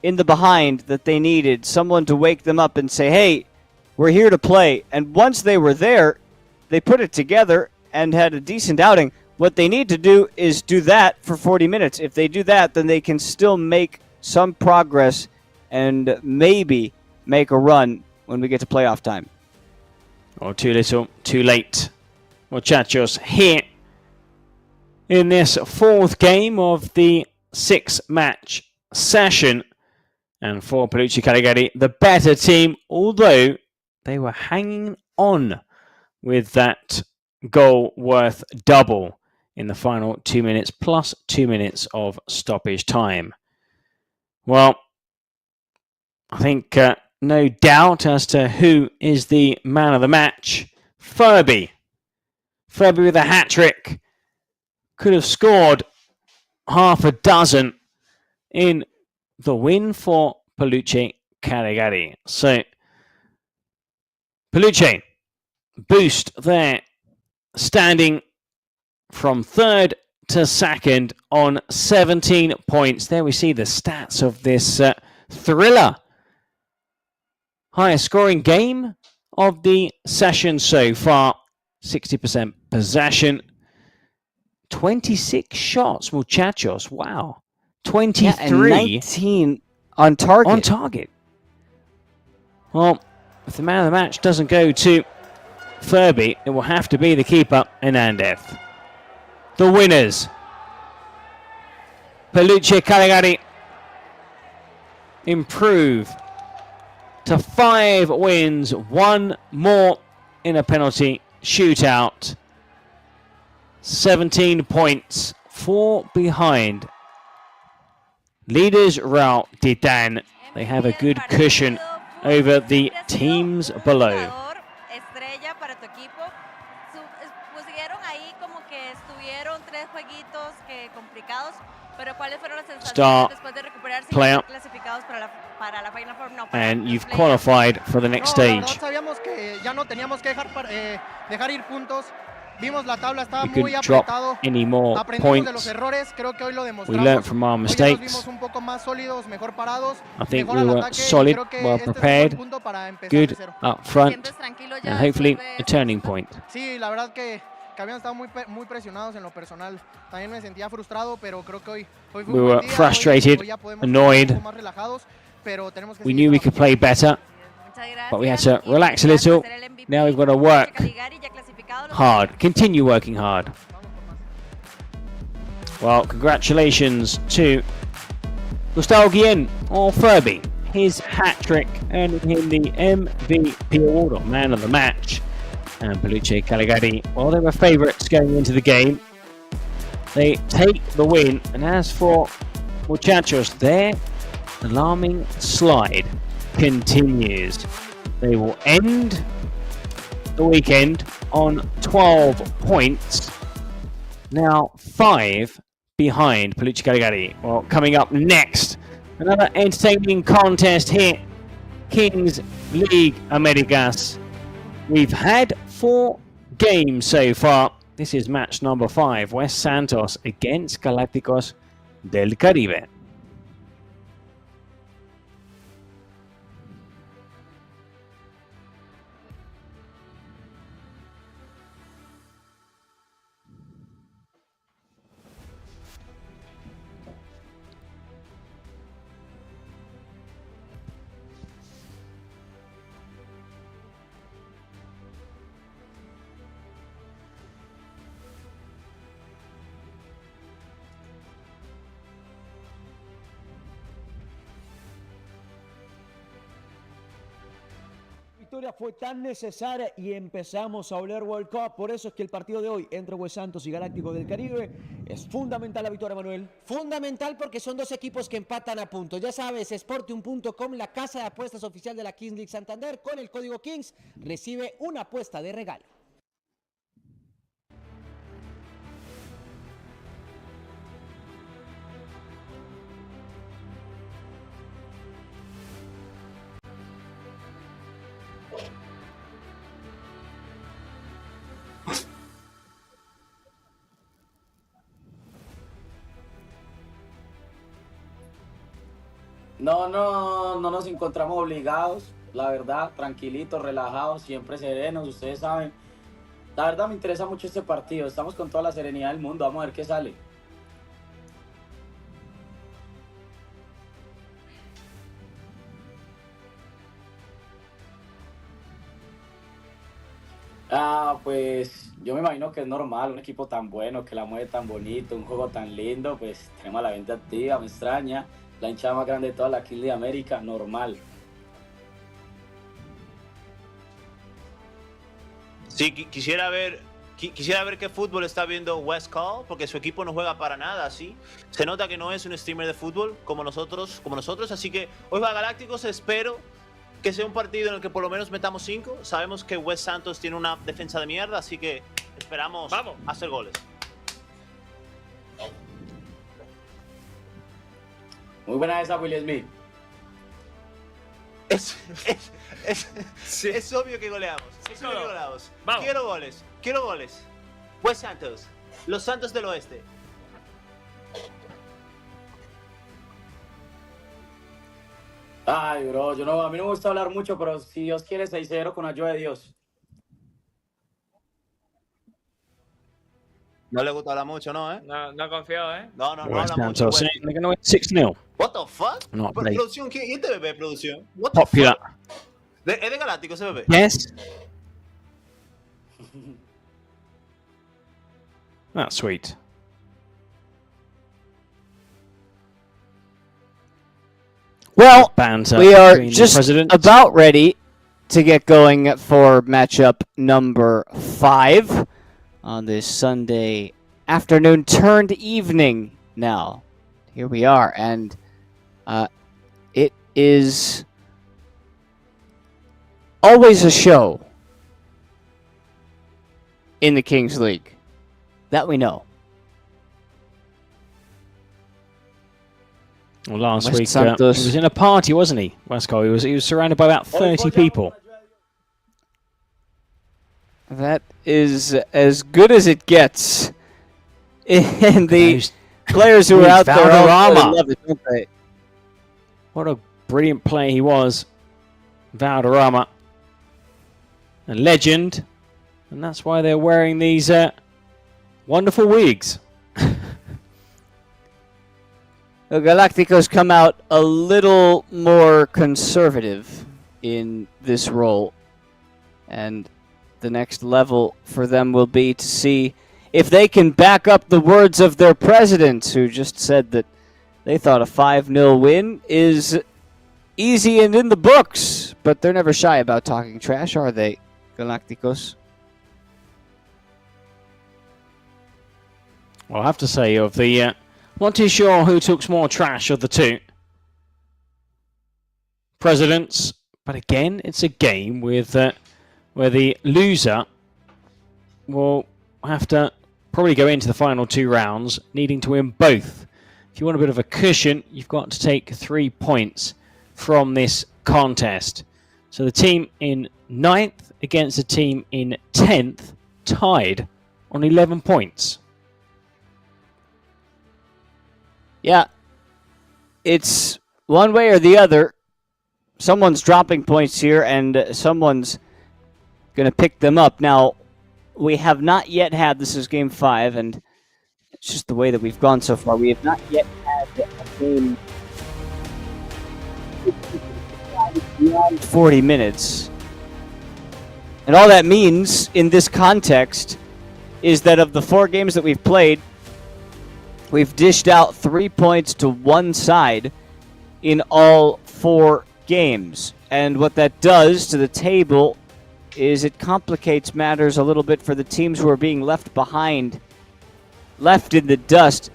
in the behind that they needed. Someone to wake them up and say, hey, we're here to play. And once they were there, they put it together and had a decent outing. What they need to do is do that for 40 minutes. If they do that, then they can still make some progress and maybe make a run when we get to playoff time. Oh, too little, too late. Muchachos here in this 4th game of the 6-match session. And for Palucci Caligari, the better team, although they were hanging on with that goal worth double in the final 2 minutes, plus 2 minutes of stoppage time. Well, I think no doubt as to who is the man of the match. Furby. Furby with a hat-trick. Could have scored half a dozen in the win for Palucci Caligari. So, Palucci boost their standing from 3rd to second on 17 points. There we see the stats of this thriller. Highest scoring game of the session so far. 60% possession. 26 shots, muchachos. Wow. 23. Yeah, and 19 on target. On target. Well, if the man of the match doesn't go to Furby, it will have to be the keeper, Hernandez. The winners. Peluche Caligari improve to 5 wins, 1 more in a penalty shootout. 17 points, 4 behind. Leaders Real Titan. They have a good cushion over the teams below. Estrella para tu equipo. Pusieron ahí como que estuvieron 3 jueguitos que complicados, pero ¿cuáles fueron las sensaciones después de recuperarse y player. ser clasificados para la Final Four? No, And you've qualified for the next stage. Sabíamos que ya no teníamos que dejar ir puntos. Vimos la tabla, estaba We muy couldn't drop apretado. any more Aprendimos de los points. errores, creo que hoy lo We demostramos. learned from our Hoy ya nos mistakes. vimos un poco más sólidos, mejor parados. I think mejor we al were ataque, y solid, creo que well este es un prepared, buen punto para empezar good de cero. up front, and hopefully a turning point. Sí, la verdad que habían estado muy presionados en lo personal. También me sentía frustrado, pero creo que hoy fue We un were buen día. frustrated, hoy ya podemos annoyed. estar un poco más relajados, pero tenemos que We seguir knew we could play better, but we had to relax a little. Now we've got to work hard, continue working hard. Well, congratulations to Gustavo Guillen, or Furby. His hat-trick earning him the MVP award, or man of the match. And Peluche Caligari, well, they were favourites going into the game. They take the win. And as for muchachos, their alarming slide continues. They will end the weekend on 12 points. Now 5 behind Peluche Caligari. Well, coming up next, another entertaining contest here. Kings League Americas. We've had 4 games so far. This is match number 5. West Santos against Galácticos del Caribe. La victoria fue tan necesaria y empezamos a oler World Cup. Por eso es que el partido de hoy entre West Santos y Galáctico del Caribe es fundamental la victoria, Manuel. Fundamental porque son 2 equipos que empatan a puntos. Ya sabes, Sportium.com, la casa de apuestas oficial de la Kings League Santander. Con el código KINGS recibe una apuesta de regalo. No nos encontramos obligados, la verdad, tranquilitos, relajados, siempre serenos, ustedes saben. La verdad me interesa mucho este partido, estamos con toda la serenidad del mundo, vamos a ver qué sale. Pues yo me imagino que es normal, un equipo tan bueno, que la mueve tan bonito, un juego tan lindo, pues tenemos a la gente activa, me extraña. La hinchada más grande de toda la King de América, normal. Sí, quisiera ver qué fútbol está viendo West Call, porque su equipo no juega para nada así. Se nota que no es un streamer de fútbol como nosotros, así que hoy va Galácticos, espero que sea un partido en el que por lo menos metamos 5. Sabemos que West Santos tiene una defensa de mierda, así que esperamos hacer goles. Muy buena esa, Will Smith. Es obvio que goleamos. Obvio que goleamos. Quiero goles. West Santos. Los Santos del Oeste. Ay, bro, a mí no me gusta hablar mucho, pero si Dios quiere 6-0 con ayuda de Dios. No le gusta hablar mucho, ¿no, No confío, ¿eh? No West habla Ham mucho, saying West. they're going to win 6-0. What the fuck? Not great. Producción, ¿quién? ¿Y este bebé, producción? What the Popular. fuck? ¿Es de Galáctico ese bebé? Yes. That's sweet. Well, Banter we are between the just presidents. about ready to get going for matchup number 5 on this Sunday afternoon turned evening now. Here we are, and it is always a show in the Kings League. That we know. Well, last West week he Santos. was in a party, wasn't he, Westcott? He was surrounded by about 30 people. That is as good as it gets. And the players who are out there all Valderrama. love it, don't they? What a brilliant play he was. Valderrama. A legend. And that's why they're wearing these wonderful wigs. The Galacticos come out a little more conservative in this role. And the next level for them will be to see if they can back up the words of their president, who just said that they thought a 5-0 win is easy and in the books. But they're never shy about talking trash, are they, Galacticos? Well, I have to say, of the... not too sure who talks more trash of the two presidents. But again, it's a game with where the loser will have to probably go into the final 2 rounds needing to win both. If you want a bit of a cushion, you've got to take 3 points from this contest. So the team in 9th against the team in 10th tied on 11 points. Yeah, it's one way or the other. Someone's dropping points here, and someone's going to pick them up. Now, we have not yet had, this is game 5, and it's just the way that we've gone so far. We have not yet had a game beyond 40 minutes. And all that means in this context is that of the 4 games that we've played, we've dished out 3 points to one side in all 4 games. And what that does to the table is it complicates matters a little bit for the teams who are being left behind, left in the dust.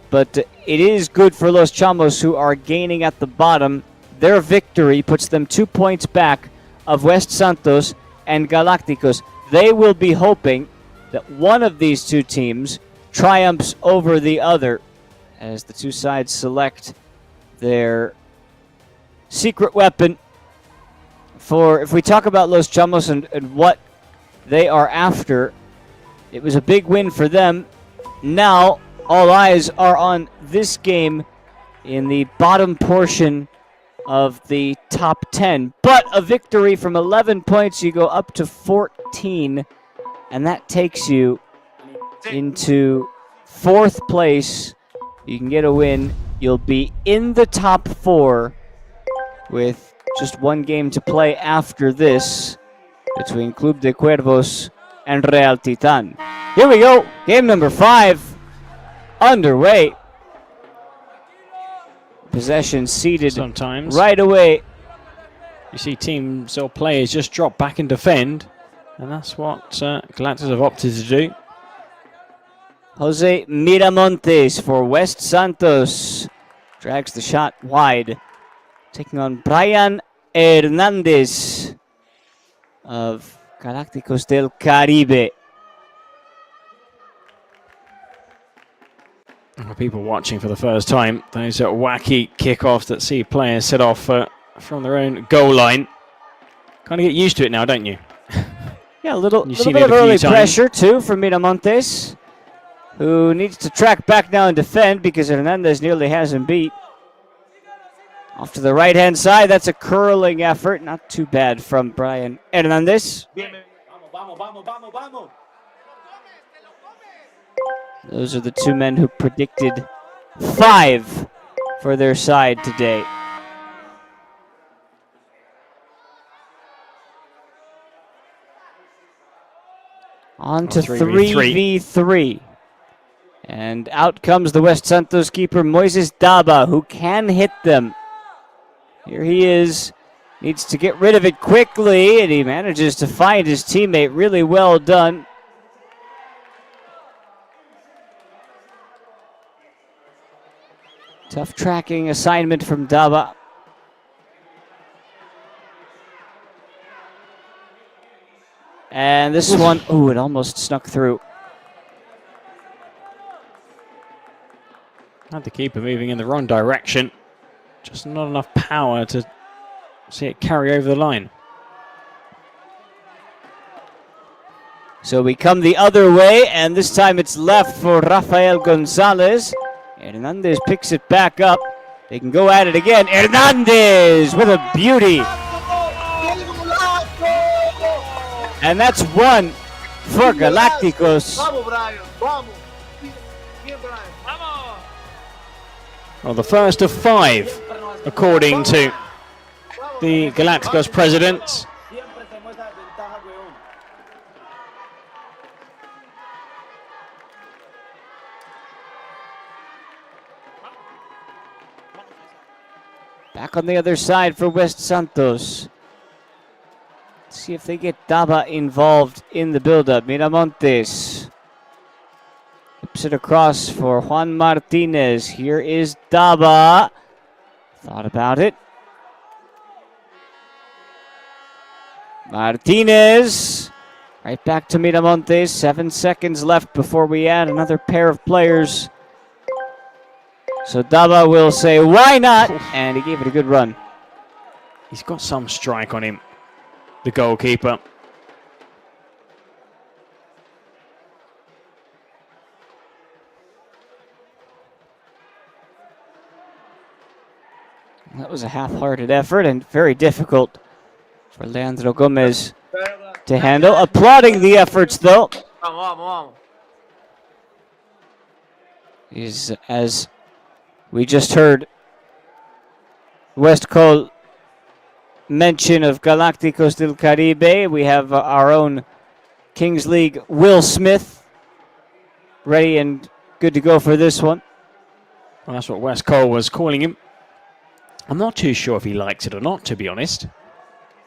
But it is good for Los Chamos, who are gaining at the bottom. Their victory puts them 2 points back of West Santos and Galacticos. They will be hoping that one of these 2 teams triumphs over the other as the 2 sides select their secret weapon. For if we talk about Los Chamos and what they are after, it was a big win for them. Now all eyes are on this game in the bottom portion of the top 10. But a victory from 11 points, you go up to 14, and that takes you into 4th place. You can get a win. You'll be in the top 4 with just 1 game to play after this between Club de Cuervos and Real Titan. Here we go. Game number 5 underway. Possession ceded sometimes right away. You see teams or players just drop back and defend, and that's what Galacticos have opted to do. Jose Miramontes for West Santos drags the shot wide, taking on Brian Hernandez of Galacticos del Caribe. People watching for the first time, those wacky kickoffs that see players set off from their own goal line. Kind of get used to it now, don't you? Yeah, a little You've bit seen of it a early few times. pressure too from Miramontes, who needs to track back now and defend because Hernandez nearly has him beat. Off to the right-hand side. That's a curling effort. Not too bad from Brian Hernandez. Those are the two men who predicted 5 for their side today. On to 3v3. And out comes the West Santos keeper, Moises Daba, who can hit them. Here he is. Needs to get rid of it quickly, and he manages to find his teammate. Really well done. Tough tracking assignment from Daba. And this one, ooh, it almost snuck through. Had the keeper moving in the wrong direction. Just not enough power to see it carry over the line. So we come the other way, and this time it's left for Rafael Gonzalez. Hernandez picks it back up. They can go at it again. Hernandez with a beauty. And that's one for Galacticos. Well, the first of 5, according to the Galacticos president. Back on the other side for West Santos. Let's see if they get Daba involved in the build-up. Miramontes flips it across for Juan Martinez. Here is Daba. Thought about it. Martinez. Right back to Miramontes. 7 seconds left before we add another pair of players. So Daba will say, why not? And he gave it a good run. He's got some strike on him, the goalkeeper. That was a half-hearted effort and very difficult for Leandro Gomez to handle. Applauding the efforts, though. Is, as we just heard West Cole mention of Galacticos del Caribe, we have our own Kings League Will Smith ready and good to go for this one. Well, that's what West Cole was calling him. I'm not too sure if he likes it or not, to be honest.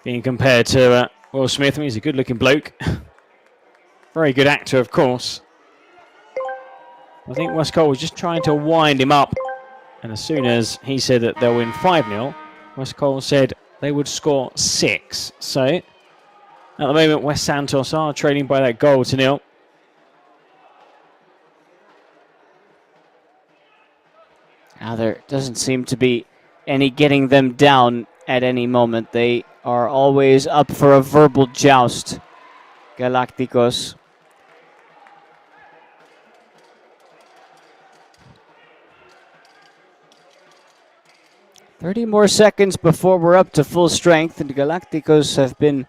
Being compared to Will Smith, I mean, he's a good-looking bloke. Very good actor, of course. I think West Cole was just trying to wind him up. And as soon as he said that they'll win 5-0, West Cole said they would score 6. So, at the moment, West Santos are trailing by that goal to 0. Now there doesn't seem to be any getting them down at any moment. They are always up for a verbal joust, Galacticos. "30 more seconds before we're up to full strength, and Galacticos have been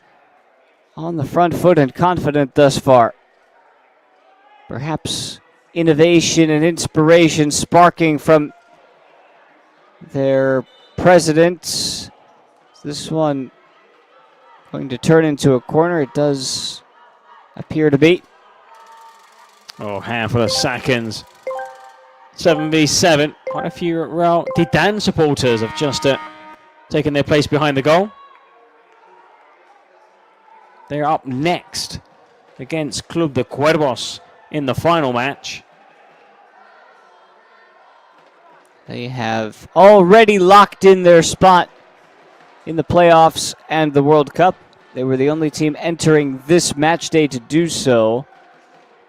on the front foot and confident thus far. Perhaps innovation and inspiration sparking from their president. This one going to turn into a corner. It does appear to be. Oh, handful of seconds. 7v7. Quite a few Real Titan supporters have just taken their place behind the goal. They're up next against Club de Cuervos in the final match. They have already locked in their spot in the playoffs and the World Cup. They were the only team entering this match day to do so,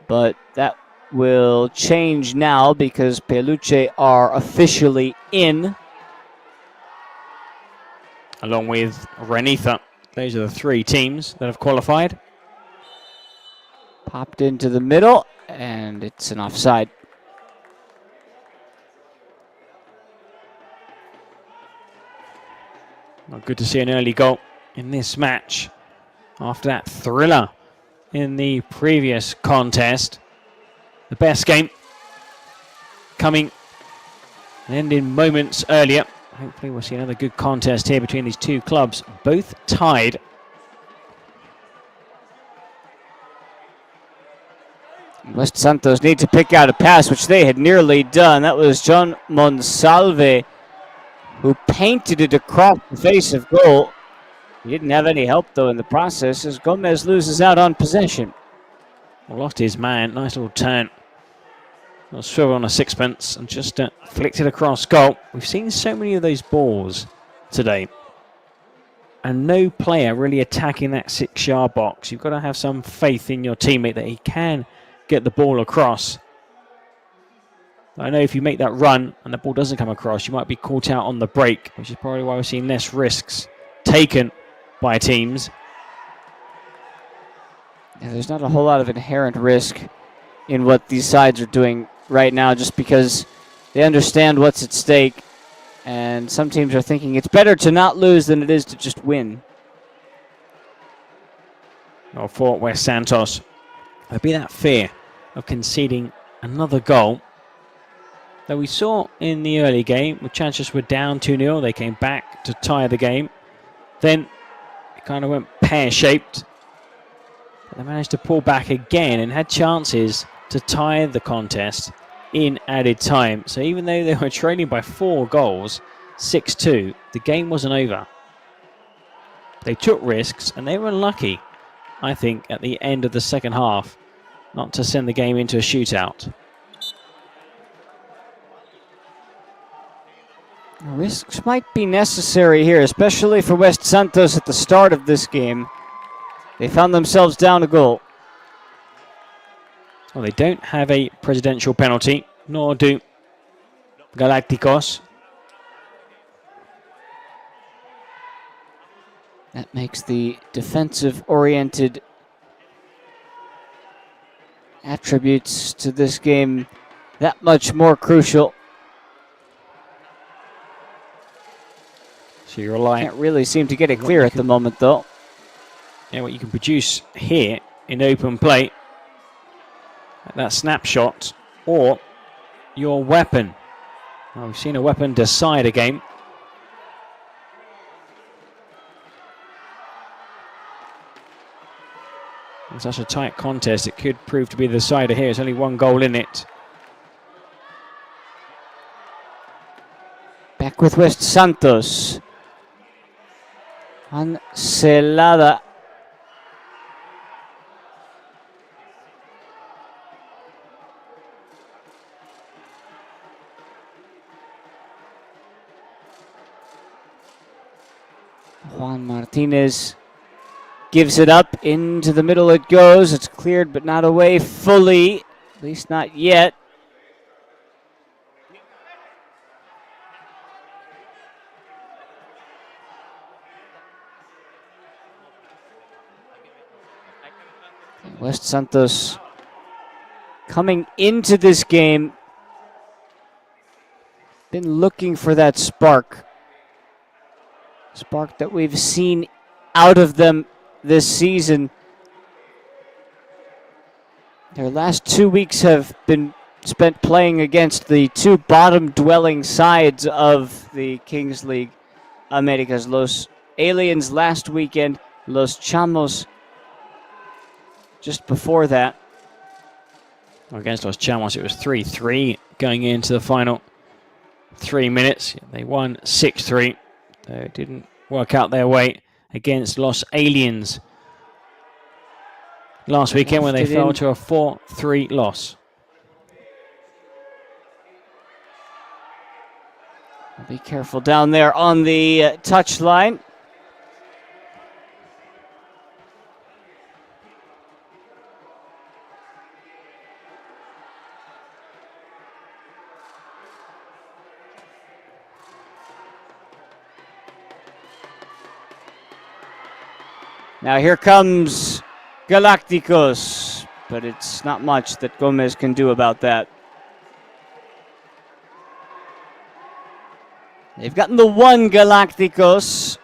but that will change now because Peluche are officially in. Along with Renitha. Those are the 3 teams that have qualified. Popped into the middle, and it's an offside. Well, good to see an early goal in this match after that thriller in the previous contest. The best game coming and ending moments earlier. Hopefully we'll see another good contest here between these two clubs, both tied. West Santos need to pick out a pass, which they had nearly done. That was John Monsalve, who painted it across the face of goal. He didn't have any help, though, in the process, as Gomez loses out on possession. Well, lost his man. Nice little turn. A swivel on a sixpence and just flicked it across goal. We've seen so many of those balls today, and no player really attacking that 6-yard box. You've got to have some faith in your teammate that he can get the ball across. I know if you make that run and the ball doesn't come across, you might be caught out on the break, which is probably why we're seeing less risks taken by teams. Yeah, there's not a whole lot of inherent risk in what these sides are doing right now, just because they understand what's at stake, and some teams are thinking it's better to not lose than it is to just win. Well, for West Santos, there'll be that fear of conceding another goal that we saw in the early game. The Chances were down 2-0. They came back to tie the game. Then it kind of went pear-shaped. But they managed to pull back again and had chances to tie the contest in added time. So even though they were trailing by 4 goals, 6-2, the game wasn't over. They took risks and they were lucky, I think, at the end of the second half, not to send the game into a shootout. Risks might be necessary here, especially for West Santos at the start of this game. They found themselves down a goal. Well, they don't have a presidential penalty, nor do Galacticos. That makes the defensive-oriented attributes to this game that much more crucial. So you're relying. Can't really seem to get it clear at the moment, though. Yeah, what you can produce here in open play, that snapshot, or your weapon. Well, we've seen a weapon decide a game. In such a tight contest, it could prove to be the decider here. There's only 1 goal in it. Back with West Santos. Ancelada. Juan Martinez gives it up. Into the middle it goes. It's cleared but not away fully. At least not yet. West Santos coming into this game, been looking for that spark. Spark that we've seen out of them this season. Their last 2 weeks have been spent playing against the 2 bottom-dwelling sides of the Kings League Americas. Los Aliens last weekend, Los Chamos just before that. Against Los Chamos, it was 3-3 going into the final 3 minutes. They won 6-3. Though it didn't work out their way against Los Aliens last weekend when they fell to a 4-3 loss. Be careful down there on the touch line. Now here comes Galacticos, but it's not much that Gomez can do about that. They've gotten the 1 Galacticos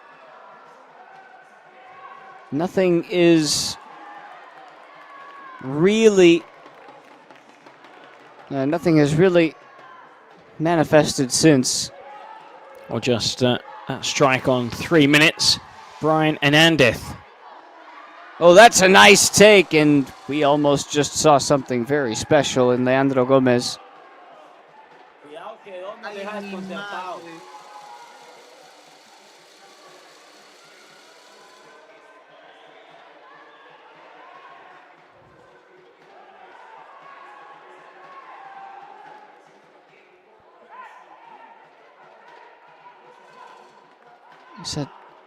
nothing is really, nothing has really manifested since. Or just that strike on 3 minutes. Brian Hernandez. Oh, that's a nice take, and we almost just saw something very special in Leandro Gomez. Cuidado que dos nos deja desconcertado.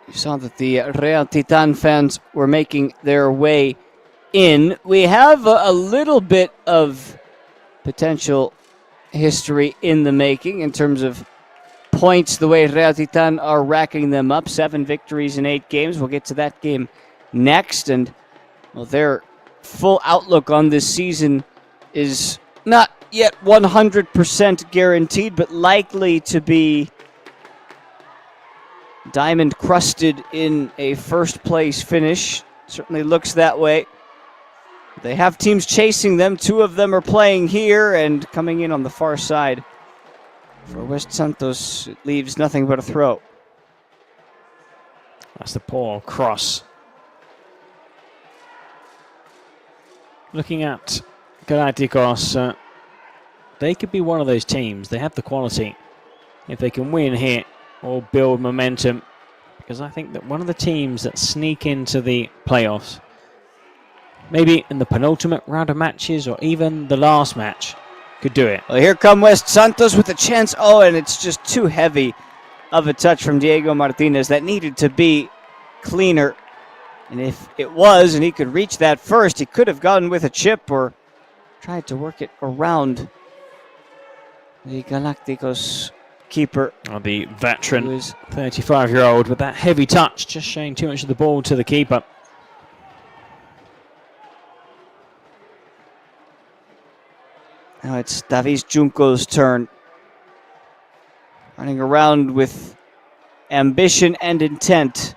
You saw that the Real Titan fans were making their way in. We have a little bit of potential history in the making in terms of points, the way Real Titan are racking them up. 7 victories in 8 games. We'll get to that game next. And well, their full outlook on this season is not yet 100% guaranteed, but likely to be diamond crusted in a first place finish. Certainly looks that way. They have teams chasing them. 2 of them are playing here and coming in on the far side. For West Santos, it leaves nothing but a throw. That's the poor cross. Looking at Galacticos, they could be one of those teams. They have the quality. If they can win here or build momentum, because I think that one of the teams that sneak into the playoffs, maybe in the penultimate round of matches or even the last match, could do it. Well, here come West Santos with a chance. Oh, and it's just too heavy of a touch from Diego Martinez. That needed to be cleaner. And if it was, and he could reach that first, he could have gotten with a chip or tried to work it around the Galacticos keeper. Oh, the veteran, 35-year-old, with that heavy touch, just showing too much of the ball to the keeper. Now it's Davis Junco's turn. Running around with ambition and intent.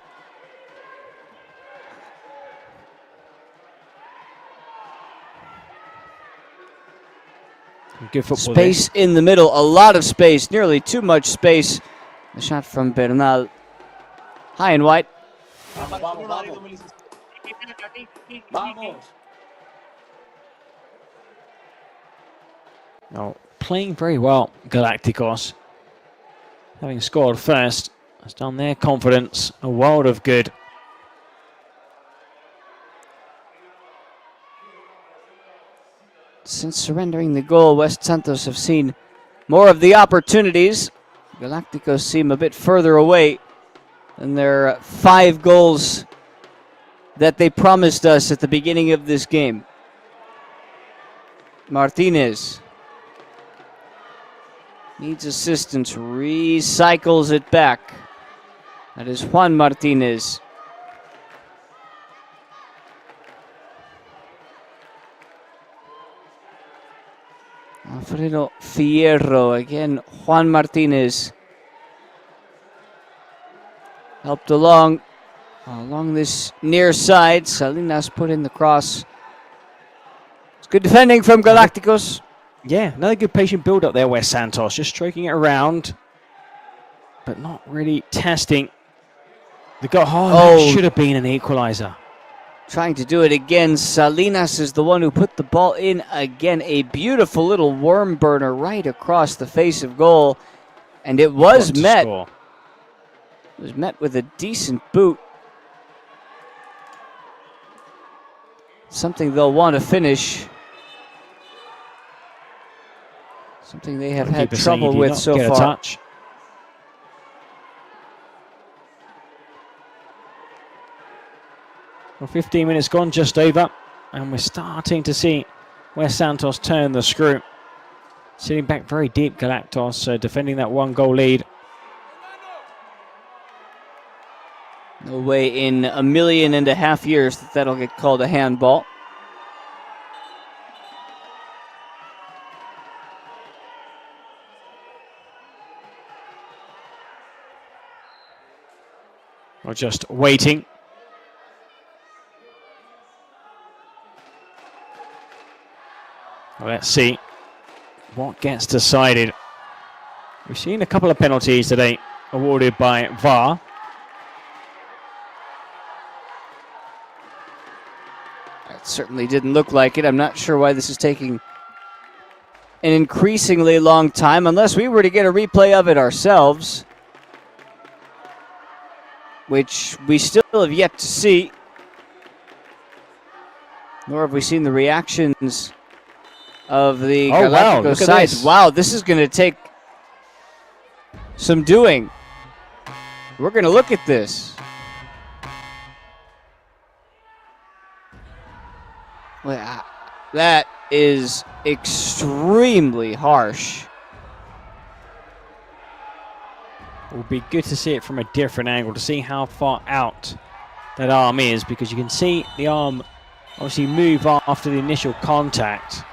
Good football. Space in the middle, a lot of space, nearly too much space. The shot from Bernal. High and wide. Oh, playing very well, Galacticos. Having scored first, has done their confidence a world of good. Since surrendering the goal, West Santos have seen more of the opportunities. Galacticos seem a bit further away than their 5 goals that they promised us at the beginning of this game. Martinez needs assistance, recycles it back. That is Juan Martinez. Alfredo Fierro, again Juan Martinez. Helped along this near side. Salinas put in the cross. It's good defending from Galacticos. Yeah, another good patient build-up there, West Santos. Just stroking it around, but not really testing the goal. Oh, that should have been an equalizer. Trying to do it again. Salinas is the one who put the ball in again. A beautiful little worm burner right across the face of goal. And it was met. It was met with a decent boot. Something they'll want to finish. Something they have had trouble with so far. Touch. Well, 15 minutes gone, just over, and we're starting to see West Santos turn the screw. Sitting back very deep, Galacticos, defending that 1-goal lead. No way in 1.5 million years that'll get called a handball. We're just waiting. Let's see what gets decided. We've seen a couple of penalties today awarded by VAR. It certainly didn't look like it. I'm not sure why this is taking an increasingly long time, unless we were to get a replay of it ourselves, which we still have yet to see. Nor have we seen the reactions of the Galacticos side. Wow, this is going to take some doing. We're going to look at this. Well, that is extremely harsh. It will be good to see it from a different angle, to see how far out that arm is, because you can see the arm obviously move after the initial contact.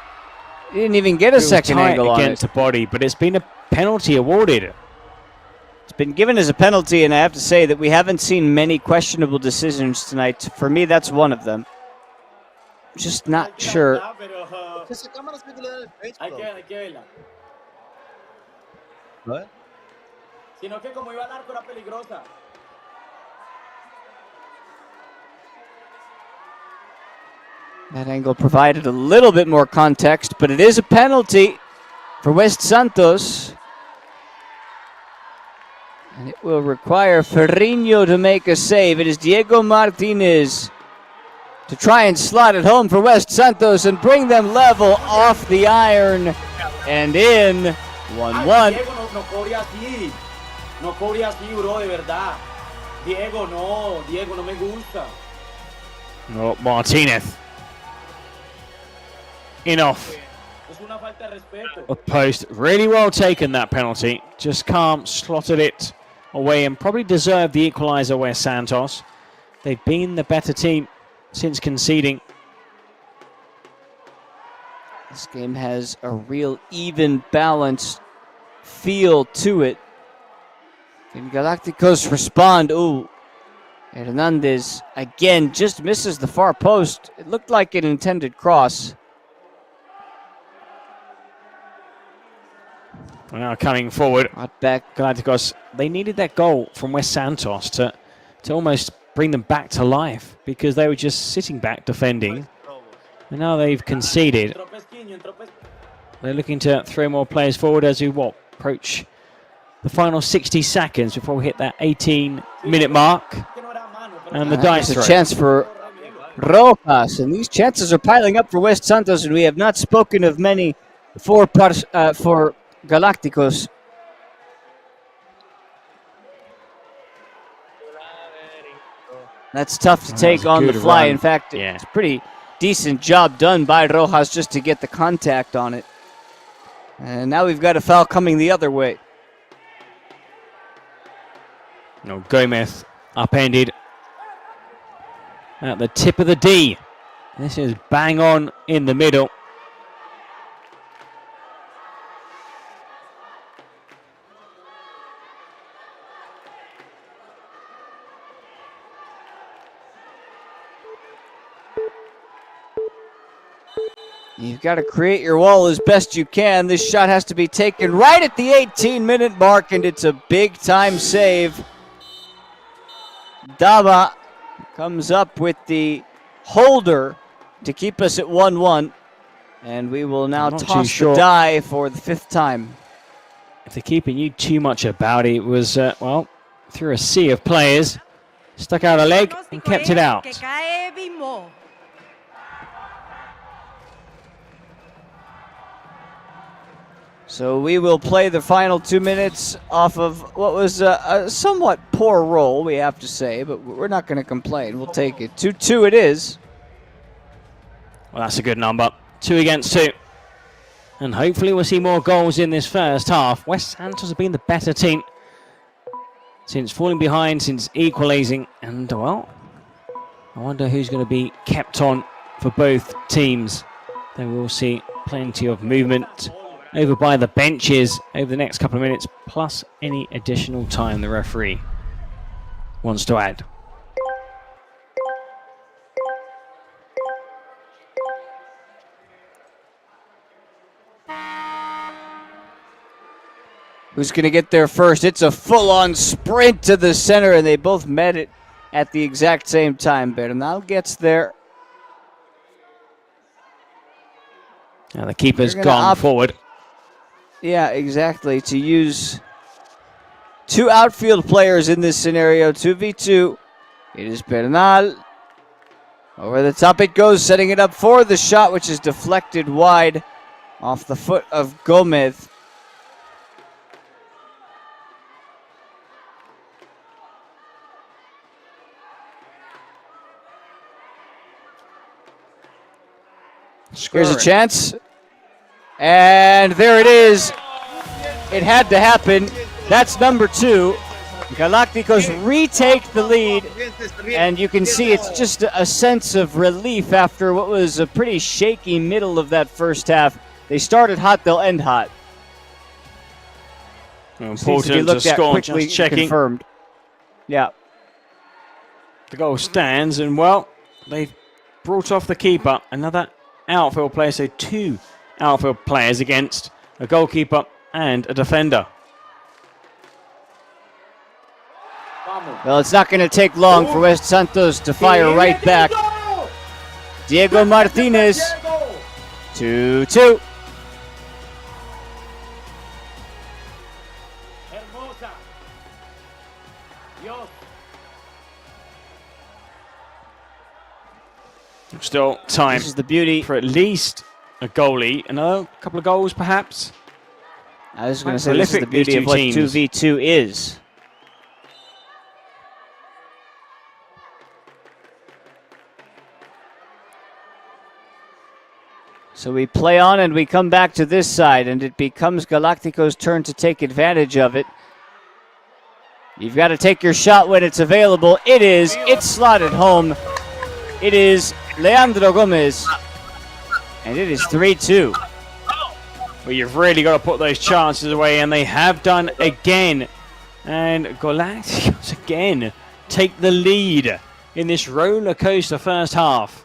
He didn't even get a second angle on it. Against the body, but it's been a penalty awarded. It's been given as a penalty, and I have to say that we haven't seen many questionable decisions tonight. For me, that's one of them. Just not sure. Sino que como iba al arco era peligrosa. That angle provided a little bit more context, but it is a penalty for West Santos. And it will require Ferrinho to make a save. It is Diego Martinez to try and slot it home for West Santos and bring them level off the iron and in 1-1. Diego, no cobre así. No cobre así, bro, de verdad. Diego, no me gusta. Oh, Martinez. Enough. Es una falta de respeto. A post. Really well taken, that penalty. Just calm, slotted it away, and probably deserved the equaliser, West Santos. They've been the better team since conceding. This game has a real even, balanced feel to it. Can Galacticos respond? Ooh. Hernandez again just misses the far post. It looked like an intended cross. Now coming forward. Right back. Galacticos, they needed that goal from West Santos to almost bring them back to life, because they were just sitting back defending. And now they've conceded. They're looking to throw more players forward as we approach the final 60 seconds before we hit that 18-minute mark. And the dice is a chance for Rojas, and these chances are piling up for West Santos, and we have not spoken of many for Galacticos. That's tough to take on the fly. Run. In fact, it's a pretty decent job done by Rojas just to get the contact on it. And now we've got a foul coming the other way. No, Gomez upended at the tip of the D. This is bang on in the middle. You've got to create your wall as best you can. This shot has to be taken right at the 18-minute mark, and it's a big-time save. Dava comes up with the holder to keep us at 1-1. And we will now toss the die for the 5th time. If they're keeping you too much about it, it was, through a sea of players. Stuck out a leg and kept it out. So we will play the final 2 minutes off of what was a somewhat poor roll, we have to say, but we're not going to complain. We'll take it. 2-2 it is. Well, that's a good number. 2 against 2. And hopefully we'll see more goals in this first half. West Santos have been the better team since falling behind, since equalising. And, well, I wonder who's going to be kept on for both teams. Then we'll see plenty of movement over by the benches over the next couple of minutes, plus any additional time the referee wants to add. who's going to get there first. It's a full-on sprint to the center, and they both met it at the exact same time. Bernal gets there. Now the keeper's gone forward. Yeah, exactly. To use two outfield players in this scenario, 2v2. It is Bernal. Over the top it goes, setting it up for the shot, which is deflected wide off the foot of Gomez. Here's a chance. And there it is. It had to happen. That's number 2. Galacticos retake the lead. And you can see it's just a sense of relief after what was a pretty shaky middle of that first half. They started hot, they'll end hot. Important to score, just checking. Confirmed. Yeah. The goal stands, and well, they've brought off the keeper. Another outfield player, so 2 outfield players against a goalkeeper and a defender. Well, it's not going to take long for West Santos to fire right back. Diego Martinez, 2-2. Still time. This is the beauty for at least a goalie. Another couple of goals, perhaps. I was going to say, this is the beauty of what 2v2 is. So we play on and we come back to this side, and it becomes Galactico's turn to take advantage of it. You've got to take your shot when it's available. It is. It's slotted home. It is Leandro Gomez. And it is 3-2. Well, you've really got to put those chances away, and they have done again. And Galacticos again take the lead in this roller coaster first half.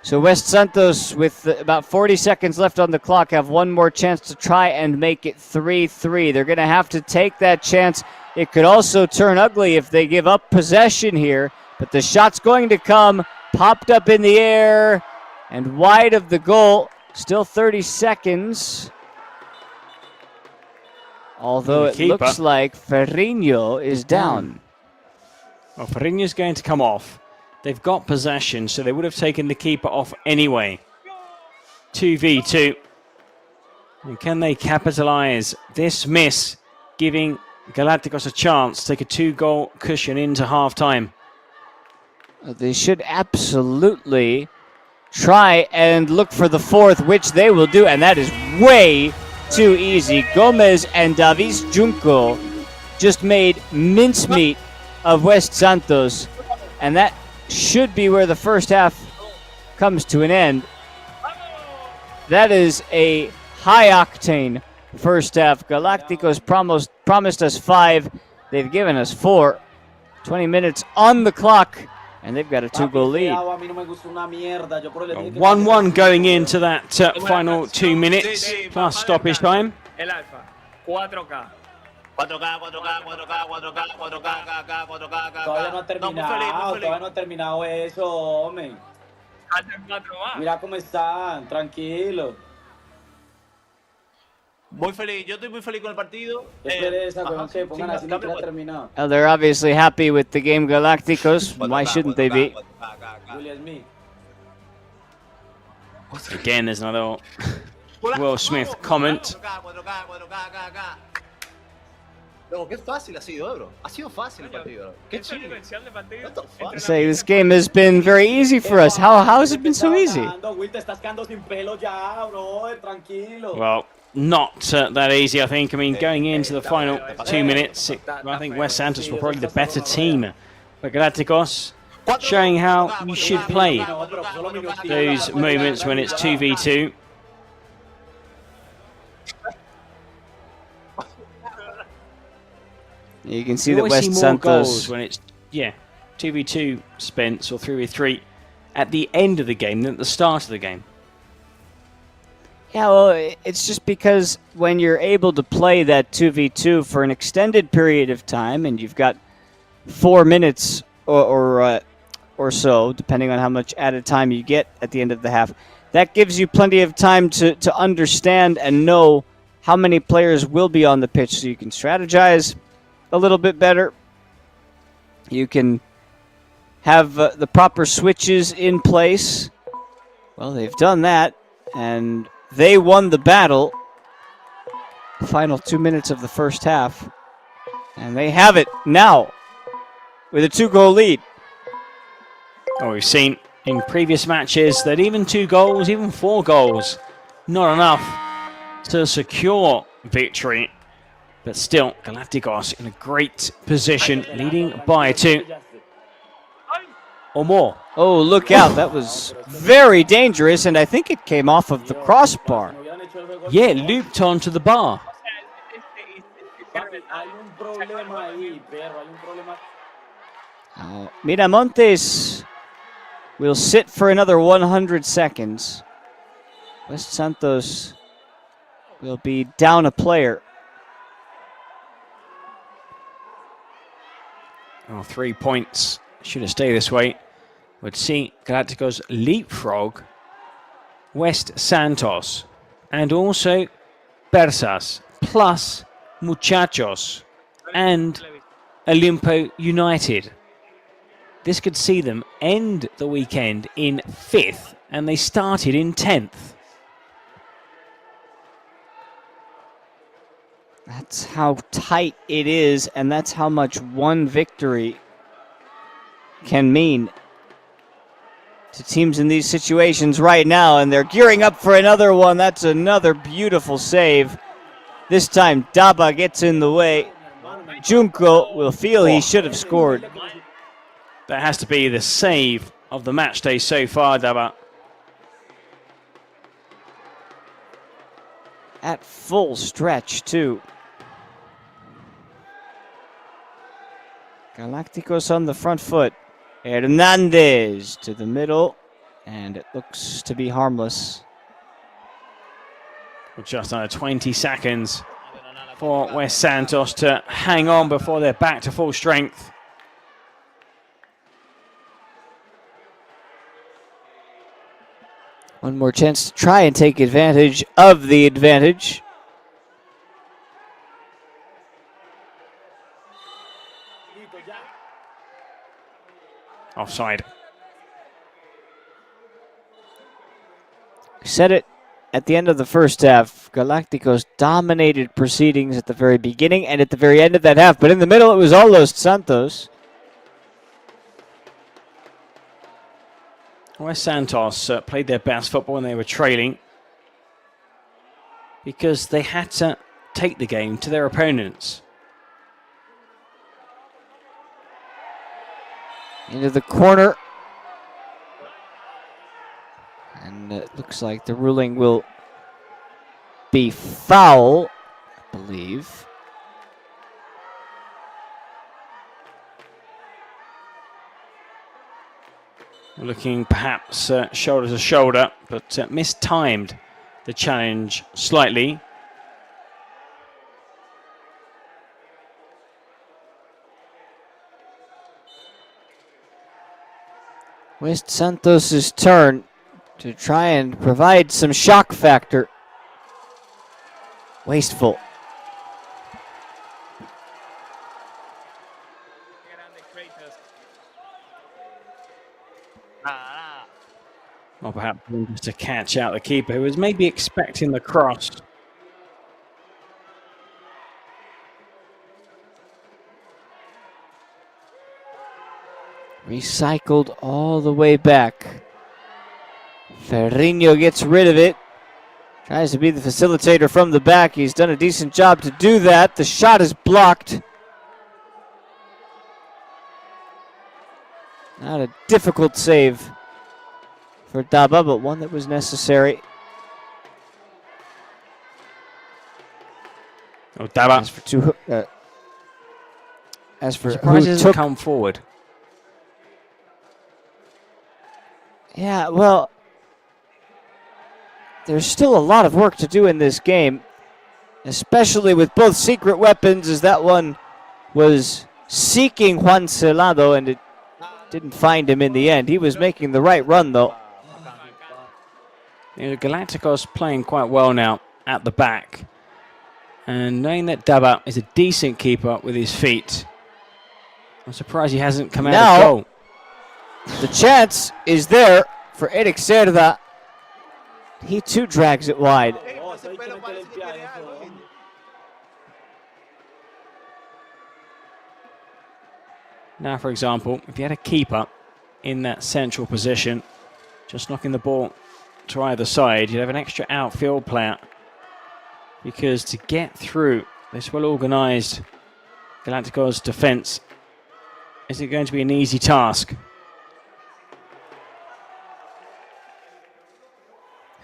So West Santos, with about 40 seconds left on the clock, have one more chance to try and make it 3-3. They're going to have to take that chance. It could also turn ugly if they give up possession here, but the shot's going to come, popped up in the air, and wide of the goal. Still 30 seconds. Although it looks like Ferrinho is down. Well, Ferrinho's going to come off. They've got possession, so they would have taken the keeper off anyway. 2v2. And can they capitalize this miss, giving Galacticos a chance to take a 2-goal cushion into half-time? They should absolutely try and look for the 4th, which they will do, and that is way too easy. Gomez and Davis Junco just made mincemeat of West Santos, and that should be where the first half comes to an end. That is a high-octane first half. Galacticos promised us 5. They've given us 4. 20 minutes on the clock, and they've got a 2-goal lead. 1-1 going into that final 2 minutes, plus stoppage time. El Alfa, 4K. 4K, 4K, 4K, 4K, 4K, 4K. Todavía no ha terminado, todavía no ha terminado eso, hombre. Mira cómo están, tranquilo. Muy feliz, yo estoy muy feliz con el partido. Qué pereza, con que pongan así no ha terminado. Well, they're obviously happy with the game, Galacticos. Why shouldn't they be? Again, there's another Will Smith comment. Luego, qué fácil ha sido, bro. Ha sido fácil el partido, bro. Qué chido. Say this game has been very easy for us. How has it been so easy? Well, not that easy, I think. I mean, going into the final 2 minutes, I think West Santos were probably the better team. But Galacticos showing how you should play those moments when it's 2v2. You can see that West Santos goals when it's 2v2 Spence or 3v3 at the end of the game than at the start of the game. Yeah, well, it's just because when you're able to play that 2v2 for an extended period of time, and you've got 4 minutes or so, depending on how much added time you get at the end of the half, that gives you plenty of time to understand and know how many players will be on the pitch, so you can strategize a little bit better. You can have the proper switches in place. Well, they've done that, and they won the battle. The final 2 minutes of the first half. And they have it now with a 2-goal lead. Oh, we've seen in previous matches that even 2 goals, even 4 goals, not enough to secure victory. But still, Galacticos in a great position, leading by 2 or more. Oh, look out. That was very dangerous, and I think it came off of the crossbar. Yeah, it looped onto the bar. Miramontes will sit for another 100 seconds. West Santos will be down a player. Oh, 3 points. Should have stayed this way. Would see Galacticos leapfrog West Santos and also Persas plus Muchachos and Olimpo United. This could see them end the weekend in 5th, and they started in 10th. That's how tight it is, and that's how much one victory can mean to teams in these situations right now, and they're gearing up for another one. That's another beautiful save. This time, Daba gets in the way. Junko will feel he should have scored. That has to be the save of the match day so far, Daba. At full stretch, too. Galacticos on the front foot. Hernandez to the middle, and it looks to be harmless. Just under 20 seconds for West Santos to hang on before they're back to full strength. One more chance to try and take advantage of the advantage. Offside. Said it at the end of the first half. Galacticos dominated proceedings at the very beginning and at the very end of that half. But in the middle, it was all Los Santos. West Santos played their best football when they were trailing because they had to take the game to their opponents. Into the corner. And it looks like the ruling will be foul, I believe. Looking perhaps shoulder to shoulder, but mistimed the challenge slightly. West Santos' turn to try and provide some shock factor. Wasteful. Or perhaps just to catch out the keeper, who was maybe expecting the cross. Recycled all the way back. Ferrinho gets rid of it. Tries to be the facilitator from the back. He's done a decent job to do that. The shot is blocked. Not a difficult save for Daba, but one that was necessary. Oh, Daba. As for surprised who he took, come forward. Yeah, well, there's still a lot of work to do in this game, especially with both secret weapons, as that one was seeking Juan Celado and it didn't find him in the end. He was making the right run, though. Galacticos playing quite well now at the back. And knowing that Daba is a decent keeper with his feet, I'm surprised he hasn't come out of goal. The chance is there for Eric Cerda. He too drags it wide. Now, for example, if you had a keeper in that central position, just knocking the ball to either side, you'd have an extra outfield player. Because to get through this well-organised Galacticos defence isn't going to be an easy task.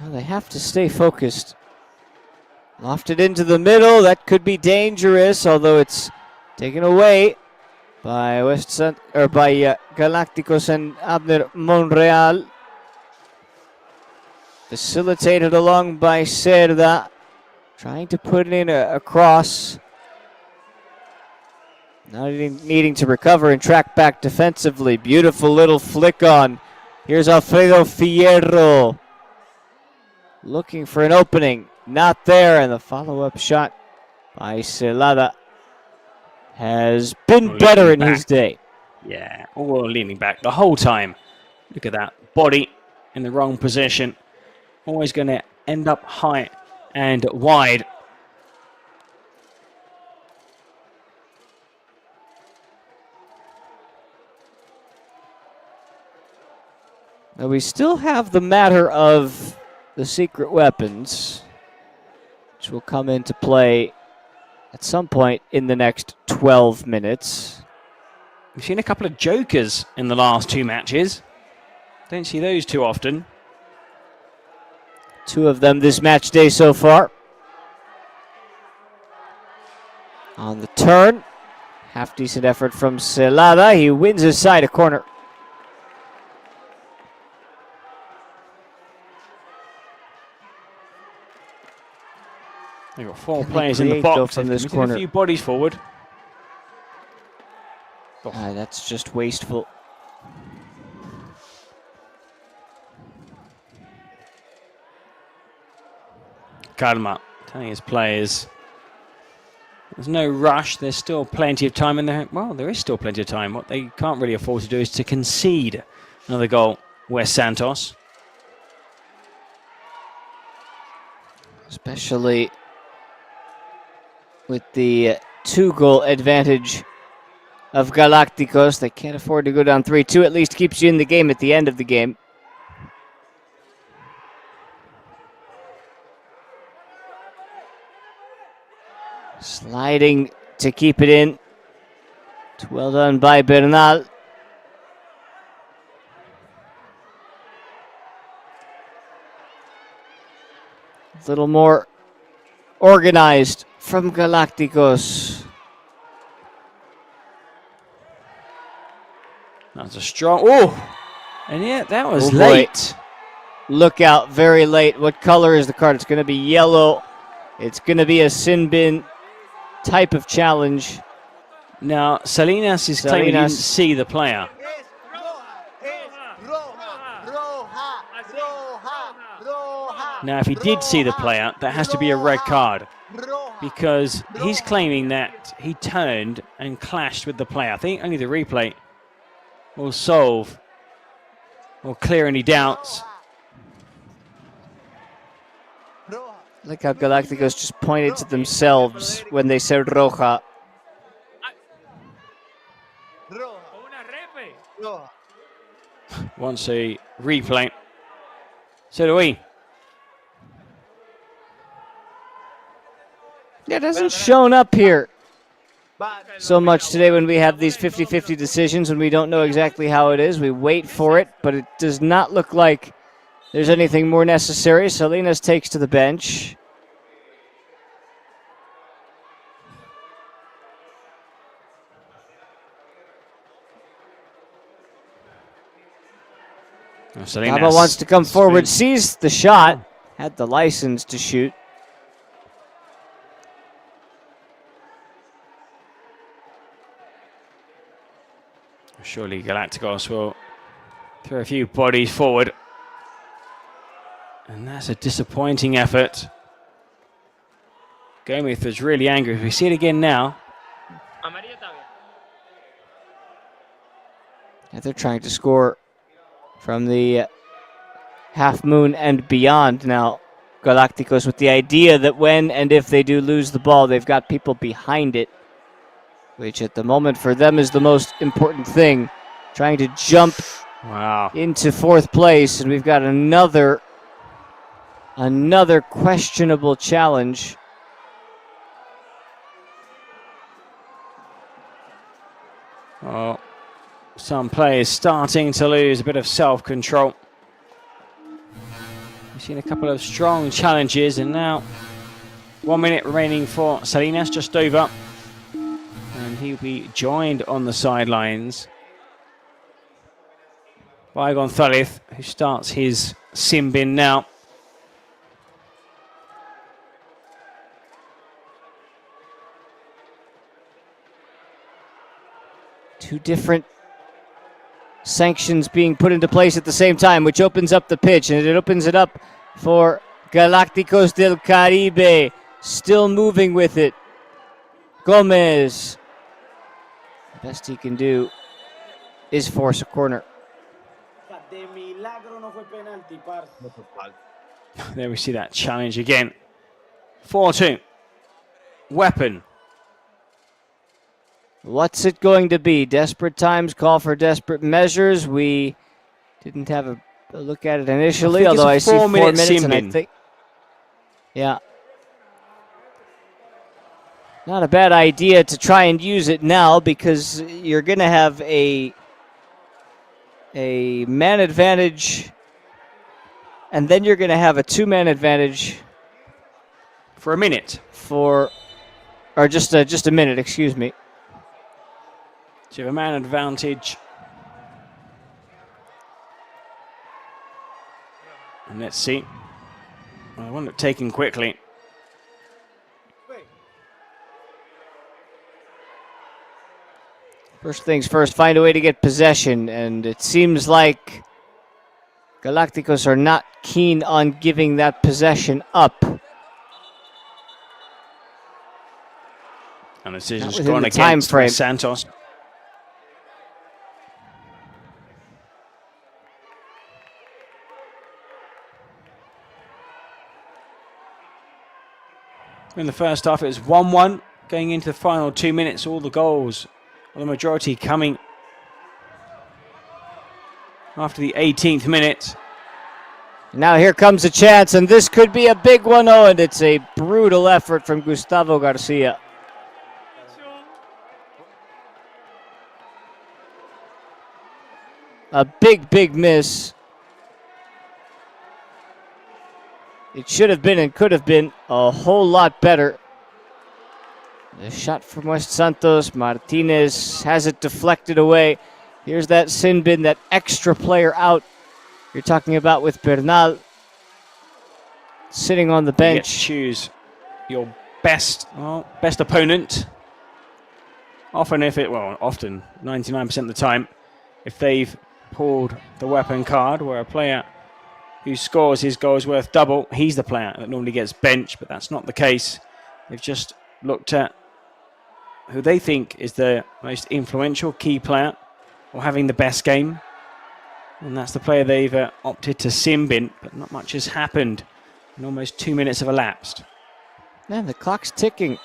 Well, they have to stay focused. Lofted into the middle, that could be dangerous, although it's taken away by Galacticos and Abner Monreal. Facilitated along by Cerda, trying to put in a cross. Now needing to recover and track back defensively. Beautiful little flick on. Here's Alfredo Fierro. Looking for an opening. Not there. And the follow-up shot by Celada has been better in his day. Yeah, all leaning back the whole time. Look at that. Body in the wrong position. Always going to end up high and wide. Now we still have the matter of the secret weapons, which will come into play at some point in the next 12 minutes. We've seen a couple of jokers in the last two matches. Don't see those too often. Two of them this match day so far. On the turn, half decent effort from Celada. He wins his side a corner. They've got four players in the box from this corner. A few bodies forward. That's just wasteful. Calma, telling his players there's no rush, there's still plenty of time, and there is still plenty of time. What they can't really afford to do is to concede another goal. Wes Santos. Especially with the 2-goal advantage of Galacticos. They can't afford to go down 3-2. At least keeps you in the game at the end of the game. Sliding to keep it in. It's well done by Bernal. A little more organized from Galacticos. That's a strong... Oh! And yeah, that was late. Look out, very late. What color is the card? It's going to be yellow. It's going to be a sin bin type of challenge. Now, Salinas is claiming he didn't see the player. Now, if he did see the player, that has to be a red card. Because he's claiming that he turned and clashed with the player. I think only the replay will solve or clear any doubts. Look how Galacticos just pointed to themselves when they said Roja. Wants a replay. So do we. It hasn't shown up here so much today when we have these 50-50 decisions, when we don't know exactly how it is. We wait for it, but it does not look like there's anything more necessary. Salinas takes to the bench. Daba wants to come forward, sees the shot, had the license to shoot. Surely Galacticos will throw a few bodies forward. And that's a disappointing effort. Gomez was really angry. We see it again now. They're trying to score from the half moon and beyond now. Galacticos with the idea that when and if they do lose the ball, they've got people behind it, which at the moment for them is the most important thing. Trying to jump into 4th place, and we've got another questionable challenge. Oh, some players starting to lose a bit of self-control. We've seen a couple of strong challenges, and now 1 minute remaining for Salinas, just over. And he'll be joined on the sidelines by Gonzalez, who starts his sim bin now. Two different sanctions being put into place at the same time, which opens up the pitch, and it opens it up for Galacticos del Caribe. Still moving with it. Gomez. The best he can do is force a corner. There we see that challenge again. 4-2. Weapon. What's it going to be? Desperate times call for desperate measures. We didn't have a look at it initially, although I see 4 minutes, and I think, yeah, not a bad idea to try and use it now, because you're going to have a man advantage, and then you're going to have a 2-man advantage for a minute, or just a minute, excuse me. So you have a man advantage. And let's see. I want it taken quickly. First things first, find a way to get possession, and it seems like Galacticos are not keen on giving that possession up. And the decision's gone against Santos. In the first half, it was 1-1. Going into the final 2 minutes, all the goals, the majority coming after the 18th minute. Now here comes a chance, and this could be a big one. Oh, and it's a brutal effort from Gustavo Garcia. A big miss. It should have been and could have been a whole lot better. The shot from West Santos. Martinez has it deflected away. Here's that sin bin, that extra player out you're talking about with Bernal sitting on the bench. You get to choose your best opponent. Often, 99% of the time, if they've pulled the weapon card, where a player who scores his goal is worth double, he's the player that normally gets benched, but that's not the case. They've just looked at who they think is the most influential key player or having the best game, and that's the player they've opted to sim bin, but not much has happened, and almost 2 minutes have elapsed. Man, the clock's ticking,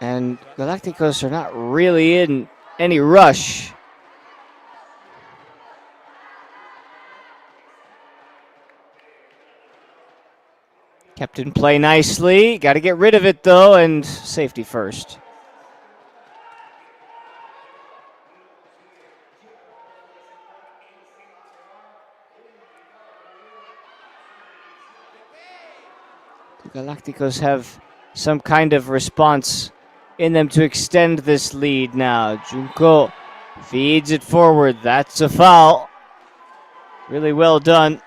and Galacticos are not really in any rush. Kept in play nicely. Got to get rid of it, though, and safety first. The Galacticos have some kind of response in them to extend this lead now. Junko feeds it forward. That's a foul. Really well done.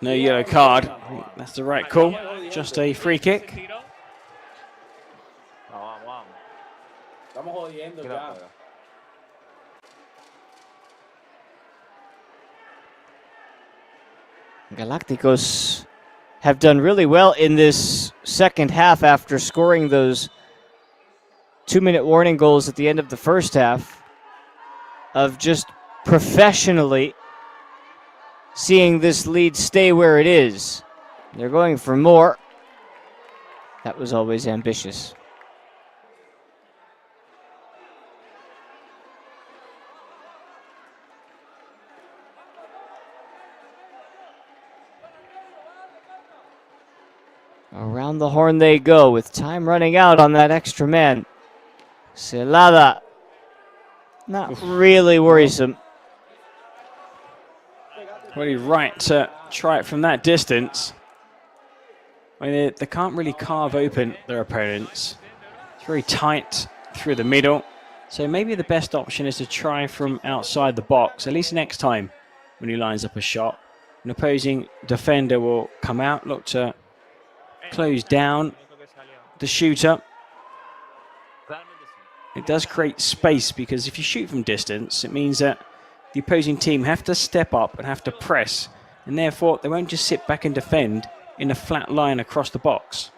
No yellow card. That's the right call. Just a free kick. Estamos jodiendo ya. Galacticos have done really well in this second half after scoring those 2-minute warning goals at the end of the first half, of just professionally seeing this lead stay where it is. They're going for more. That was always ambitious. Around the horn they go with time running out on that extra man. Celada, not really worrisome. Really right to try it from that distance. I mean, they can't really carve open their opponents. It's very tight through the middle. So maybe the best option is to try from outside the box, at least next time when he lines up a shot. An opposing defender will come out, look to close down the shooter. It does create space because if you shoot from distance, it means that the opposing team have to step up and have to press, and therefore they won't just sit back and defend in a flat line across the box.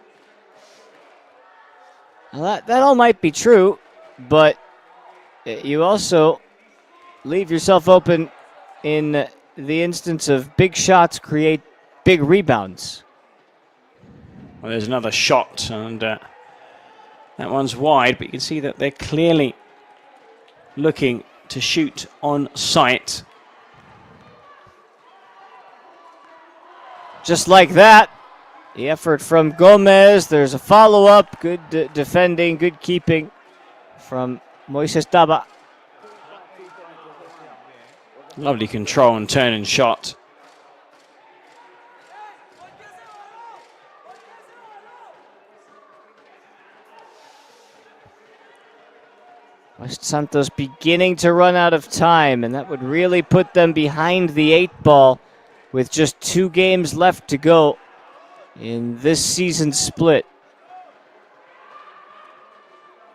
Well, that all might be true, but you also leave yourself open in the instance of big shots create big rebounds. Well, there's another shot, and that one's wide, but you can see that they're clearly looking to shoot on sight. Just like that, the effort from Gomez. There's a follow-up. Good defending, good keeping from Moises Taba. Lovely control and turn and shot. West Santos beginning to run out of time, and that would really put them behind the 8 ball with just 2 games left to go in this season split.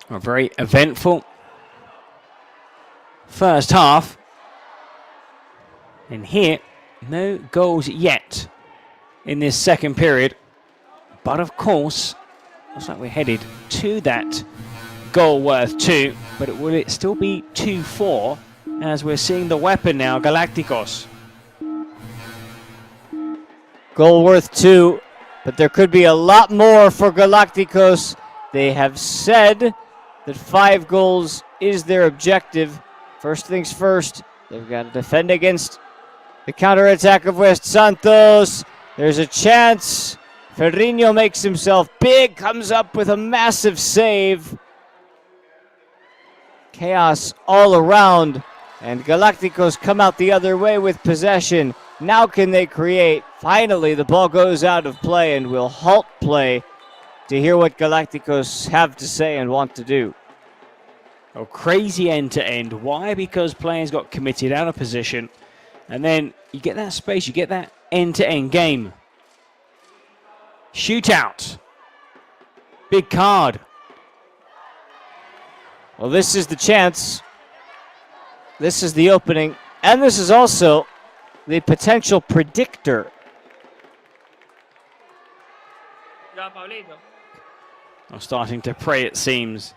A very eventful first half. And here, no goals yet in this second period. But of course, looks like we're headed to that goal worth 2. But will it still be 2-4 as we're seeing the weapon now, Galacticos? Goal worth 2, but there could be a lot more for Galacticos. They have said that 5 goals is their objective. First things first, they've got to defend against the counterattack of West Santos. There's a chance. Ferrinho makes himself big, comes up with a massive save. Chaos all around, and Galacticos come out the other way with possession. Now can they create? Finally, the ball goes out of play and will halt play to hear what Galacticos have to say and want to do. Oh, crazy end-to-end. Why? Because players got committed out of position, and then you get that space, you get that end-to-end game. Shootout. Big card. Well, this is the chance. This is the opening. And this is also the potential predictor. Are starting to pray, it seems,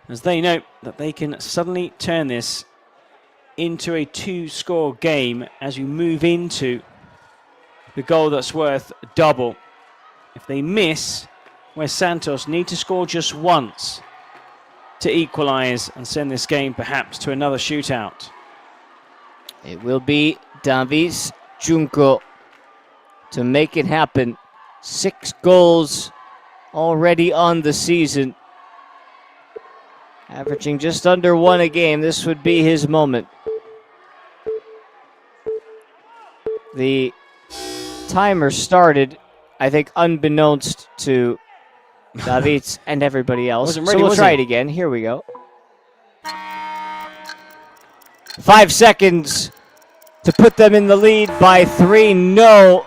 as they know that they can suddenly turn this into a 2-score game as we move into the goal that's worth double. If they miss, West Santos need to score just once to equalize and send this game perhaps to another shootout. It will be Davis Junco to make it happen. 6 goals already on the season. Averaging just under 1 a game. This would be his moment. The timer started, I think, unbeknownst to Davids and everybody else. Wasn't ready, so we'll was try he? it again. Here we go. 5 seconds to put them in the lead by 3. No,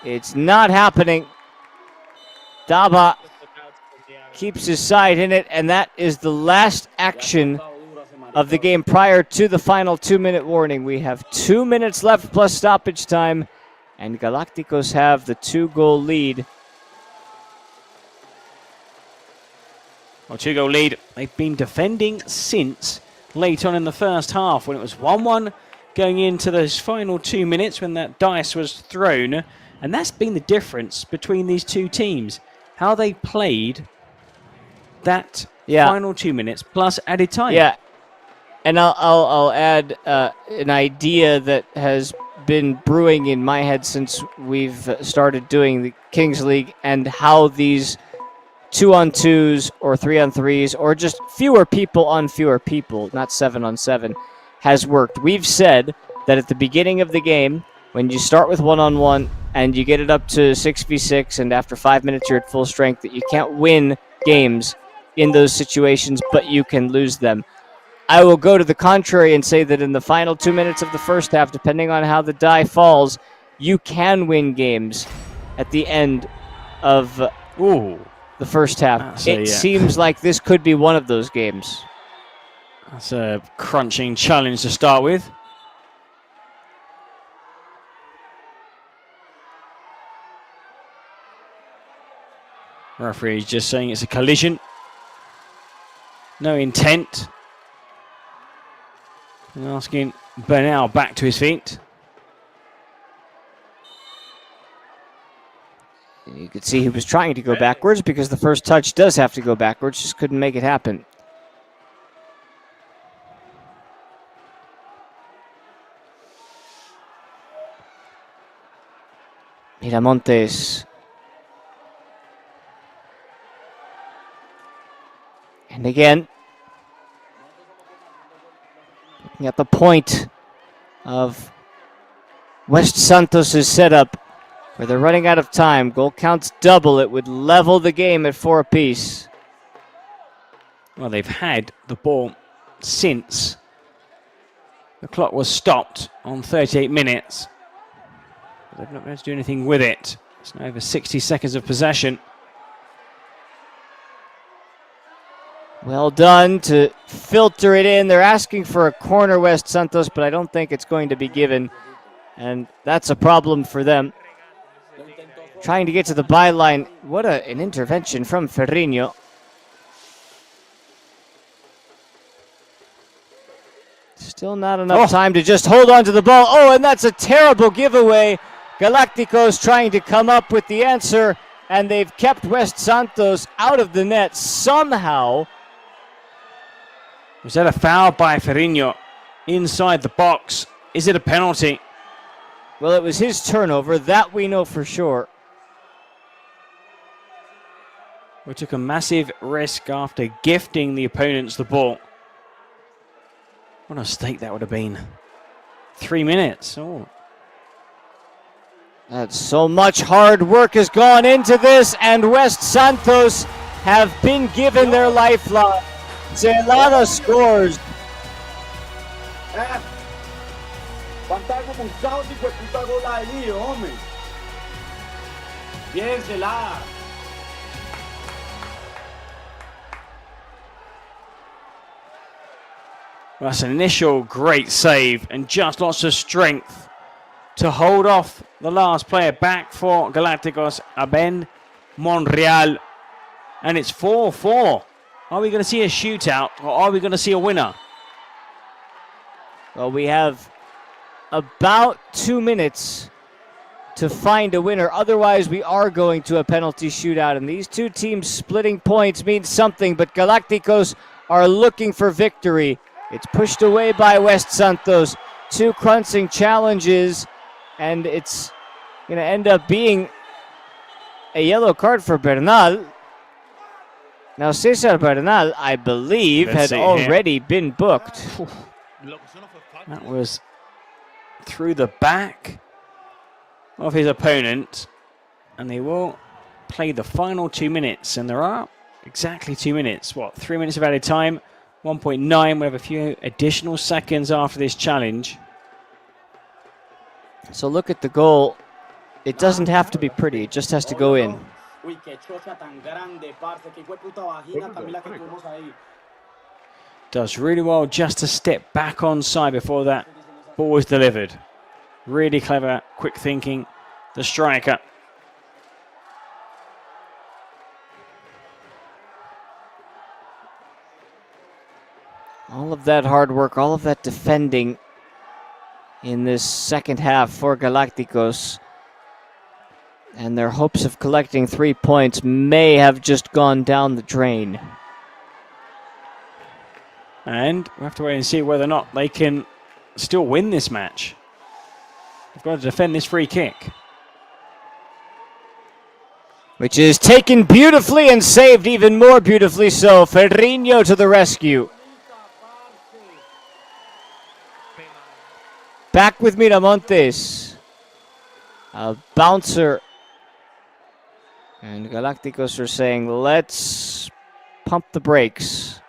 It's not happening. Daba keeps his side in it, and that is the last action of the game prior to the final 2-minute warning. We have 2 minutes left plus stoppage time, and Galacticos have the 2-goal lead. Well, 2-goal lead. They've been defending since late on in the first half when it was 1-1 going into those final 2 minutes when that dice was thrown. And that's been the difference between these two teams. How they played that final 2 minutes plus added time. Yeah, and I'll add an idea that has been brewing in my head since we've started doing the Kings League, and how these 2-on-2s or 3-on-3s or just fewer people on fewer people, not 7-on-7, has worked. We've said that at the beginning of the game, when you start with 1-on-1 and you get it up to 6v6, and after 5 minutes you're at full strength, that you can't win games in those situations, but you can lose them. I will go to the contrary and say that in the final 2 minutes of the first half, depending on how the die falls, you can win games at the end of the first half. It seems like this could be one of those games. That's a crunching challenge to start with. Referee is just saying it's a collision. No intent. And asking Bernal back to his feet. You could see he was trying to go backwards because the first touch does have to go backwards, just couldn't make it happen. Miramontes. And again, looking at the point of West Santos' setup, where they're running out of time. Goal counts double. It would level the game at 4 apiece. Well, they've had the ball since the clock was stopped on 38 minutes. But they've not been able to do anything with it. It's now over 60 seconds of possession. Well done to filter it in. They're asking for a corner, West Santos, but I don't think it's going to be given. And that's a problem for them. Trying to get to the byline. What an intervention from Ferrinho. Still not enough time to just hold on to the ball. Oh, and that's a terrible giveaway. Galacticos trying to come up with the answer, and they've kept West Santos out of the net somehow. Was that a foul by Ferrinho inside the box? Is it a penalty? Well, it was his turnover. That we know for sure. We took a massive risk after gifting the opponents the ball. What a stake that would have been. 3 minutes. Oh. That's so much hard work has gone into this, and West Santos have been given their lifeline. Zelada scores. Fantasma com caos e puta gol aí, homem. Bien, Zelada. That's an initial great save and just lots of strength to hold off the last player back for Galacticos, Aben Monreal. And it's 4-4. Are we going to see a shootout or are we going to see a winner? Well, we have about 2 minutes to find a winner. Otherwise, we are going to a penalty shootout. And these two teams splitting points means something, but Galacticos are looking for victory. It's pushed away by West Santos. 2 crunching challenges, and it's going to end up being a yellow card for Bernal. Now, Cesar Bernal, I believe, had already been booked. That was through the back of his opponent, and they will play the final 2 minutes, and there are exactly 2 minutes. 3 minutes of added time, 1.9. We have a few additional seconds after this challenge. So look at the goal It doesn't have to be pretty. It just has to go in. Uy, qué chocha tan grande, parce. Qué hijueputa vagina también la que tuvimos ahí. Does really well just to step back onside before that ball was delivered. Really clever, quick thinking, the striker. All of that hard work, all of that defending in this second half for Galacticos. And their hopes of collecting 3 points may have just gone down the drain. And we have to wait and see whether or not they can still win this match. They've got to defend this free kick. Which is taken beautifully and saved even more beautifully so. Ferrinho to the rescue. Back with Miramontes. A bouncer. And Galacticos are saying, let's pump the brakes.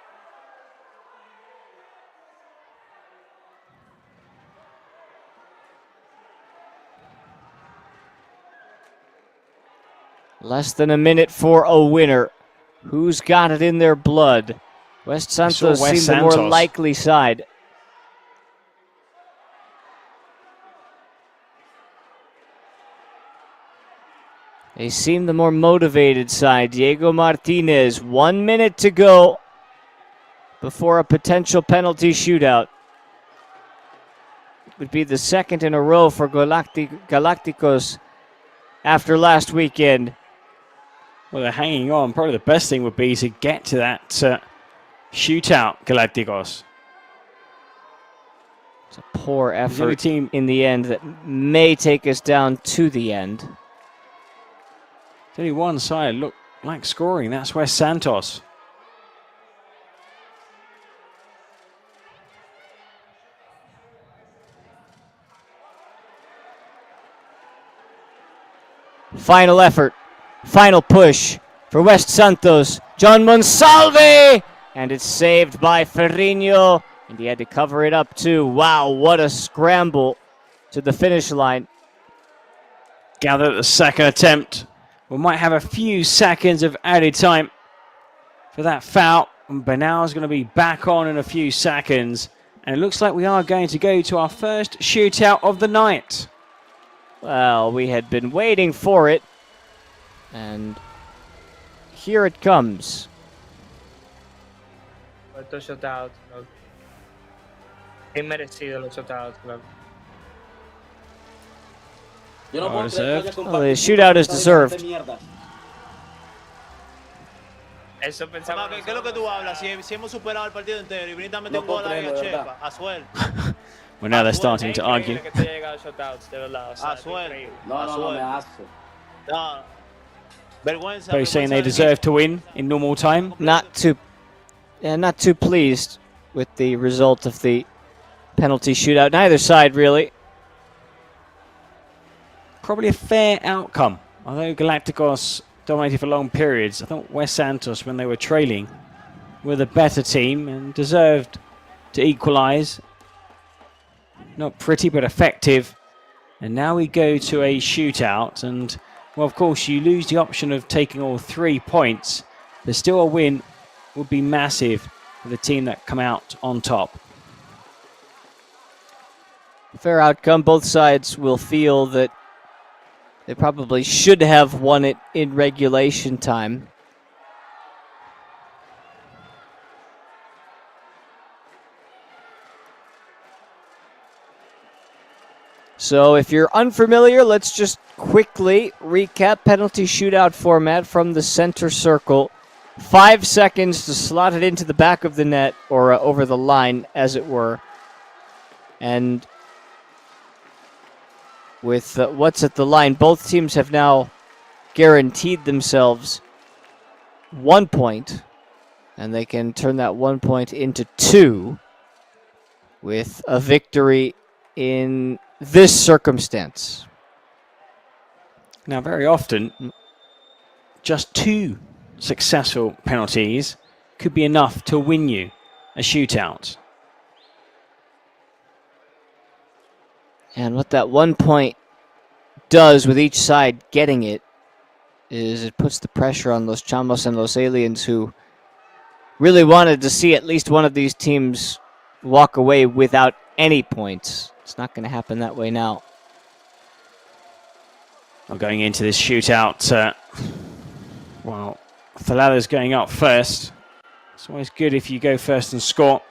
Less than a minute for a winner. Who's got it in their blood? West Santos seem the more likely side. They seem the more motivated side. Diego Martinez, 1 minute to go before a potential penalty shootout. It would be the second in a row for Galacticos after last weekend. Well, they're hanging on. Probably the best thing would be to get to that shootout, Galacticos. It's a poor effort in the end that may take us down to the end. There's only one side look like scoring. That's West Santos. Final effort. Final push for West Santos. John Monsalve! And it's saved by Ferrinho. And he had to cover it up too. Wow, what a scramble to the finish line. Gather at the second attempt. We might have a few seconds of added time for that foul. And Benau's going to be back on in a few seconds. And it looks like we are going to go to our first shootout of the night. Well, we had been waiting for it. And here it comes. Estos shoutouts, ¿no? Es merecido los shoutouts, claro. Well, the shootout is deserved. Eso pensaba. ¿Qué es lo que tú hablas? Si hemos superado el partido entero y viniste a meter un gol ahí a Chepa, a suel. Well, now they're starting to argue. Both saying they deserve to win in normal time. Not too pleased with the result of the penalty shootout. Neither side, really. Probably a fair outcome. Although Galacticos dominated for long periods, I thought West Santos, when they were trailing, were the better team and deserved to equalise. Not pretty, but effective. And now we go to a shootout. And, well, of course, you lose the option of taking all 3 points. But still a win would be massive for the team that come out on top. Fair outcome. Both sides will feel that they probably should have won it in regulation time. So if you're unfamiliar, let's just quickly recap penalty shootout format from the center circle. 5 seconds to slot it into the back of the net, or over the line, as it were. And with what's at the line, both teams have now guaranteed themselves 1 point, and they can turn that 1 point into 2 with a victory in this circumstance. Now, very often, just 2 successful penalties could be enough to win you a shootout. And what that 1 point does with each side getting it is it puts the pressure on Los Chamos and Los Aliens, who really wanted to see at least one of these teams walk away without any points. It's not going to happen that way now. Well, going into this shootout, well, Thalada's going up first. It's always good if you go first and score.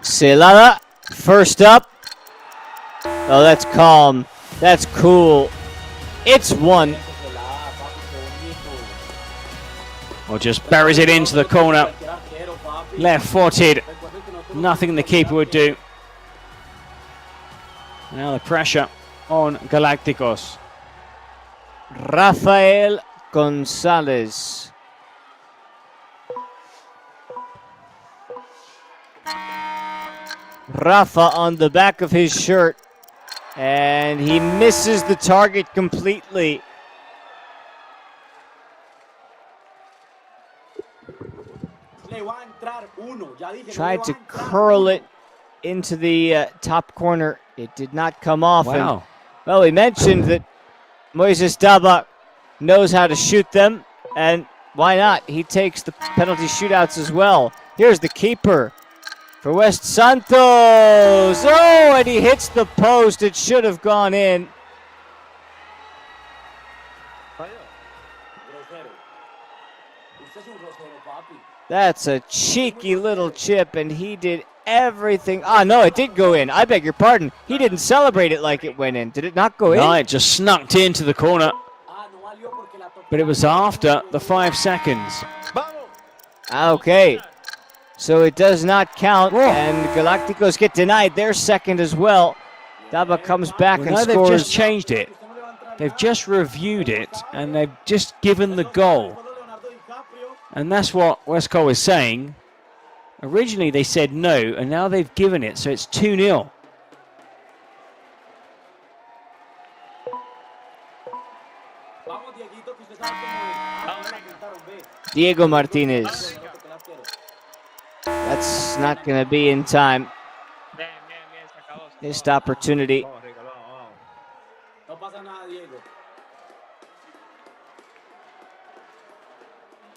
Celada, first up. Oh, that's calm. That's cool. It's one. Or just buries it into the corner. Left-footed. Nothing the keeper would do. Now the pressure on Galácticos. Rafael González. Rafa on the back of his shirt, and he misses the target completely. Tried to curl it into the top corner. It did not come off. Wow. And, well, we mentioned that Moises Daba knows how to shoot them, and why not? He takes the penalty shootouts as well. Here's the keeper for West Santos. Oh, and he hits the post. It should have gone in. That's a cheeky little chip, and he did everything. Ah, no, it did go in. I beg your pardon. He didn't celebrate it like it went in. Did it not go in? No, it just snuck into the corner. But it was after the 5 seconds. Okay. So it does not count, and Galácticos get denied their second as well. Daba comes back and scores. They've just changed it. They've just reviewed it, and they've just given the goal. And that's what Westcott was saying. Originally they said no, and now they've given it, so it's 2-0. Diego Martinez. That's not going to be in time. Missed opportunity.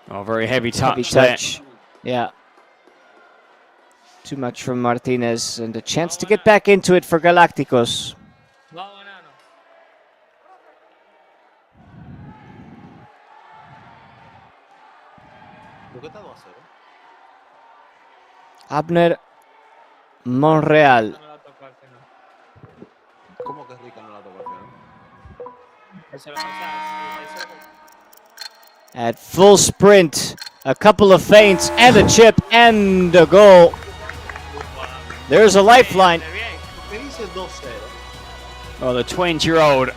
Oh, very heavy touch, Yeah. Too much from Martinez, and a chance to get back into it for Galácticos. Abner Monreal. ¿Cómo que Rica no la tocó al final? At full sprint, a couple of feints and a chip and a goal. There's a lifeline. Oh, the 20-year-old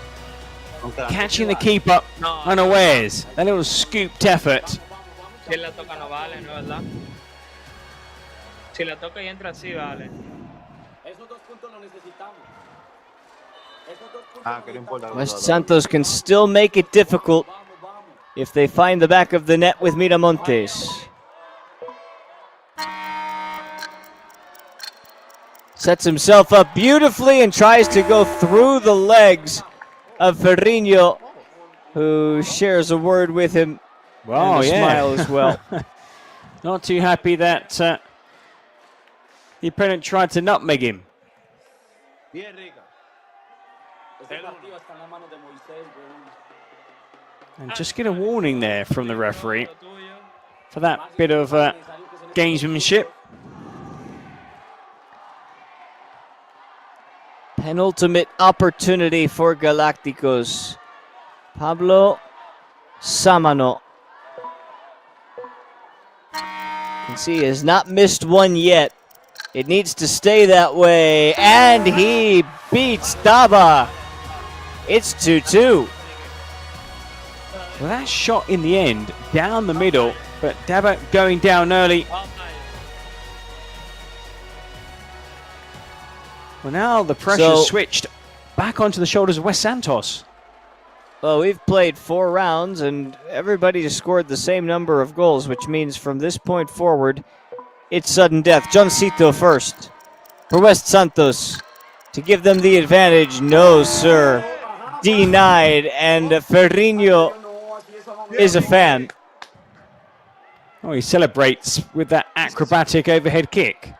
catching the keeper unawares. That little scooped effort. Si él la toca no vale, ¿no es verdad? Si la toca y entra, sí vale. Esos 2 puntos los necesitamos. West Santos can still make it difficult if they find the back of the net with Miramontes. Sets himself up beautifully and tries to go through the legs of Ferrinho, who shares a word with him. Wow, and a smile as well. Not too happy that the opponent tried to nutmeg him. And just get a warning there from the referee for that bit of gamesmanship. Penultimate opportunity for Galácticos. Pablo Samano. You can see he has not missed one yet. It needs to stay that way, and he beats Daba. It's 2-2. Well, that shot in the end, down the middle, but Daba going down early. Well, now the pressure switched back onto the shoulders of West Santos. Well, we've played 4 rounds, and everybody has scored the same number of goals, which means from this point forward, it's sudden death. Johncito first for West Santos to give them the advantage. No, sir. Denied, and Ferrinho is a fan. Oh, he celebrates with that acrobatic overhead kick.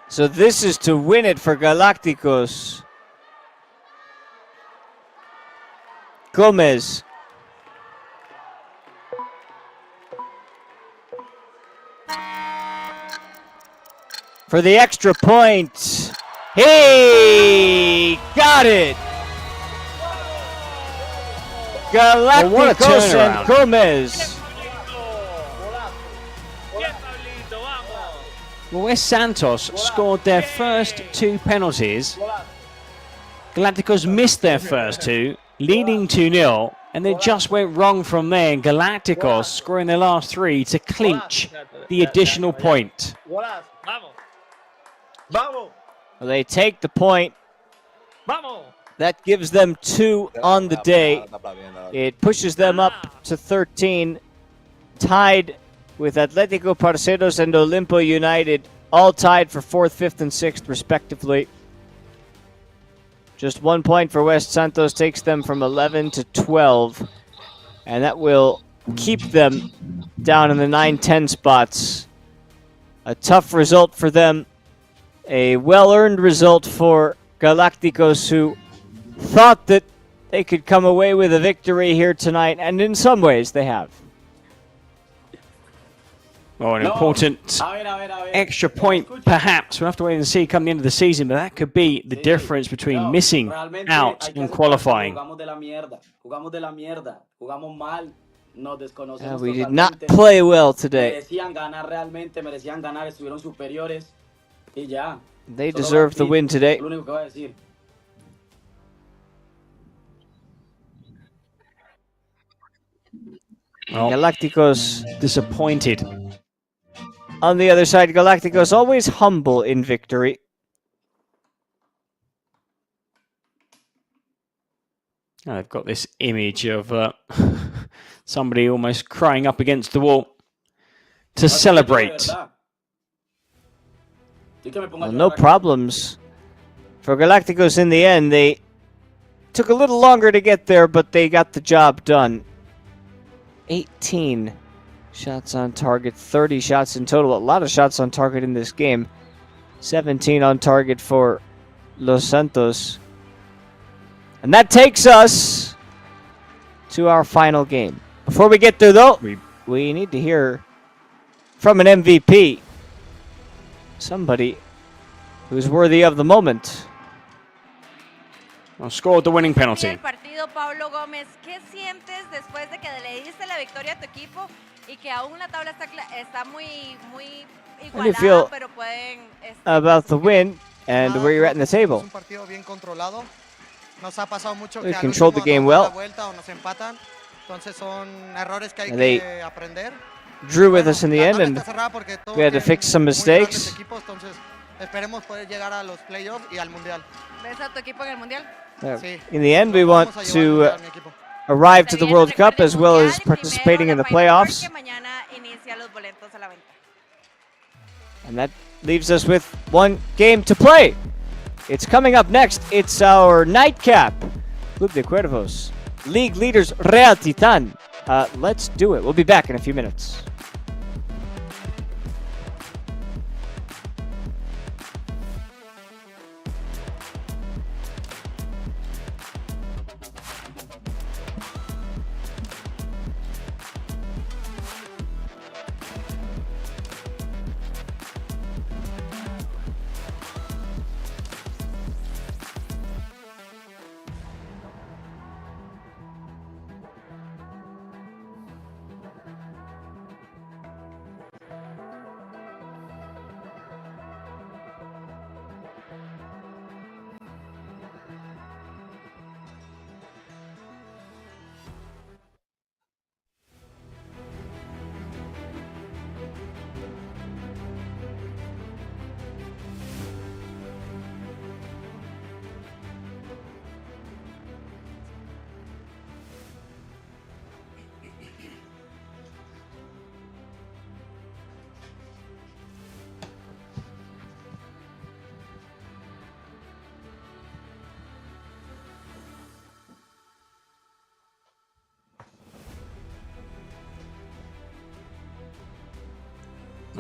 So this is to win it for Galacticos. Gomez. For the extra point. He got it. Galacticos and Gomez. Well, West Santos scored their first 2 penalties. Galacticos missed their first 2, leading 2-0, and they just went wrong from there. And Galacticos scoring their last 3 to clinch the additional point. Well, they take the point. That gives them 2 on the day. It pushes them up to 13, tied with Atlético Parceros and Olimpo United, all tied for 4th, 5th, and 6th, respectively. Just 1 point for West Santos takes them from 11 to 12, and that will keep them down in the 9-10 spots. A tough result for them, a well-earned result for Galacticos, who thought that they could come away with a victory here tonight, and in some ways they have. Oh, an important extra point, perhaps. We'll have to wait and see come the end of the season, but that could be the difference between missing out and qualifying. We did not play well today. They deserved the win today. Well, Galacticos disappointed. On the other side, Galacticos always humble in victory. I've got this image of somebody almost crying up against the wall to celebrate. Well, no problems for Galacticos in the end. They took a little longer to get there, but they got the job done. 18 shots on target, 30 shots in total. A lot of shots on target in this game. 17 on target for Los Santos. And that takes us to our final game. Before we get there, though, we need to hear from an MVP. Somebody who's worthy of the moment. Well, scored the winning penalty. El partido, Pablo Gómez, ¿qué sientes después de que le diste la victoria a tu equipo y que aún la tabla está muy How do you feel igualada, pero pueden about the win and where you're at in the table? Un partido bien controlado. Nos ha pasado mucho They que al controlled the último game nos dan la well. vuelta o nos empatan. Entonces son errores que hay They que aprender. Drew with us in the end, La tabla and está cerrada porque todos we had to fix some tienen muy grandes mistakes. equipos, entonces esperemos poder llegar a los playoffs y al mundial. ¿Ves a tu equipo en el mundial? In the end, we want to arrive to the World Cup as well as participating in the playoffs. Mañana inicia los boletos a la venta. And that leaves us with one game to play. It's coming up next. It's our nightcap. Club de Cuervos. League leaders Real Titan. Let's do it. We'll be back in a few minutes.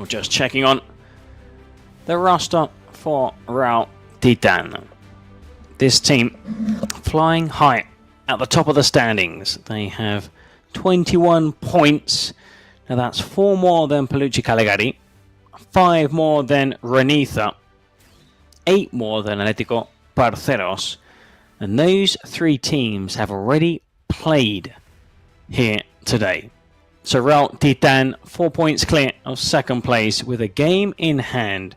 We're just checking on the roster for Real Titan. This team flying high at the top of the standings. They have 21 points. Now that's 4 more than Peluche Caligari, 5 more than Renitha, 8 more than Atlético Parceros. And those 3 teams have already played here today. So Real Titan 4 points clear of second place with a game in hand.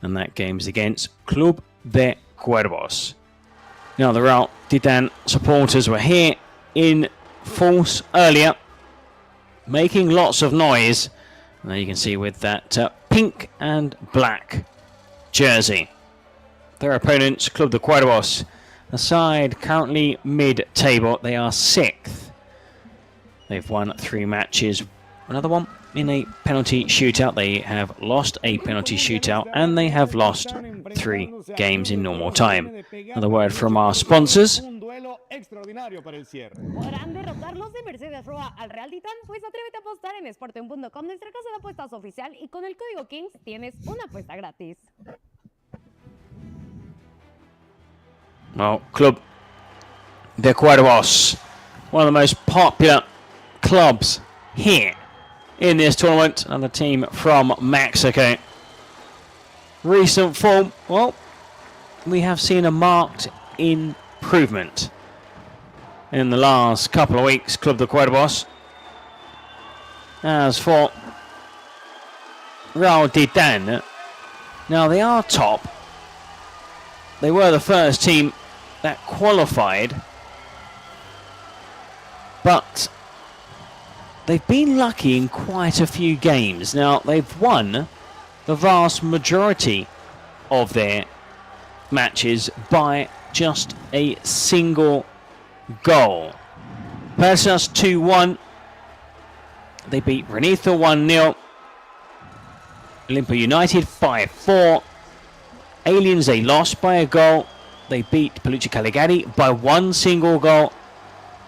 And that game is against Club de Cuervos. Now the Real Titan supporters were here in force earlier, making lots of noise. And there you can see with that pink and black jersey. Their opponents, Club de Cuervos, a side currently mid-table. They are 6th. They've won 3 matches. Another one in a penalty shootout. They have lost a penalty shootout and they have lost 3 games in normal time. Another word from our sponsors. ¿Podrán derrotarlos de Mercedes Roa al Real Titán? Pues atrévete a apostar en Sporten.com, nuestra casa de apuestas oficial, y con el código KINGS tienes una apuesta gratis. Well, Club de Cuervos, one of the most popular clubs here in this tournament, and a team from Mexico. Recent form, well, we have seen a marked improvement in the last couple of weeks. Club de Cuervos. As for Real Titan, now they are top. They were the first team that qualified, but they've been lucky in quite a few games. Now, they've won the vast majority of their matches by just a single goal. Persas 2-1. They beat Renitha 1-0. Olimpo United 5-4. Aliens, they lost by a goal. They beat Peluche Caligari by 1 single goal.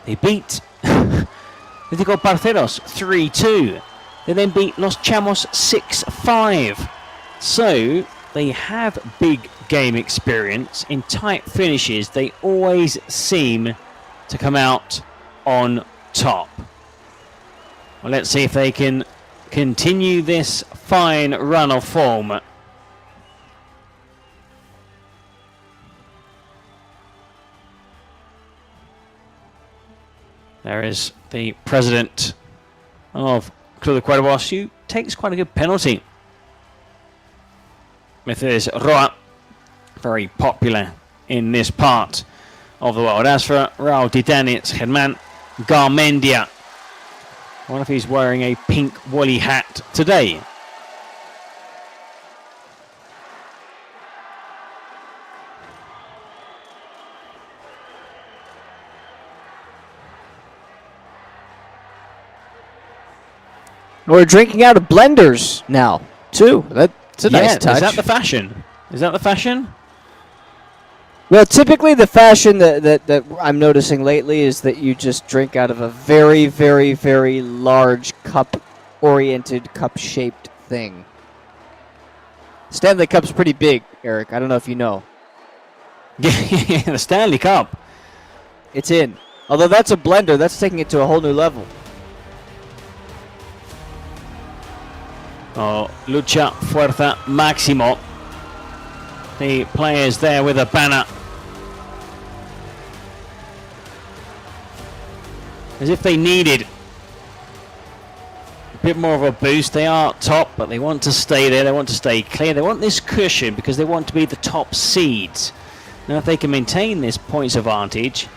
They beat Atlético Parceros 3-2. They then beat Los Chamos 6-5. So they have big game experience. In tight finishes, they always seem to come out on top. Well, let's see if they can continue this fine run of form. There is the president of Club de Cuervos, who takes quite a good penalty. Mercedes Roa, very popular in this part of the world. As for Real Titan, it's Germán Garmendia. I wonder if he's wearing a pink woolly hat today. We're drinking out of blenders now, too. That's a nice touch. Is that the fashion? Is that the fashion? Well, typically the fashion that I'm noticing lately is that you just drink out of a very, very, very large cup-oriented, cup-shaped thing. Stanley Cup's pretty big, Eric. I don't know if you know. The Stanley Cup. It's in. Although that's a blender, that's taking it to a whole new level. Oh, lucha, fuerza, máximo. The players there with a banner. As if they needed a bit more of a boost. They are top, but they want to stay there. They want to stay clear. They want this cushion because they want to be the top seeds. Now, if they can maintain this points advantage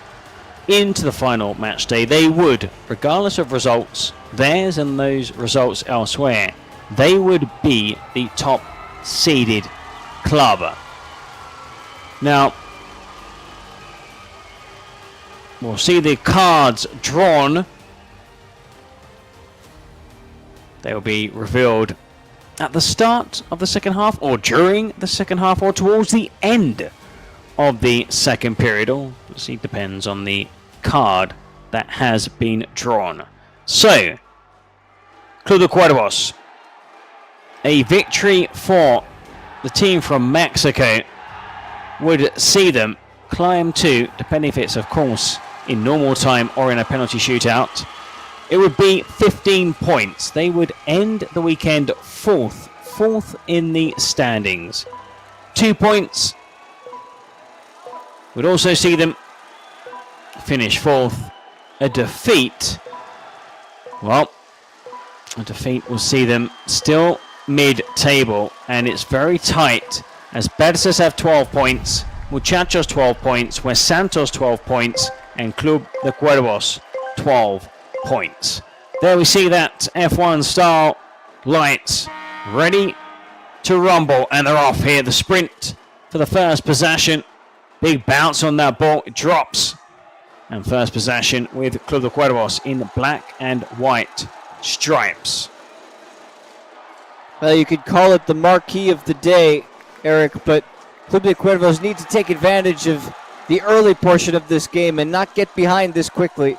into the final match day, they would, regardless of results, theirs and those results elsewhere, they would be the top seeded club. Now, we'll see the cards drawn. They will be revealed at the start of the second half, or during the second half, or towards the end of the second period. All depends on the card that has been drawn. So, Club de Cuervos a victory for the team from Mexico would see them climb to, depending if it's, of course, in normal time or in a penalty shootout, it would be 15 points. They would end the weekend fourth in the standings. 2 points would also see them finish fourth. A defeat, well, a defeat will see them still mid-table, and it's very tight as Bersas have 12 points, Muchachos 12 points, West Santos 12 points, and Club de Cuervos 12 points. There we see that F1 style lights ready to rumble, and they're off here. The sprint for the first possession. Big bounce on that ball. It drops. And first possession with Club de Cuervos in black and white stripes. Well, you could call it the marquee of the day, Eric, but Club de Cuervos need to take advantage of the early portion of this game and not get behind this quickly.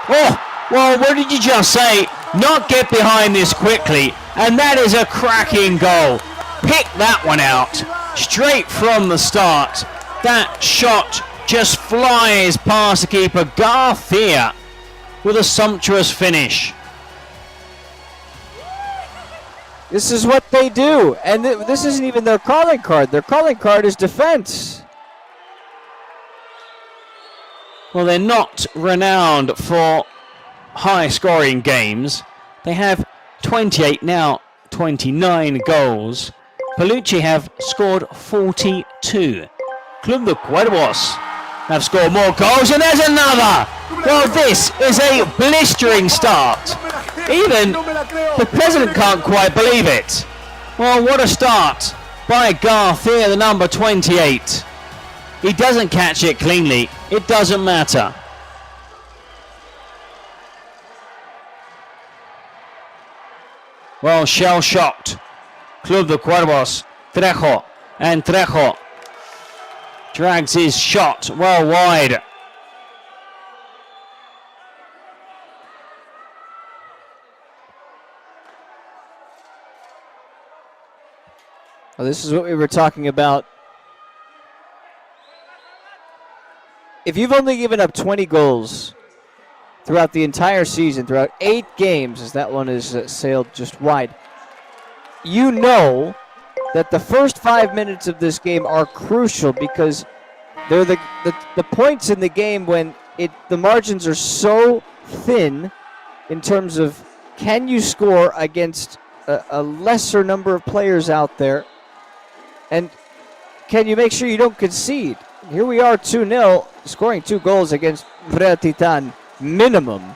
Oh, well, what did you just say? Not get behind this quickly. And that is a cracking goal. Pick that one out straight from the start. That shot just flies past the keeper. Garcia with a sumptuous finish. This is what they do. And this isn't even their calling card. Their calling card is defense. Well, they're not renowned for high-scoring games. They have 28, now 29 goals. Palucci have scored 42. Club de Cuervos have scored more goals, and there's another! Well, this is a blistering start. Even the president can't quite believe it. Well, what a start by Garcia, the number 28. He doesn't catch it cleanly. It doesn't matter. Well, shell-shocked. Club de Cuervos, Trejo, and Trejo drags his shot well wide. Well, this is what we were talking about. If you've only given up 20 goals throughout the entire season, throughout 8 games, as that one is sailed just wide, you know that the first 5 minutes of this game are crucial because they're the points in the game when the margins are so thin in terms of can you score against a lesser number of players out there, and can you make sure you don't concede. Here we are 2-0, scoring 2 goals against Real Titan minimum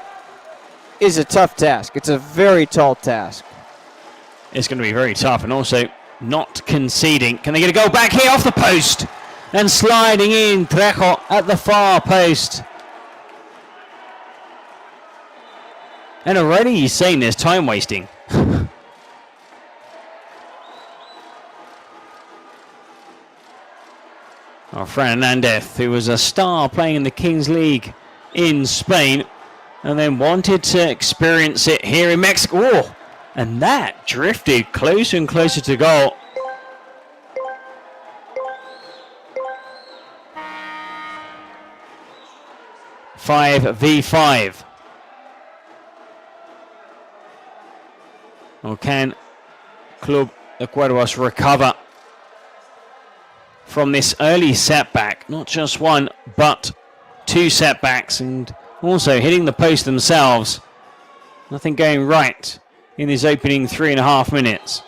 is a tough task. It's a very tall task. It's going to be very tough, and also not conceding. Can they get a goal back here off the post? And sliding in, Trejo at the far post. And already he's saying there's time wasting. Our friend Hernandez, who was a star playing in the Kings League in Spain, and then wanted to experience it here in Mexico. Oh, and that drifted closer and closer to goal. Five v5. Or can Club de Cuervos recover from this early setback? Not just one, but 2 setbacks, and also hitting the post themselves. Nothing going right in this opening 3.5 minutes.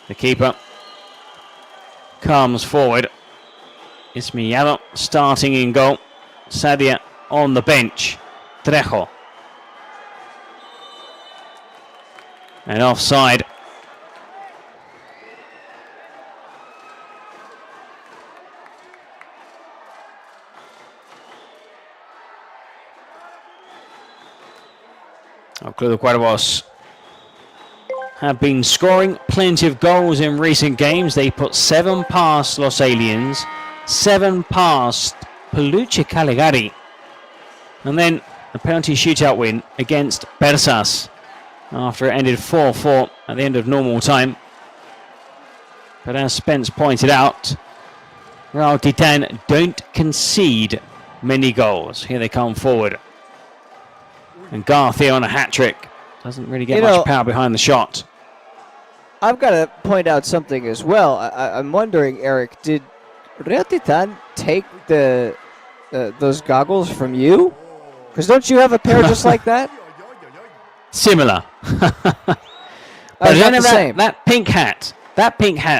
The keeper comes forward. It's Millado starting in goal. Sadia on the bench. Trejo. And offside. Club de Cuervos have been scoring plenty of goals in recent games. They put 7 past Los Aliens, 7 past Palucci Caligari, and then a penalty shootout win against Bersas. after it ended 4-4 at the end of normal time. But as Spence pointed out, Real Titan don't concede many goals. Here they come forward. And Garcia on a hat-trick. Doesn't really get much power behind the shot. I've got to point out something as well. I'm wondering, Eric, did Real Titan take those goggles from you? Because don't you have a pair just like that? Similar. But that pink hat,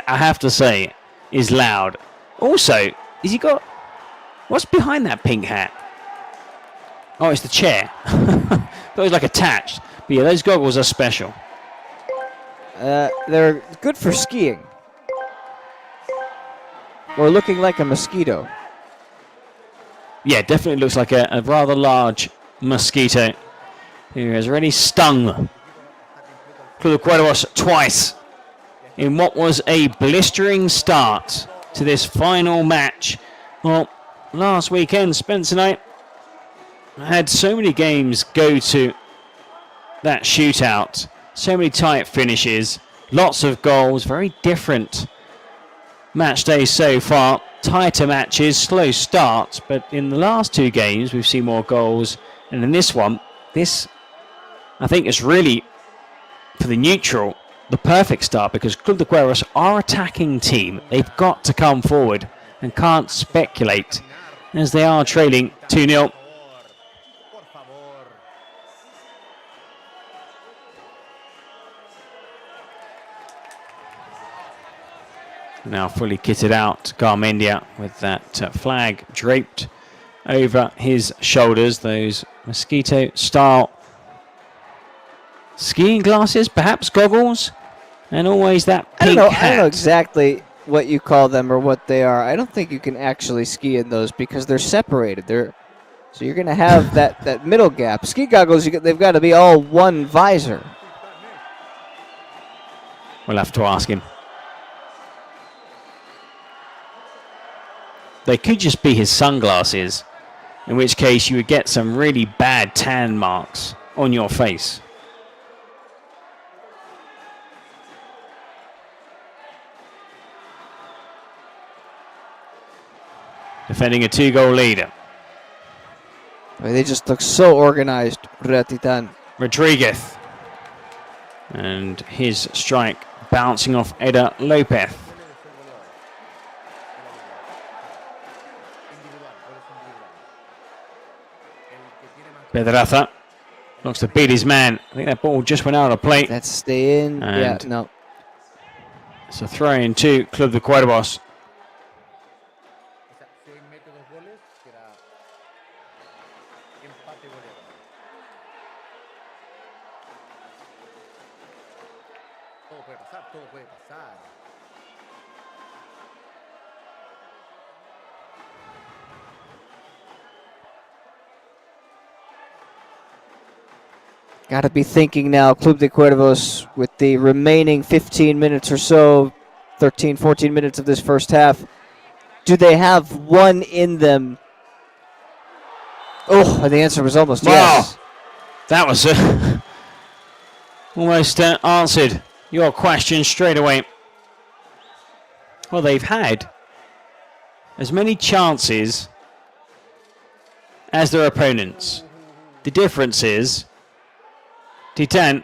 I have to say, is loud. Also, has he got... What's behind that pink hat? Oh, it's the chair. Thought it was like attached. But yeah, those goggles are special. They're good for skiing. Or looking like a mosquito. Yeah, definitely looks like a rather large mosquito who has already stung Club Cuervos twice in what was a blistering start to this final match. Well, last weekend, Spencer Knight had so many games go to that shootout, so many tight finishes, lots of goals, very different match days so far, tighter matches, slow starts, but in the last two games we've seen more goals, and in this one, I think is really, for the neutral, the perfect start, because Club de Cuervos are attacking team. They've got to come forward and can't speculate as they are trailing 2-0. Now fully kitted out, Garmendia with that flag draped over his shoulders. Those mosquito-style skiing glasses, perhaps goggles, and always that pink hat. I don't know exactly what you call them or what they are. I don't think you can actually ski in those because they're separated. So you're going to have that middle gap. Ski goggles, they've got to be all one visor. We'll have to ask him. They could just be his sunglasses, in which case you would get some really bad tan marks on your face. Defending a 2-goal lead. They just look so organized, Real Titan. Rodriguez. And his strike bouncing off Eder Lopez. Pedraza looks to beat his man. I think that ball just went out of play. Let's stay in. And yeah, no. It's a throw in to Club de Cuervos. Got to be thinking now, Club de Cuervos, with the remaining 15 minutes or so, 13, 14 minutes of this first half, do they have one in them? Oh, the answer was almost yes. That was almost answered your question straight away. Well, they've had as many chances as their opponents. The difference is Titan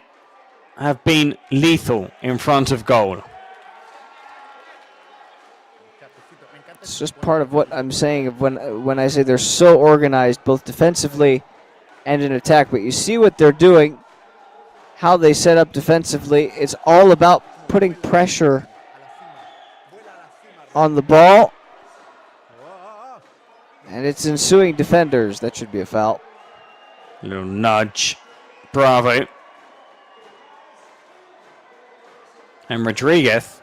have been lethal in front of goal. It's just part of what I'm saying when I say they're so organized, both defensively and in attack. But you see what they're doing, how they set up defensively. It's all about putting pressure on the ball. And it's ensuing defenders. That should be a foul. Little nudge. Bravo. And Rodriguez.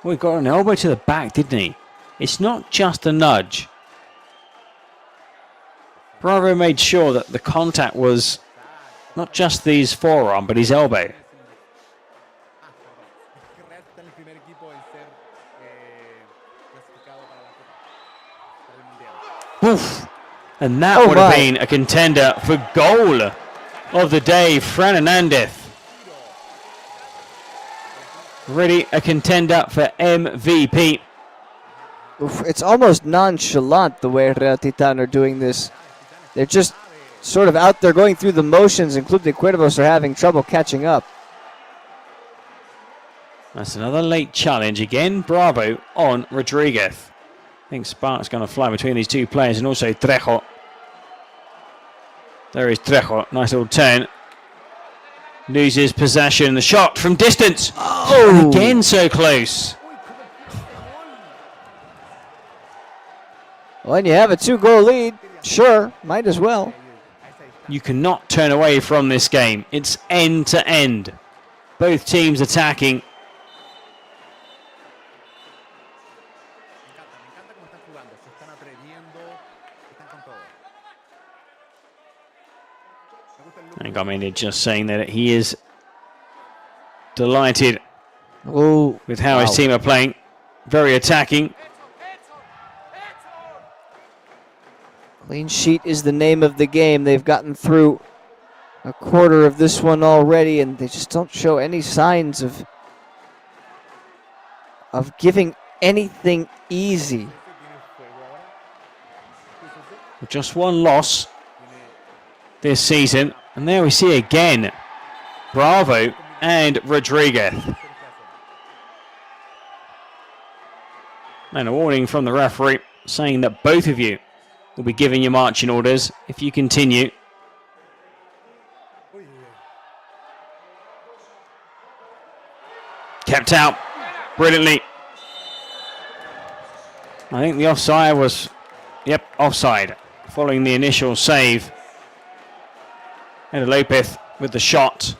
Well, he got an elbow to the back, didn't he? It's not just a nudge. Bravo made sure that the contact was not just his forearm, but his elbow. Oof. And that would have been a contender for goal of the day, Fernandez. Really a contender for MVP. Oof, it's almost nonchalant the way Real Titan are doing this. They're just sort of out there going through the motions, including Cuervos are having trouble catching up. That's another late challenge again. Bravo on Rodriguez. I think spark's going to fly between these two players, and also Trejo. There is Trejo. Nice little turn. Loses possession. The shot from distance. Oh, again so close. When you have a 2-goal lead, sure, might as well. You cannot turn away from this game. It's end to end. Both teams attacking. And Gomez just saying that he is delighted with how his team are playing. Very attacking. Clean sheet is the name of the game. They've gotten through a quarter of this one already, and they just don't show any signs of giving anything easy. Just one loss this season. And there we see again Bravo and Rodriguez. And a warning from the referee saying that both of you will be giving your marching orders if you continue. Kept out brilliantly. I think the offside was, offside, following the initial save. And Lopez with the shot.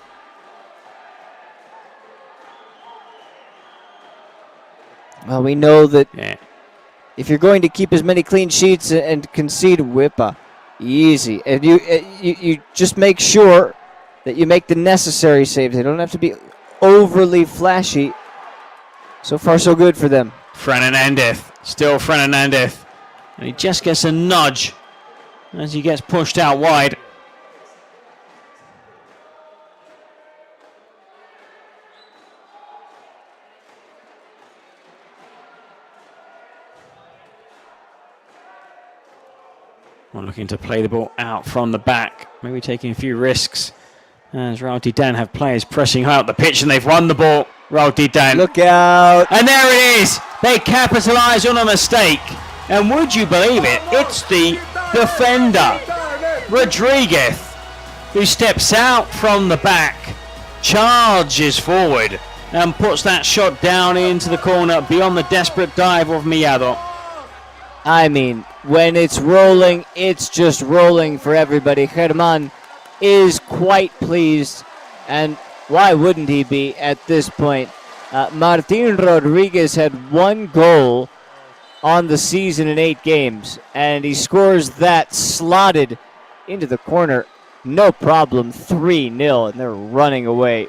Well, we know that if you're going to keep as many clean sheets and concede whippa, easy. And you just make sure that you make the necessary saves. They don't have to be overly flashy. So far, so good for them. Fernandez, still Fernandez. And he just gets a nudge as he gets pushed out wide. Well, looking to play the ball out from the back, maybe taking a few risks. As Real Titan have players pressing high up the pitch, and they've won the ball. Real Titan. Look out! And there it is. They capitalise on a mistake. And would you believe it? It's the defender, Rodriguez, who steps out from the back, charges forward, and puts that shot down into the corner beyond the desperate dive of Millado. I mean, when it's rolling, it's just rolling for everybody. Germán is quite pleased, and why wouldn't he be at this point? Martin Rodriguez had 1 goal on the season in 8 games, and he scores that slotted into the corner. No problem, 3-0, and they're running away.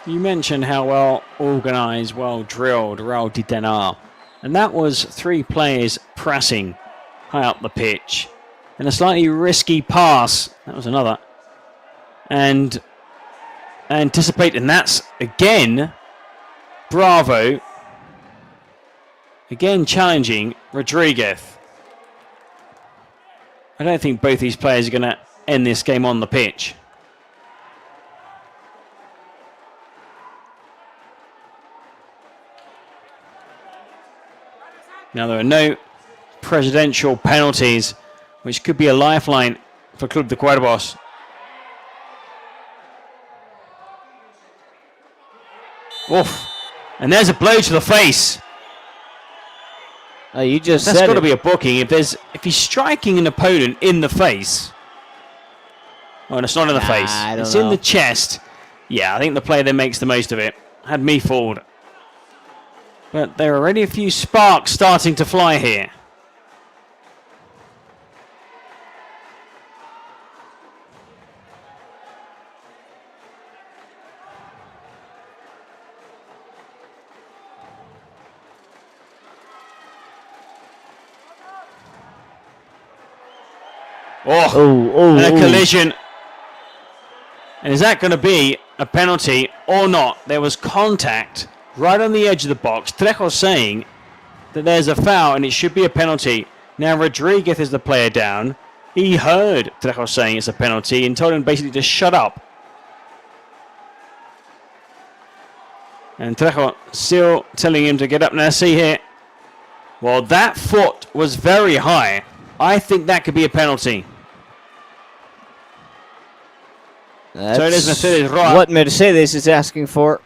You mentioned how well organized, well drilled Real Titan are. And that was 3 players pressing high up the pitch. And a slightly risky pass. That was another. And anticipate, and that's again Bravo. Again challenging Rodriguez. I don't think both these players are going to end this game on the pitch. Now, there are no presidential penalties, which could be a lifeline for Club de Cuervos. Oof. And there's a blow to the face. You just That's said got to it. be a booking. If he's striking an opponent in the face. Oh, and it's not in the face. I don't It's know. in the chest. Yeah, I think the player then makes the most of it. Had me fooled. But there are already a few sparks starting to fly here. Oh, and a collision And is that going to be a penalty or not? There was contact right on the edge of the box. Trejo saying that there's a foul and it should be a penalty. Now Rodriguez is the player down. He heard Trejo saying it's a penalty and told him basically to shut up. And Trejo still telling him to get up. Now see here. Well, that foot was very high. I think that could be a penalty. That's so it is Mercedes Roa. what Mercedes is asking for.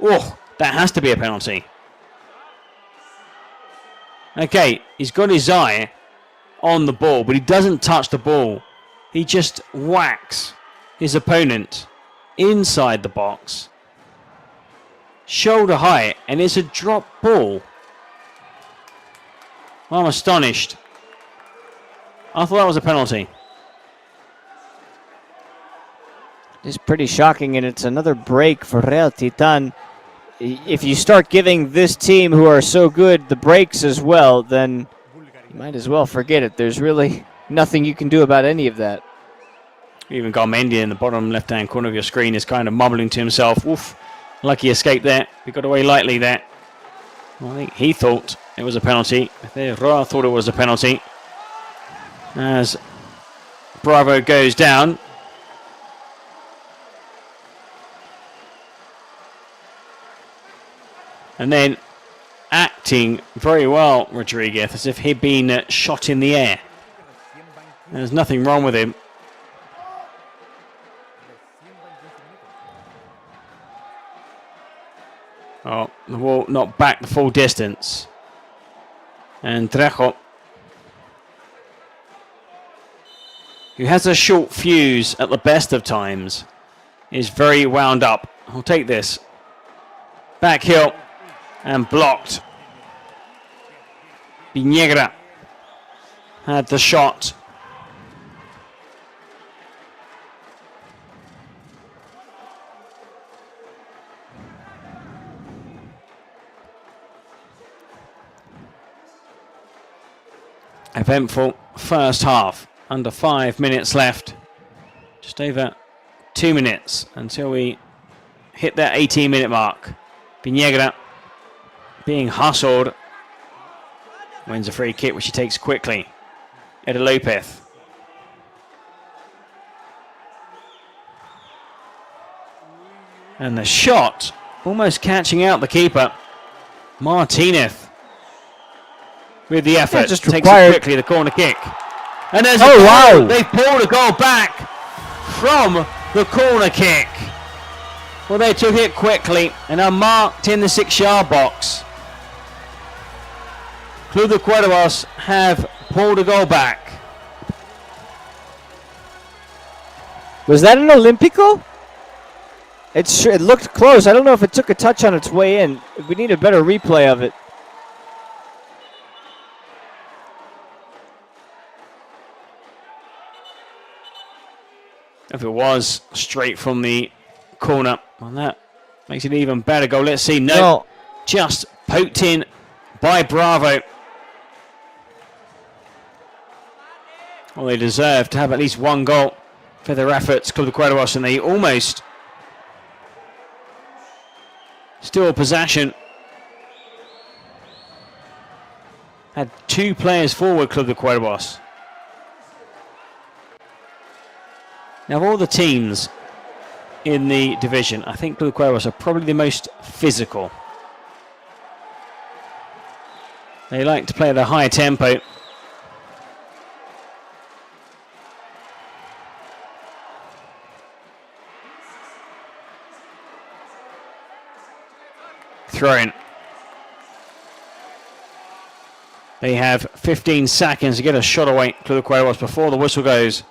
Oh, that has to be a penalty. Okay, he's got his eye on the ball, but he doesn't touch the ball. He just whacks his opponent inside the box, shoulder high, and it's a drop ball. I'm astonished. I thought that was a penalty. It's pretty shocking, and it's another break for Real Titan. If you start giving this team, who are so good, the breaks as well, then you might as well forget it. There's really nothing you can do about any of that. Even Garmendia in the bottom left-hand corner of your screen is kind of mumbling to himself. Oof, lucky escape there. He got away lightly there. Well, I think he thought it was a penalty. Roa thought it was a penalty. As Bravo goes down. And then acting very well, Rodriguez, as if he'd been shot in the air. There's nothing wrong with him. Oh, the ball not back the full distance. And Trejo, who has a short fuse at the best of times, is very wound up. I'll take this. Back heel and blocked. Vinegra had the shot. Eventful first half. Under 5 minutes left. Just over 2 minutes until we hit that 18-minute mark. Vinegra being hustled. Wins a free kick, which he takes quickly. Eder Lopez. And the shot almost catching out the keeper. Martinez with the effort. Yeah, just takes required. it quickly, the corner kick. And there's Oh, wow. They pulled a goal back from the corner kick. Well, they took it quickly and are marked in the 6-yard box. Club de Cuervos have pulled a goal back. Was that an Olympico? It looked close. I don't know if it took a touch on its way in. We need a better replay of it. If it was straight from the corner, well, that makes it even better goal. Let's see. No, just poked in by Bravo. Well, they deserve to have at least one goal for their efforts, Club de Cuervos, and they almost still possession. Had 2 players forward, Club de Cuervos. Now, of all the teams in the division, I think Club de Cuervos are probably the most physical. They like to play at a high tempo. Throw-in. They have 15 seconds to get a shot away, Club de Cuervos, before the whistle goes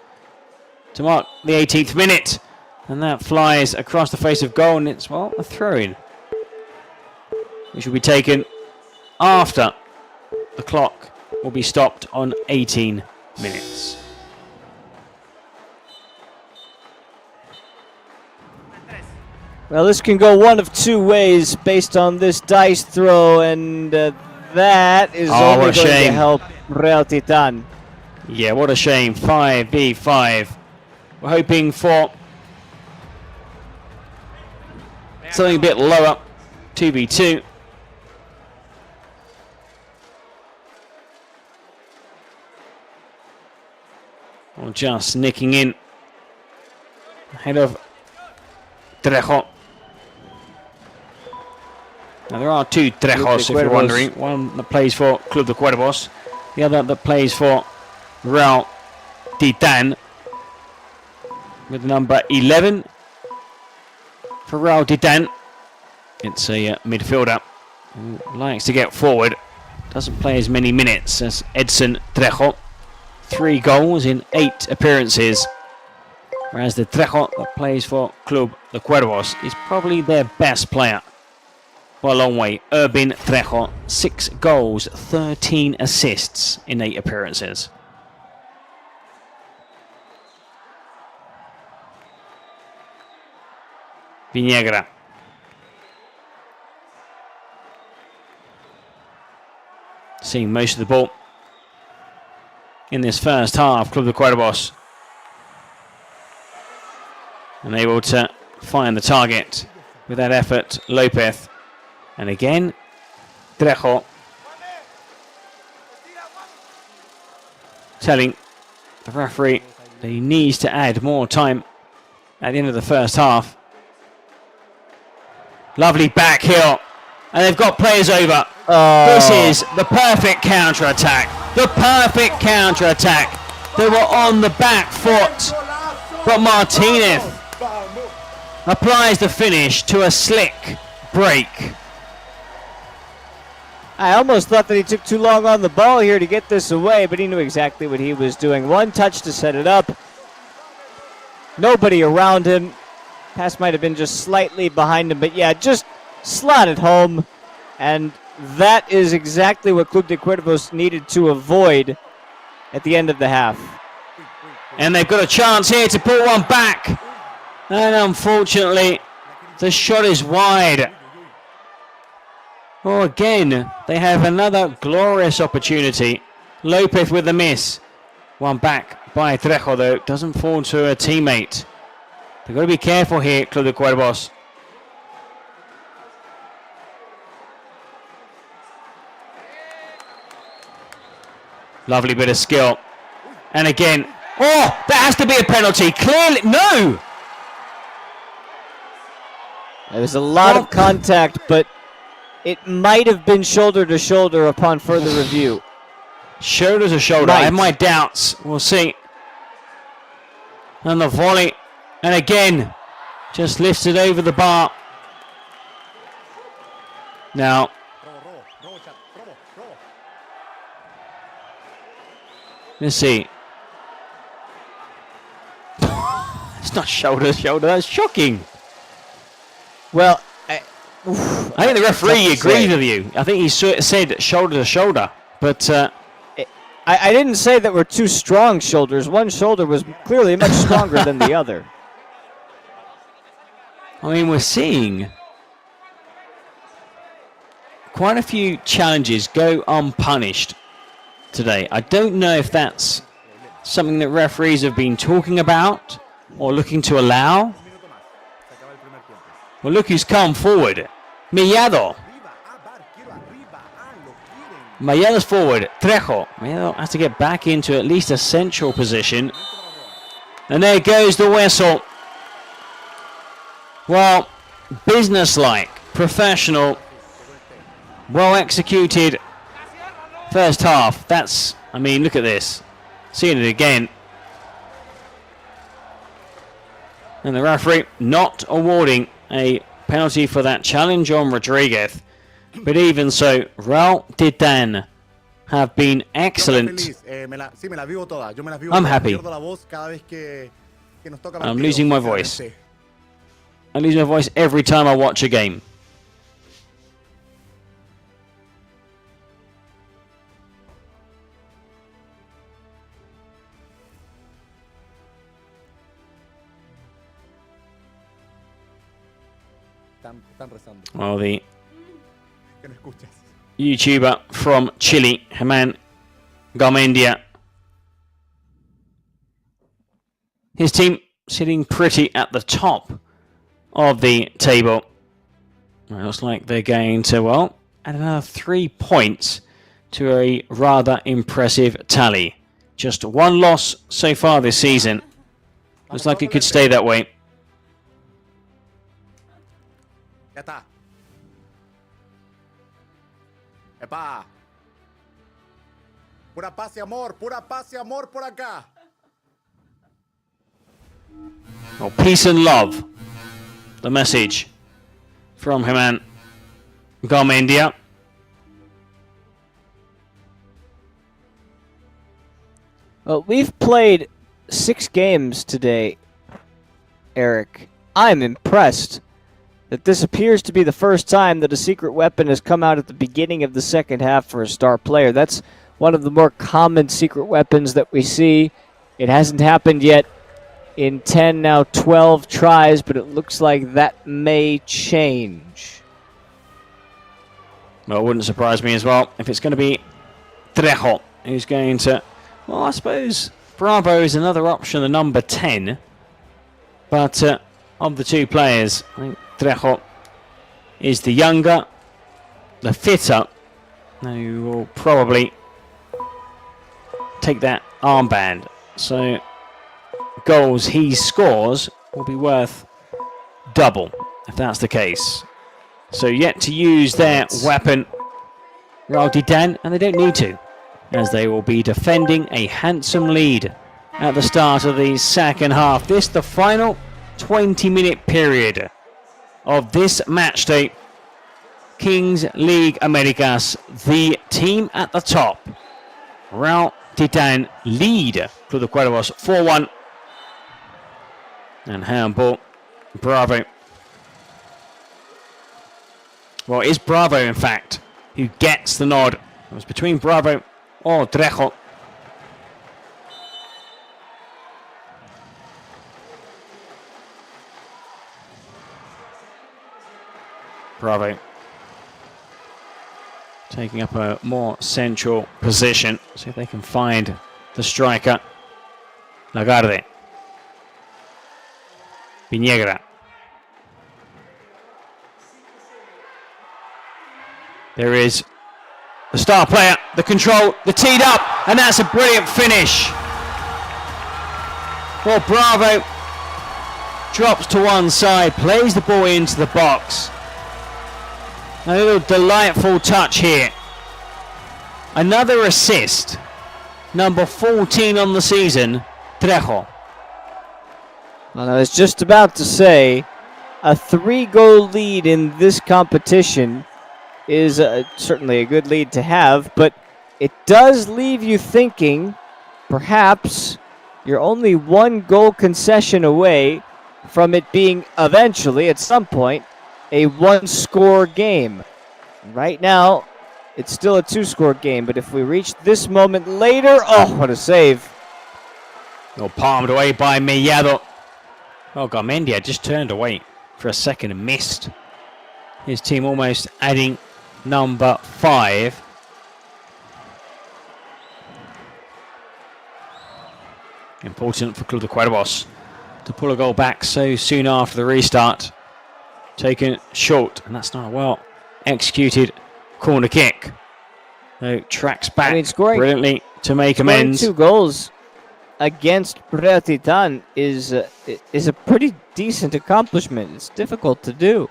to mark the 18th minute. And that flies across the face of goal, and it's, well, a throw-in, which will be taken after the clock will be stopped on 18 minutes. Well, this can go one of 2 ways based on this dice throw, and that is only going to help Real Titan. Yeah, what a shame. 5v5. We're hoping for something a bit lower. 2v2. Or just nicking in ahead of Trejo. Now there are two Trejos, if you're wondering. One that plays for Club de Cuervos, the other that plays for Real Titan, with number 11 for Real Titan. It's a midfielder who likes to get forward. Doesn't play as many minutes as Edson Trejo. 3 goals in 8 appearances. Whereas the Trejo that plays for Club de Cuervos is probably their best player. By a long way. Urbin Trejo, 6 goals, 13 assists in 8 appearances. Vinegra. Seeing most of the ball in this first half, Club de Cuervos. And able to find the target with that effort, Lopez. And again, Trejo telling the referee that he needs to add more time at the end of the first half. Lovely back heel. And they've got players over. This is the perfect counter-attack. The perfect counter-attack. They were on the back foot. But Martinez applies the finish to a slick break. I almost thought that he took too long on the ball here to get this away, but he knew exactly what he was doing. 1 touch to set it up. Nobody around him. Pass might have been just slightly behind him, but yeah, just slot it home. And that is exactly what Club de Cuervos needed to avoid at the end of the half. And they've got a chance here to put one back. And unfortunately, the shot is wide. Oh, again, they have another glorious opportunity. Lopez with the miss. One back by Trejo, though. Doesn't fall to a teammate. They've got to be careful here, Club de Cuervos. Lovely bit of skill. And again, oh, that has to be a penalty. Clearly, no! There was a lot of contact, but it might have been shoulder to shoulder upon further review. Shoulder to shoulder. I have my doubts. We'll see. And the volley. And again, just lifts it over the bar. Now, let's see. It's not shoulder to shoulder. That's shocking. Well, I think the referee agrees with you. I think he said shoulder to shoulder, but I didn't say that we're two strong shoulders. One shoulder was clearly much stronger than the other. I mean, we're seeing quite a few challenges go unpunished today. I don't know if that's something that referees have been talking about or looking to allow. Well, look who's come forward. Mellado. Mayado's forward. Trejo. Mayado has to get back into at least a central position. And there goes the whistle. Well, businesslike, professional, well executed first half. That's, I mean, look at this. Seeing it again. And the referee not awarding a penalty for that challenge on Rodriguez. But even so, Real Titan have been excellent. I'm happy. I'm losing my voice. I lose my voice every time I watch a game. Well, the YouTuber from Chile, Germán Garmendia. His team sitting pretty at the top of the table. It looks like they're going to, well, add another 3 points to a rather impressive tally. Just 1 loss so far this season. Looks like it could stay that way. Ya está. Epa. Pura paz y amor por acá. Well, peace and love. The message from Germán Garmendia. Well, we've played 6 games today, Eric. I'm impressed that this appears to be the first time that a secret weapon has come out at the beginning of the second half for a star player. That's one of the more common secret weapons that we see. It hasn't happened yet in 10, now 12 tries, but it looks like that may change. Well, it wouldn't surprise me as well if it's going to be Trejo who's going to... Well, I suppose Bravo is another option, the number 10. But of the 2 players, I think Trejo is the younger, the fitter, who will probably take that armband. So goals he scores will be worth double, if that's the case. So yet to use their weapon, Real Didan, and they don't need to, as they will be defending a handsome lead at the start of the second half. This the final 20-minute period of this match day. Kings League Americas, the team at the top. Real Didan lead Club de Cuervos 4-1. And handball, Bravo. Well, it is Bravo, in fact, who gets the nod. It was between Bravo or Trejo. Bravo taking up a more central position. See if they can find the striker. Lagarde. Vinegra. There is the star player, the control, the teed up, and that's a brilliant finish. Well, Bravo drops to one side, plays the ball into the box. A little delightful touch here. Another assist. Number 14 on the season, Trejo. Well, I was just about to say, a 3-goal lead in this competition is certainly a good lead to have, but it does leave you thinking perhaps you're only 1-goal concession away from it being eventually, at some point, a 1-score game. Right now, it's still a 2-score game, but if we reach this moment later, oh, what a save. Oh, palmed away by Mellado. Well, Garmendia just turned away for a second and missed. His team almost adding number 5. Important for Club de Cuervos to pull a goal back so soon after the restart. Taken short, and that's not a well executed corner kick. So tracks back brilliantly to make amends. 2 goals against Real Titan is a pretty decent accomplishment. It's difficult to do.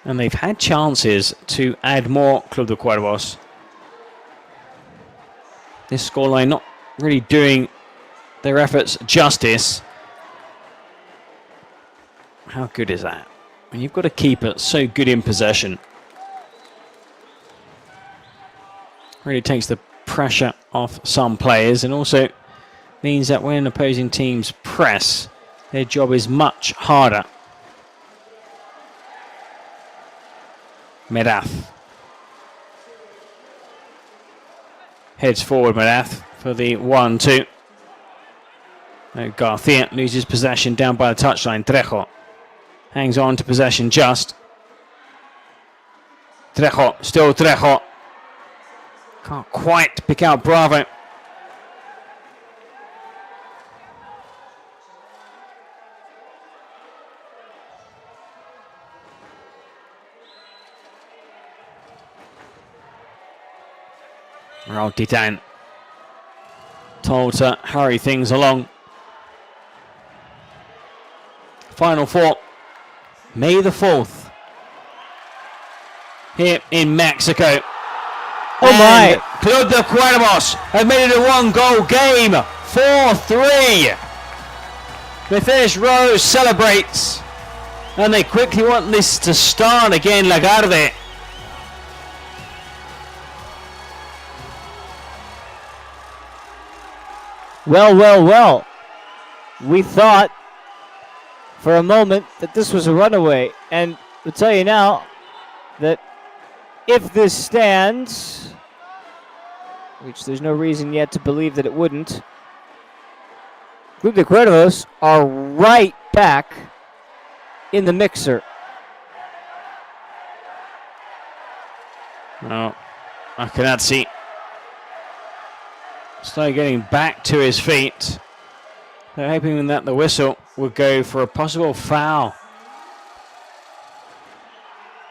And they've had chances to add more, Club de Cuervos. This scoreline not really doing their efforts justice. How good is that? When you've got a keeper so good in possession. Really takes the pressure off some players, and also means that when opposing teams press, their job is much harder. Medath heads forward. Medath for the 1-2. Garcia loses possession down by the touchline. Trejo hangs on to possession just. Trejo, still Trejo. Can't quite pick out Bravo. Raul Titan told to hurry things along. Final four, May the 4th, here in Mexico. Oh my! Club de Cuervos have made it a 1-goal game, 4-3. Mercedes Rose celebrates, and they quickly want this to start again, Lagarde. Well. We thought for a moment that this was a runaway, and I'll tell you now that if this stands, which there's no reason yet to believe that it wouldn't, Club de Cuervos are right back in the mixer. Well, Akanatsi started getting back to his feet. They're hoping that the whistle would go for a possible foul.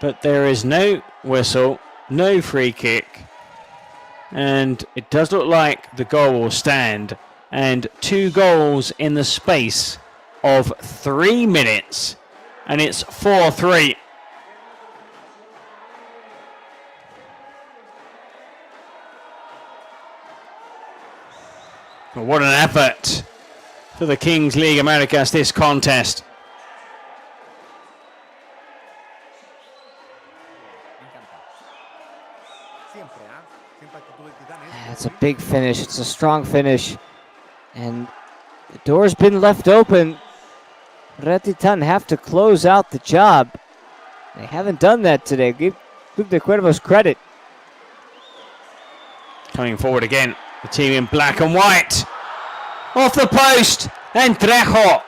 But there is no whistle, no free kick. And it does look like the goal will stand. And 2 goals in the space of 3 minutes. And it's 4-3. But what an effort for the Kings League Americas this contest. It's a big finish. It's a strong finish. And the door's been left open. Retitan have to close out the job. They haven't done that today. Give Club de Cuervos credit. Coming forward again, the team in black and white. Off the post, and Trejo.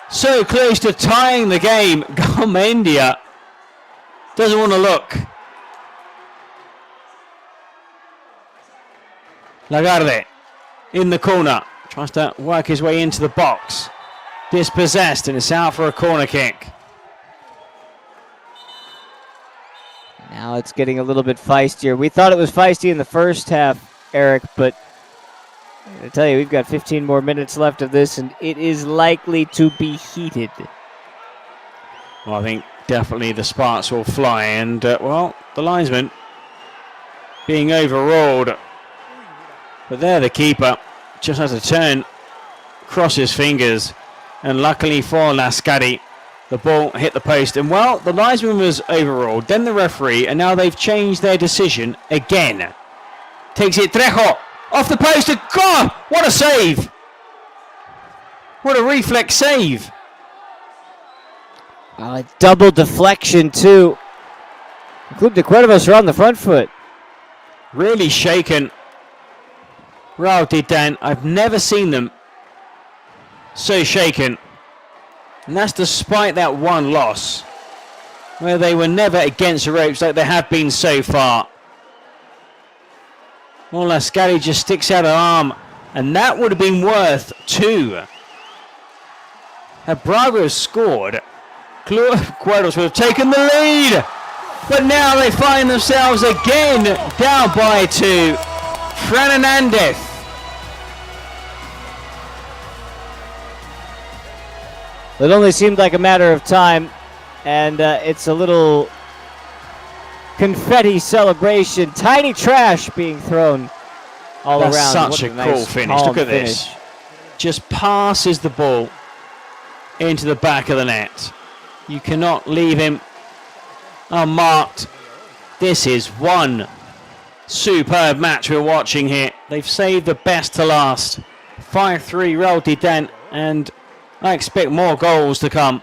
So close to tying the game. Garmendia doesn't want to look. Lagarde in the corner. Tries to work his way into the box. Dispossessed, and it's out for a corner kick. Now it's getting a little bit feistier. We thought it was feisty in the first half, Eric, but I tell you, we've got 15 more minutes left of this, and it is likely to be heated. Well, I think definitely the sparks will fly, and, well, the linesman being overruled. But there the keeper just has to turn, cross his fingers, and luckily for Lascari, the ball hit the post, and, well, the linesman was overruled, then the referee, and now they've changed their decision again. Takes it Trejo. Off the post, and God, what a save! What a reflex save! A double deflection, too. Club de Cuervos are on the front foot. Really shaken. Raul Titan, I've never seen them so shaken. And that's despite that one loss, where they were never against the ropes like they have been so far. Well, Lascari just sticks out an arm, and that would have been worth 2. Had Braga scored, Club Cuervos would have taken the lead. But now they find themselves again down by 2. Fran Hernandez. It only seemed like a matter of time, and it's a little confetti celebration. Tiny trash being thrown all around. That's such What a nice, cool finish. Look at this. Just passes the ball into the back of the net. You cannot leave him unmarked. This is one superb match we're watching here. They've saved the best to last. 5-3 Raul Titan, and I expect more goals to come.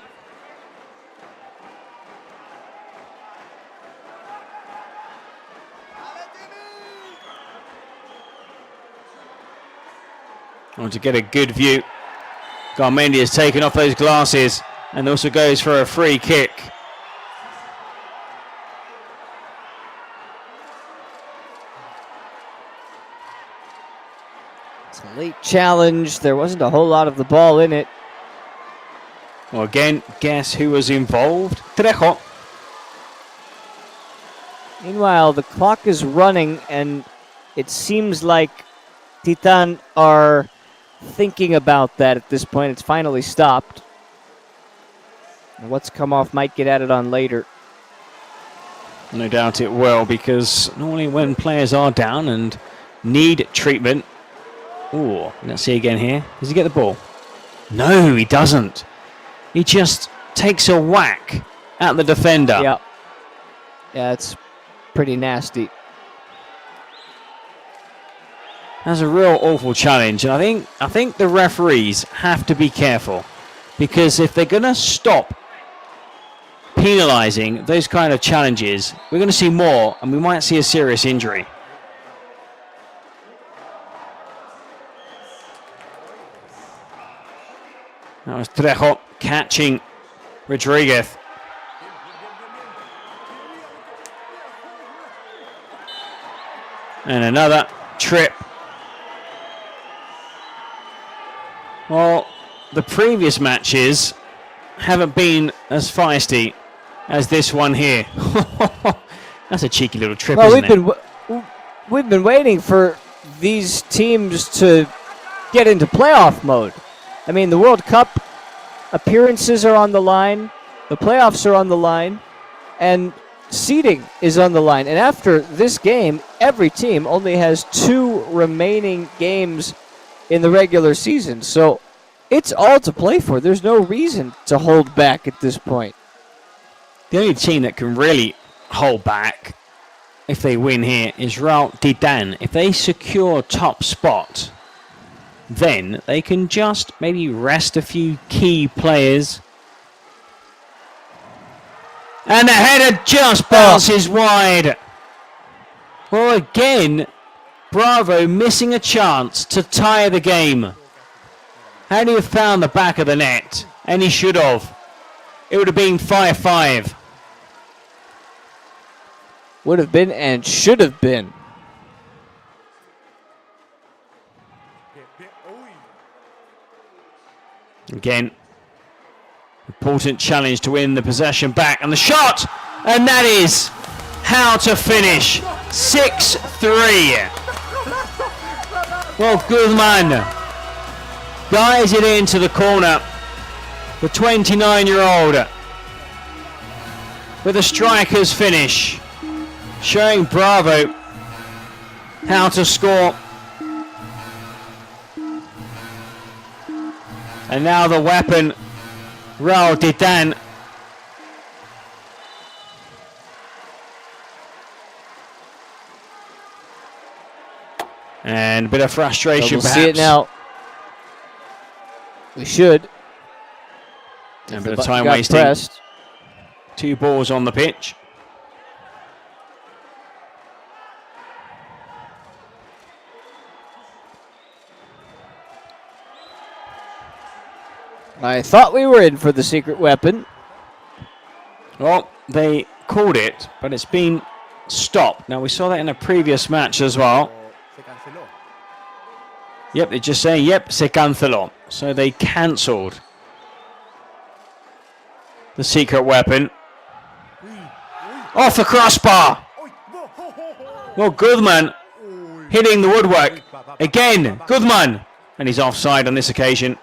I want to get a good view. Garmendia has taken off those glasses and also goes for a free kick. Late challenge. There wasn't a whole lot of the ball in it. Well, again, guess who was involved? Trejo. Meanwhile, the clock is running, and it seems like Titan are thinking about that at this point. It's finally stopped. And what's come off might get added on later. No doubt it will, because normally when players are down and need treatment... Ooh, let's see again here. Does he get the ball? No, he doesn't. He just takes a whack at the defender. Yeah. Yeah, it's pretty nasty. That's a real awful challenge, and I think the referees have to be careful, because if they're going to stop penalising those kind of challenges, we're going to see more, and we might see a serious injury. That was Trejo catching Rodriguez. And another trip. Well, the previous matches haven't been as feisty as this one here. That's a cheeky little trip, well, isn't it? We've been waiting for these teams to get into playoff mode. I mean, the World Cup appearances are on the line, the playoffs are on the line, and seeding is on the line. And after this game, every team only has 2 remaining games in the regular season. So it's all to play for. There's no reason to hold back at this point. The only team that can really hold back if they win here is Real Titan. If they secure top spot, then they can just maybe rest a few key players. And the header just bounces wide. Well, again, Bravo missing a chance to tie the game. Had he found the back of the net, and he should have, it would have been 5-5. Would have been and should have been. Again, important challenge to win the possession back. And the shot! And that is how to finish. 6-3. Well, Guzman guides it into the corner. The 29-year-old with a striker's finish. Showing Bravo how to score. And now the weapon, Real Titan. And a bit of frustration, we'll perhaps. see it now. We should. And a bit of time wasting. Pressed. 2 balls on the pitch. I thought we were in for the secret weapon. Well, they called it, but it's been stopped. Now, we saw that in a previous match as well. Yep, they're just saying, yep, se canceló. So they cancelled the secret weapon. Off the crossbar. Well, Guzman hitting the woodwork. Again, Guzman. And he's offside on this occasion.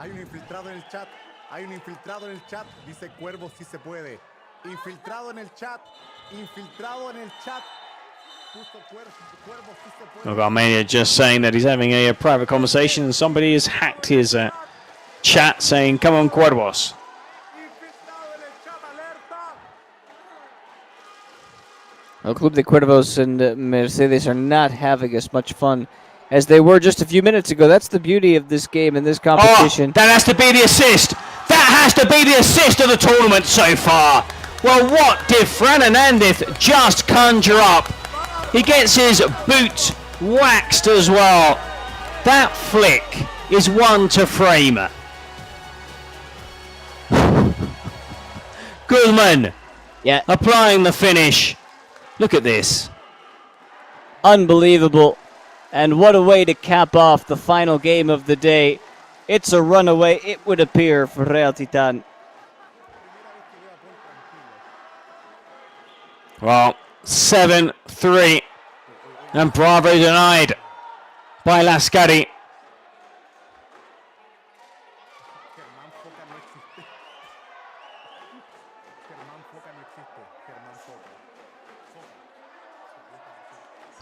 Hay un infiltrado en el chat. Hay un infiltrado en el chat. Dice Cuervo si se puede. Infiltrado en el chat. Infiltrado en el chat. Puso Cuervo si se puede. Look, Armenia just saying that he's having a private conversation and somebody has hacked his chat saying, come on, Cuervos. El Club de Cuervos and Mercedes are not having as much fun as they were just a few minutes ago. That's the beauty of this game and this competition. Oh, that has to be the assist. That has to be the assist of the tournament so far. Well, what did Fran Hernandez just conjure up? He gets his boot waxed as well. That flick is one to frame. Guzman. Yeah. Applying the finish. Look at this. Unbelievable. And what a way to cap off the final game of the day. It's a runaway, it would appear, for Real Titan. Well, 7-3. And Bravo denied by Lascari.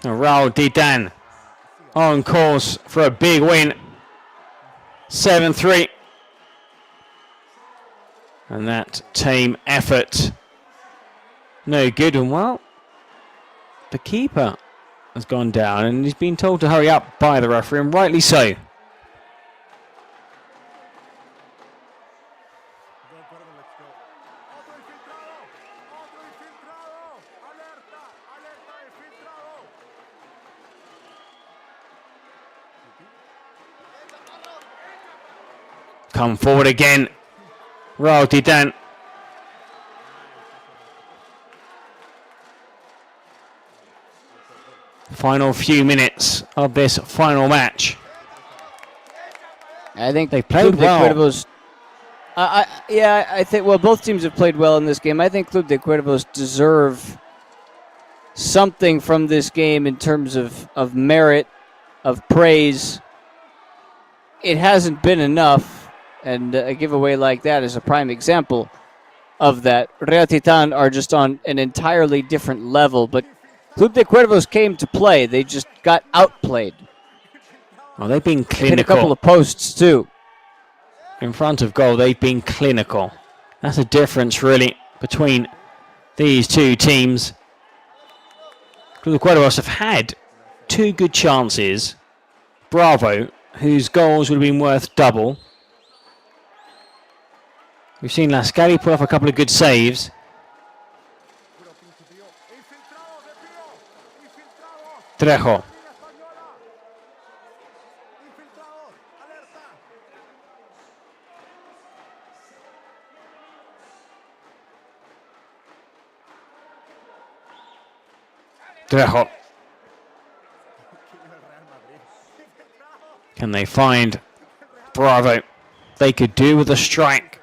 Raul Titan on course for a big win. 7-3. And that team effort, no good. And well, the keeper has gone down and he's been told to hurry up by the referee, and rightly so. Come forward again. Raul Titan. Final few minutes of this final match. I think they played well. I think, well, both teams have played well in this game. I think Club de Cuervos deserve something from this game in terms of merit, of praise. It hasn't been enough. And a giveaway like that is a prime example of that. Real Titan are just on an entirely different level, but Club de Cuervos came to play. They just got outplayed. Well, they've been clinical. Hit a couple of posts, too. In front of goal, they've been clinical. That's a difference, really, between these two teams. Club de Cuervos have had two good chances. Bravo, whose goals would have been worth double. We've seen Lascari put off a couple of good saves. Trejo. Trejo. Can they find Bravo? They could do with a strike.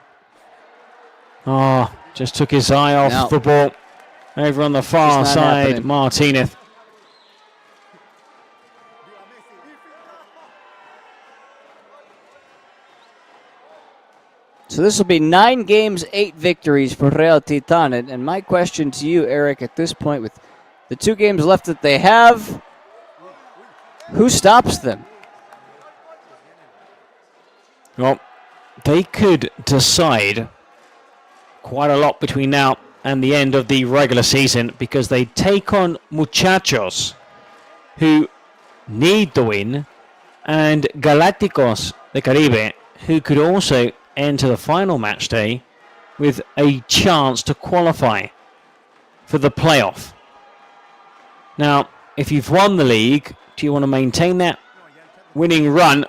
Oh, just took his eye off the ball. Over on the far side, Martinez. So this will be 9 games, 8 victories for Real Titan. And my question to you, Eric, at this point, with the 2 games left that they have, who stops them? Well, they could decide quite a lot between now and the end of the regular season, because they take on Muchachos, who need the win, and Galácticos de Caribe, who could also enter the final match day with a chance to qualify for the playoff. Now, if you've won the league, do you want to maintain that winning run,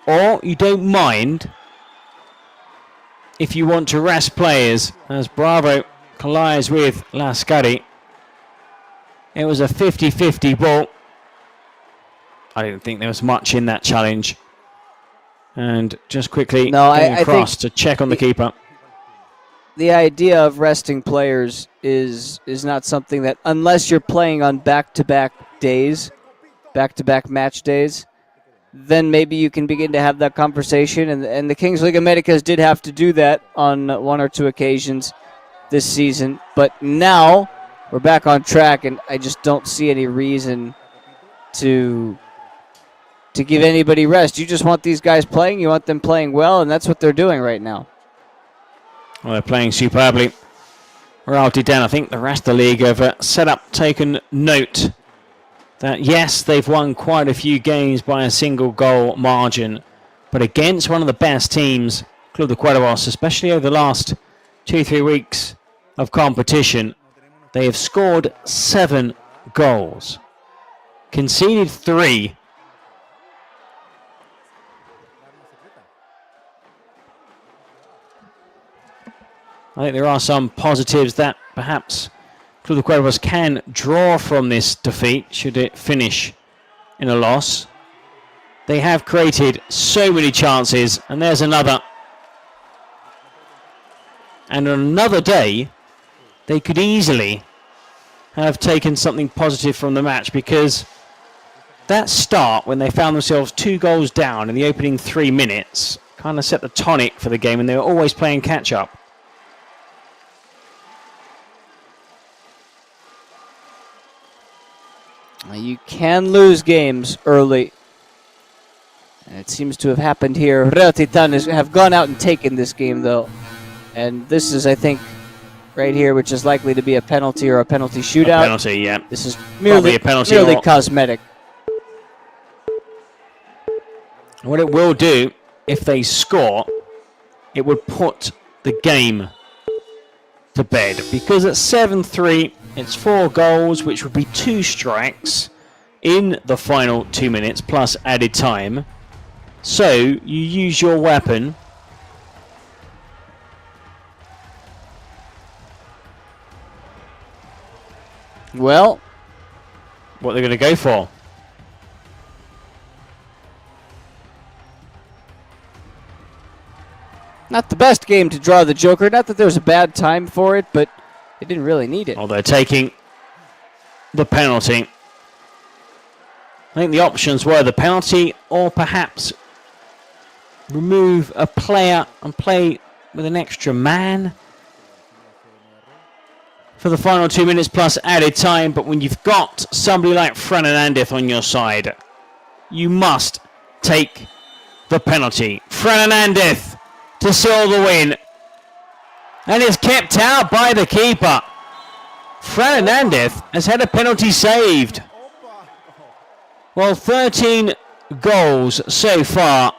or you don't mind if you want to rest players, as Bravo collides with Lascari? It was a 50-50 ball. I didn't think there was much in that challenge. And just quickly getting across to check on the keeper. The idea of resting players is not something that, unless you're playing on back-to-back days, back-to-back match days, then maybe you can begin to have that conversation. And the Kings League Americas did have to do that on 1 or 2 occasions this season. But now we're back on track, and I just don't see any reason to give anybody rest. You just want these guys playing. You want them playing well, and that's what they're doing right now. Well, they're playing superbly. Real Titan, I think the rest of the league have set up, taken note that, yes, they've won quite a few games by a single goal margin, but against one of the best teams, Club de Cuervos, especially over the last 2-3 weeks of competition, they have scored 7 goals, conceded 3. I think there are some positives that perhaps Club de Cuervos can draw from this defeat, should it finish in a loss. They have created so many chances, and there's another. And on another day, they could easily have taken something positive from the match, because that start, when they found themselves 2 goals down in the opening 3 minutes, kind of set the tonic for the game, and they were always playing catch-up. You can lose games early. And it seems to have happened here. Real Titanes have gone out and taken this game, though. And this is, I think, right here, which is likely to be a penalty or a penalty shootout. A penalty, yeah. This is merely, a penalty merely cosmetic. What it will do, if they score, it would put the game to bed. Because at 7-3, it's 4 goals, which would be 2 strikes in the final 2 minutes, plus added time. So, you use your weapon. Well, what they're going to go for? Not the best game to draw the Joker. Not that there was a bad time for it, but they didn't really need it. Oh, they're taking the penalty. I think the options were the penalty, or perhaps remove a player and play with an extra man for the final 2 minutes plus added time. But when you've got somebody like Fran Hernandez on your side, you must take the penalty. Fran Hernandez to seal the win. And it's kept out by the keeper. Fran Hernandez has had a penalty saved. Well, 13 goals so far.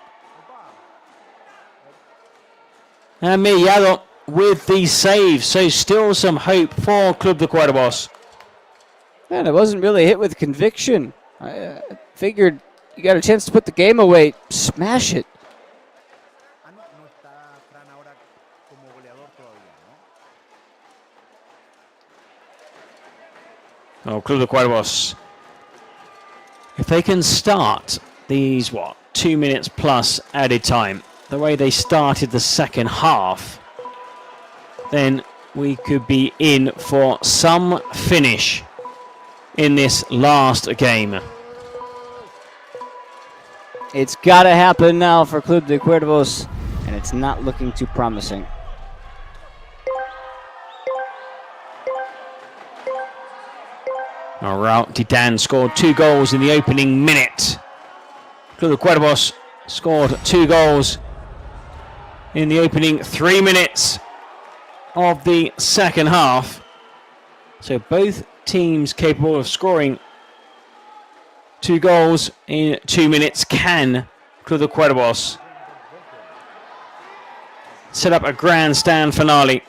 And Mellado with the save. So still some hope for Club de Cuervos. Man, it wasn't really hit with conviction. I figured you got a chance to put the game away. Smash it. Oh, Club de Cuervos. If they can start these, 2 minutes plus added time, the way they started the second half, then we could be in for some finish in this last game. It's got to happen now for Club de Cuervos, and it's not looking too promising. Real Titan scored 2 goals in the opening minute. Club de Cuervos scored 2 goals in the opening 3 minutes of the second half. So both teams capable of scoring 2 goals in 2 minutes. Can Club de Cuervos set up a grandstand finale?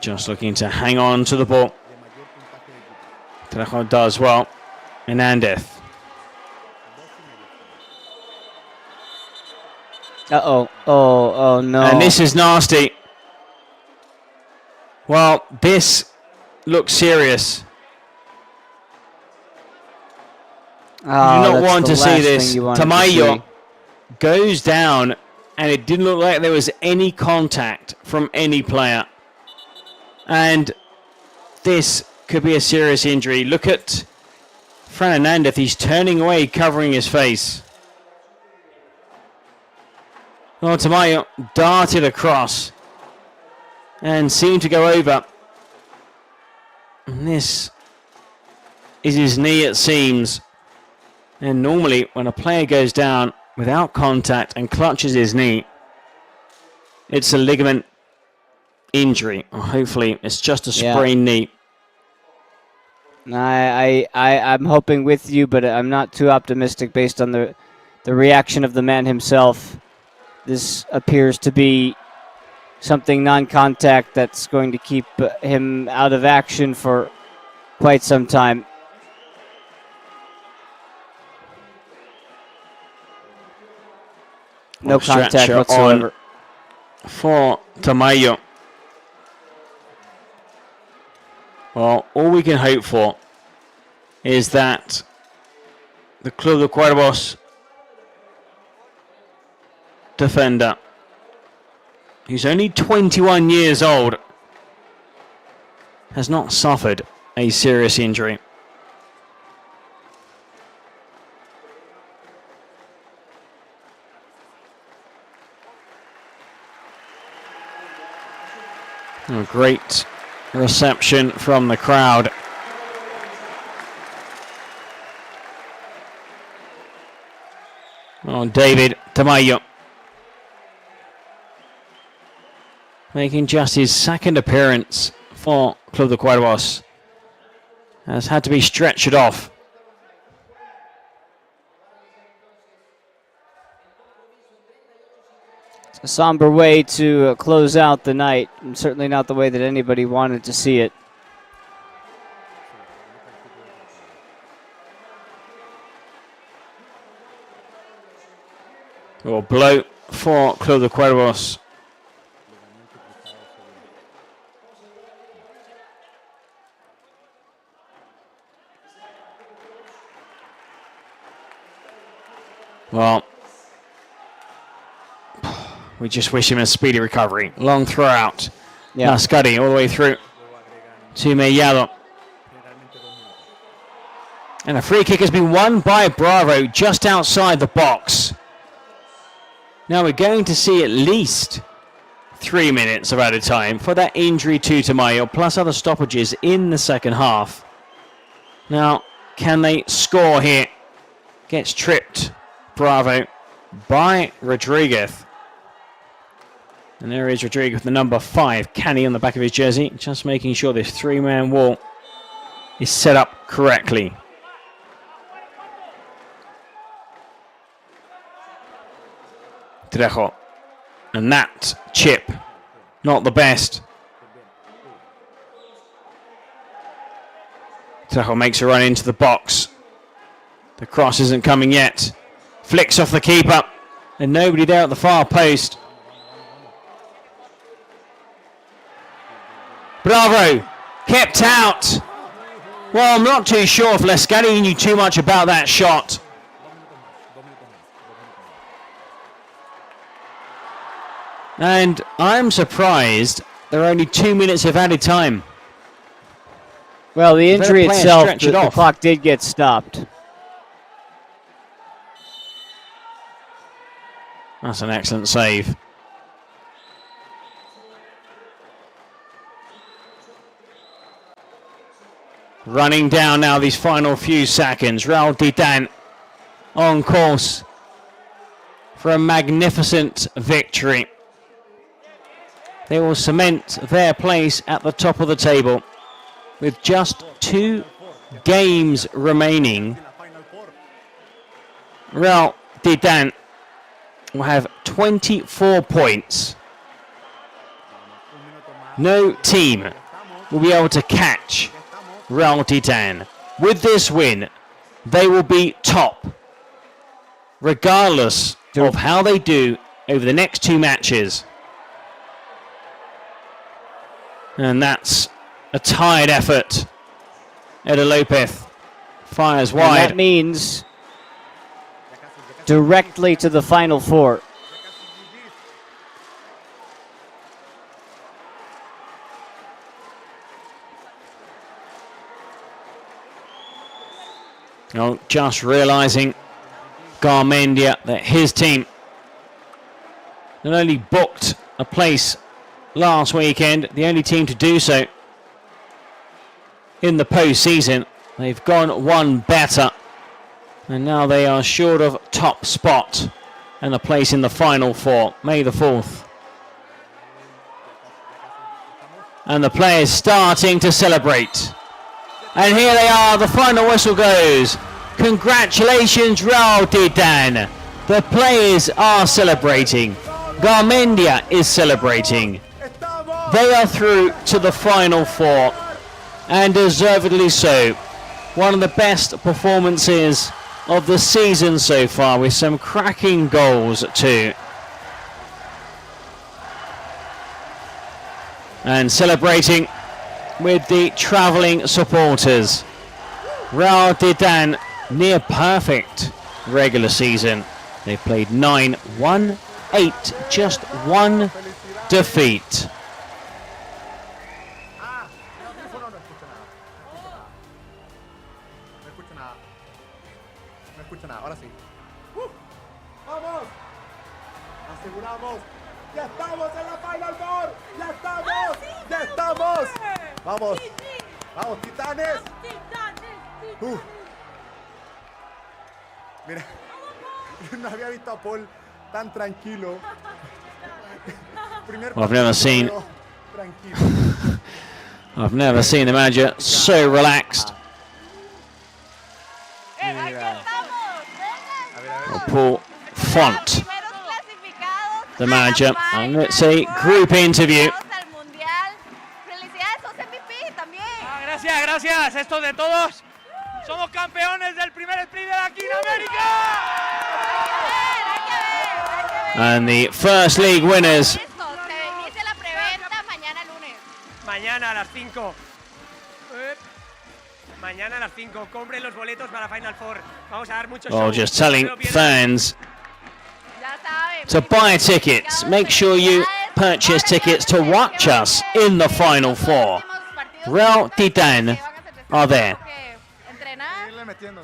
Just looking to hang on to the ball. Trejo does well. Hernandez. Uh-oh. Oh, no. And this is nasty. Well, this looks serious. Oh, you do not want to see this. Tamayo goes down, and it didn't look like there was any contact from any player. And this could be a serious injury. Look at Fran Hernandez. He's turning away, covering his face. Well, Tamayo darted across and seemed to go over. And this is his knee, it seems. And normally, when a player goes down without contact and clutches his knee, it's a ligament injury. Hopefully, it's just a sprained knee. I'm hoping with you, but I'm not too optimistic based on the the reaction of the man himself. This appears to be something non-contact that's going to keep him out of action for quite some time. No contact whatsoever. For Tamayo. Well, all we can hope for is that the Club de Cuervos defender, who's only 21 years old, has not suffered a serious injury. A great reception from the crowd. Oh, David Tamayo, making just his second appearance for Club de Cuervos, has had to be stretchered off. A somber way to close out the night, and certainly not the way that anybody wanted to see it. Well, blow for Club de Cuervos. Well, we just wish him a speedy recovery. Long throw out. Yeah. Scuddy all the way through to Mellado. And a free kick has been won by Bravo just outside the box. Now we're going to see at least 3 minutes of added time for that injury to Tamayo, plus other stoppages in the second half. Now, can they score here? Gets tripped, Bravo, by Rodriguez. And there is Rodriguez with the number 5, Canny, on the back of his jersey, just making sure this 3-man wall is set up correctly. Trejo. And that chip, not the best. Trejo makes a run into the box. The cross isn't coming yet. Flicks off the keeper. And nobody there at the far post. Bravo, kept out. Well, I'm not too sure if Lescani knew too much about that shot. And I'm surprised there are only 2 minutes of added time. Well, the injury itself, the clock did get stopped. That's an excellent save. Running down now these final few seconds. Raul Titan on course for a magnificent victory. They will cement their place at the top of the table with just 2 games remaining. Raul Titan will have 24 points. No team will be able to catch Real Titan. With this win, they will be top, regardless of how they do over the next 2 matches. And that's a tied effort. Eder Lopez fires wide. And that means directly to the Final Four. Oh, just realizing Garmendia that his team not only booked a place last weekend, the only team to do so in the postseason, they've gone one better, and now they are short of top spot and a place in the Final Four, May the 4th. And the players starting to celebrate. And here they are, the final whistle goes. Congratulations, Real Titan. The players are celebrating. Garmendia is celebrating. They are through to the Final Four, and deservedly so. One of the best performances of the season so far, with some cracking goals too. And celebrating with the travelling supporters. Real Titan, near perfect regular season. They've played 9, won 8, just one defeat. No escucho nada, ahora sí. ¡Vamos! Aseguramos. ¡Ya estamos en la Final Four! ¡Ya estamos! ¡Ya estamos! ¡Vamos! ¡Vamos, Titanes! Mira, no había visto a Paul tan tranquilo. Well, I've never seen the manager so relaxed. Paul Font, the manager, and let's see, group interview. Gracias, gracias. Esto es de todos. Somos campeones del primer split de aquí en América. And the first league winners. Mañana a las 5. Mañana a las 5. Compren los boletos para Final Four. Vamos a dar muchos Well, just telling fans to buy tickets. Make sure you purchase tickets to watch us in the Final Four. Real Titan are there. Seguirle metiendo.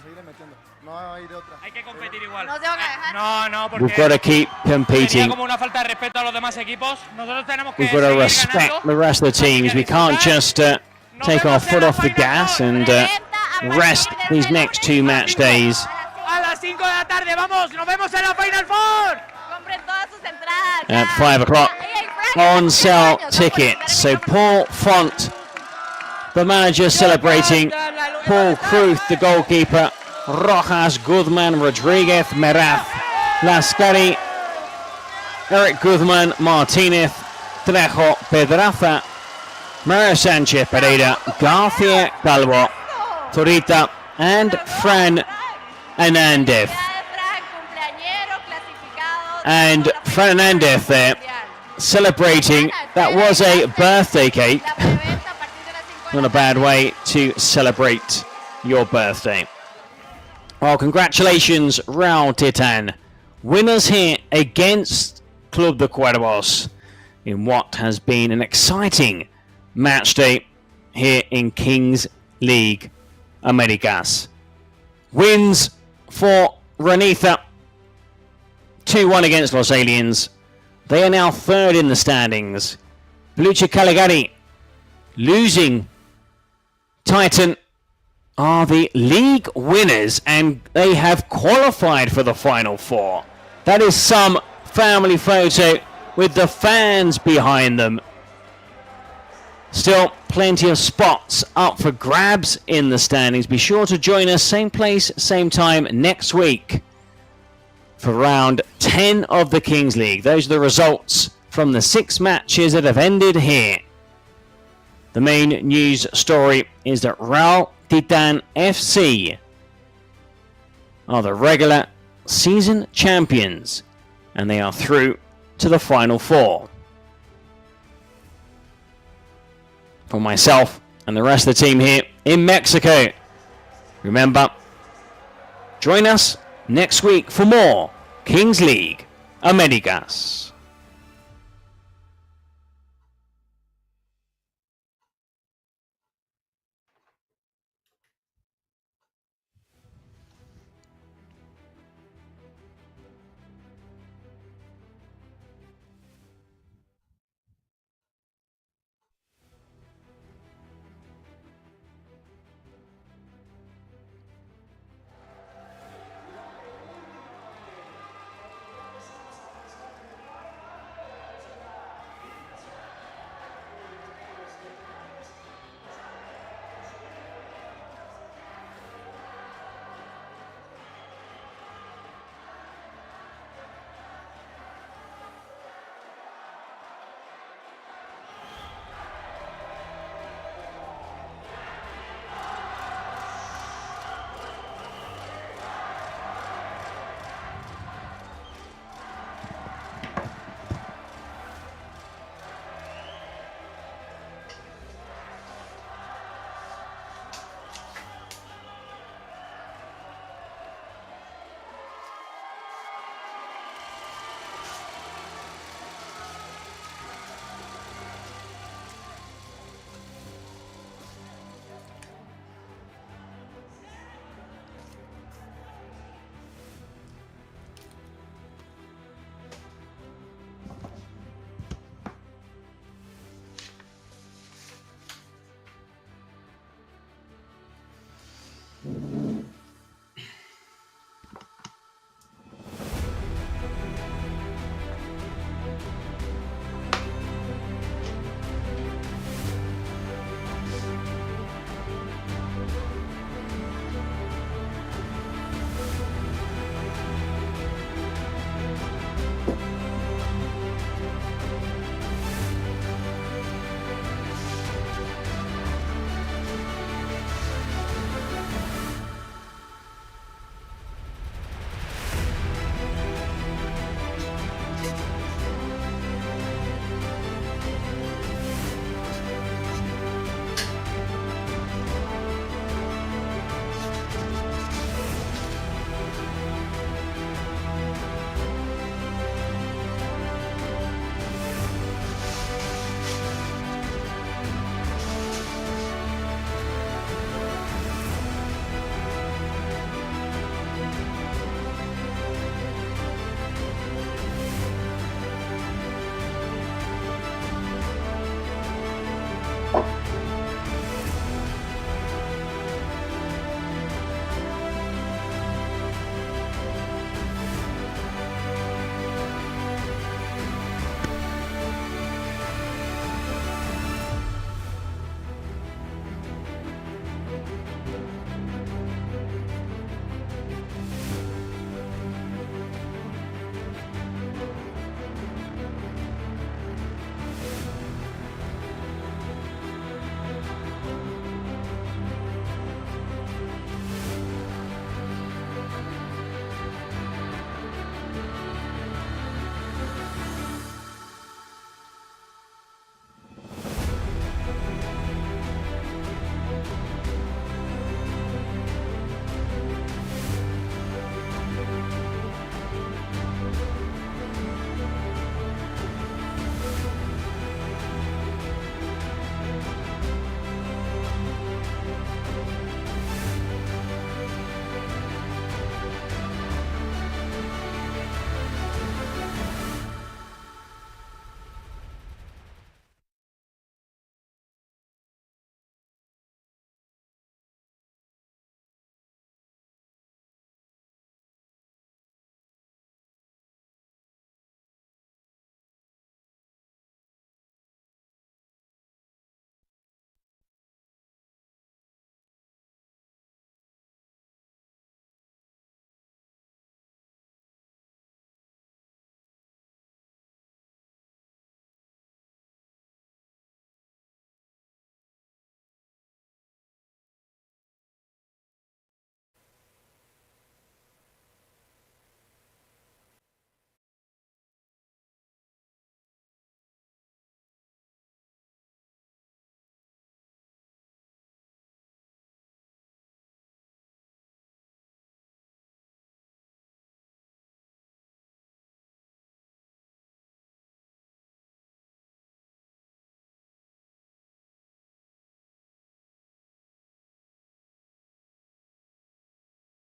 No hay de otra. Hay que competir igual. No, porque We've got to keep competing. sería como una falta de respeto a los demás equipos. Nosotros tenemos que We've got to seguir respect ganando. the rest of the teams. We can't just take our foot off the gas and rest these next 2 match days. A las 5 de la tarde, vamos, nos vemos en la Final Four. Compren todas sus entradas. At 5 o'clock, on sale tickets. So Paul Font, the manager, celebrating. Paul Cruz, the goalkeeper. Rojas, Guzman, Rodriguez, Meraz, Lascari, Eric Guzman, Martinez, Trejo, Pedraza, Mario Sanchez, Pereira, García Calvo, Torita, and Fran Hernandez. And Fran Hernandez there celebrating. That was a birthday cake. Not a bad way to celebrate your birthday. Well, congratulations, Real Titan. Winners here against Club de Cuervos in what has been an exciting match day here in Kings League Americas. Wins for Ranitha. 2-1 against Los Aliens. They are now third in the standings. Lucha Caligari losing. Titan are the league winners, and they have qualified for the Final Four. That is some family photo with the fans behind them. Still plenty of spots up for grabs in the standings. Be sure to join us, same place, same time next week for round 10 of the Kings League. Those are the results from the 6 matches that have ended here. The main news story is that Real Titan FC are the regular season champions, and they are through to the Final Four. For myself and the rest of the team here in Mexico, remember, join us next week for more Kings League Americas.